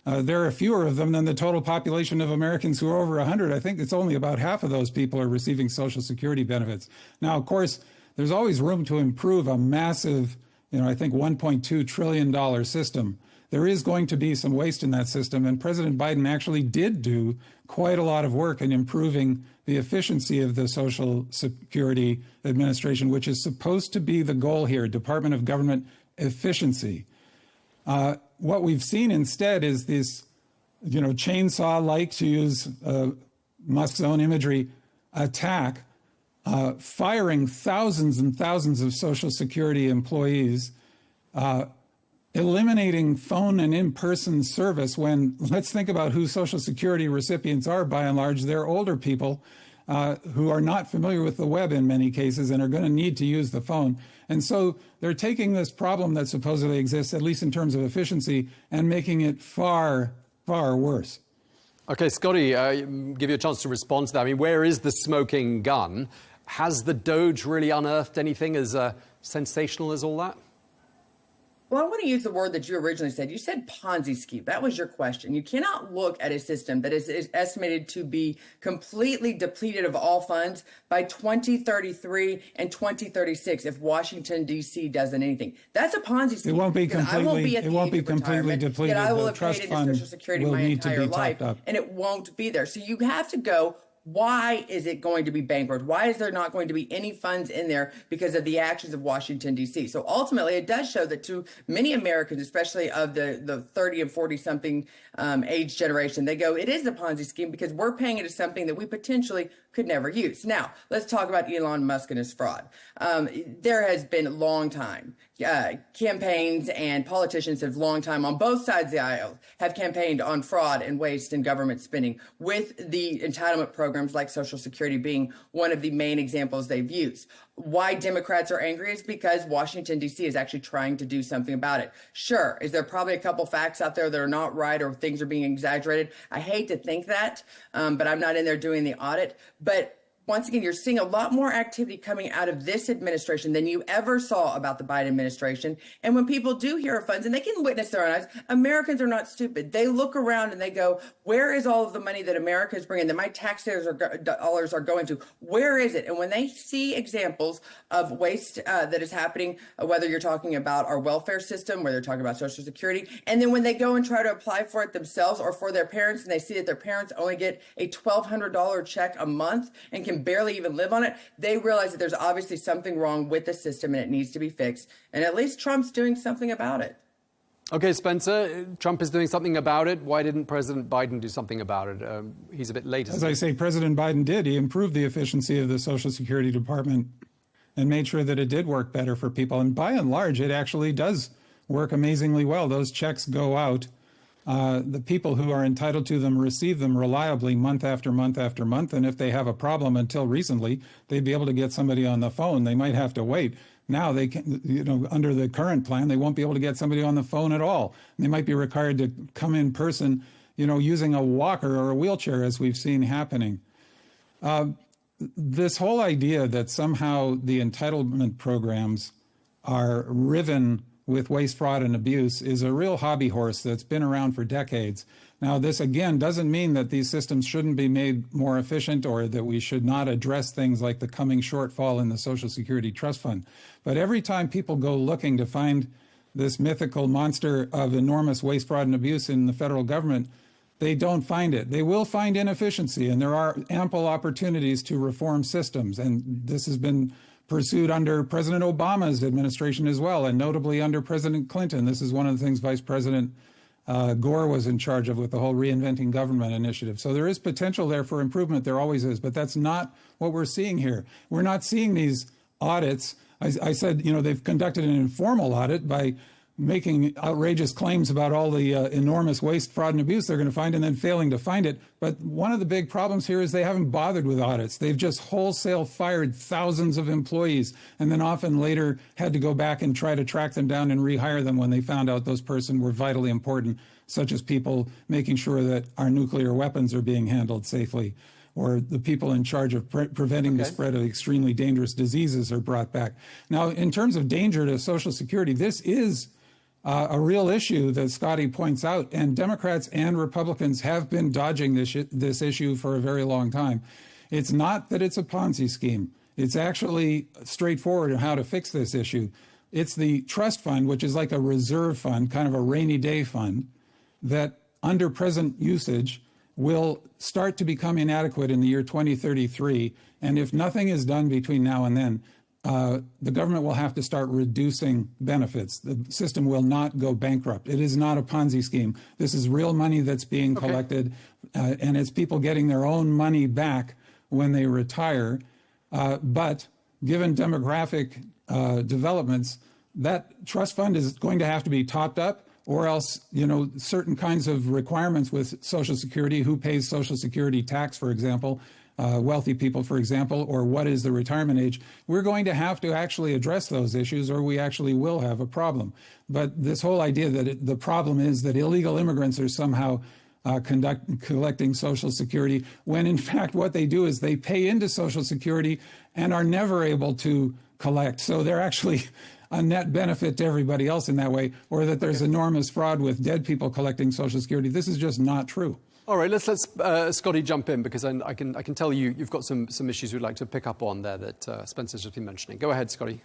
there are fewer of them than the total population of Americans who are over 100. I think it's only about half of those people are receiving Social Security benefits. Now, of course, there's always room to improve a massive, I think $1.2 trillion system. There is going to be some waste in that system, and President Biden actually did do quite a lot of work in improving the efficiency of the Social Security Administration, which is supposed to be the goal here, Department of Government efficiency. What we've seen instead is this, chainsaw-like, to use Musk's own imagery, attack, firing thousands and thousands of Social Security employees, eliminating phone and in-person service when, let's think about who Social Security recipients are, by and large. They're older people who are not familiar with the web in many cases and are going to need to use the phone. And so they're taking this problem that supposedly exists, at least in terms of efficiency, and making it far, far worse. Okay, Scotty, give you a chance to respond to that. I mean, where is the smoking gun? Has the Doge really unearthed anything as sensational as all that? Well, I want to use the word that you originally said. You said Ponzi scheme. That was your question. You cannot look at a system that is estimated to be completely depleted of all funds by 2033 and 2036 if Washington, D.C. doesn't anything. That's a Ponzi scheme. It won't be completely depleted. Yet I will the have trust paid fund into Social Security will my need to entire be life, topped up. and it won't be there. So you have to go, why is it going to be bankrupt? Why is there not going to be any funds in there because of the actions of Washington, D.C.? So ultimately, it does show that to many Americans, especially of the 30 and 40-something age generation, they go, it is a Ponzi scheme because we're paying into something that we potentially could never use. Now, let's talk about Elon Musk and his fraud. There has been a long time. Campaigns and politicians have long time on both sides of the aisle have campaigned on fraud and waste and government spending, with the entitlement programs like Social Security being one of the main examples they've used. Why Democrats are angry is because Washington, D.C. is actually trying to do something about it. Sure, is there probably a couple facts out there that are not right or things are being exaggerated? I hate to think that, but I'm not in there doing the audit. But once again, you're seeing a lot more activity coming out of this administration than you ever saw about the Biden administration. And when people do hear of funds, and they can witness their own eyes, Americans are not stupid. They look around and they go, where is all of the money that America is bringing, that my taxpayers dollars are going to? Where is it? And when they see examples of waste that is happening, whether you're talking about our welfare system, whether you're talking about Social Security, and then when they go and try to apply for it themselves or for their parents, and they see that their parents only get a $1,200 check a month and can can barely even live on it. They realize that there's obviously something wrong with the system and it needs to be fixed. And at least Trump's doing something about it. Okay, Spencer, Trump is doing something about it. Why didn't President Biden do something about it? He's a bit late. As I say, President Biden did. He improved the efficiency of the Social Security Department and made sure that it did work better for people. And by and large, it actually does work amazingly well. Those checks go out. The people who are entitled to them receive them reliably month after month after month. And if they have a problem, until recently, they'd be able to get somebody on the phone. They might have to wait. Now they can, under the current plan, they won't be able to get somebody on the phone at all. They might be required to come in person, using a walker or a wheelchair, as we've seen happening. This whole idea that somehow the entitlement programs are riven with waste, fraud, and abuse is a real hobby horse that's been around for decades. Now, this, again, doesn't mean that these systems shouldn't be made more efficient or that we should not address things like the coming shortfall in the Social Security Trust Fund. But every time people go looking to find this mythical monster of enormous waste, fraud, and abuse in the federal government, they don't find it. They will find inefficiency, and there are ample opportunities to reform systems. And this has been pursued under President Obama's administration as well, and notably under President Clinton. This is one of the things Vice President Gore was in charge of with the whole Reinventing Government initiative. So there is potential there for improvement. There always is. But that's not what we're seeing here. We're not seeing these audits. I said, they've conducted an informal audit by making outrageous claims about all the enormous waste, fraud, and abuse they're going to find and then failing to find it. But one of the big problems here is they haven't bothered with audits. They've just wholesale fired thousands of employees and then often later had to go back and try to track them down and rehire them when they found out those persons were vitally important, such as people making sure that our nuclear weapons are being handled safely, or the people in charge of preventing the spread of extremely dangerous diseases are brought back. Now, in terms of danger to Social Security, this is a real issue that Scotty points out, and Democrats and Republicans have been dodging this issue for a very long time. It's not that it's a Ponzi scheme. It's actually straightforward on how to fix this issue. It's the trust fund, which is like a reserve fund, kind of a rainy day fund, that under present usage will start to become inadequate in the year 2033. And if nothing is done between now and then, the government will have to start reducing benefits. The system will not go bankrupt. It is not a Ponzi scheme. This is real money that's being collected, and it's people getting their own money back when they retire. But given demographic developments, that trust fund is going to have to be topped up, or else, certain kinds of requirements with Social Security, who pays Social Security tax, for example, wealthy people, for example, or what is the retirement age, we're going to have to actually address those issues, or we actually will have a problem. But this whole idea that the problem is that illegal immigrants are somehow collecting Social Security, when in fact what they do is they pay into Social Security and are never able to collect. So they're actually a net benefit to everybody else in that way, or that there's enormous fraud with dead people collecting Social Security. This is just not true. All right, let's Scotty jump in, because I can tell you've got some issues we'd like to pick up on there that Spencer's just been mentioning. Go ahead, Scotty.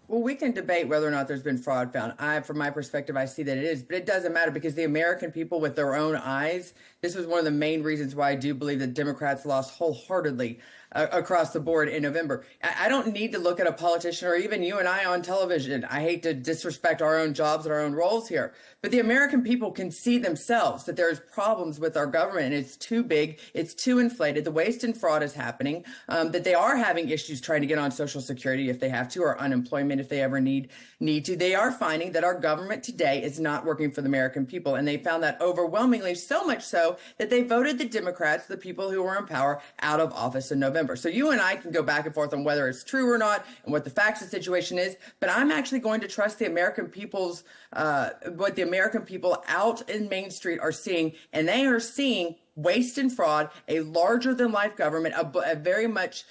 Well, we can debate whether or not there's been fraud found. From my perspective, I see that it is, but it doesn't matter, because the American people with their own eyes, this was one of the main reasons why I do believe that Democrats lost wholeheartedly across the board in November. I don't need to look at a politician or even you and I on television. I hate to disrespect our own jobs and our own roles here, but the American people can see themselves that there's problems with our government, and it's too big, it's too inflated, the waste and fraud is happening, that they are having issues trying to get on Social Security if they have to, or unemployment if they ever need to. They are finding that our government today is not working for the American people, and they found that overwhelmingly, so much so that they voted the Democrats, the people who were in power, out of office in November. So you and I can go back and forth on whether it's true or not and what the facts of the situation is, but I'm actually going to trust the American people's, what the American people out in Main Street are seeing, and they are seeing waste and fraud, a larger-than-life government, a very much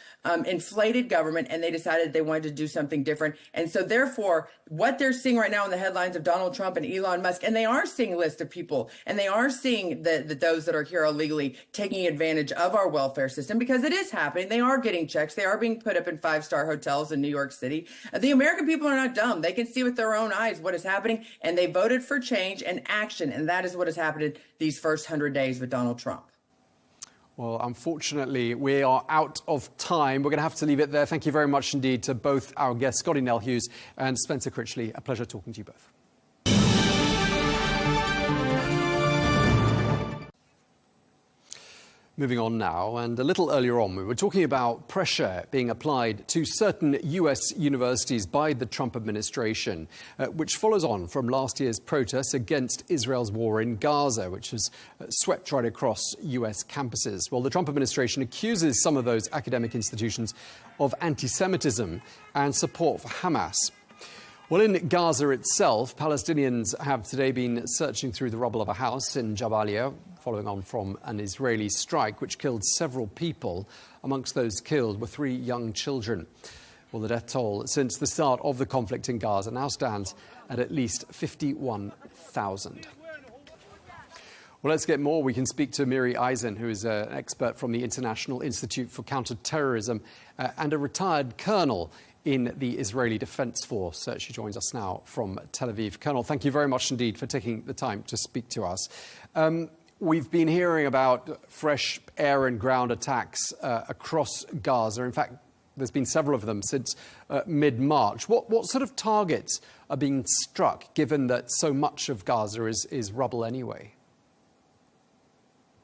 inflated government, and they decided they wanted to do something different. And so, therefore, what they're seeing right now in the headlines of Donald Trump and Elon Musk, and they are seeing a list of people, and they are seeing those that are here illegally taking advantage of our welfare system, because it is happening. They are getting checks. They are being put up in five-star hotels in New York City. The American people are not dumb. They can see with their own eyes what is happening, and they voted for change and action, and that is what has happened these first 100 days with Donald Trump. Well, unfortunately, we are out of time. We're going to have to leave it there. Thank you very much indeed to both our guests, Scotty Nell Hughes and Spencer Critchley. A pleasure talking to you both. Moving on now, and a little earlier on, we were talking about pressure being applied to certain US universities by the Trump administration, which follows on from last year's protests against Israel's war in Gaza, which has swept right across US campuses. Well, the Trump administration accuses some of those academic institutions of anti-Semitism and support for Hamas. Well, in Gaza itself, Palestinians have today been searching through the rubble of a house in Jabalia, following on from an Israeli strike which killed several people. Amongst those killed were 3 young children. Well, the death toll since the start of the conflict in Gaza now stands at least 51,000. Well, let's get more. We can speak to Miri Eisen, who is an expert from the International Institute for Counterterrorism and a retired colonel in the Israeli Defense Force. She joins us now from Tel Aviv. Colonel, thank you very much indeed for taking the time to speak to us. We've been hearing about fresh air and ground attacks across Gaza. In fact, there's been several of them since mid-March. What sort of targets are being struck, given that so much of Gaza is rubble anyway?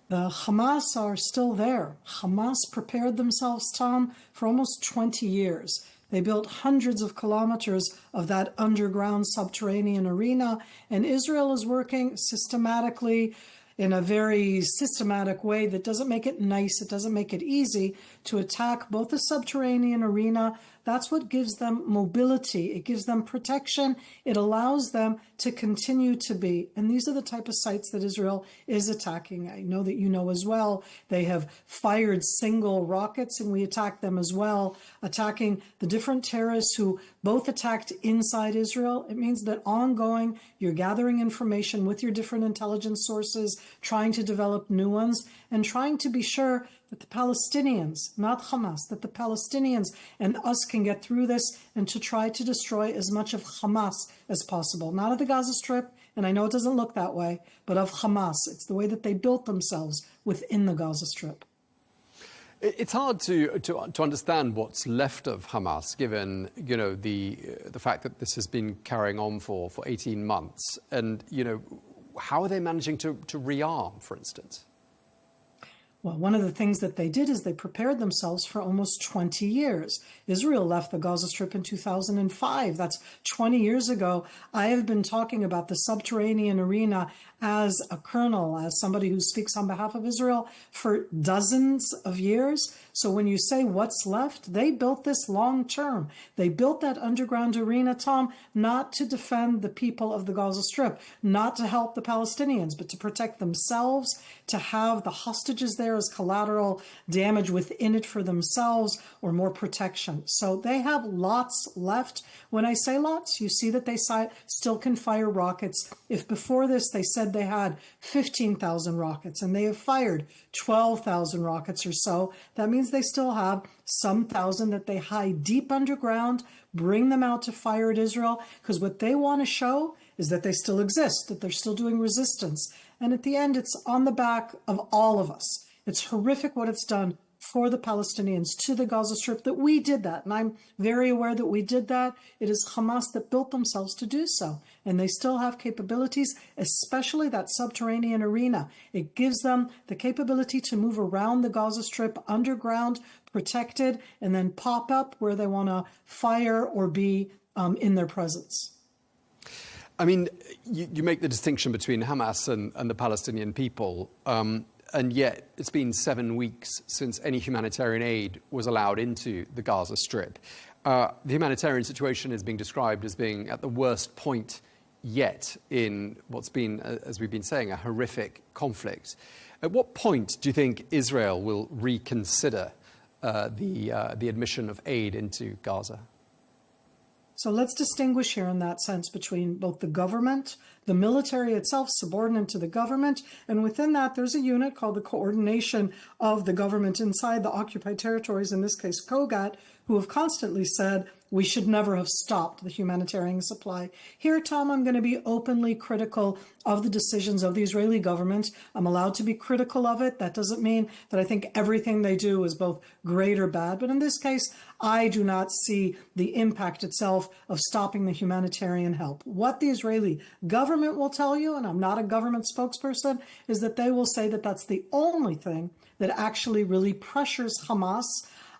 The Hamas are still there. Hamas prepared themselves, Tom, for almost 20 years. They built hundreds of kilometers of that underground subterranean arena, and Israel is working systematically in a very systematic way that doesn't make it nice, it doesn't make it easy to attack both the subterranean arena. That's what gives them mobility. It gives them protection. It allows them to continue to be. And these are the type of sites that Israel is attacking. I know that you know as well. They have fired single rockets, and we attack them as well, attacking the different terrorists who both attacked inside Israel. It means that ongoing, you're gathering information with your different intelligence sources, trying to develop new ones, and trying to be sure that the Palestinians, not Hamas, that the Palestinians and us can get through this and to try to destroy as much of Hamas as possible. Not of the Gaza Strip, and I know it doesn't look that way, but of Hamas. It's the way that they built themselves within the Gaza Strip. It's hard to understand what's left of Hamas, given the fact that this has been carrying on for 18 months, and how are they managing to rearm, for instance? Well, one of the things that they did is they prepared themselves for almost 20 years. Israel left the Gaza Strip in 2005. That's 20 years ago. I have been talking about the subterranean arena as a colonel, as somebody who speaks on behalf of Israel for dozens of years. So when you say what's left, they built this long term. They built that underground arena, Tom, not to defend the people of the Gaza Strip, not to help the Palestinians, but to protect themselves, to have the hostages there as collateral damage within it for themselves, or more protection. So they have lots left. When I say lots, you see that they still can fire rockets. If before this they said they had 15,000 rockets and they have fired 12,000 rockets or so, that means they still have some thousand that they hide deep underground, bring them out to fire at Israel, because what they want to show is that they still exist, that they're still doing resistance. And at the end, it's on the back of all of us. It's horrific what it's done for the Palestinians, to the Gaza Strip, that we did that. And I'm very aware that we did that. It is Hamas that built themselves to do so. And they still have capabilities, especially that subterranean arena. It gives them the capability to move around the Gaza Strip underground, protected, and then pop up where they want to fire or be in their presence. I mean, you make the distinction between Hamas and the Palestinian people. And yet it's been 7 weeks since any humanitarian aid was allowed into the Gaza Strip. The humanitarian situation is being described as being at the worst point yet in what's been, as we've been saying, a horrific conflict. At what point do you think Israel will reconsider the admission of aid into Gaza? So let's distinguish here in that sense between both the government, the military itself subordinate to the government. And within that, there's a unit called the Coordination of the Government inside the occupied territories, in this case, COGAT, who have constantly said we should never have stopped the humanitarian supply. Here, Tom, I'm going to be openly critical of the decisions of the Israeli government. I'm allowed to be critical of it. That doesn't mean that I think everything they do is both great or bad. But in this case, I do not see the impact itself of stopping the humanitarian help. What the Israeli government will tell you, and I'm not a government spokesperson, is that they will say that that's the only thing that actually really pressures Hamas.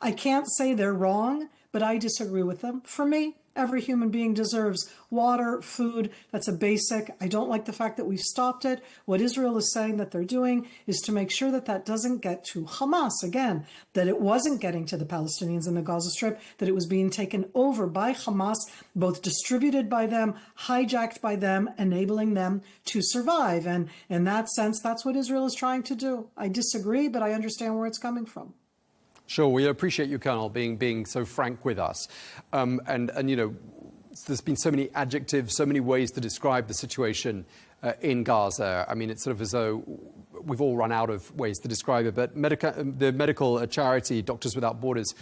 I can't say they're wrong, but I disagree with them. For me, every human being deserves water, food. That's a basic. I don't like the fact that we've stopped it. What Israel is saying that they're doing is to make sure that that doesn't get to Hamas. Again, that it wasn't getting to the Palestinians in the Gaza Strip, that it was being taken over by Hamas, both distributed by them, hijacked by them, enabling them to survive. And in that sense, that's what Israel is trying to do. I disagree, but I understand where it's coming from. Sure, we appreciate you, Colonel, being so frank with us. And you know, there's been so many adjectives, so many ways to describe the situation in Gaza. I mean, it's sort of as though we've all run out of ways to describe it. But the medical charity Doctors Without Borders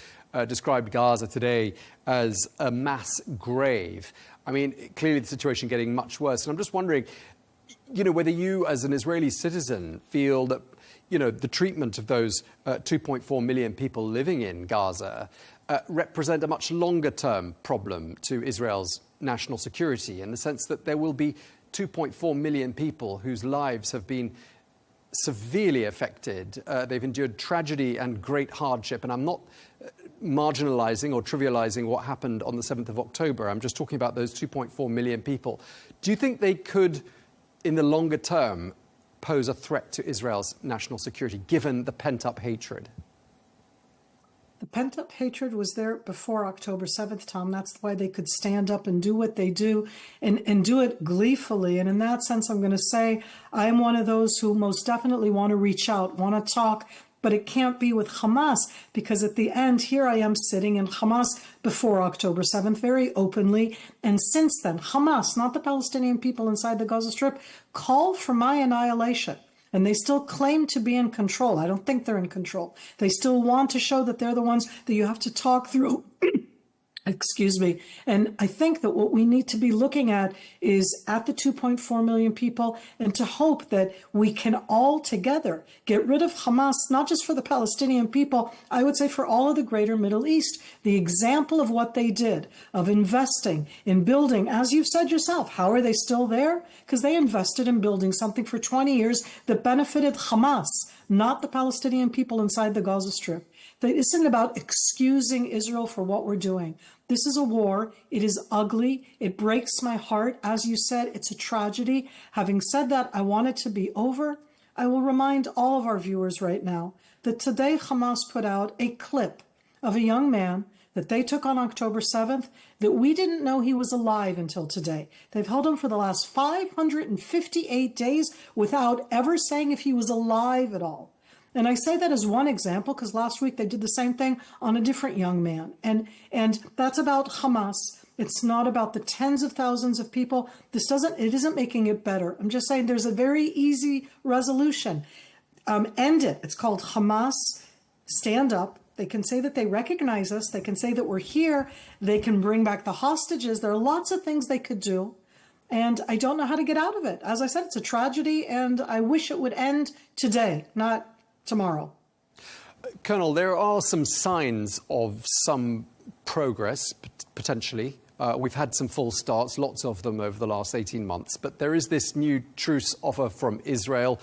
described Gaza today as a mass grave. I mean, clearly the situation getting much worse. And I'm just wondering, you know, whether you, as an Israeli citizen, feel that, you know, the treatment of those 2.4 million people living in Gaza represent a much longer-term problem to Israel's national security, in the sense that there will be 2.4 million people whose lives have been severely affected. They've endured tragedy and great hardship. And I'm not marginalizing or trivializing what happened on the 7th of October. I'm just talking about those 2.4 million people. Do you think they could, in the longer term, pose a threat to Israel's national security, given the pent-up hatred? The pent-up hatred was there before October 7th, Tom. That's why they could stand up and do what they do and do it gleefully. And in that sense, I'm going to say I am one of those who most definitely want to reach out, want to talk, but it can't be with Hamas, because at the end, here I am sitting in Hamas before October 7th, very openly. And since then, Hamas, not the Palestinian people inside the Gaza Strip, call for my annihilation. And they still claim to be in control. I don't think they're in control. They still want to show that they're the ones that you have to talk through. Excuse me. And I think that what we need to be looking at is at the 2.4 million people, and to hope that we can all together get rid of Hamas, not just for the Palestinian people, I would say for all of the greater Middle East. The example of what they did, of investing in building, as you've said yourself, how are they still there? Because they invested in building something for 20 years that benefited Hamas, not the Palestinian people inside the Gaza Strip. That isn't about excusing Israel for what we're doing. This is a war. It is ugly. It breaks my heart. As you said, it's a tragedy. Having said that, I want it to be over. I will remind all of our viewers right now that today Hamas put out a clip of a young man that they took on October 7th, that we didn't know he was alive until today. They've held him for the last 558 days without ever saying if he was alive at all. And I say that as one example because last week they did the same thing on a different young man. And that's about Hamas. It's not about the tens of thousands of people. It isn't making it better. I'm just saying there's a very easy resolution. End it. It's called Hamas. Stand up. They can say that they recognize us. They can say that we're here. They can bring back the hostages. There are lots of things they could do. And I don't know how to get out of it. As I said, it's a tragedy, and I wish it would end today, not tomorrow. Colonel, there are some signs of some progress, potentially. We've had some false starts, lots of them over the last 18 months. But there is this new truce offer from Israel.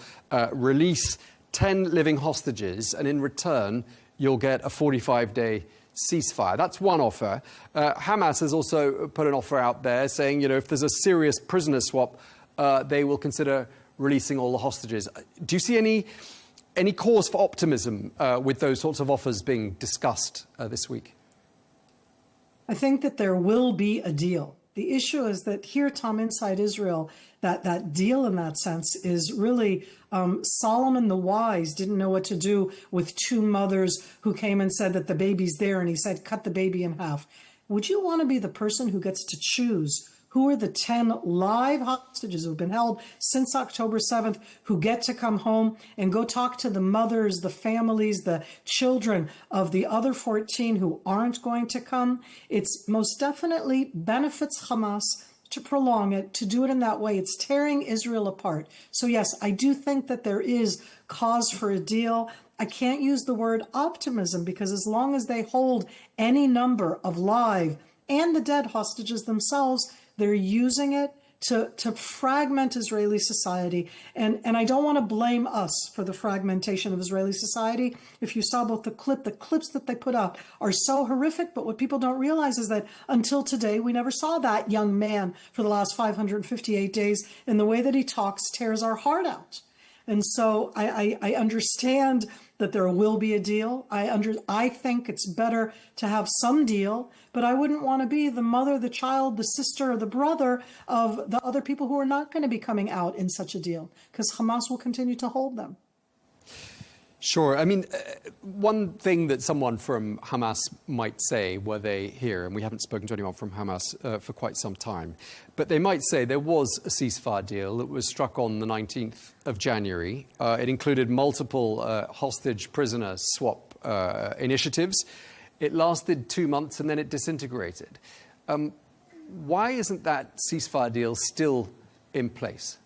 Release 10 living hostages, and in return, you'll get a 45-day ceasefire. That's one offer. Hamas has also put an offer out there saying, you know, if there's a serious prisoner swap, they will consider releasing all the hostages. Do you see any cause for optimism with those sorts of offers being discussed this week? I think that there will be a deal. The issue is that here, Tom, inside Israel, that deal in that sense is really Solomon the Wise didn't know what to do with two mothers who came and said that the baby's there, and he said, cut the baby in half. Would you want to be the person who gets to choose Who are the 10 live hostages who have been held since October 7th who get to come home and go talk to the mothers, the families, the children of the other 14 who aren't going to come? It's most definitely benefits Hamas to prolong it, to do it in that way. It's tearing Israel apart. So yes, I do think that there is cause for a deal. I can't use the word optimism because as long as they hold any number of live and the dead hostages themselves, they're using it to fragment Israeli society. And I don't want to blame us for the fragmentation of Israeli society. If you saw both the clips that they put out are so horrific, but what people don't realize is that until today, we never saw that young man for the last 558 days, and the way that he talks tears our heart out. And so I understand that there will be a deal. I think it's better to have some deal, but I wouldn't want to be the mother, the child, the sister, or the brother of the other people who are not going to be coming out in such a deal, because Hamas will continue to hold them. Sure. I mean, one thing that someone from Hamas might say were they here, and we haven't spoken to anyone from Hamas for quite some time, but they might say there was a ceasefire deal that was struck on the 19th of January. It included multiple hostage prisoner swap initiatives. It lasted 2 months and then it disintegrated. Why isn't that ceasefire deal still in place?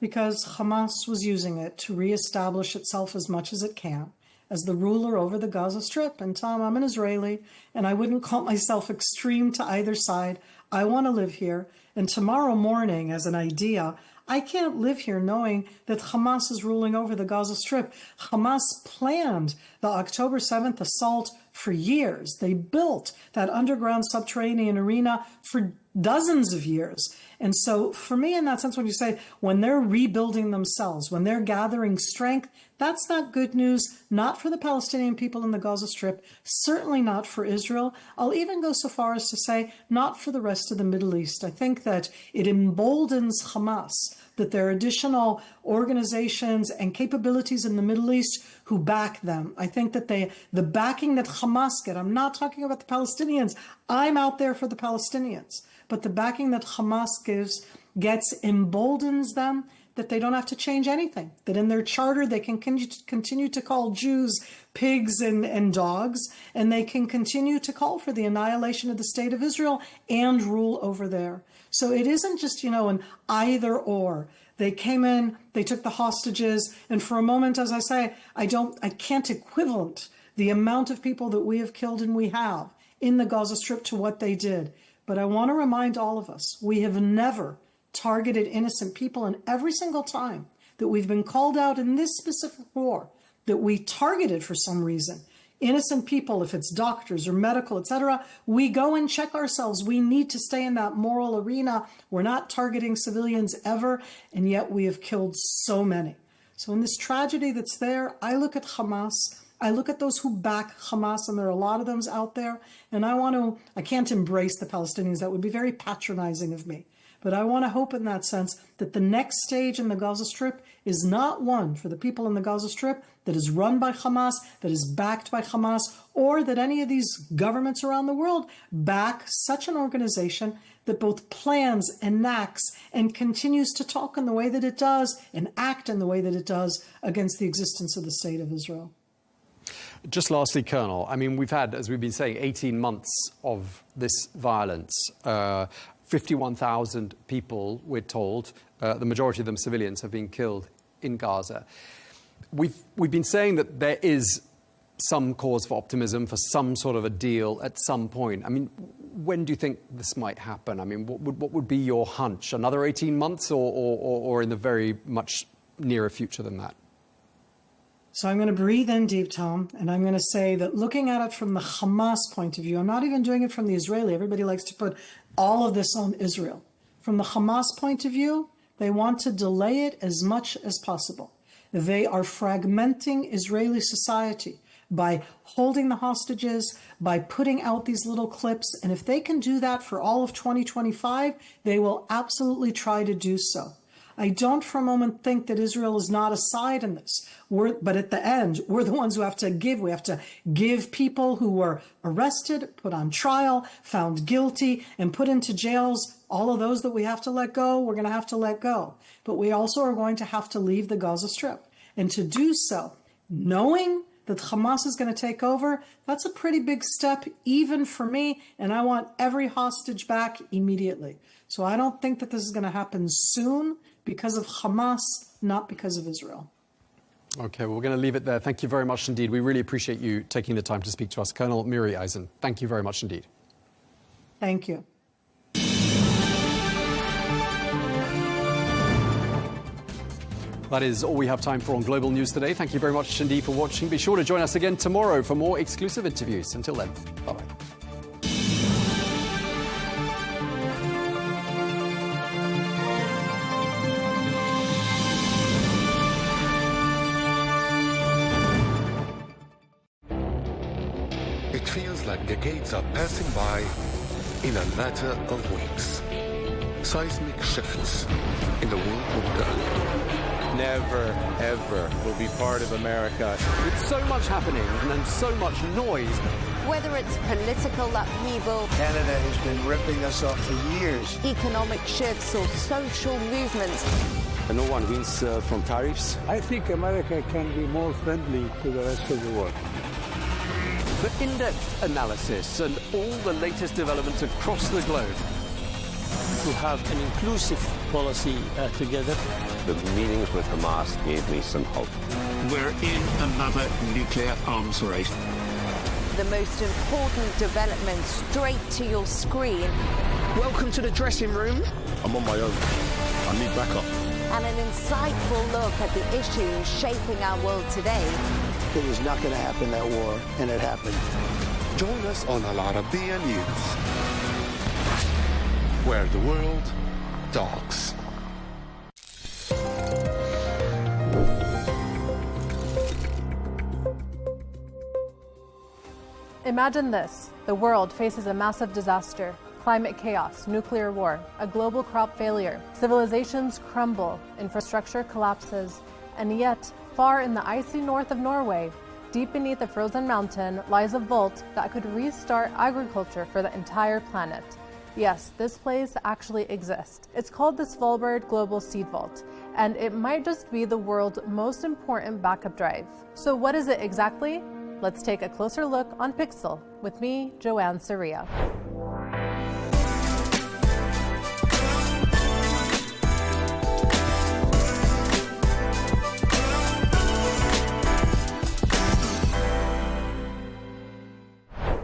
Because Hamas was using it to reestablish itself as much as it can as the ruler over the Gaza Strip. And Tom, I'm an Israeli, and I wouldn't call myself extreme to either side. I want to live here. And tomorrow morning, as an idea, I can't live here knowing that Hamas is ruling over the Gaza Strip. Hamas planned the October 7th assault for years. They built that underground subterranean arena for dozens of years. And so for me, in that sense, when you say, when they're rebuilding themselves, when they're gathering strength, that's not good news, not for the Palestinian people in the Gaza Strip, certainly not for Israel. I'll even go so far as to say, not for the rest of the Middle East. I think that it emboldens Hamas, that there are additional organizations and capabilities in the Middle East who back them. I think that the backing that Hamas get, I'm not talking about the Palestinians, I'm out there for the Palestinians, but the backing that Hamas gets emboldens them, that they don't have to change anything, that in their charter they can continue to call Jews pigs and dogs, and they can continue to call for the annihilation of the state of Israel and rule over there. So it isn't just, an either or. They came in, they took the hostages, and for a moment, as I say, I can't equivalent the amount of people that we have killed and we have in the Gaza Strip to what they did. But I want to remind all of us, we have never targeted innocent people, and every single time that we've been called out in this specific war, that we targeted for some reason innocent people, if it's doctors or medical, etc., we go and check ourselves. We need to stay in that moral arena. We're not targeting civilians ever, and yet we have killed so many. So in this tragedy that's there, I look at Hamas, I look at those who back Hamas, and there are a lot of them out there, and I can't embrace the Palestinians. That would be very patronizing of me. But I want to hope in that sense that the next stage in the Gaza Strip is not one for the people in the Gaza Strip that is run by Hamas, that is backed by Hamas, or that any of these governments around the world back such an organization that both plans, enacts, and continues to talk in the way that it does and act in the way that it does against the existence of the state of Israel. Just lastly, Colonel, I mean, we've had, as we've been saying, 18 months of this violence. 51,000 people, we're told, the majority of them civilians, have been killed in Gaza. We've been saying that there is some cause for optimism, for some sort of a deal at some point. I mean, when do you think this might happen? I mean, what would be your hunch? Another 18 months or in the very much nearer future than that? So I'm going to breathe in deep, Tom, and I'm going to say that looking at it from the Hamas point of view, I'm not even doing it from the Israeli. Everybody likes to put all of this on Israel. From the Hamas point of view, they want to delay it as much as possible. They are fragmenting Israeli society by holding the hostages, by putting out these little clips. And if they can do that for all of 2025, they will absolutely try to do so. I don't for a moment think that Israel is not a side in this. But at the end, we're the ones who have to give. We have to give people who were arrested, put on trial, found guilty, and put into jails. All of those that we have to let go, we're going to have to let go. But we also are going to have to leave the Gaza Strip. And to do so, knowing that Hamas is going to take over, that's a pretty big step, even for me. And I want every hostage back immediately. So I don't think that this is going to happen soon because of Hamas, not because of Israel. Okay, well, we're going to leave it there. Thank you very much indeed. We really appreciate you taking the time to speak to us. Colonel Miri Eisen, thank you very much indeed. Thank you. That is all we have time for on Global News today. Thank you very much indeed for watching. Be sure to join us again tomorrow for more exclusive interviews. Until then, bye-bye. It feels like decades are passing by in a matter of weeks. Seismic shifts in the world order. Never, ever will be part of America. With so much happening and so much noise. Whether it's political upheaval, Canada has been ripping us off for years. economic shifts or social movements. And no one wins from tariffs. I think America can be more friendly to the rest of the world. For in-depth analysis and all the latest developments across the globe. To have an inclusive policy together. The meetings with Hamas gave me some hope. We're in another nuclear arms race. The most important development straight to your screen. Welcome to the dressing room. I'm on my own. I need backup. And an insightful look at the issues shaping our world today. It was not going to happen, that war, and it happened. Join us on Arabiya News, where the world talks. Imagine this. The world faces a massive disaster. Climate chaos, nuclear war, a global crop failure. Civilizations crumble, infrastructure collapses, and yet, far in the icy north of Norway, deep beneath a frozen mountain, lies a vault that could restart agriculture for the entire planet. Yes, this place actually exists. It's called the Svalbard Global Seed Vault, and it might just be the world's most important backup drive. So what is it exactly? Let's take a closer look on Pixel with me, Joanne Syria.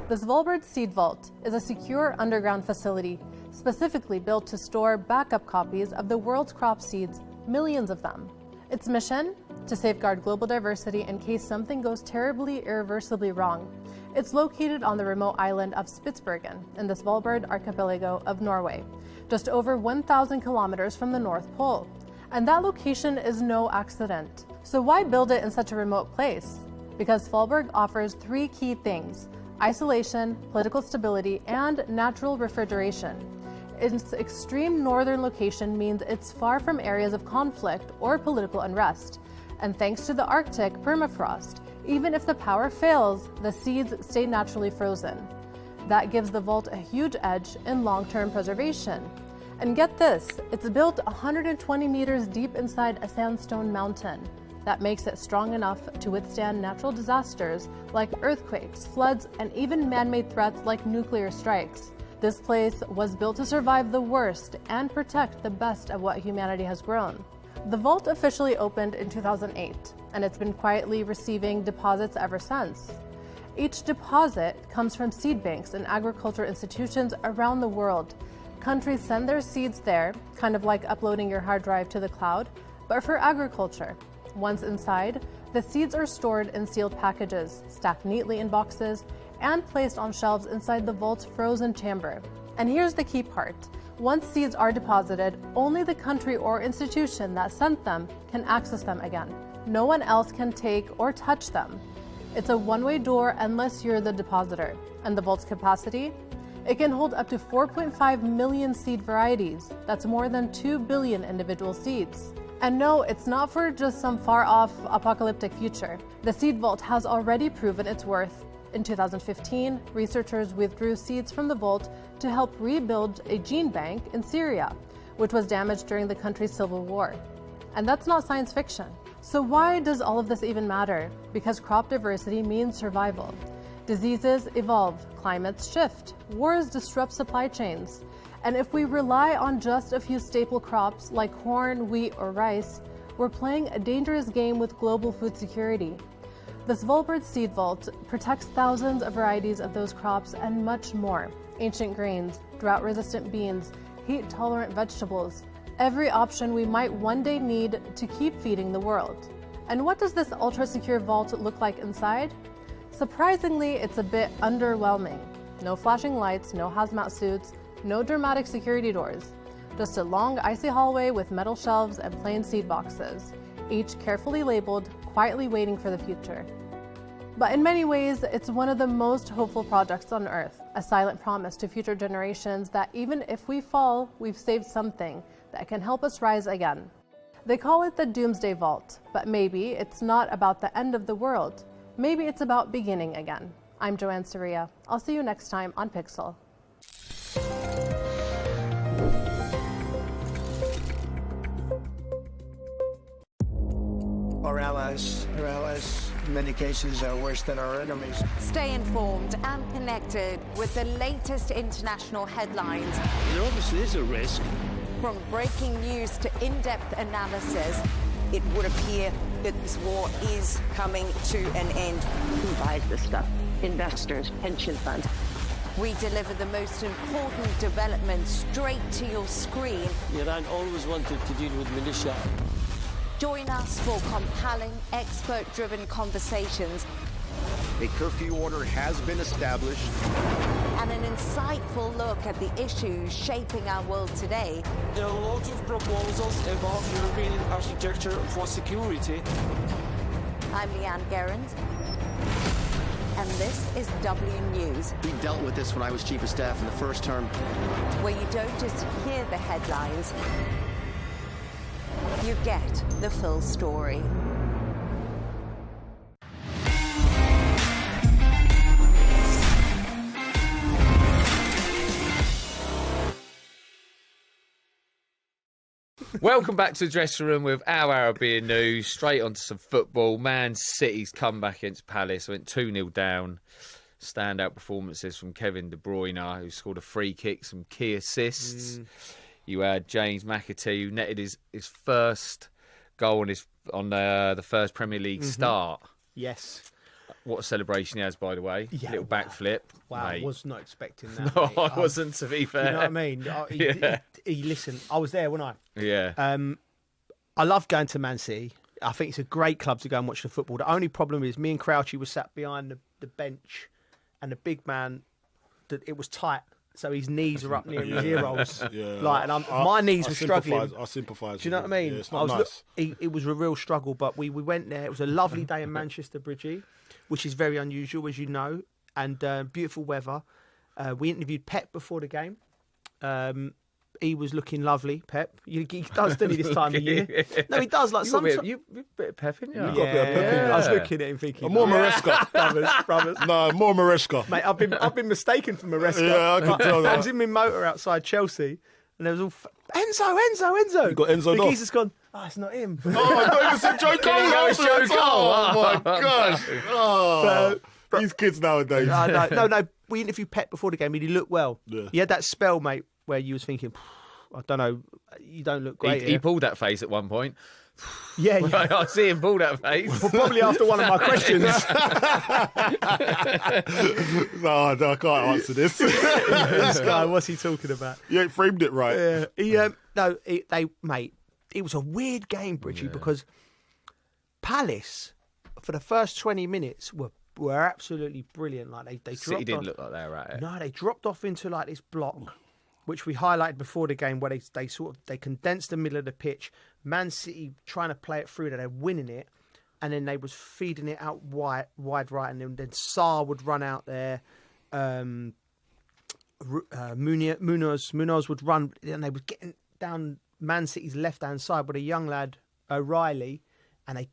The Svalbard Seed Vault is a secure underground facility specifically built to store backup copies of the world's crop seeds, millions of them. Its mission? To safeguard global diversity in case something goes terribly, irreversibly wrong. It's located on the remote island of Spitsbergen in the Svalbard archipelago of Norway, just over 1,000 kilometers from the North Pole. And that location is no accident. So why build it in such a remote place? Because Svalbard offers three key things: isolation, political stability, and natural refrigeration. Its extreme northern location means it's far from areas of conflict or political unrest. And thanks to the Arctic permafrost, even if the power fails, the seeds stay naturally frozen. That gives the vault a huge edge in long-term preservation. And get this, it's built 120 meters deep inside a sandstone mountain. That makes it strong enough to withstand natural disasters like earthquakes, floods, and even man-made threats like nuclear strikes. This place was built to survive the worst and protect the best of what humanity has grown. The vault officially opened in 2008, and it's been quietly receiving deposits ever since. Each deposit comes from seed banks and agriculture institutions around the world. Countries send their seeds there, kind of like uploading your hard drive to the cloud, but for agriculture. Once inside, the seeds are stored in sealed packages, stacked neatly in boxes, and placed on shelves inside the vault's frozen chamber. And here's the key part. Once seeds are deposited, only the country or institution that sent them can access them again. No one else can take or touch them. It's a one-way door unless you're the depositor. And the vault's capacity? It can hold up to 4.5 million seed varieties. That's more than 2 billion individual seeds. And no, it's not for just some far-off apocalyptic future. The seed vault has already proven its worth. In 2015, researchers withdrew seeds from the vault to help rebuild a gene bank in Syria, which was damaged during the country's civil war. And that's not science fiction. So why does all of this even matter? Because crop diversity means survival. Diseases evolve, climates shift, wars disrupt supply chains. And if we rely on just a few staple crops like corn, wheat, or rice, we're playing a dangerous game with global food security. The Svalbard Seed Vault protects thousands of varieties of those crops and much more. Ancient grains, drought-resistant beans, heat-tolerant vegetables, every option we might one day need to keep feeding the world. And what does this ultra-secure vault look like inside? Surprisingly, it's a bit underwhelming. No flashing lights, no hazmat suits, no dramatic security doors. Just a long, icy hallway with metal shelves and plain seed boxes, each carefully labeled, quietly waiting for the future. But in many ways, it's one of the most hopeful projects on Earth, a silent promise to future generations that even if we fall, we've saved something that can help us rise again. They call it the Doomsday Vault, but maybe it's not about the end of the world. Maybe it's about beginning again. I'm Joanne Syria. I'll see you next time on Pixel. Our allies, in many cases, are worse than our enemies. Stay informed and connected with the latest international headlines. There obviously is a risk. From breaking news to in-depth analysis, it would appear that this war is coming to an end. Who buys this stuff? Investors, pension funds. We deliver the most important developments straight to your screen. Iran always wanted to deal with militia. Join us for compelling, expert-driven conversations. A curfew order has been established. And an insightful look at the issues shaping our world today. There are a lot of proposals about European architecture for security. I'm Leigh Ann Gerrans, and this is W News. We dealt with this when I was Chief of Staff in the first term. Where you don't just hear the headlines, you get the full story. Welcome back to the dressing room with our Arabiya news. Straight onto some football. Man City's comeback against Palace went 2-0 down. Standout performances from Kevin De Bruyne, who scored a free kick, some key assists. You had James McAtee, who netted his first goal on the first Premier League start. Yes. What a celebration he has, by the way. Yeah, little backflip. Wow, mate. I was not expecting that. No, mate. I wasn't, to be fair. You know what I mean? Listen, I was there, wasn't I? Yeah. I love going to Man City. I think it's a great club to go and watch the football. The only problem is me and Crouchy were sat behind the bench, and the big man, it was tight. So his knees are up near his ear rolls. Yeah. My knees were struggling. I sympathise. Do you know what I mean? Yeah, it's not nice. It was a real struggle, but we went there. It was a lovely day in Manchester, Bridgie, which is very unusual, as you know, and beautiful weather. We interviewed Pep before the game. He was looking lovely, Pep. He does, doesn't he, this time of year? No, he does. Like some you bit of pep in you. You've got a bit of pep in you. I was looking at him thinking, more Maresca. brothers. No, more Maresca. Mate, I've been mistaken for Maresca. Yeah, I can tell that. I was in my motor outside Chelsea, and there was all Enzo. You got Enzo the off. geezer's gone, it's not him. Oh, I thought it was Joe Cole. Oh my gosh. Oh, these kids nowadays. No. We interviewed Pep before the game, and he looked well. Yeah. He had that spell, mate, where you was thinking, I don't know, you don't look great. He pulled that face at one point. Yeah. I see him pull that face. Well, probably after one of my questions. No, I can't answer this. This guy, what's he talking about? You ain't framed it right. Yeah. It was a weird game, Bridgie, because Palace, for the first 20 minutes, were absolutely brilliant. Like they dropped City didn't look like they were at it. No, they dropped off into like this block, which we highlighted before the game, where they condensed the middle of the pitch. Man City trying to play it through, they're winning it, and then they was feeding it out wide right, and then Sarr would run out there. Munoz would run, and they were getting down Man City's left-hand side with a young lad, O'Reilly, and they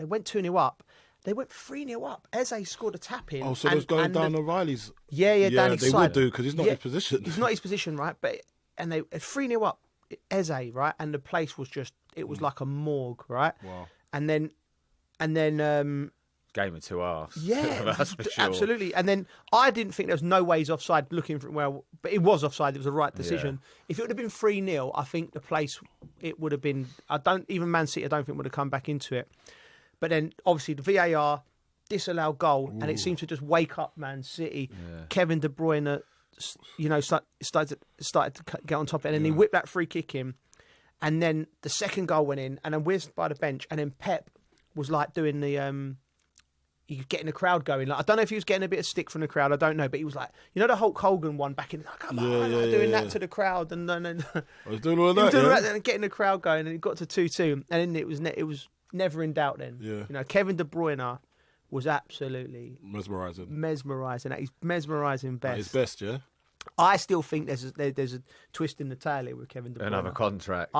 went 2-0 up. They went 3-0 up. Eze scored a tap in. Oh, so they're going down O'Reilly's. Yeah, down his they side. would do because he's not his position. He's not his position, right? And they 3-0 up, Eze, right? And the place was was like a morgue, right? Wow. And then game of two halves. Yeah, that's for sure. Absolutely. And then I didn't think there was no ways offside. Looking for but it was offside. It was the right decision. Yeah. If it would have been 3-0, I think the place it would have been. Even Man City, I don't think would have come back into it. But then obviously the VAR disallowed goal, and it seemed to just wake up Man City. Yeah. Kevin De Bruyne, started to get on top of it, and then he whipped that free kick in, and then the second goal went in, and then we're by the bench, and then Pep was like doing the getting the crowd going. Like, I don't know if he was getting a bit of stick from the crowd. I don't know, but he was like, the Hulk Hogan one back in. Like, come on, doing that to the crowd, and then I was doing all that. And getting the crowd going, and it got to 2-2, and then it was never in doubt. Then, Kevin De Bruyne was absolutely mesmerising. He's mesmerising best. At his best, yeah. I still think there's a twist in the tail here with Kevin De Bruyne. Another contract.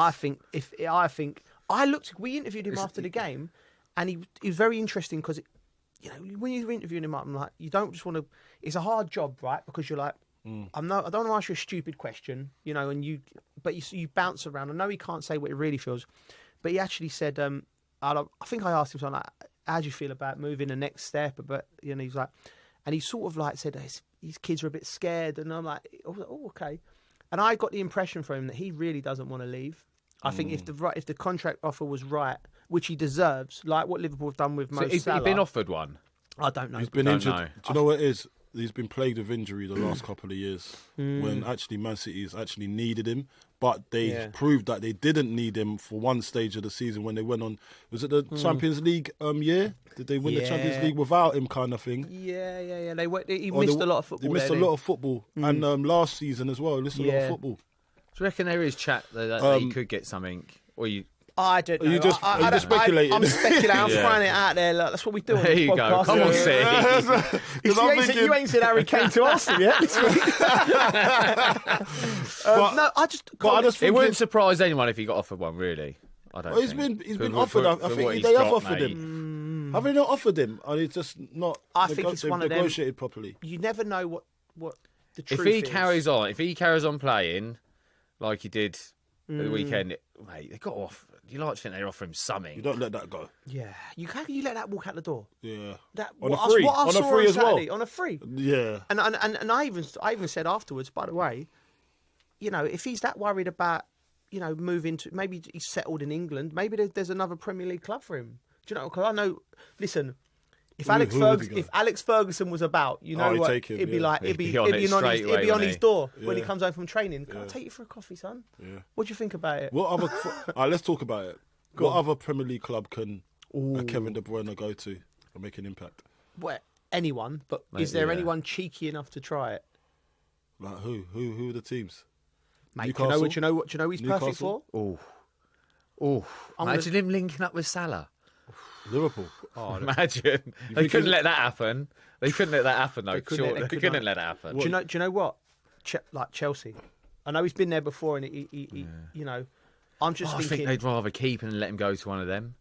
We interviewed him after the game, and he was very interesting because, when you're interviewing him, I'm like, you don't just want to. It's a hard job, right? Because you're like, I don't want to ask you a stupid question, and you bounce around. I know he can't say what he really feels, but he actually said, I think I asked him something like, how do you feel about moving the next step? But he's like, and he sort of like said his kids are a bit scared, and I'm like, oh, okay. And I got the impression from him that he really doesn't want to leave. I think if the contract offer was right, which he deserves, like what Liverpool have done with Mo Salah. He's been offered one. I don't know. He's been injured. Do you know what it is? He's been plagued with injury the last couple of years when actually Man City's actually needed him, but they proved that they didn't need him for one stage of the season when they went on. Was it the Champions League year? Did they win the Champions League without him, kind of thing? Yeah. He missed a lot of football. He missed a lot of football, and last season as well. He missed a lot of football. Do you reckon there is chat that he could get something, or you? I don't know. Are you just speculating? I'm speculating. I'm throwing it out there. Look, that's what we do on there this you podcast. Go. Come on, see. You ain't said Harry Kane to Arsenal yet. I just it wouldn't surprise anyone if he got offered one. Really, I don't. Well, he's been offered. I think they have offered him. Have they not offered him? And it's just not. I think it's one of them negotiated properly. You never know what the truth is. If he carries on playing like he did at the weekend, mate, they got off. You like to think they offer him something. You don't let that go. Yeah. You let that walk out the door. Yeah. On a free. On a free as well. On a free. Yeah. And I even said afterwards, by the way, if he's that worried about, moving to, maybe he's settled in England, maybe there's another Premier League club for him. Do you know? Because I know, listen, if Alex Ferguson was about, he'd be on his door when he comes home from training. Can I take you for a coffee, son? Yeah. What do you think about it? What other? Let's talk about it. What other Premier League club can Kevin De Bruyne go to and make an impact? Well, anyone, but is there anyone cheeky enough to try it? Like who? Who are the teams? Mate, do you know what he's perfect for? Imagine him linking up with Salah. Liverpool. Oh, imagine. They couldn't let that happen. They couldn't let that happen, though. They couldn't let that happen. Do you know what? Like Chelsea. I know he's been there before, and he I'm just thinking. I think they'd rather keep him and let him go to one of them.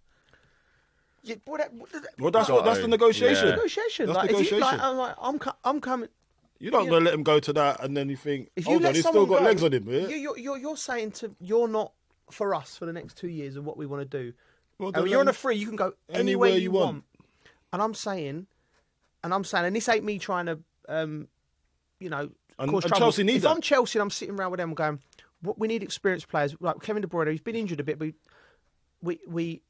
Yeah, that's the negotiation. Yeah. Negotiation. That's negotiation. I'm coming. You're not going to let him go to that, and then you think, hold on, he's still got legs on him. Yeah? You're saying you're not for us for the next 2 years of what we want to do. Well, you're on a free. You can go anywhere you want. And I'm saying, and this ain't me trying to, cause trouble. Chelsea need that. I'm Chelsea and I'm sitting around with them going, we need experienced players. Like Kevin De Bruyne, he's been injured a bit, but what he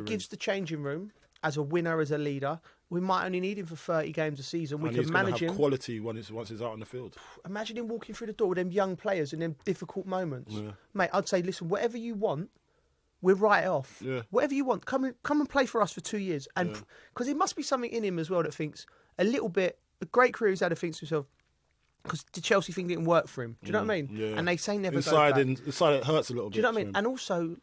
gives the changing room as a winner, as a leader, we might only need him for 30 games a season. We can manage him. Quality once he's out on the field. Imagine him walking through the door with them young players in them difficult moments. Yeah. Mate, I'd say, listen, whatever you want, we'll write it off. Yeah. Whatever you want, come and play for us for 2 years. And because there must be something in him as well that thinks a great career he's had, to think to himself, because the Chelsea thing didn't work for him. Do you know what I mean? Yeah. And they say never inside go back. Inside it hurts a little bit. Do you know what I mean? And also,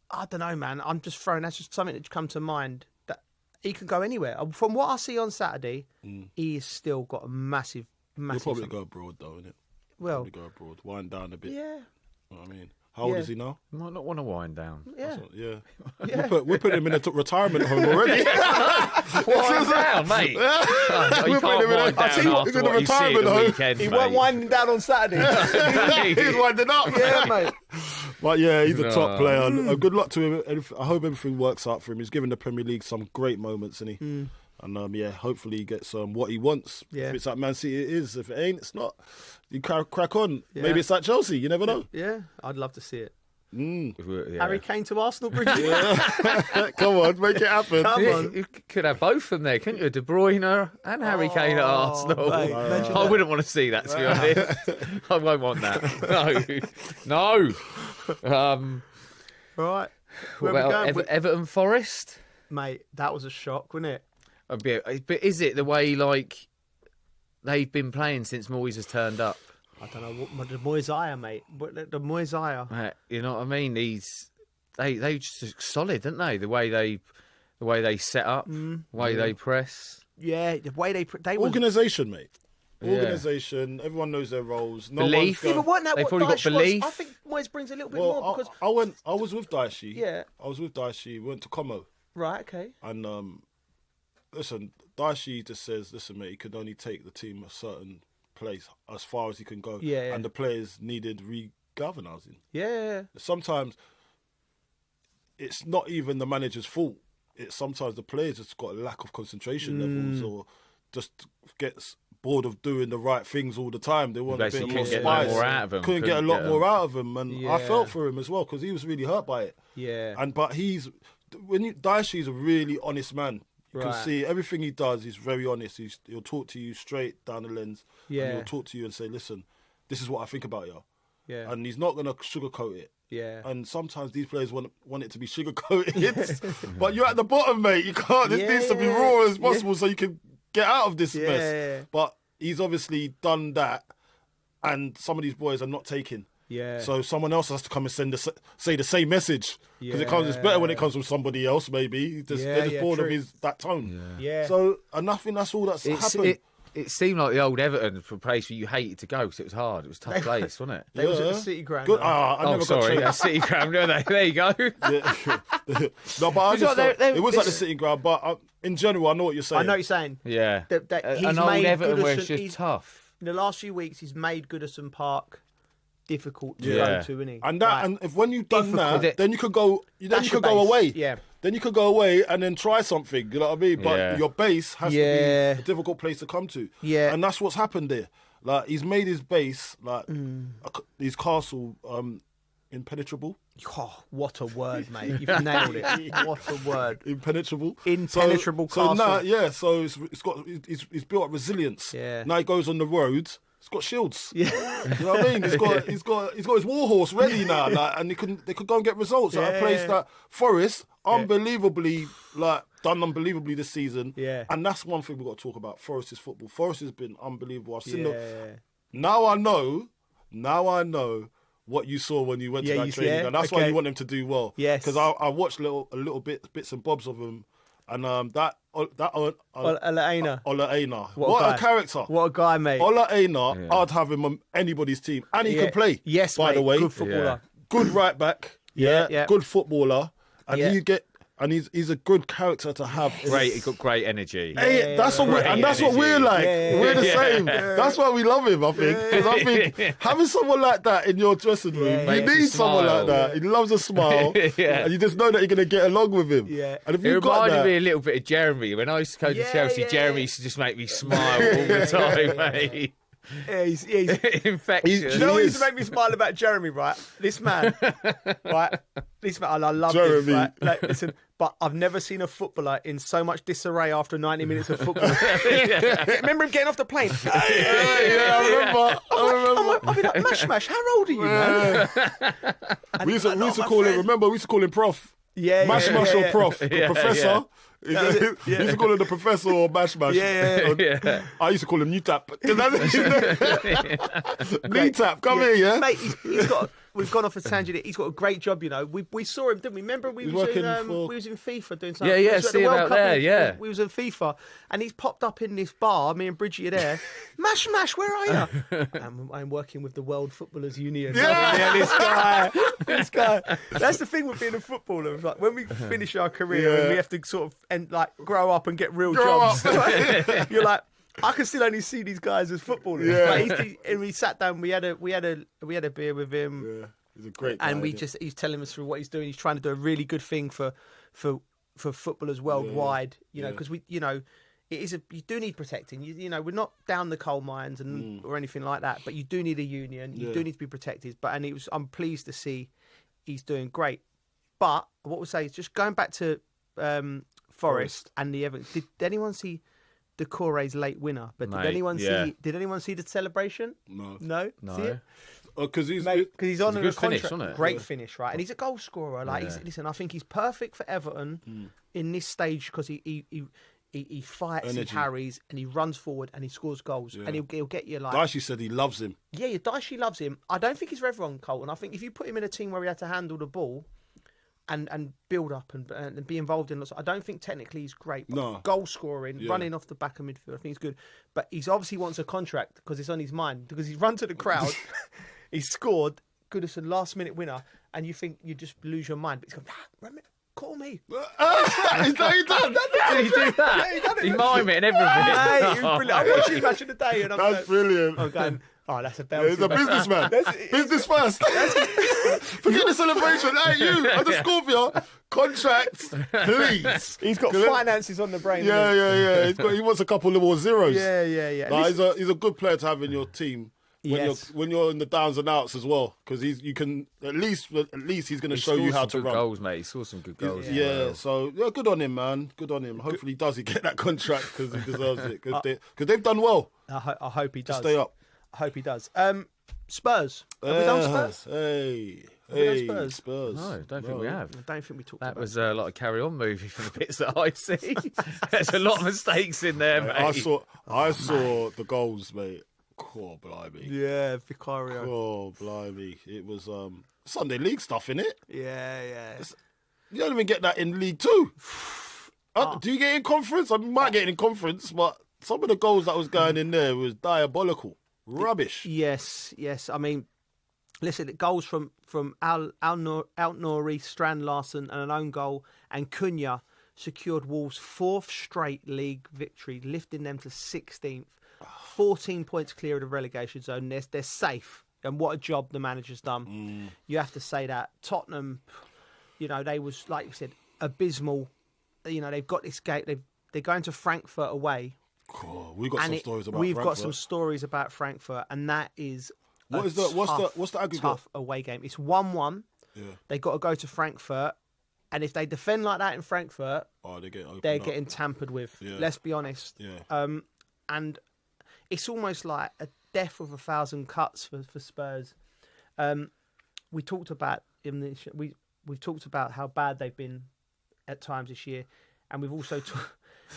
I don't know, man. I'm just throwing. That's just something that's come to mind. That he can go anywhere. From what I see on Saturday, he's still got a massive Massive. He'll probably go abroad, though, innit? Well, probably go abroad, wind down a bit. Yeah. You know what I mean? How old is he now? Might not want to wind down. Yeah. We're putting him in a retirement home already. Wind down, mate. You can't wind down after what you see at the weekend, He mate. won't wind down on Saturday. He's winding up. Yeah, mate. But yeah, he's a top player. And good luck to him. I hope everything works out for him. He's given the Premier League some great moments, isn't he? And yeah, hopefully he gets what he wants. Yeah. If it's at Man City, it is. If it ain't, it's not. You crack on. Yeah. Maybe it's at Chelsea. You never know. Yeah, I'd love to see it. Yeah. Harry Kane to Arsenal, Bridget. Come on, make it happen. You could have both of them there, couldn't you? De Bruyne and Harry Kane at Arsenal. Mate, I wouldn't want to see that, to be honest. I won't want that. No. Right. Where Well, we going? Everton Forest? Mate, that was a shock, wasn't it? But is it the way, like, they've been playing since Moyes has turned up? I don't know what the Moyes mate. But the Moyes. You know what I mean? They just look solid, don't they? The way they set up, the way they press. Yeah, the way they Organisation, mate. Yeah. Organisation. Everyone knows their roles. No Belief. one's Yeah, but wasn't that They've what probably got Daesh belief. was? I think Moyes brings a little bit Well, more because I was with Daesh. Yeah. I was with Daesh. We went to Como. Right, okay. And listen, Daesh just says, listen, mate, he could only take the team a certain place as far as he can go. Yeah. And the players needed re-galvanizing. Yeah. Sometimes it's not even the manager's fault. It's sometimes the players just got a lack of concentration levels or just gets bored of doing the right things all the time. They want a bit more spice. Couldn't get a lot more out of him. And I felt for him as well because he was really hurt by it. Yeah. But Daesh is a really honest man. You can see everything he does, he's very honest. He'll talk to you straight down the lens. Yeah. And he'll talk to you and say, listen, this is what I think about you. Yeah. And he's not going to sugarcoat it. Yeah. And sometimes these players want it to be sugarcoated. But you're at the bottom, mate. You can't. This needs to be raw as possible so you can get out of this mess. But he's obviously done that. And some of these boys are not taking. Yeah. So someone else has to come and say the same message because it's better when it comes from somebody else. Maybe they're just bored of that tone. Yeah. So and I think that's all that's happened. It seemed like the old Everton for a place where you hated to go because it was hard. It was a tough place, wasn't it? They was at the City Ground. Good. I never got sorry, City Ground. There you go. No, but I just thought it was like the City Ground. But in general, I know what you're saying. I know what you're saying. Yeah. He's an old made Everton where it's Goodison- just tough. In the last few weeks, he's made Goodison Park difficult to go to, isn't he? And if when you've done that, then you could go. Then you could your go base. away. Yeah. Then you could go away and then try something. You know what I mean? But your base has to be a difficult place to come to. Yeah. And that's what's happened there. Like he's made his base his castle impenetrable. Oh, what a word, mate! You've nailed it. What a word! Impenetrable. Impenetrable castle. So now, so it's built up resilience. Yeah. Now he goes on the road. It's got shields. Yeah. You know what I mean? He's got his war horse ready now, and they could go and get results at a place that Forest unbelievably done unbelievably this season. Yeah. And that's one thing we've got to talk about. Forest's football. Forest has been unbelievable. I've seen Now I know what you saw when you went to that training, and that's why you want them to do well. Yes. Because I watched little bits and bobs of them, and Ola Aina. What a character. What a guy, mate. Ola Aina, I'd have him on anybody's team. And he can play. Yes, by the way. Good footballer. Good right back. Yeah. Good footballer. And he's a good character to have. He got great energy. That's what we're like. We're the same. That's why we love him, I think. Because I think having someone like that in your dressing room, you need someone like that. He loves a smile. And you just know that you're going to get along with him. Yeah. And if It you've got reminded that, me a little bit of Jeremy. When I used to go to Chelsea, Jeremy used to just make me smile all the time, mate. Yeah, he's infectious. Do you know what used to make me smile about Jeremy, right? This man, right? This man, I love Jeremy. him, right? Like, listen, but I've never seen a footballer in so much disarray after 90 minutes of football. Remember him getting off the plane? I remember. I'll be like, Mash, how old are you, man? We used to call him, remember, we used to call him Prof. Mash or Prof. Professor. We used to call him the Professor or Mash. Yeah. I used to call him New Tap. New Tap, come here, yeah? Mate, he's got... we've gone off a tangent. He's got a great job, you know. We saw him, didn't we? Remember we was in FIFA doing something. Yeah, see him out there. Yeah, we was in FIFA, and he's popped up in this bar. Me and Bridgie are there. Mash, where are you? I'm working with the World Footballers Union. Yeah, this guy. That's the thing with being a footballer. It's like when we finish our career and we have to sort of grow up and get real jobs. You're like, I can still only see these guys as footballers. Yeah. And we sat down. We had a beer with him. Yeah, he's a great guy. And he's telling us through what he's doing. He's trying to do a really good thing for footballers worldwide. You know, because you do need protecting. You know, we're not down the coal mines or anything like that, but you do need a union. You do need to be protected. I'm pleased to see he's doing great. But what we'll say is just going back to Forest and the Everton. Did anyone see Decore's late winner? But did anyone see the celebration? No. See it? Because he's on a good contract. finish, wasn't it? Great finish, right? And he's a goal scorer. Listen, I think he's perfect for Everton in this stage because he fights, he carries, and he runs forward and he scores goals. And he'll get you like. Daishi said he loves him. Yeah, Daishi loves him. I don't think he's for everyone, Colton. I think if you put him in a team where he had to handle the ball and build up and be involved in lots, I don't think technically he's great. But goal scoring, running off the back of midfield, I think he's good. But he obviously wants a contract because it's on his mind because he's run to the crowd, he's scored, Goodison last minute winner, and you think you just lose your mind. But he's going, call me. Is that he done? Did he do that? He mime it and everything. Hey, he was brilliant. I'm watching Match of the Day and that's brilliant. I'm going, that's a belt. He's a businessman. Business first. Forget the celebration. Hey, you, I just scored for you. Contracts, please. He's got finances on the brain. Yeah. He wants a couple of more zeros. Yeah. He's a good player to have in your team. When you're in the downs and outs as well, because you can at least he's going to show you how to run. Goals, mate. He scored some good goals. So good on him, man. Good on him. Hopefully, he get that contract because he deserves it. Because they've done well. I hope he does. Stay up. I hope he does. Spurs. Have we done Spurs? Hey, Spurs. No, don't think we have. I don't think we talked that about was a lot of carry-on movie from the bits that I see. There's a lot of mistakes in there, mate. I saw the goals, mate. Oh, blimey. Yeah, Vicario. Oh, blimey. It was Sunday League stuff, innit? Yeah. You don't even get that in League 2. Do you get in conference? I might get in conference, but some of the goals that was going in there was diabolical. Rubbish. Yes. I mean, listen, goals from Out-Nouri, Strand Larsen and an own goal, and Cunha secured Wolves' 4th straight league victory, lifting them to 16th. 14 points clear of the relegation zone. They're safe. And what a job the manager's done. You have to say that. Tottenham, they was, like you said, abysmal. They've got this game. They're going to Frankfurt away. Cool. We've got some stories about Frankfurt. We've Frankfurt. Got some stories about Frankfurt, and that is what's the aggregate? Tough away game. It's 1-1. Yeah. They got to go to Frankfurt, and if they defend like that in Frankfurt, they're getting tampered with. Yeah. Let's be honest. Yeah. And it's almost like a death with 1,000 cuts for Spurs. We talked about we've talked about how bad they've been at times this year, and we've also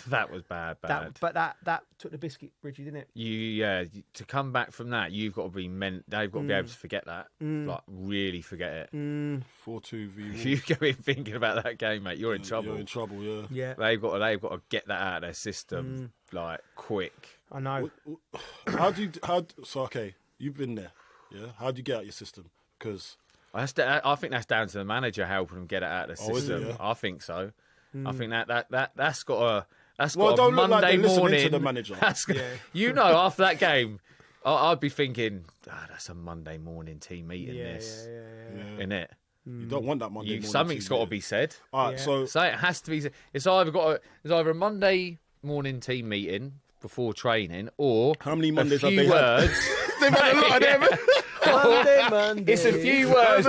that was bad. But that took the biscuit, Bridgie, didn't it? To come back from that, you've got to be they've got to be able to forget that, like really forget it. 4-2 v. If you go in thinking about that game, mate, you're in trouble. You're in trouble, yeah. They've got to get that out of their system, like quick. I know. Okay, you've been there, yeah. How do you get out your system? Because I think that's down to the manager helping them get it out of the system. Yeah? I think so. I think that's got a. That's got a Monday morning. To the manager. After that game, I'd be thinking, that's a Monday morning team meeting. Isn't it? You don't want that Monday morning. Something's got to be said. All right, so it has to be. It's either a Monday morning team meeting before training, or how many Mondays have they had? They've had a lot of them. Monday. It's a few words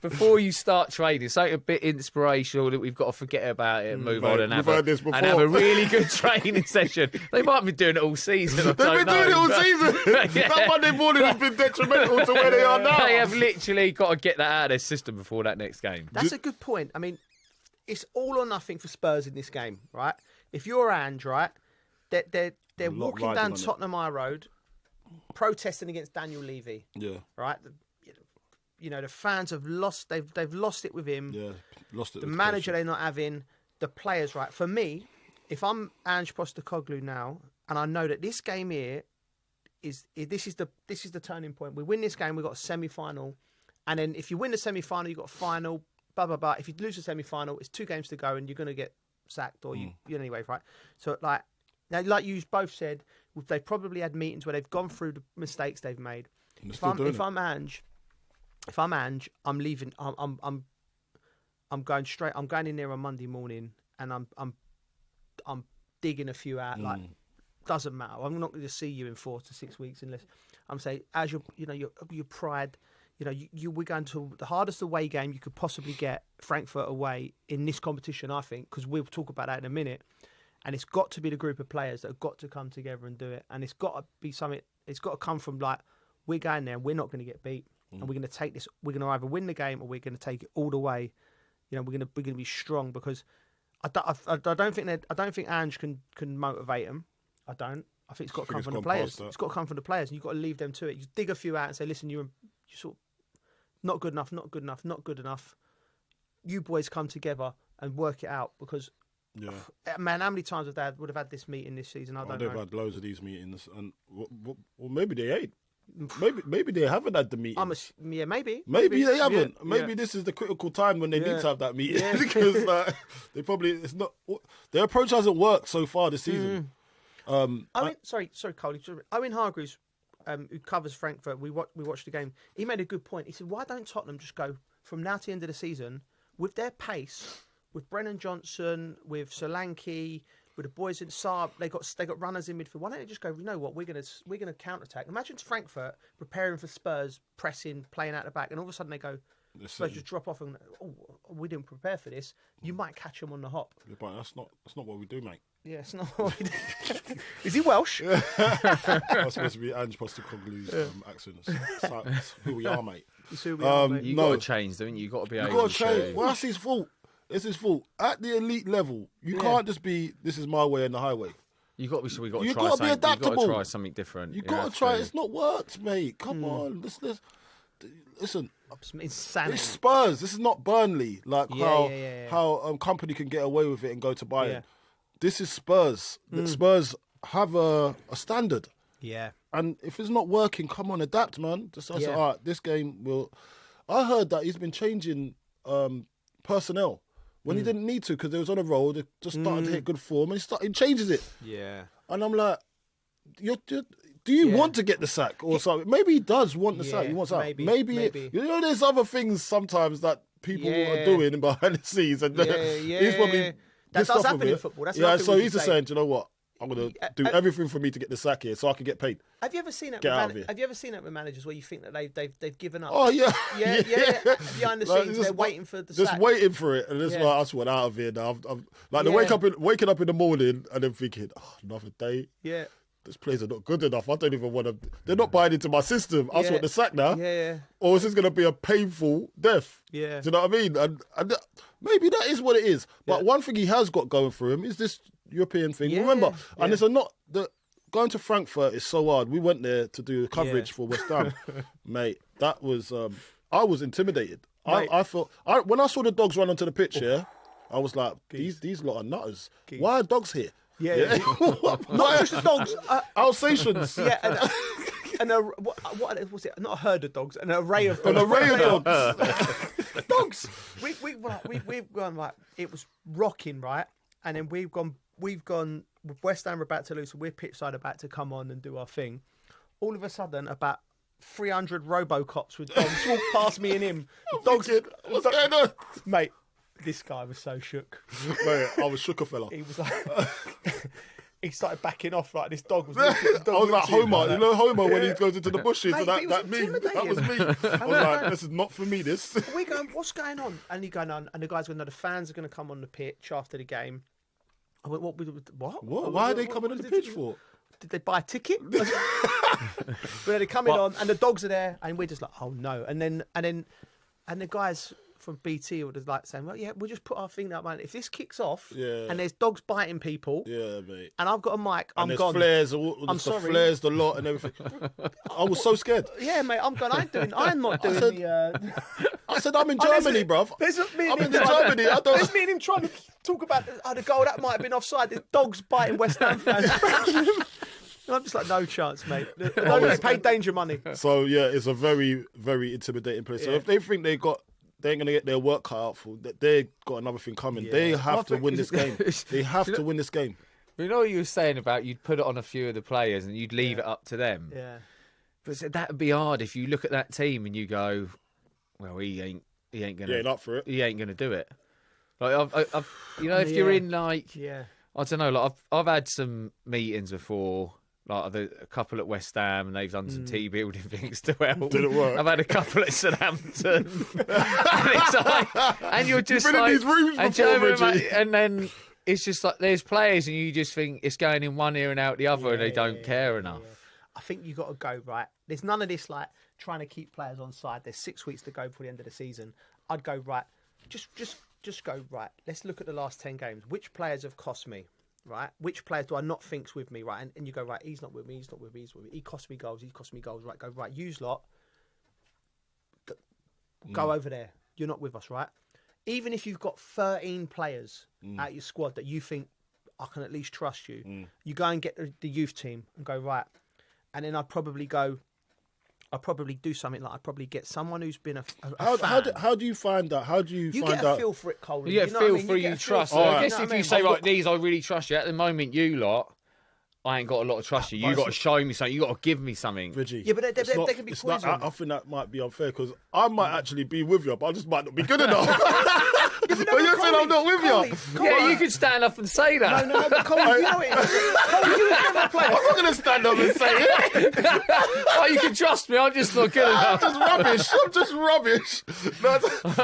before you start training. Something a bit inspirational that we've got to forget about it and move on and have a really good training session. They might be doing it all season. They've been doing it all season. That Monday morning has been detrimental to where they are now. They have literally got to get that out of their system before that next game. That's a good point. I mean, it's all or nothing for Spurs in this game, right? If you're Ange, right, they're walking down Tottenham High Road, protesting against Daniel Levy. Yeah. Right? You know, the fans have lost. They've lost it with him. Yeah, lost it. The with manager patience. they're not having. The players, right? For me, if I'm Ange Postecoglou now, and I know that this game here this is the turning point. We win this game, we've got a semi-final, and then if you win the semi-final, you've got a final. Blah blah blah. If you lose the semi-final, it's 2 games to go, and you're going to get sacked, or you anyway, right? So like you both said, they've probably had meetings where they've gone through the mistakes they've made. If I'm Ange, I'm leaving. I'm going straight. I'm going in there on Monday morning, and I'm digging a few out. Like, doesn't matter. I'm not going to see you in 4 to 6 weeks unless I'm saying, as your pride. You know, we're going to the hardest away game you could possibly get, Frankfurt away, in this competition, I think, because we'll talk about that in a minute. And it's got to be the group of players that have got to come together and do it. And it's got to be something. It's got to come from like, we're going there, and we're not going to get beat, and we're going to take this. We're going to either win the game or we're going to take it all the way. You know, we're going to be strong, because I don't think Ange can motivate them. I don't. I think it's got to come from the players. It's got to come from the players, and you've got to leave them to it. You dig a few out and say, listen, you sort of not good enough, not good enough, not good enough. You boys come together and work it out, because man, how many times would have had this meeting this season? I don't know. They've had loads of these meetings, and well, maybe they ain't. Maybe they haven't had the meeting. Maybe they haven't. Yeah. Maybe this is the critical time when they need to have that meeting because they probably their approach hasn't worked so far this season. Sorry, Cole. Owen Hargreaves, who covers Frankfurt, we watched the game. He made a good point. He said, "Why don't Tottenham just go from now to the end of the season with their pace, with Brennan Johnson, with Solanke, with the boys in Saab? They got runners in midfield. Why don't they just go? You know what? We're gonna counter attack. Imagine Frankfurt preparing for Spurs, pressing, playing out the back, and all of a sudden they go." Spurs just drop off and we didn't prepare for this. You might catch them on the hop. Yeah, but that's not what we do, mate. Yeah, it's not what we do. Is he Welsh? That's supposed to be Ange Postecoglou's accent. That's who we are, mate. It's who we are, mate. You got to change, don't you? You got to be able to. Well, that's his fault. It's his fault. At the elite level, you can't just be, this is my way and the highway. You got to try something. Be adaptable. You got to try something different. You got to try. It's not worked, mate. Come on. Listen. Insanity. It's Spurs. This is not Burnley. Like how Company can get away with it and go to Bayern. Yeah. This is Spurs. Spurs have a standard. Yeah. And if it's not working, come on, adapt, man. Just say, all right, this game will. I heard that he's been changing personnel when he didn't need to because they was on a roll. They just started to hit good form, and he changes it. Yeah. And I'm like, do you want to get the sack or something? Maybe he does want the sack. He wants out. Maybe. You know, there's other things sometimes that people are doing behind the scenes, and he's probably that does happen in football. That's so he's just saying, do you know what? I'm going to do everything for me to get the sack here so I can get paid. Have you ever seen it? Have you ever seen it with managers where you think that they've given up? Oh yeah. Behind the scenes, they're waiting for the sack. Just waiting for it, and it's like, I just want out of here now. I'm like waking up in the morning and then thinking, another day. Yeah. These players are not good enough. I don't even want to. They're not buying into my system. I just want the sack now. Yeah. Or is this going to be a painful death? Yeah. Do you know what I mean? And maybe that is what it is. But one thing he has got going for him is this European thing. Yeah. Remember, and it's going to Frankfurt is so hard. We went there to do coverage for West Ham, mate. That was I was intimidated. I felt when I saw the dogs run onto the pitch here, I was like, these lot are nutters. Why are dogs here? Yeah. Not just the dogs. Alsatians. Yeah. And what was it? Not a herd of dogs, an array of dogs. An array of dogs. Dogs. We've gone like it was rocking, right? And then we've gone. West Ham are about to lose, so we're pitch side about to come on and do our thing. All of a sudden, about 300 Robocops with dogs walk past me and him. Dogs. What's going on, mate? This guy was so shook. Mate, I was shook a fella. He was like, he started backing off like this dog was. I was like Homer, you know Homer when he goes into the bushes. Mate, and that was me. I was like, this is not for me. This. We going, what's going on? And he going on, and the guys going, no, the fans are going to come on the pitch after the game. I went, what? Why are they coming on the pitch for? Did they buy a ticket? But they're coming on, and the dogs are there, and we're just like, oh no. And then the guys from BT or just like saying, well, yeah, we'll just put our thing up, man. If this kicks off and there's dogs biting people, mate, and I've got a mic, and I'm gone. Flares, I'm sorry. the flares, the lot, and everything. I was so scared. Yeah, mate, I'm gone. I'm not doing the. I said, I'm in Germany, bruv. I'm in Germany. There's me and him trying to talk about the goal that might have been offside. There's dogs biting West Ham fans. I'm just like, no chance, mate. They paid danger money. So yeah, it's a very, very intimidating place. So if they think they ain't gonna get their work cut out for, they got another thing coming. They have to win this game. They have to win this game. You know what you were saying about you'd put it on a few of the players and you'd leave it up to them. Yeah. But that would be hard if you look at that team and you go, well, he ain't gonna. He ain't up for it. He ain't gonna do it. Like I've if you're in like, I don't know, like I've had some meetings before. Like a couple at West Ham, and they've done some team building things to help. Didn't work. I've had a couple at Southampton, and it's like, and you're just You've been like, in these rooms and, before, Reggie. And then it's just like there's players, and you just think it's going in one ear and out the other, and they don't care enough. I think you got to go right. There's none of this like trying to keep players on side. There's 6 weeks to go before the end of the season. I'd go right. Just go right. Let's look at the last 10 games. Which players have cost me? Right, which players do I not think's with me? Right, and you go right. He's not with me. He's not with me. He's with me. He cost me goals. He cost me goals. Right, go right. Use lot. Go over there. You're not with us, right? Even if you've got 13 players out your squad that you think I can at least trust you, you go and get the youth team and go right. And then I'd probably do something like I'd probably get someone who's been a fan. How do you find that? How do you find get out? a feel for it, Colin. You get a feel for you trust. I guess if you say, right, these, I really trust you. At the moment, you lot, I ain't got a lot of trust you. You got to show me something. You got to give me something. Reggie. Yeah, but they can be poison. I think that might be unfair because I might actually be with you, but I just might not be good enough. But you think I'm not with you? Yeah, you could stand up and say that. No, but Colin, you know it. Colin, you would never play. I'm not going to stand up and say it. Oh, you can trust me. I'm just not good enough. I'm just rubbish. No,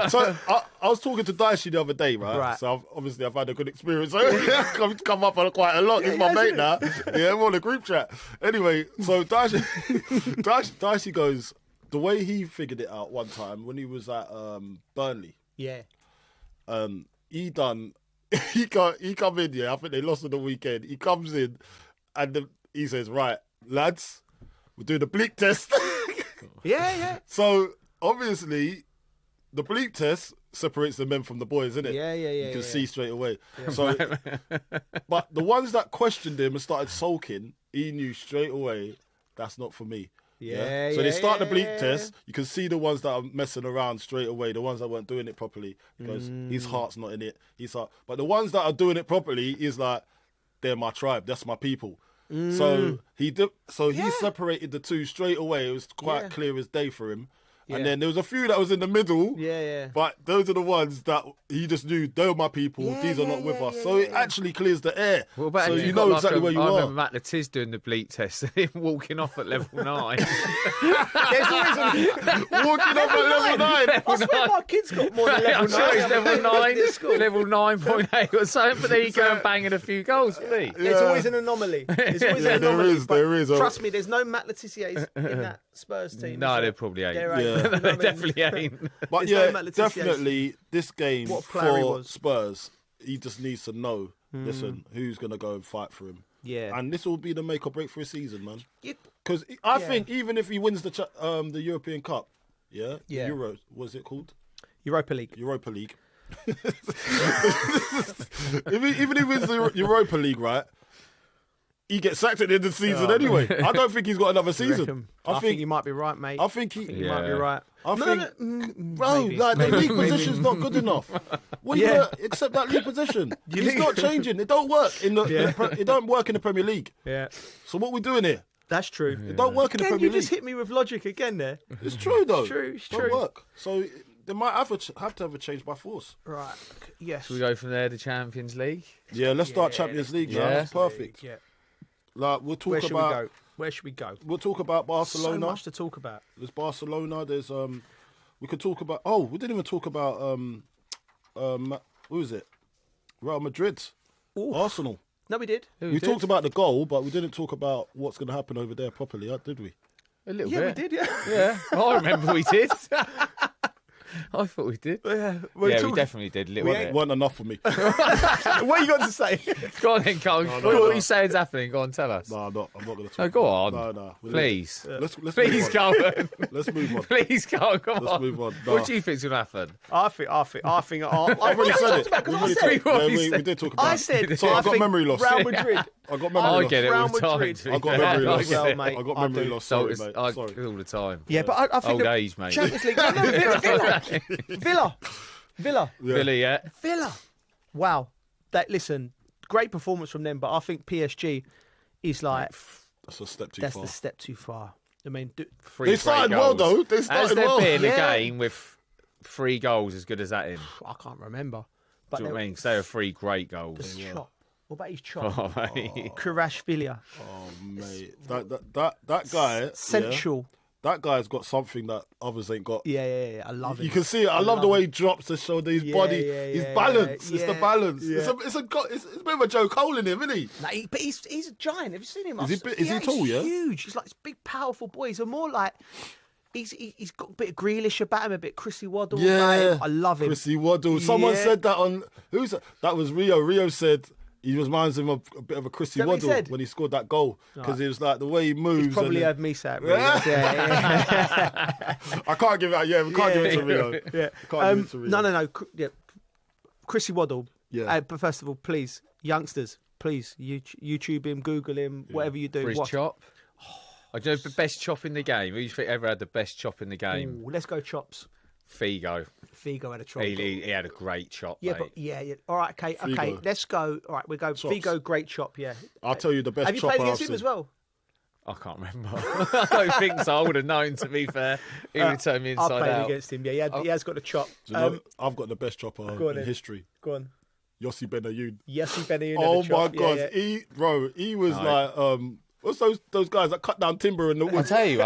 so I was talking to Daisy the other day, right? So I've had a good experience. Come up on quite a lot. He's my mate now. Yeah, we're on a group chat. Anyway, so Daisy goes, the way he figured it out one time when he was at Burnley. Yeah. He come in, yeah, I think they lost on the weekend. He comes in and he says, right, lads, we're doing the bleep test. Yeah. So, obviously, the bleep test separates the men from the boys, isn't it? Yeah. You can see straight away. Yeah. So, but the ones that questioned him and started sulking, he knew straight away, that's not for me. Yeah. So they start the bleep test. You can see the ones that are messing around straight away, the ones that weren't doing it properly, because his heart's not in it. But the ones that are doing it properly is like, they're my tribe, that's my people. So he separated the two straight away. It was quite clear as day for him. Yeah. And then there was a few that was in the middle. Yeah. But those are the ones that he just knew, they're my people, these are not with us. So it actually clears the air. What about so if you know got exactly where you I are. remember Matt Lettiz doing the bleep test and him walking off at level 9. There's always walking off at level 9. I swear my kid's got more than level 9. I'm sure he's level 9.8 or something, but then he go and banging a few goals, didn't he? There's always an anomaly. There's always an anomaly. There is. Trust me, there's no Matt Letizier's in that Spurs team. No, there probably ain't. They definitely ain't. But definitely this game for Spurs, he just needs to know, listen, who's going to go and fight for him. Yeah. And this will be the make or break for his season, man. Because I think even if he wins the European Cup, Euro, what's it called? Europa League. Even if he wins the Europa League, right? He gets sacked at the end of the season anyway. I don't think he's got another season. I think you might be right, mate. I think he might be right. The league position's not good enough. Well, accept that league position. It's not changing. It don't work it don't work in the Premier League. Yeah. So what we doing here? That's true. It don't work in the Premier League. You just hit me with logic again there. It's true though. It's true. Don't work. So they might have to have a change by force. Right. Yes. Should we go from there to Champions League? Yeah, let's start Champions League. Yeah, that's perfect. Yeah. Like we'll talk about. Where should we go? We'll talk about Barcelona. So much to talk about. There's Barcelona. There's we could talk about. Oh, we didn't even talk about who is it? Real Madrid. Ooh. Arsenal. No, we did. We talked about the goal, but we didn't talk about what's going to happen over there properly, did we? A little bit. Yeah, we did. Yeah, I remember we did. I thought we did. Yeah, we definitely did. It wasn't enough for me. What are you got to say? Go on then, Carl. What are you saying is happening? Go on, tell us. No, I'm not going to talk. No, go on. No. Please. Let's Please, Carlton. Let's move on. Please, Carl, come on. Let's move on. No. What do you think's going to happen? I think. I've already said it. We did talk about it. I said. So I got memory loss. Real Madrid. I got memory loss. I get it all the time. I got memory loss. Well, mate. I got memory loss. Sorry, mate. All Sorry. the time. Yeah, but I think old age, mate. Champions League. Villa. Yeah. Villa. Wow. Listen, great performance from them, but I think PSG is like that's a step too far. That's the step too far. I mean, they started well though. They started well. Has there been a game with 3 goals as good as that in? I can't remember. But do you know what I mean? Because they were 3 great goals. Chop. What about his chop? Mate. Kvaratskhelia. Oh mate, that guy. Central. Yeah, that guy's got something that others ain't got. Yeah. I love it. You can see it. I love the way he drops to show his body. His balance. It's the balance. Yeah. It's a bit of a Joe Cole in him, isn't he? Nah, but he's a giant. Have you seen him? Is he tall? He's Yeah. Huge. He's like this big, powerful boy. He's more like. He's got a bit of Grealish about him, a bit Chrissy Waddle. Yeah, I love him. Chrissy Waddle. Someone said that on that was Rio. Rio said he reminds him of a bit of a Chrissy Waddle when he scored that goal because it was like the way he moves. He's probably heard me say it. Really. I can't give it. Yeah, we can't give it to Rio. Yeah, can't give it to Rio. No. Yeah, Chrissy Waddle. Yeah. But first of all, please, youngsters, please YouTube him, Google him, whatever you do. For his chop. I do know the best chop in the game. Who do you think ever had the best chop in the game? Ooh, let's go chops. Figo had a chop. He had a great chop. Yeah, mate. but yeah. All right, okay. Let's go. All right, we go. Chops. Figo, great chop. Yeah. I'll tell you the best. Have you played against him as well? I can't remember. I don't think so. I would have known, to be fair. He would have turned me inside out. I played against him. Yeah, he has got a chop. I've got the best chopper in history. Go on. Yossi Benayoun. Yossi Benayoun. Oh my God, he was like. What's those guys that cut down timber in the woods? I tell you,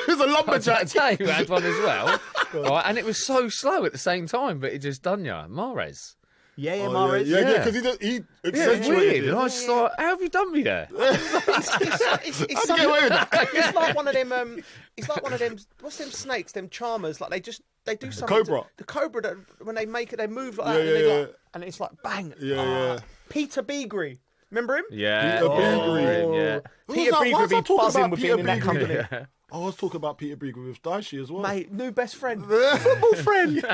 he's a lumberjack. I tell you, had one as well. Right, and it was so slow at the same time, but it just done you. Mahrez. Yeah, Mahrez. Yeah, because he accentuated weird. it. And I was just like, how have you done me there? It's get away with that? It's like one of them. It's like one of them. What's them snakes? Them charmers. Like they do something. Cobra. The cobra. That when they make it, they move like that. And it's like bang. Yeah. Peter Beagrie. Remember him? Yeah. Peter Beagrie. Yeah. Peter Beagrie be buzzing with being in that company. Yeah. I was talking about Peter Beagrie with Daishi as well. Mate, new best friend. Football friend.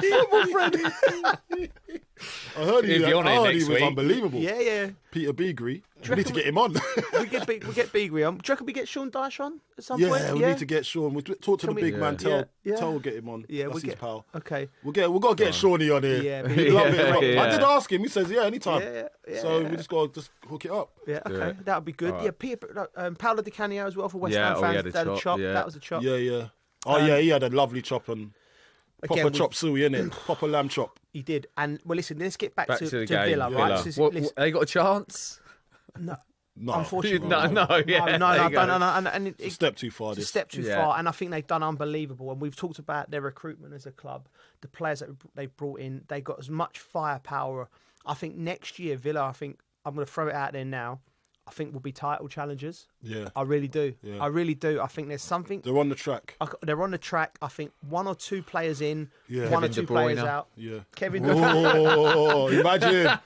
I heard he was unbelievable. Yeah. Peter Beagrie. We need to get him on. we get Beagrie on. Do you reckon we get Sean Dyche on at some point? Yeah, we need to get Sean. We'll talk to the big man. Tell we'll get him on. Yeah, that's his pal. Okay. We've got to get Shawnee on here. Yeah, I did ask him. He says, anytime. So we just got to hook it up. Yeah, okay. That would be good. Right. Yeah, Peter, Paolo Di Canio as well for West Ham fans. He had a chop. That was a chop. Yeah. Oh, he had a lovely chop and proper chop suey, innit? Proper lamb chop. He did. And, well, listen, let's get back to the Villa, right? What, they got a chance? No. Unfortunately. No. And it's a step too far. It's a step too far. And I think they've done unbelievable. And we've talked about their recruitment as a club. The players that they've brought in, they got as much firepower. I think next year, Villa, I'm going to throw it out there now. I think will be title challengers. Yeah. I really do. Yeah. I really do. I think there's something. They're on the track. They're on the track. I think 1 or 2 players in, yeah. one or two players out. Yeah. Kevin De Bruyne. Oh, imagine.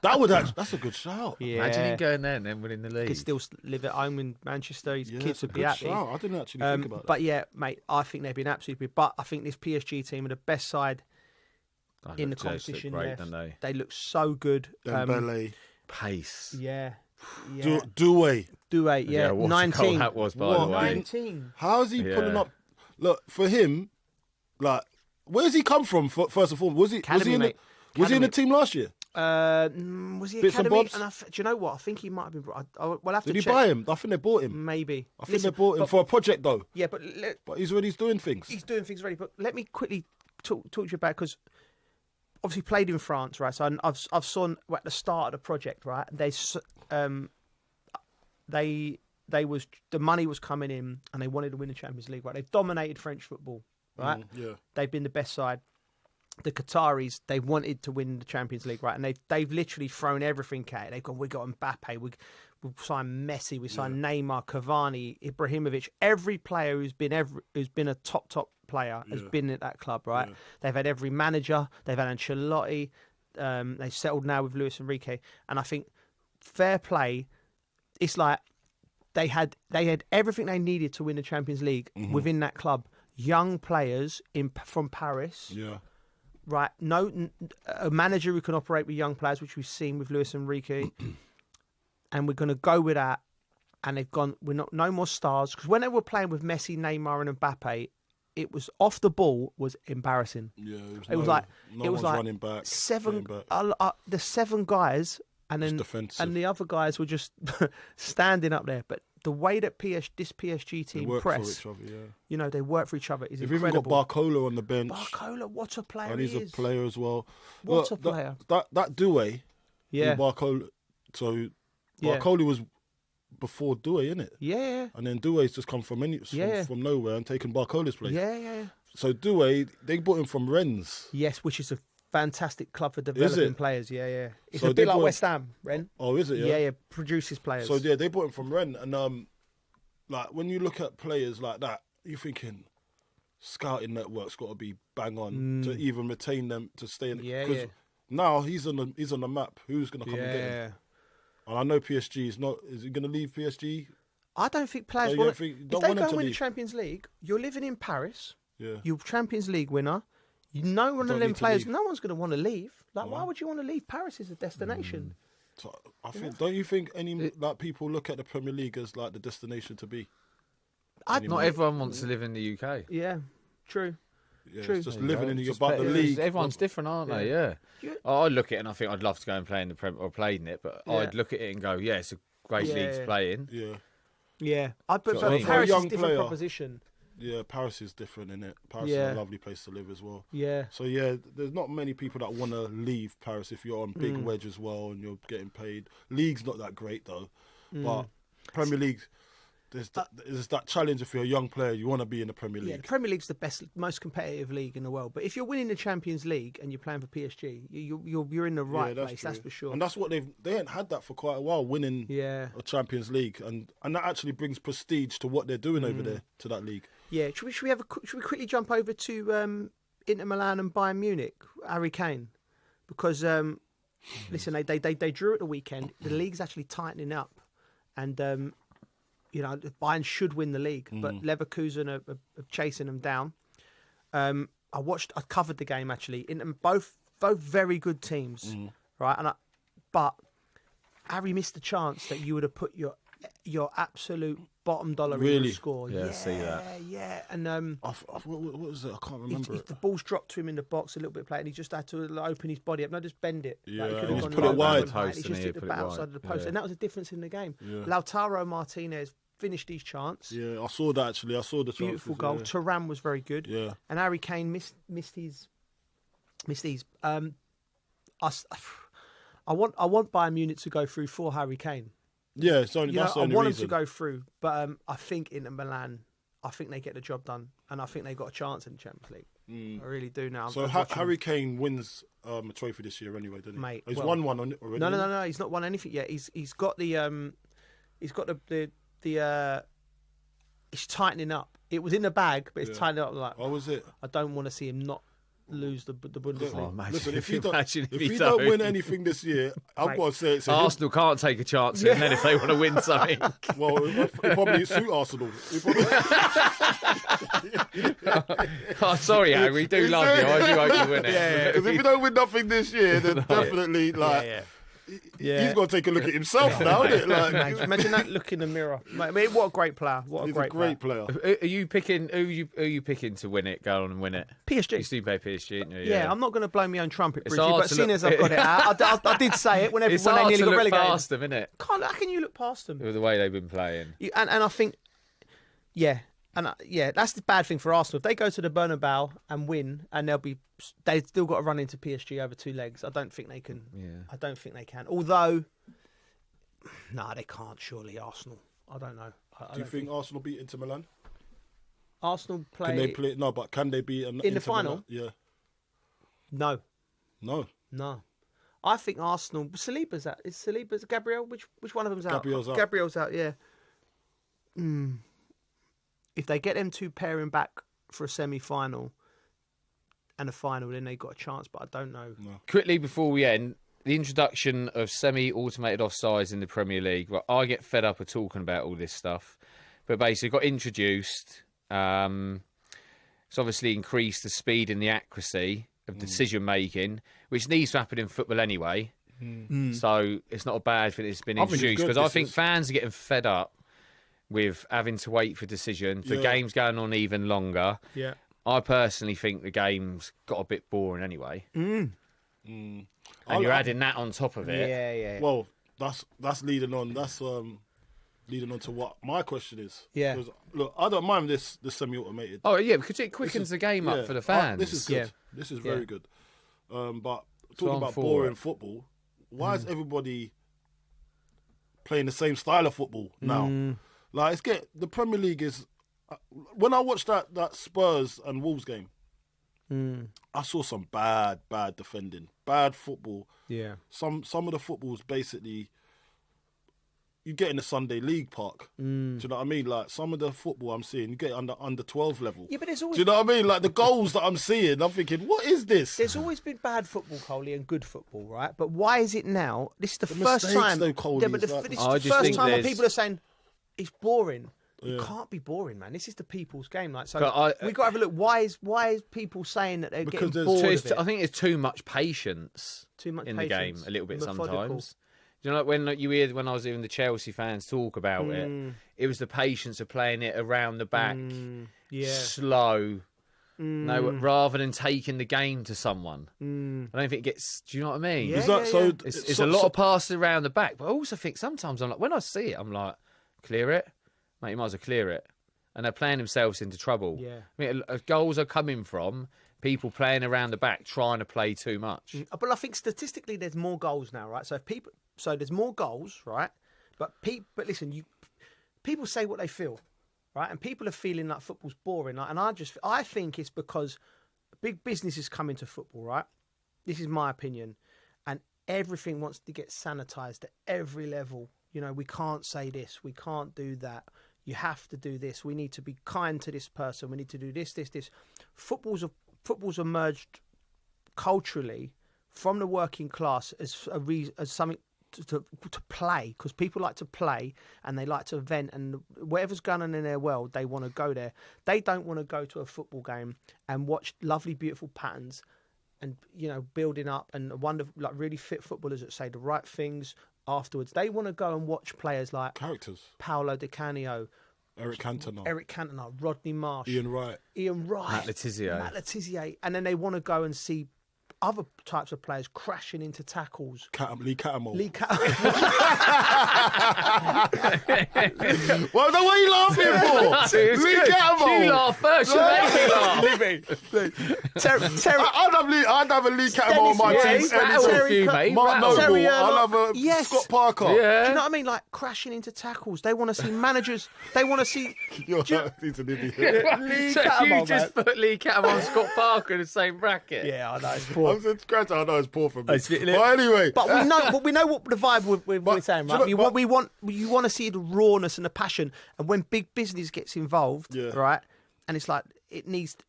That's a good shout. Yeah. Imagine him going there and then winning the league. He could still live at home in Manchester. His kids would be happy. Shout. I didn't actually think about that. But yeah, mate, I think they've been absolutely big. But I think this PSG team are the best side in the competition. Great, don't they? They look so good. Dembele. Pace. Yeah. Doué, yeah. 19. That was, by the way. 19. How is he pulling up? Look, for him, like, where's he come from? First and foremost, was he in the team last year? Was he Bits academy? and do you know what? I think he might have been. We'll have to check. Did he buy him? I think they bought him. Maybe. I think they bought him for a project though. Yeah, but he's doing things. He's doing things already. But let me quickly talk to you about, because obviously played in France, right? So I've saw at the start of the project, right? The money was coming in and they wanted to win the Champions League, right? They dominated French football, right? Yeah. They've been the best side. the Qataris, they wanted to win the Champions League, right? And they've literally thrown everything at it. They've gone, we got Mbappe, we signed Messi, we signed Neymar, Cavani, Ibrahimovic. Every player who's been a top player has been at that club, right? They've had every manager. They've had Ancelotti. They've settled now with Luis Enrique, and I think fair play. It's like they had everything they needed to win the Champions League within that club. Young players from Paris. Yeah. Right, a manager who can operate with young players, which we've seen with Luis Enrique, and we're going to go with that. And they've gone. No more stars, because when they were playing with Messi, Neymar, and Mbappe, it was off the ball was embarrassing. Yeah, it was like running back, the 7 guys, and then and the other guys were just standing up there, but. The way that this PSG team press, for each other, you know, they work for each other is incredible. They've even got Barcola on the bench. Barcola, what a player and he's a player as well. What a player. That Doué, Barcola. So Barcola was before Doué, innit? Yeah. And then Doué's just come from nowhere and taken Barcola's place. Yeah. So Doué, they bought him from Rennes. Like which is a fantastic club for developing players. Yeah. It's a bit like West Ham, Rennes. Oh, is it? Yeah. Produces players. So they bought him from Rennes, and like when you look at players like that, you're thinking scouting network's got to be bang on to even retain them to stay in. Because now he's on the map. Who's going to come and get him? And I know PSG is not. Is he going to leave PSG? I don't think players want. If they go and win the Champions League, you're living in Paris. Yeah. You're Champions League winner. No one of them players, no one's going to want to leave. Like, why would you want to leave? Paris is a destination. So I think. Don't you think any people look at the Premier League as like the destination to be? Not everyone wants to live in the UK. Yeah, true. Yeah, true. It's just living in the league. Everyone's different, aren't they? Yeah. I look at it and I think I'd love to go and play in the Premier or play in it, but I'd look at it and go, it's a great league to play in. Yeah. But Paris is a different proposition. Yeah, Paris is different, innit? Paris is a lovely place to live as well. Yeah. So, there's not many people that want to leave Paris if you're on big wedge as well and you're getting paid. League's not that great, though. But Premier League, there's that challenge if you're a young player, you want to be in the Premier League. Yeah, the Premier League's the most competitive league in the world. But if you're winning the Champions League and you're playing for PSG, you're in the right place, that's for sure. And that's what they ain't had that for quite a while, winning a Champions League. And that actually brings prestige to what they're doing over there, to that league. Yeah, should we quickly jump over to Inter Milan and Bayern Munich, Harry Kane, because listen, they drew at the weekend. The league's actually tightening up, and Bayern should win the league, but Leverkusen are chasing them down. I covered the game actually. Both very good teams, right? But Harry missed the chance that you would have put your absolute bottom dollar in the score. Yeah, see that. Yeah, and what was it? I can't remember. The ball's dropped to him in the box a little bit, and he just had to open his body up, not just bend it. Yeah, like he just put it wide. He just hit the outside of the post, and that was the difference in the game. Yeah. Lautaro Martinez finished his chance. Yeah, I saw that actually. I saw the beautiful goal. Thuram was very good. Yeah, and Harry Kane missed these. I want Bayern Munich to go through for Harry Kane. Yeah, that's the only I want reason. him to go through, but I think Inter Milan, I think they get the job done, and I think they got a chance in the Champions League. I really do now. So Harry Kane wins a trophy this year anyway, doesn't he? Mate, he's won one already. No, he's not won anything yet. He's got the it's tightening up. It was in the bag, but it's tightening up. Like, what was it? I don't want to see him not lose the Bundesliga. Listen, if he don't win anything this year, I've got to say it's Arsenal can't take a chance in then if they want to win something. Well, it probably suit Arsenal. Oh, sorry, Harry, we do love you. I do hope you win it. Because if you don't win nothing this year, then definitely he's got to take a look at himself now, isn't it? Like, imagine that look in the mirror. I mean, what a great player! He's a great player. Are you picking? Who are you picking to win it? Go on and win it. PSG. You still play PSG, aren't you? Yeah, I'm not going to blow my own trumpet, Bridgie, but seeing as I've got it out, I did say it when they nearly got relegated. Past them, isn't it? How can you look past them? With the way they've been playing. And I think, that's the bad thing for Arsenal. If they go to the Bernabeu and win, and they've still got to run into PSG over two legs. I don't think they can. Yeah. I don't think they can. Although, no, they can't. Surely Arsenal. I don't know. Do you think Arsenal beat Inter Milan? Arsenal play. Can they play? No, but can they beat in the final? Milan? Yeah. No. No. I think Arsenal. Saliba's out. Is Saliba's Gabriel? Which one of them's out? Gabriel's out. Yeah. If they get them two pairing back for a semi-final and a final, then they got a chance. But I don't know. No. Quickly before we end, the introduction of semi-automated offsides in the Premier League. Well, I get fed up of talking about all this stuff, but basically got introduced. It's obviously increased the speed and the accuracy of decision making, which needs to happen in football anyway. So it's not a bad thing it's been introduced, because I think fans are getting fed up with having to wait for decisions. The game's going on even longer. Yeah. I personally think the game's got a bit boring anyway. And you're adding that on top of it. Yeah. Well, that's leading on. That's leading on to what my question is. Yeah. Look, I don't mind this semi-automated. Oh yeah, because it quickens the game up for the fans. This is good. Yeah. This is very good. But So talking I'm about for boring it. football, why is everybody playing the same style of football now? Like, the Premier League is. When I watched that Spurs and Wolves game, I saw some bad defending, bad football. Yeah. Some of the football's basically. You get in the Sunday League park. Do you know what I mean? Like, some of the football I'm seeing, you get under 12 level. Yeah, but there's always. Do you know what I mean? Like, the goals that I'm seeing, I'm thinking, what is this? There's always been bad football, Coley, and good football, right? But why is it now? This is the first mistakes, time. though, Coley, yeah, but is like- this I is the just first think time when there's- people are saying it's boring. Yeah. It can't be boring, man. This is the people's game. Like, so But we got to have a look. Why is people saying that they're Because getting there's- bored So of it? I think there's too much patience Too much in patience. the game a little bit Methodical. sometimes. You know, like when I was hearing the Chelsea fans talk about it was the patience of playing it around the back, slow, no, rather than taking the game to someone. I don't think it gets. Do you know what I mean? Yeah, Is that so? It's a lot of passes around the back, but I also think sometimes I'm like, when I see it, I'm like, clear it, mate. You might as well clear it. And they're playing themselves into trouble. Yeah. I mean, goals are coming from people playing around the back, trying to play too much. But I think statistically, there's more goals now, right? So there's more goals, right? But listen, people say what they feel, right? And people are feeling like football's boring. Like, and I think it's because big business is coming to football, right? This is my opinion, and everything wants to get sanitized at every level. You know, we can't say this, we can't do that. You have to do this. We need to be kind to this person. We need to do this. Football's emerged culturally from the working class as something to play, because people like to play and they like to vent, and whatever's going on in their world, they want to go there. They don't want to go to a football game and watch lovely, beautiful patterns and, you know, building up and wonderful, like really fit footballers that say the right things afterwards. They want to go and watch players like Characters. Paolo Di Canio, Eric Cantona, Rodney Marsh, Ian Wright, Matt Letizia, and then they want to go and see other types of players crashing into tackles. Lee Catamol. Well, then what are you laughing for? Lee Catamol. You laugh first. You make me laugh. I'd have a Lee Catamol on my team. Mark Noble. I'll have a Scott Parker. Yeah. Do you know what I mean? Like crashing into tackles. They want to see managers. They want to see. He's an idiot. Lee So Catamol, you just put Lee Catamol and Scott Parker in the same bracket. Yeah, I know it's poor. I know it's poor for me. But anyway, but we know what the vibe we're saying, right? You want to see the rawness and the passion, and when big business gets involved, right? And it's like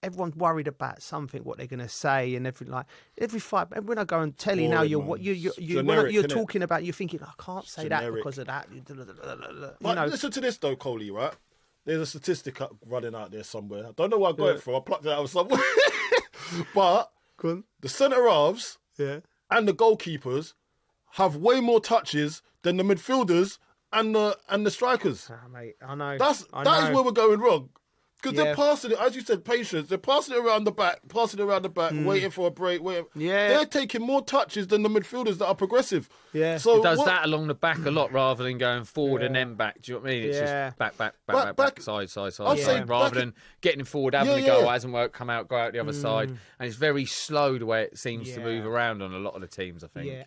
everyone's worried about something, what they're going to say, and everything. Like every fight, and when I go and tell you now, you're talking about, you're thinking, I can't say that because of that. Listen to this though, Coley, right? There's a statistic running out there somewhere. I don't know where I got it from. I plucked it out of somewhere, but. The centre halves and the goalkeepers have way more touches than the midfielders and the strikers. Mate, I know. That is where we're going wrong. Because they're passing it, as you said, patience. They're passing it around the back, waiting for a break. They're taking more touches than the midfielders that are progressive. Yeah. So it does that along the back a lot rather than going forward and then back. Do you know what I mean? It's just back, side, rather than getting forward, having a go, hasn't worked, go out the other side. And it's very slow the way it seems to move around on a lot of the teams, I think. Yeah.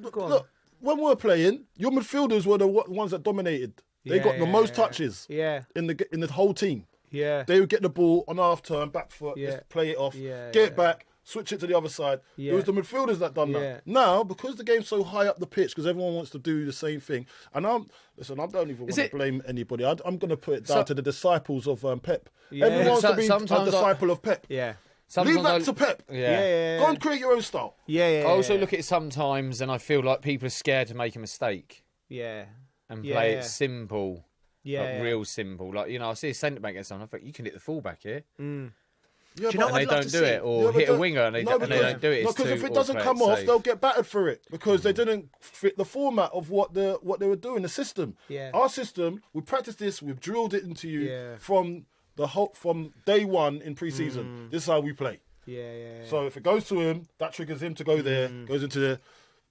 Look, when we're playing, your midfielders were the ones that dominated. They got the most touches in the whole team. Yeah. They would get the ball on half turn, back foot, just play it off, get it back, switch it to the other side. Yeah. It was the midfielders that done Yeah. that. Now, because the game's so high up the pitch, because everyone wants to do the same thing, and I don't even want to blame anybody. I'm going to put it down to the disciples of Pep. Yeah. Everyone wants to be a Sometimes disciple of Pep. Yeah. Leave that to Pep. Yeah. Go and create your own style. Yeah. I also look at it sometimes and I feel like people are scared to make a mistake. Yeah. And play it simple. Yeah. Like real simple. Like, I see a centre back get someone, I think you can hit the fullback here. Mm. Yeah, Do you know and what they I'd love don't to do see? it, or hit a winger and they don't do it. No, because if it doesn't come off, they'll get battered for it because they didn't fit the format of what they were doing, the system. Yeah. Our system, we practiced this, we've drilled it into you Yeah. from day one in pre-season. This is how we play. Yeah. So if it goes to him, that triggers him to go there, goes into there.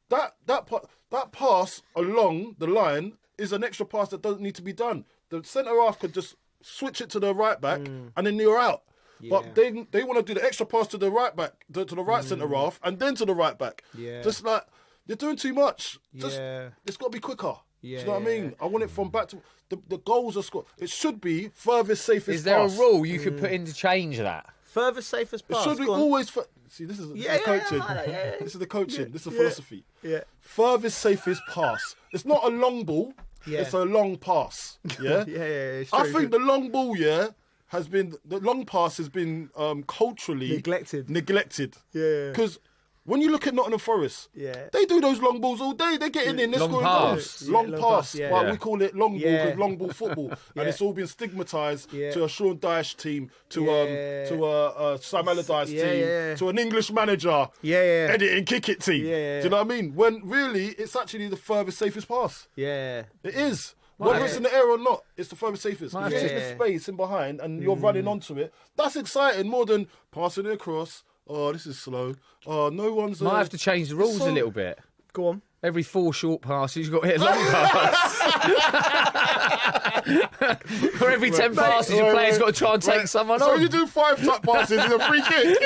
That pass along the line is an extra pass that doesn't need to be done. The centre half could just switch it to the right back and then you're out. But they want to do the extra pass to the right back, to the right centre half, and then to the right back. Yeah. Just like you're doing too much. Yeah. It's got to be quicker. Yeah, Do you know what I mean? I want it from back to the goals are scored. It should be furthest safest pass. Is there a rule you could put in to change that? Further safest pass. It should be always. See, this is the coaching. This is the coaching. This is the philosophy. Yeah. Furthest safest pass. It's not a long ball. Yeah. It's a long pass. Yeah. It's I true. think the long ball. The long pass has been culturally neglected. Yeah. Because when you look at Nottingham Forest, Yeah. they do those long balls all day. They're getting in, they're Long scoring pass. goals. Yeah, Long long pass. pass, yeah. Well, Yeah. we call it long ball Yeah. because long ball football, Yeah. and it's all been stigmatised Yeah. to a Sean Dyche team, to a Sam Allardyce Yeah, team, yeah. to an English manager, Yeah. editing kick it team. Yeah. Do you know what I mean? When really it's actually the furthest safest pass. Yeah. It is. Whether it's in the air or not, it's the furthest safest. If you Yeah. take the space in behind and you're running onto it, that's exciting more than passing it across. Oh, this is slow. Oh, no one's... Might have to change the rules a little bit. Go on. Every 4 short passes, you've got to hit a long pass. For every 10 passes, your player's got to try and take someone so on. you do 5 tuck passes in a free kick.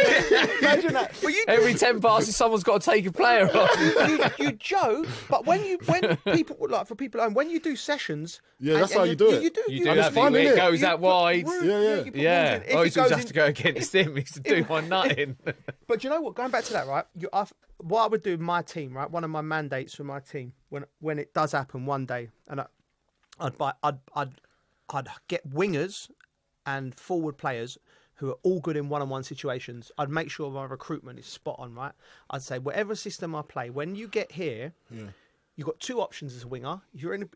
Imagine that. But Every 10 passes, someone's got to take a player on. you joke, but when people like for people at home, when you do sessions, Yeah, that's how you do it. You do. You do And that it's fun, thing where innit? it goes out wide. Yeah. Yeah. If Oh, it he's goes have in- to go against him. He's to do my nutting. But do you know what? Going back to that, right? What I would do with my team, right? One of my mandates for my team, when it does happen one day, and I'd get wingers and forward players who are all good in one-on-one situations. I'd make sure my recruitment is spot on, right? I'd say whatever system I play, when you get here, you've got 2 options as a winger.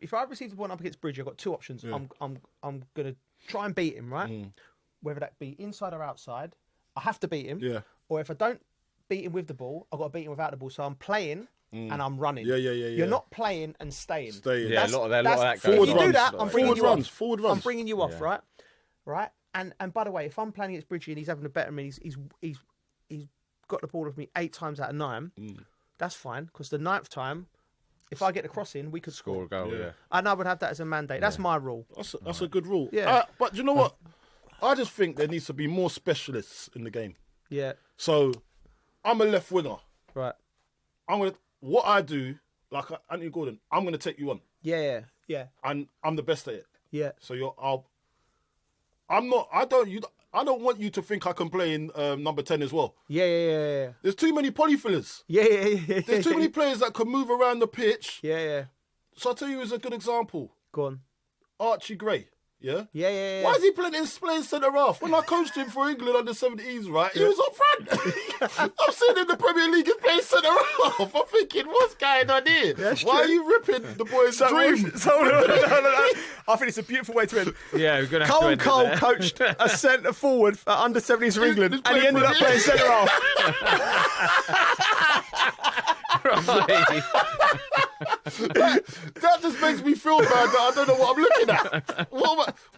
If I receive the ball up against Bridge, I've got 2 options. Yeah. I'm gonna try and beat him, right? Whether that be inside or outside, I have to beat him. Yeah. Or if I don't beat him with the ball, I've got to beat him without the ball. So I'm playing and I'm running. Yeah. You're not playing and staying. Yeah, a lot of that goes If you on. do that, I'm bringing you off. Forward runs. I'm bringing you off, right? And by the way, if I'm playing against Bridgie and he's having a better than me, he's got the ball with me 8 times out of 9. That's fine because the 9th time, if I get the cross in, we could score a goal. Yeah. And I would have that as a mandate. That's my rule. That's a good rule. Yeah. But you know what? I just think there needs to be more specialists in the game. Yeah. So I'm a left winger. Right. What I do, like Anthony Gordon, I'm gonna take you on. Yeah. And I'm the best at it. Yeah. So I don't want you to think I can play in number 10 as well. Yeah. There's too many polyfillers. Yeah. There's too many players that can move around the pitch. Yeah. So I'll tell you as a good example. Go on. Archie Gray. Yeah? Yeah. Why is he playing centre half? When I coached him for England under 17s, right, he was up front. I'm sitting in the Premier League, he's playing centre half. I'm thinking, what's going on here? Why are you ripping the boy's dream? No. I think it's a beautiful way to end. Yeah, we're going to have to end Cole it there. coached a centre forward for under 17s for England, and he ended up playing centre half. Right. That just makes me feel bad that I don't know what I'm looking at.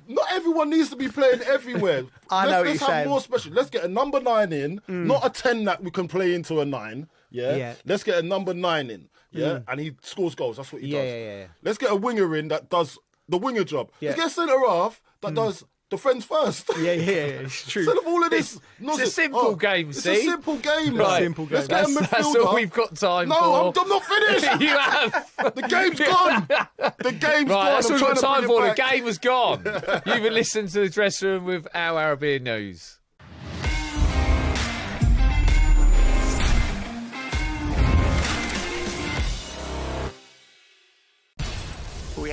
Not everyone needs to be playing everywhere. Let's have more special. Let's get a number 9 in, not a 10 that we can play into a 9. Yeah. Let's get a number 9 in. Yeah. And he scores goals. That's what he does. Yeah. Let's get a winger in that does the winger job. Yeah. Let's get a centre half that does defence first. Yeah. It's true. Instead of all of this nonsense. It's a simple game, It's see? a simple game, Right. Simple game. Let's get a midfielder. That's all we've got time for. No, I'm not finished. You have. The game's gone. The game's gone. Right, that's all I'm we've got trying to time bring for. it The back. game was gone. You've been listening to The Dressing Room with our Arabiya News.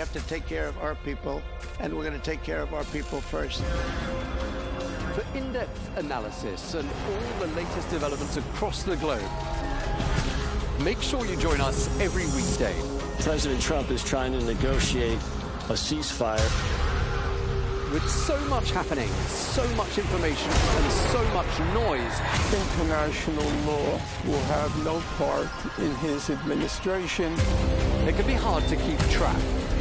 have to take care of our people, and we're going to take care of our people first. For in-depth analysis and all the latest developments across the globe, make sure you join us every weekday. President Trump is trying to negotiate a ceasefire. With so much happening, so much information, and so much noise, International law will have no part in his administration. it can be hard to keep track.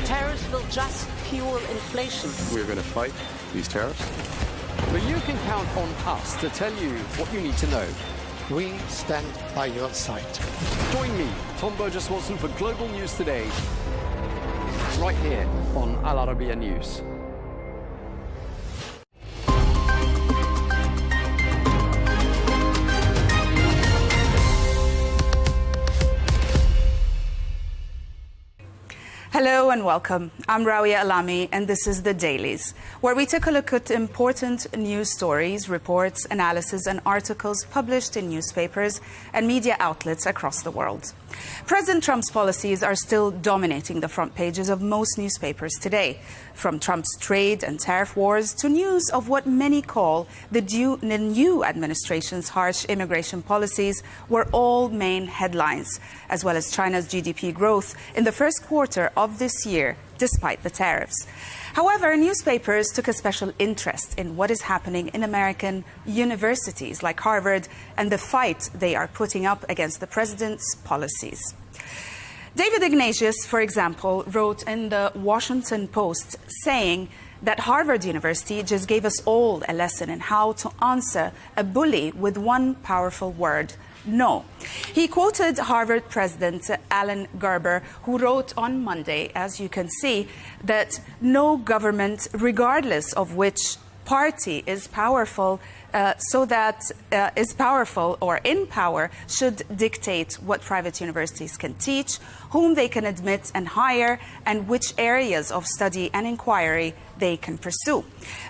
Tariffs will just fuel inflation. We're going to fight these tariffs. But you can count on us to tell you what you need to know. We stand by your side. Join me, Tom Burges Watson, for Global News Today, right here on Al Arabiya News. Hello and welcome. I'm Rawiya Alami and this is the Dailies, where we take a look at important news stories, reports, analysis and articles published in newspapers and media outlets across the world. President Trump's policies are still dominating the front pages of most newspapers today, from Trump's trade and tariff wars to news of what many call the new administration's harsh immigration policies were all main headlines, as well as China's GDP growth in the first quarter of this year, despite the tariffs. However, newspapers took a special interest in what is happening in American universities like Harvard and the fight they are putting up against the president's policies. David Ignatius, for example, wrote in the Washington Post saying that Harvard University just gave us all a lesson in how to answer a bully with one powerful word: no. He quoted Harvard President Alan Gerber, who wrote on Monday, as you can see, that no government, regardless of which party is powerful, is powerful or in power, should dictate what private universities can teach, whom they can admit and hire, and which areas of study and inquiry they can pursue.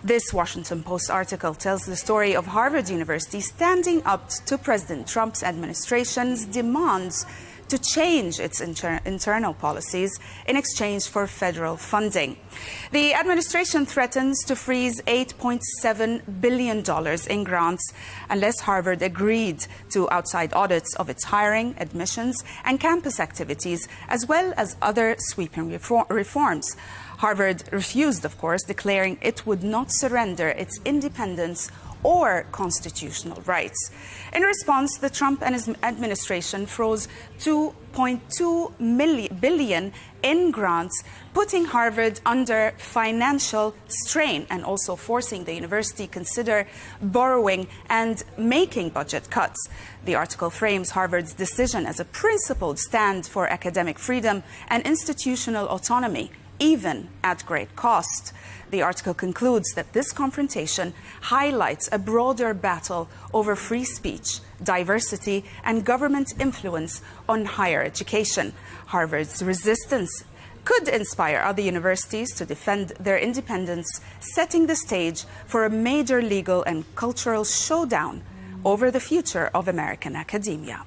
This Washington Post article tells the story of Harvard University standing up to President Trump's administration's demands to change its internal policies in exchange for federal funding. The administration threatens to freeze $8.7 billion in grants unless Harvard agreed to outside audits of its hiring, admissions, and campus activities, as well as other sweeping reforms. Harvard refused, of course, declaring it would not surrender its independence or constitutional rights. In response, the Trump and his administration froze $2.2 billion in grants, putting Harvard under financial strain and also forcing the university consider borrowing and making budget cuts. The article frames Harvard's decision as a principled stand for academic freedom and institutional autonomy, even at great cost. The article concludes that this confrontation highlights a broader battle over free speech, diversity, and government influence on higher education. Harvard's resistance could inspire other universities to defend their independence, setting the stage for a major legal and cultural showdown over the future of American academia.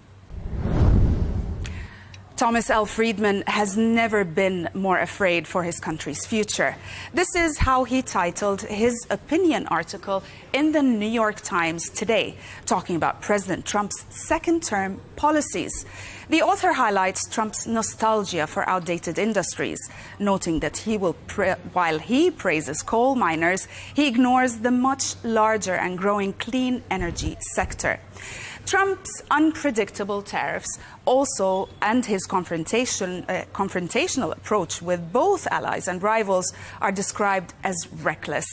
Thomas L. Friedman has never been more afraid for his country's future. This is how he titled his opinion article in the New York Times today, talking about President Trump's second-term policies. The author highlights Trump's nostalgia for outdated industries, noting that while he praises coal miners, he ignores the much larger and growing clean energy sector. Trump's unpredictable tariffs also and his confrontational approach with both allies and rivals are described as reckless,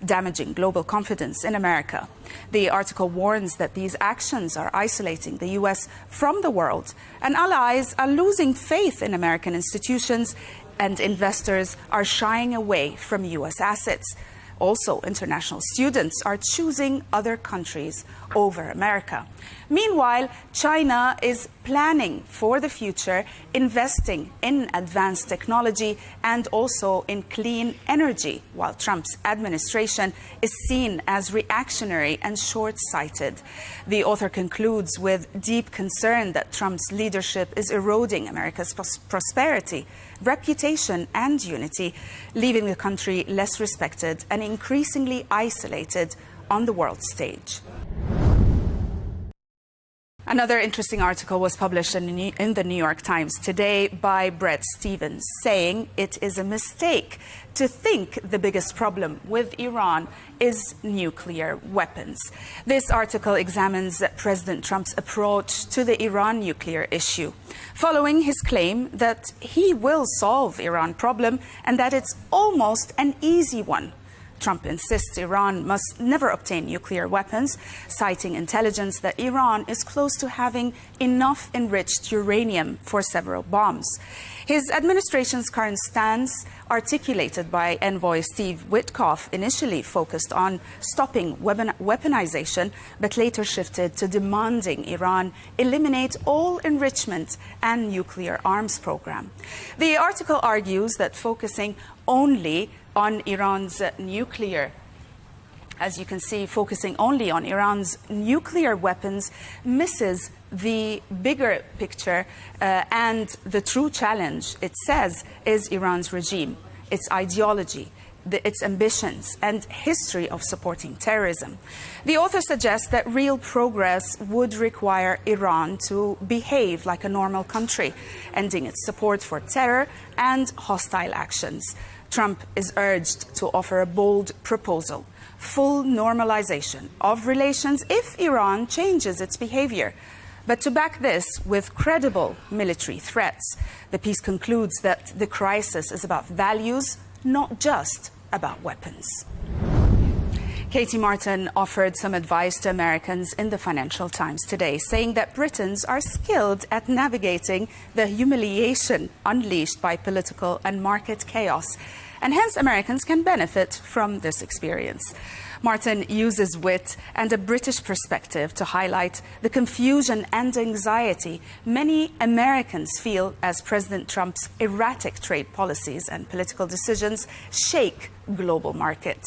damaging global confidence in America. The article warns that these actions are isolating the U.S. from the world, and allies are losing faith in American institutions, and investors are shying away from U.S. assets. Also, international students are choosing other countries over America. Meanwhile, China is planning for the future, investing in advanced technology and also in clean energy, while Trump's administration is seen as reactionary and short-sighted. The author concludes with deep concern that Trump's leadership is eroding America's prosperity reputation and unity, leaving the country less respected and increasingly isolated on the world stage. Another interesting article was published in the New York Times today by Bret Stephens, saying it is a mistake to think the biggest problem with Iran is nuclear weapons. This article examines President Trump's approach to the Iran nuclear issue, following his claim that he will solve Iran problem and that it's almost an easy one. Trump insists Iran must never obtain nuclear weapons, citing intelligence that Iran is close to having enough enriched uranium for several bombs. His administration's current stance, articulated by envoy Steve Witkoff, initially focused on stopping weaponization, but later shifted to demanding Iran eliminate all enrichment and nuclear arms program. The article argues that focusing only on Iran's nuclear, as you can see, focusing only on Iran's nuclear weapons misses the bigger picture and the true challenge, it says, is Iran's regime, its ideology, its ambitions and history of supporting terrorism. The author suggests that real progress would require Iran to behave like a normal country, ending its support for terror and hostile actions. Trump is urged to offer a bold proposal: full normalization of relations if Iran changes its behavior. But to back this with credible military threats, the piece concludes that the crisis is about values, not just about weapons. Katie Martin offered some advice to Americans in the Financial Times today, saying that Britons are skilled at navigating the humiliation unleashed by political and market chaos, and hence Americans can benefit from this experience. Martin uses wit and a British perspective to highlight the confusion and anxiety many Americans feel as President Trump's erratic trade policies and political decisions shake global markets.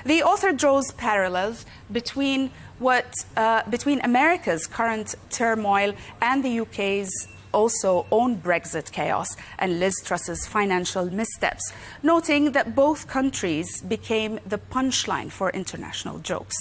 The author draws parallels between America's current turmoil and the UK's also own Brexit chaos and Liz Truss's financial missteps, noting that both countries became the punchline for international jokes.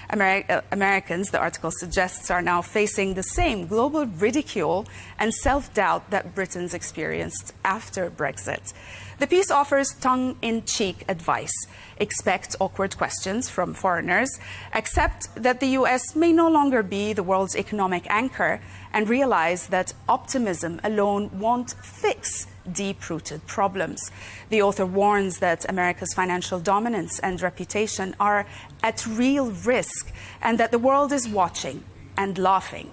Americans, the article suggests, are now facing the same global ridicule and self-doubt that Britons experienced after Brexit. The piece offers tongue-in-cheek advice. Expect awkward questions from foreigners, accept that the US may no longer be the world's economic anchor, and realize that optimism alone won't fix deep-rooted problems. The author warns that America's financial dominance and reputation are at real risk and that the world is watching and laughing.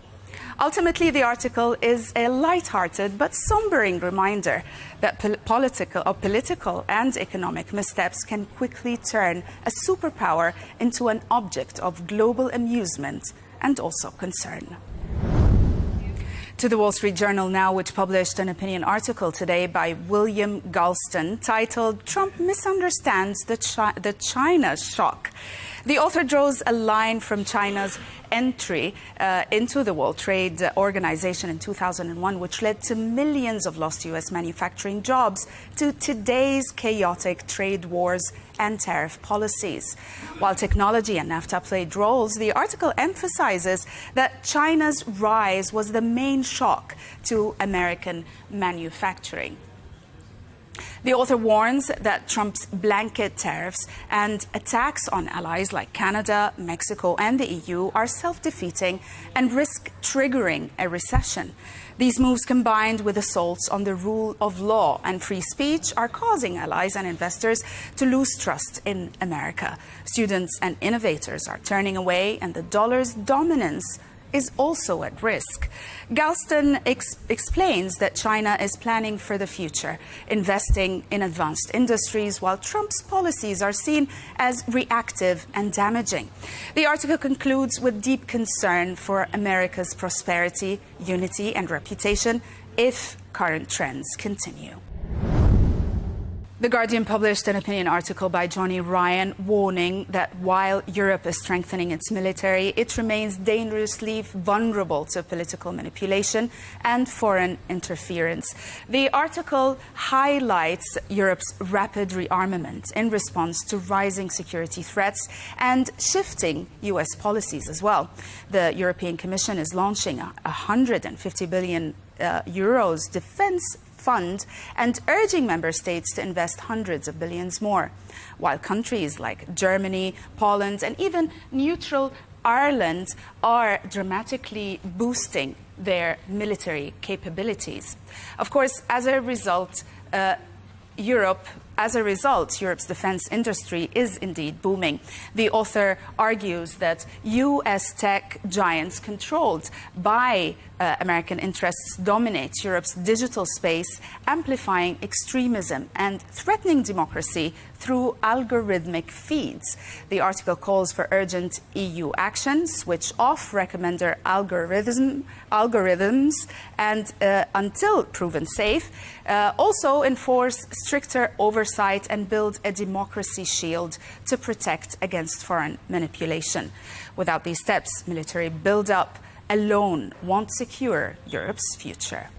Ultimately, the article is a light-hearted but sombering reminder that political and economic missteps can quickly turn a superpower into an object of global amusement and also concern. To the Wall Street Journal now, which published an opinion article today by William Galston titled "Trump Misunderstands the China Shock." The author draws a line from China's entry into the World Trade Organization in 2001, which led to millions of lost U.S. manufacturing jobs, to today's chaotic trade wars and tariff policies. While technology and NAFTA played roles, the article emphasizes that China's rise was the main shock to American manufacturing. The author warns that Trump's blanket tariffs and attacks on allies like Canada, Mexico, and the EU are self-defeating and risk triggering a recession. These moves, combined with assaults on the rule of law and free speech, are causing allies and investors to lose trust in America. Students and innovators are turning away, and the dollar's dominance is also at risk. Galston explains that China is planning for the future, investing in advanced industries, while Trump's policies are seen as reactive and damaging. The article concludes with deep concern for America's prosperity, unity, and reputation if current trends continue. The Guardian published an opinion article by Johnny Ryan warning that while Europe is strengthening its military, it remains dangerously vulnerable to political manipulation and foreign interference. The article highlights Europe's rapid rearmament in response to rising security threats and shifting US policies as well. The European Commission is launching a 150 billion euros defense fund and urging member states to invest hundreds of billions more, while countries like Germany, Poland and even neutral Ireland are dramatically boosting their military capabilities. Of course, as a result, Europe's defense industry is indeed booming. The author argues that US tech giants controlled by American interests dominate Europe's digital space, amplifying extremism and threatening democracy through algorithmic feeds. The article calls for urgent EU action, switch off recommender algorithms, and until proven safe, also enforce stricter oversight and build a democracy shield to protect against foreign manipulation. Without these steps, military build-up alone won't secure Europe's future.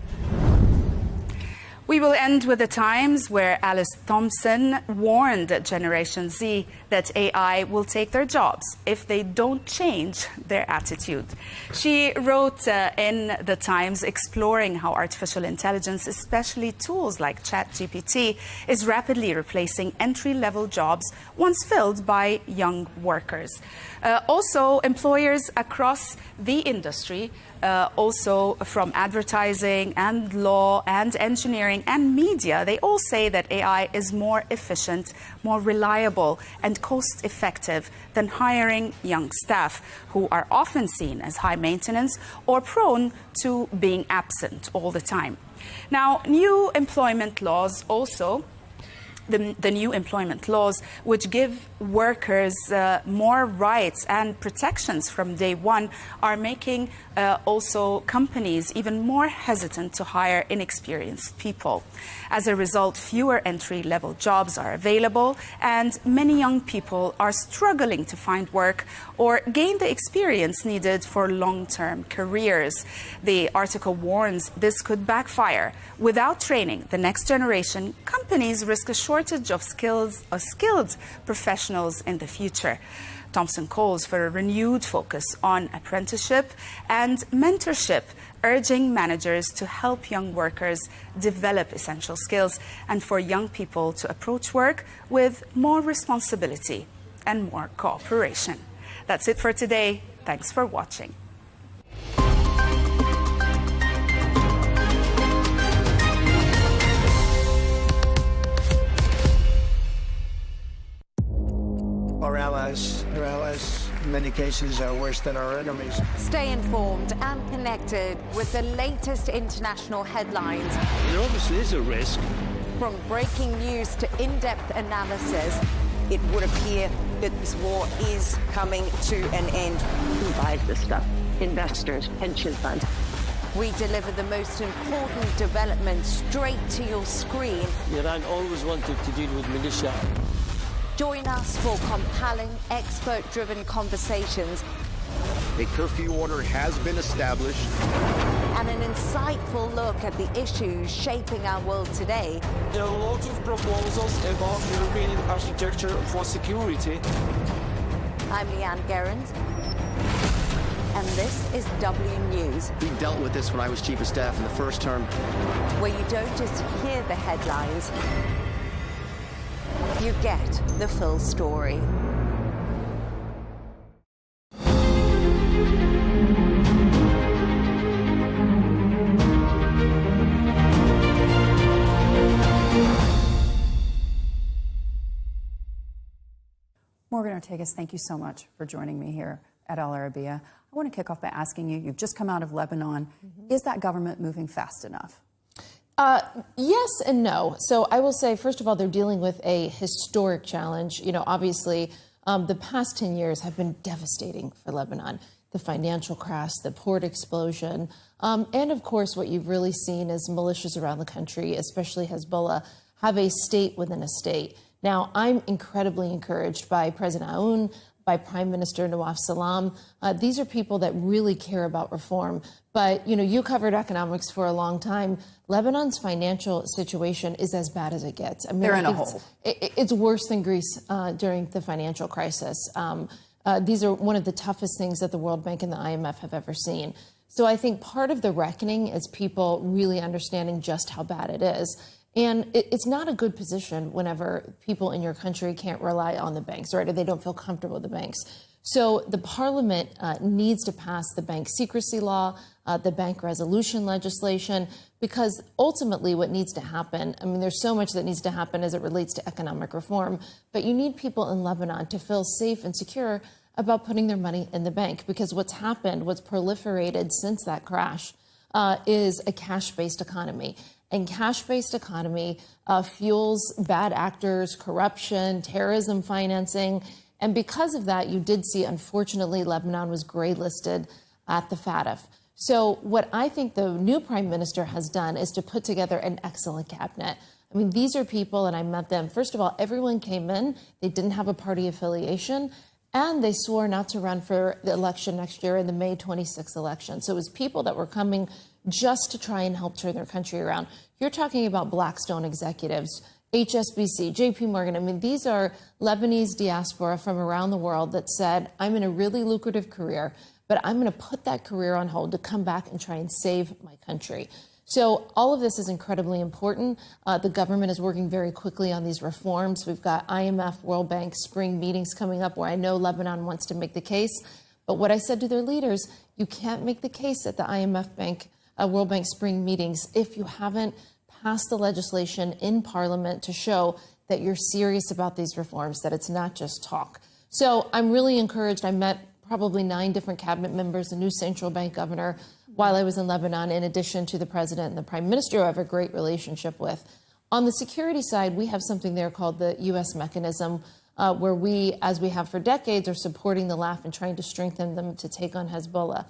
We will end with the Times, where Alice Thompson warned Generation Z that AI will take their jobs if they don't change their attitude. She wrote in the Times exploring how artificial intelligence, especially tools like ChatGPT, is rapidly replacing entry-level jobs once filled by young workers. Also, employers across the industry, also from advertising and law and engineering and media, they all say that AI is more efficient, more reliable and cost-effective than hiring young staff who are often seen as high maintenance or prone to being absent all the time. Now, new employment laws also, the new employment laws, which give workers more rights and protections from day one, are making also companies even more hesitant to hire inexperienced people. As a result, fewer entry-level jobs are available, and many young people are struggling to find work or gain the experience needed for long-term careers. The article warns this could backfire. Without training the next generation, companies risk a shortage of skilled professionals in the future. Thompson calls for a renewed focus on apprenticeship and mentorship, urging managers to help young workers develop essential skills and for young people to approach work with more responsibility and more cooperation. That's it for today. Thanks for watching. Our allies, in many cases, are worse than our enemies. Stay informed and connected with the latest international headlines. There obviously is a risk. From breaking news to in-depth analysis, it would appear that this war is coming to an end. Who buys this stuff? Investors, pension funds. We deliver the most important developments straight to your screen. Iran always wanted to deal with militia. Join us for compelling, expert-driven conversations. A curfew order has been established. And an insightful look at the issues shaping our world today. There are lots of proposals about European architecture for security. I'm Leigh Ann Gerrans, and this is W News. We dealt with this when I was Chief of Staff in the first term. Where you don't just hear the headlines, you get the full story. Morgan Ortegas, thank you so much for joining me here at Al Arabiya. I want to kick off by asking you, you've just come out of Lebanon. Is that government moving fast enough? Yes and no. So I will say, first of all, they're dealing with a historic challenge. You know, obviously, the past 10 years have been devastating for Lebanon. The financial crash, the port explosion, and of course, what you've really seen is militias around the country, especially Hezbollah, have a state within a state. Now, I'm incredibly encouraged by President Aoun, by Prime Minister Nawaf Salam. These are people that really care about reform. But, you covered economics for a long time. Lebanon's financial situation is as bad as it gets. I mean, they're in a hole. It's worse than Greece during the financial crisis. These are one of the toughest things that the World Bank and the IMF have ever seen. So I think part of the reckoning is people really understanding just how bad it is. And it's not a good position whenever people in your country can't rely on the banks, right? Or they don't feel comfortable with the banks. So the parliament needs to pass the bank secrecy law, the bank resolution legislation, because ultimately what needs to happen, I mean, there's so much that needs to happen as it relates to economic reform, but you need people in Lebanon to feel safe and secure about putting their money in the bank, because what's happened, what's proliferated since that crash is a cash-based economy. And cash-based economy fuels bad actors, corruption, terrorism financing. And because of that, you did see, unfortunately, Lebanon was gray-listed at the FATF. So what I think the new prime minister has done is to put together an excellent cabinet. I mean, these are people, and I met them. First of all, everyone came in. They didn't have a party affiliation. And they swore not to run for the election next year in the May 26th election. So it was people that were coming just to try and help turn their country around. You're talking about Blackstone executives, HSBC, JP Morgan. I mean, these are Lebanese diaspora from around the world that said, I'm in a really lucrative career, but I'm going to put that career on hold to come back and try and save my country. So all of this is incredibly important. The government is working very quickly on these reforms. We've got IMF, World Bank spring meetings coming up where I know Lebanon wants to make the case. But what I said to their leaders, you can't make the case at the IMF Bank, World Bank spring meetings if you haven't passed the legislation in Parliament to show that you're serious about these reforms, that it's not just talk. So I'm really encouraged. I met probably 9 different cabinet members, the new central bank governor, while I was in Lebanon, in addition to the president and the prime minister, who I have a great relationship with. On the security side, we have something there called the U.S. mechanism, where we, as we have for decades, are supporting the LAF and trying to strengthen them to take on Hezbollah.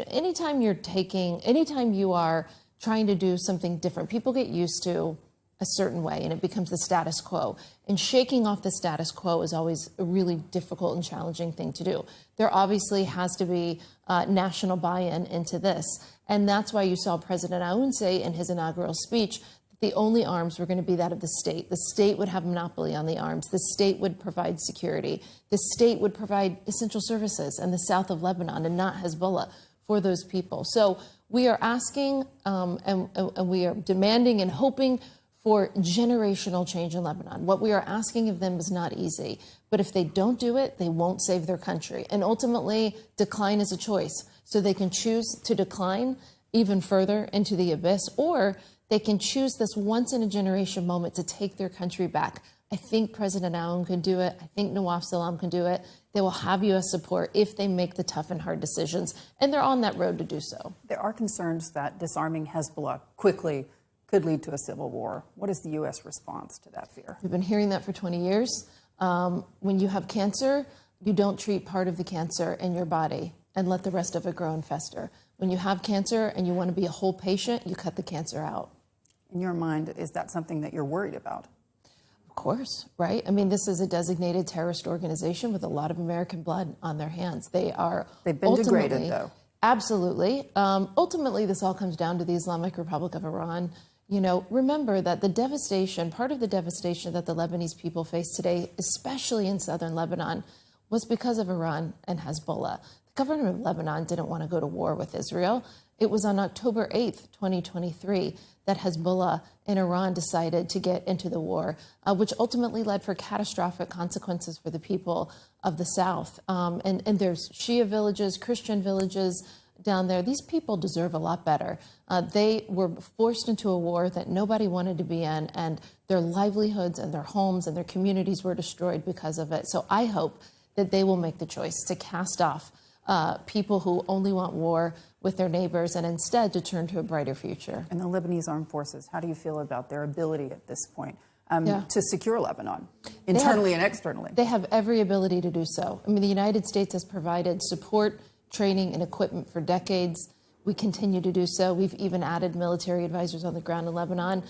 Anytime you are trying to do something different, people get used to a certain way and it becomes the status quo. And shaking off the status quo is always a really difficult and challenging thing to do. There obviously has to be national buy-in into this. And that's why you saw President Aoun say in his inaugural speech that the only arms were going to be that of the state. The state would have monopoly on the arms. The state would provide security. The state would provide essential services in the south of Lebanon and not Hezbollah for those people. So we are asking and we are demanding and hoping for generational change in Lebanon. What we are asking of them is not easy, but if they don't do it, they won't save their country. And ultimately, decline is a choice. So they can choose to decline even further into the abyss, or they can choose this once-in-a-generation moment to take their country back. I think President Aoun can do it. I think Nawaf Salam can do it. They will have U.S. support if they make the tough and hard decisions, and they're on that road to do so. There are concerns that disarming Hezbollah quickly could lead to a civil war. What is the U.S. response to that fear? We've been hearing that for 20 years. When you have cancer, you don't treat part of the cancer in your body and let the rest of it grow and fester. When you have cancer and you want to be a whole patient, you cut the cancer out. In your mind, is that something that you're worried about? Of course, right? I mean, this is a designated terrorist organization with a lot of American blood on their hands. They've been degraded, though. Absolutely. Ultimately, this all comes down to the Islamic Republic of Iran. Remember that the devastation, part of the devastation that the Lebanese people face today, especially in southern Lebanon, was because of Iran and Hezbollah. The government of Lebanon didn't want to go to war with Israel. It was on October 8th, 2023, that Hezbollah and Iran decided to get into the war, which ultimately led for catastrophic consequences for the people of the South. And there's Shia villages, Christian villages down there. These people deserve a lot better. They were forced into a war that nobody wanted to be in, and their livelihoods and their homes and their communities were destroyed because of it. So I hope that they will make the choice to cast off people who only want war with their neighbors and instead to turn to a brighter future. And the Lebanese armed forces, how do you feel about their ability at this point to secure Lebanon, internally and externally? They have every ability to do so. I mean, the United States has provided support, training, and equipment for decades. We continue to do so. We've even added military advisors on the ground in Lebanon.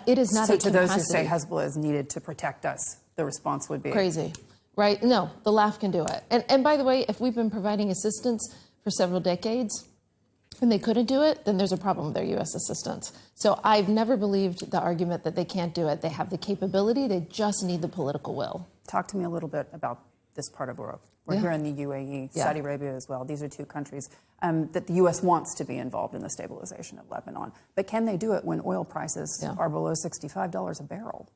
It is not so a to capacity. those who say Hezbollah is needed to protect us, the response would be crazy, right? No, the LAF can do it. And by the way, if we've been providing assistance for several decades and they couldn't do it, then there's a problem with their U.S. assistance. So I've never believed the argument that they can't do it. They have the capability. They just need the political will. Talk to me a little bit about this part of the world. We're here in the UAE, Saudi Arabia as well. These are two countries that the U.S. wants to be involved in the stabilization of Lebanon. But can they do it when oil prices are below $65 a barrel?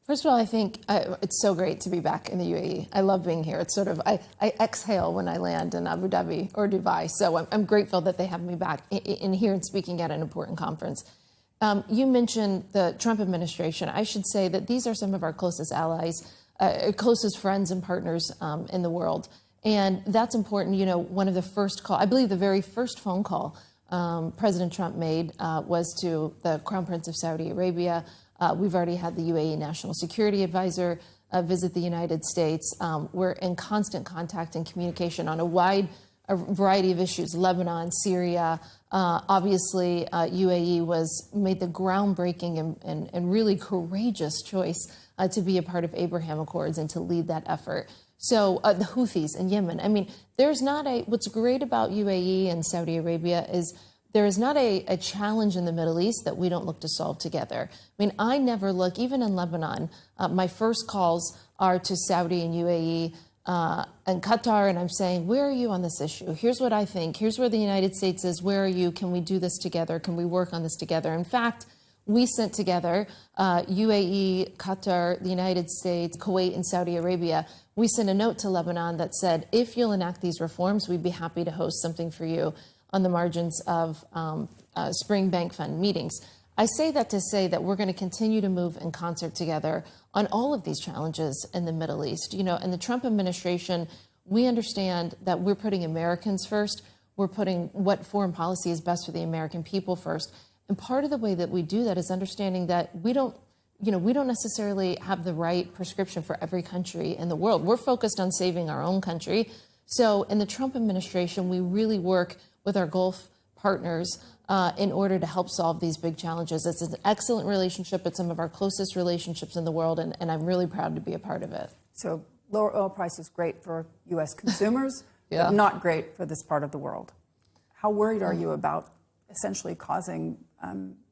First of all, I think it's so great to be back in the UAE. I love being here. It's sort of, I exhale when I land in Abu Dhabi or Dubai. So I'm grateful that they have me back in here and speaking at an important conference. You mentioned the Trump administration. I should say that these are some of our closest allies, closest friends and partners in the world. And that's important. You know, one of the first call, I believe the very first phone call President Trump made was to the Crown Prince of Saudi Arabia. We've already had the UAE National Security Advisor visit the United States. We're in constant contact and communication on a variety of issues, Lebanon, Syria. Obviously, UAE made the groundbreaking and really courageous choice to be a part of Abraham Accords and to lead that effort. So the Houthis in Yemen. I mean, what's great about UAE and Saudi Arabia is there is not a challenge in the Middle East that we don't look to solve together. I mean, I never look, even in Lebanon, my first calls are to Saudi and UAE and Qatar, and I'm saying, where are you on this issue? Here's what I think. Here's where the United States is. Where are you? Can we do this together? Can we work on this together? In fact, we sent together UAE, Qatar, the United States, Kuwait, and Saudi Arabia. We sent a note to Lebanon that said, if you'll enact these reforms, we'd be happy to host something for you on the margins of Spring Bank Fund meetings. I say that to say that we're going to continue to move in concert together on all of these challenges in the Middle East. You know, in the Trump administration, we understand that we're putting Americans first. We're putting what foreign policy is best for the American people first. And part of the way that we do that is understanding that we don't necessarily have the right prescription for every country in the world. We're focused on saving our own country. So in the Trump administration, we really work with our Gulf partners in order to help solve these big challenges. It's an excellent relationship. It's some of our closest relationships in the world, and I'm really proud to be a part of it. So lower oil prices great for U.S. consumers, but not great for this part of the world. How worried are you about essentially causing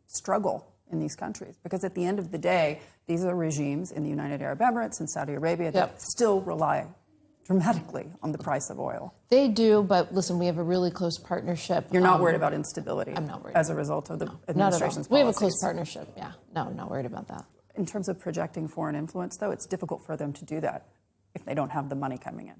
struggle in these countries? Because at the end of the day, these are regimes in the United Arab Emirates and Saudi Arabia that still rely dramatically on the price of oil. They do, but listen, we have a really close partnership. You're not worried about instability? I'm not worried. As a result of the administration's policies? We have a close partnership, yeah. No, I'm not worried about that. In terms of projecting foreign influence, though, it's difficult for them to do that if they don't have the money coming in.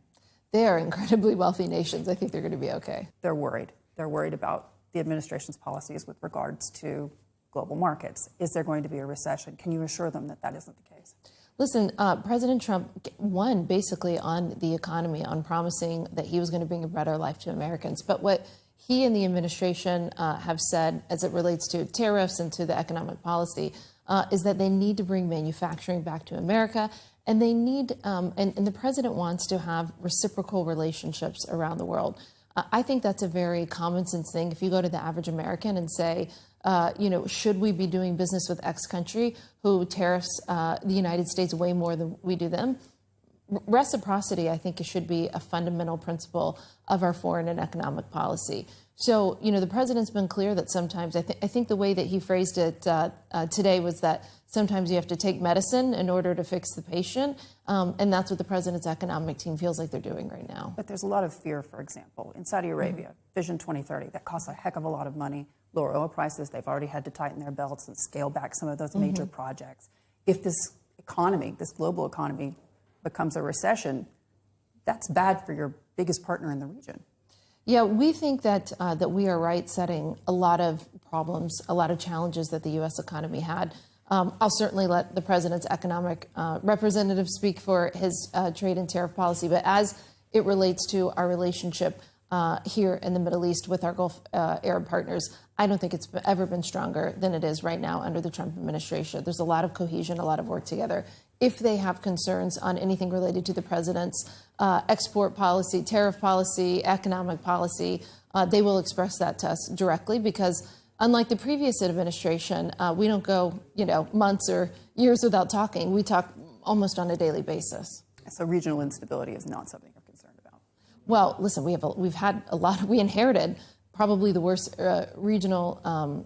They are incredibly wealthy nations. I think they're going to be okay. They're worried. They're worried about the administration's policies with regards to global markets. Is there going to be a recession? Can you assure them that that isn't the case? Listen, President Trump won basically on the economy, on promising that he was going to bring a better life to Americans. But what he and the administration have said as it relates to tariffs and to the economic policy is that they need to bring manufacturing back to America. And they need, and the president wants to have reciprocal relationships around the world. I think that's a very common sense thing. If you go to the average American and say, should we be doing business with X country who tariffs the United States way more than we do them? Reciprocity, I think, should be a fundamental principle of our foreign and economic policy. So, the president's been clear that sometimes, I think the way that he phrased it today was that sometimes you have to take medicine in order to fix the patient. And that's what the president's economic team feels like they're doing right now. But there's a lot of fear, for example, in Saudi Arabia, Vision 2030, that costs a heck of a lot of money. Lower oil prices, they've already had to tighten their belts and scale back some of those major projects. If this economy, this global economy, becomes a recession, that's bad for your biggest partner in the region. Yeah, we think that that we are right setting a lot of problems, a lot of challenges that the U.S. economy had. I'll certainly let the president's economic representative speak for his trade and tariff policy, but as it relates to our relationship here in the Middle East with our Gulf Arab partners, I don't think it's ever been stronger than it is right now under the Trump administration. There's a lot of cohesion, a lot of work together. if they have concerns on anything related to the president's export policy, tariff policy, economic policy, they will express that to us directly, because unlike the previous administration, we don't go, months or years without talking. We talk almost on a daily basis. So regional instability is not something you're concerned about? Well, listen, we've had a lot. We inherited probably the worst regional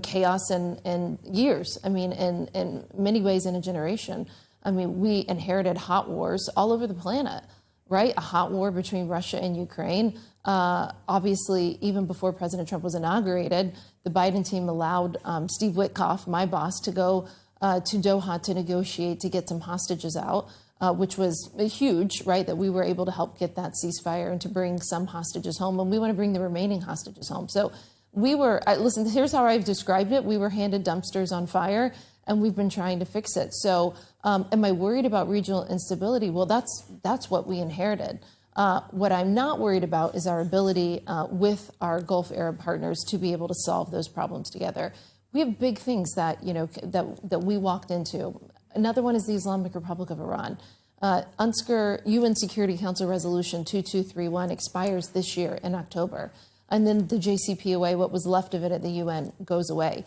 chaos in years. I mean, in many ways in a generation. I mean, we inherited hot wars all over the planet, right? A hot war between Russia and Ukraine. Obviously, even before President Trump was inaugurated, the Biden team allowed Steve Witkoff, my boss, to go to Doha to negotiate to get some hostages out, which was huge, right? That we were able to help get that ceasefire and to bring some hostages home. And we want to bring the remaining hostages home. So we were, listen, here's how I've described it. We were handed dumpsters on fire, and we've been trying to fix it. So am I worried about regional instability? Well, that's what we inherited. What I'm not worried about is our ability with our Gulf Arab partners to be able to solve those problems together. We have big things that, that we walked into. Another one is the Islamic Republic of Iran. UNSCR, UN Security Council Resolution 2231 expires this year in October. And then the JCPOA, what was left of it at the UN, goes away.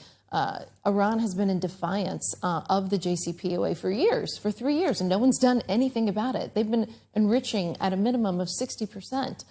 Iran has been in defiance of the JCPOA for 3 years, and no one's done anything about it. They've been enriching at a minimum of 60%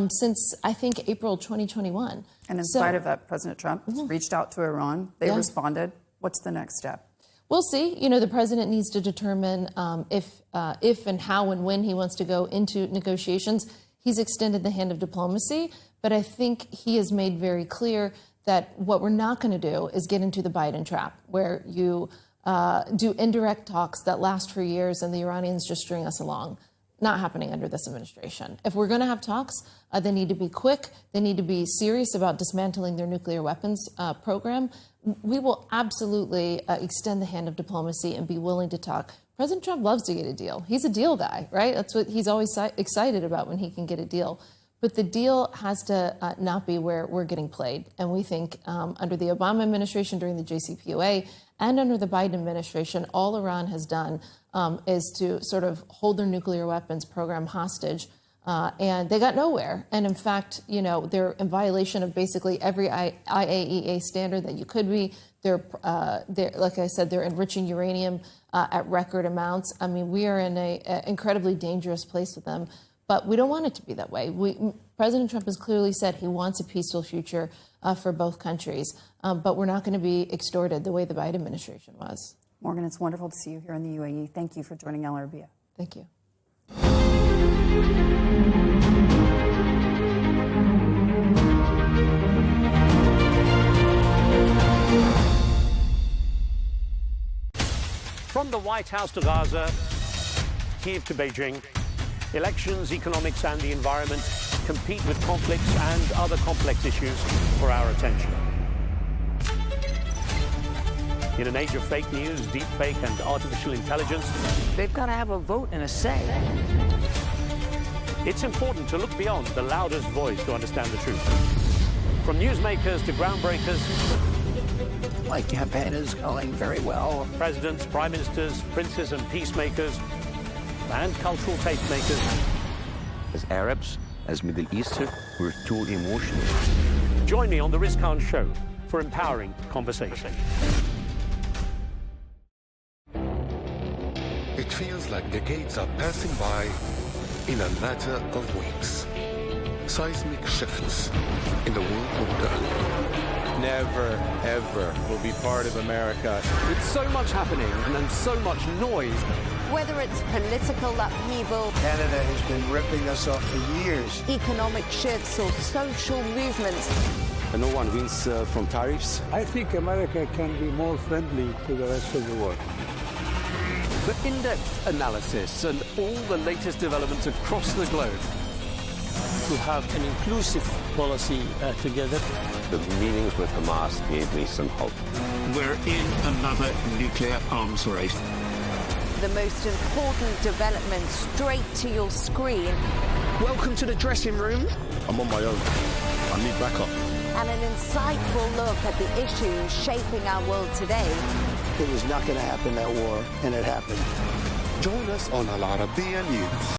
since, I think, April 2021. And in spite of that, President Trump reached out to Iran. They responded. What's the next step? We'll see. The president needs to determine if and how and when he wants to go into negotiations. He's extended the hand of diplomacy, but I think he has made very clear that what we're not going to do is get into the Biden trap, where you do indirect talks that last for years and the Iranians just string us along. Not happening under this administration. If we're going to have talks, they need to be quick. They need to be serious about dismantling their nuclear weapons program. We will absolutely extend the hand of diplomacy and be willing to talk. President Trump loves to get a deal. He's a deal guy, right? That's what he's always excited about, when he can get a deal. But the deal has to not be where we're getting played. And we think under the Obama administration, during the JCPOA, and under the Biden administration, all Iran has done is to sort of hold their nuclear weapons program hostage. And they got nowhere. And in fact, they're in violation of basically every IAEA standard that you could be. They're like I said, they're enriching uranium at record amounts. I mean, we are in an incredibly dangerous place with them. But we don't want it to be that way. President Trump has clearly said he wants a peaceful future for both countries. But we're not going to be extorted the way the Biden administration was. Morgan, it's wonderful to see you here in the UAE. Thank you for joining Al Arabiya. Thank you. From the White House to Gaza, Kyiv to Beijing, elections, economics, and the environment compete with conflicts and other complex issues for our attention. In an age of fake news, deepfake, and artificial intelligence, they've got to have a vote and a say. It's important to look beyond the loudest voice to understand the truth. From newsmakers to groundbreakers, my campaign is going very well. Presidents, prime ministers, princes and peacemakers, and cultural tastemakers. As Arabs, as Middle Eastern, we're too emotional. Join me on the Riz Khan Show for empowering conversation. It feels like decades are passing by in a matter of weeks. Seismic shifts in the world order. Never, ever will be part of America. With so much happening and then so much noise. Whether it's political upheaval, Canada has been ripping us off for years. Economic shifts or social movements. And no one wins from tariffs. I think America can be more friendly to the rest of the world. For in-depth analysis and all the latest developments across the globe. To have an inclusive policy together. The meetings with Hamas gave me some hope. We're in another nuclear arms race. The most important development straight to your screen. Welcome to the dressing room. I'm on my own. I need backup. And an insightful look at the issues shaping our world today. it was not going to happen, that war, and it happened. Join us on Al Arabiya News.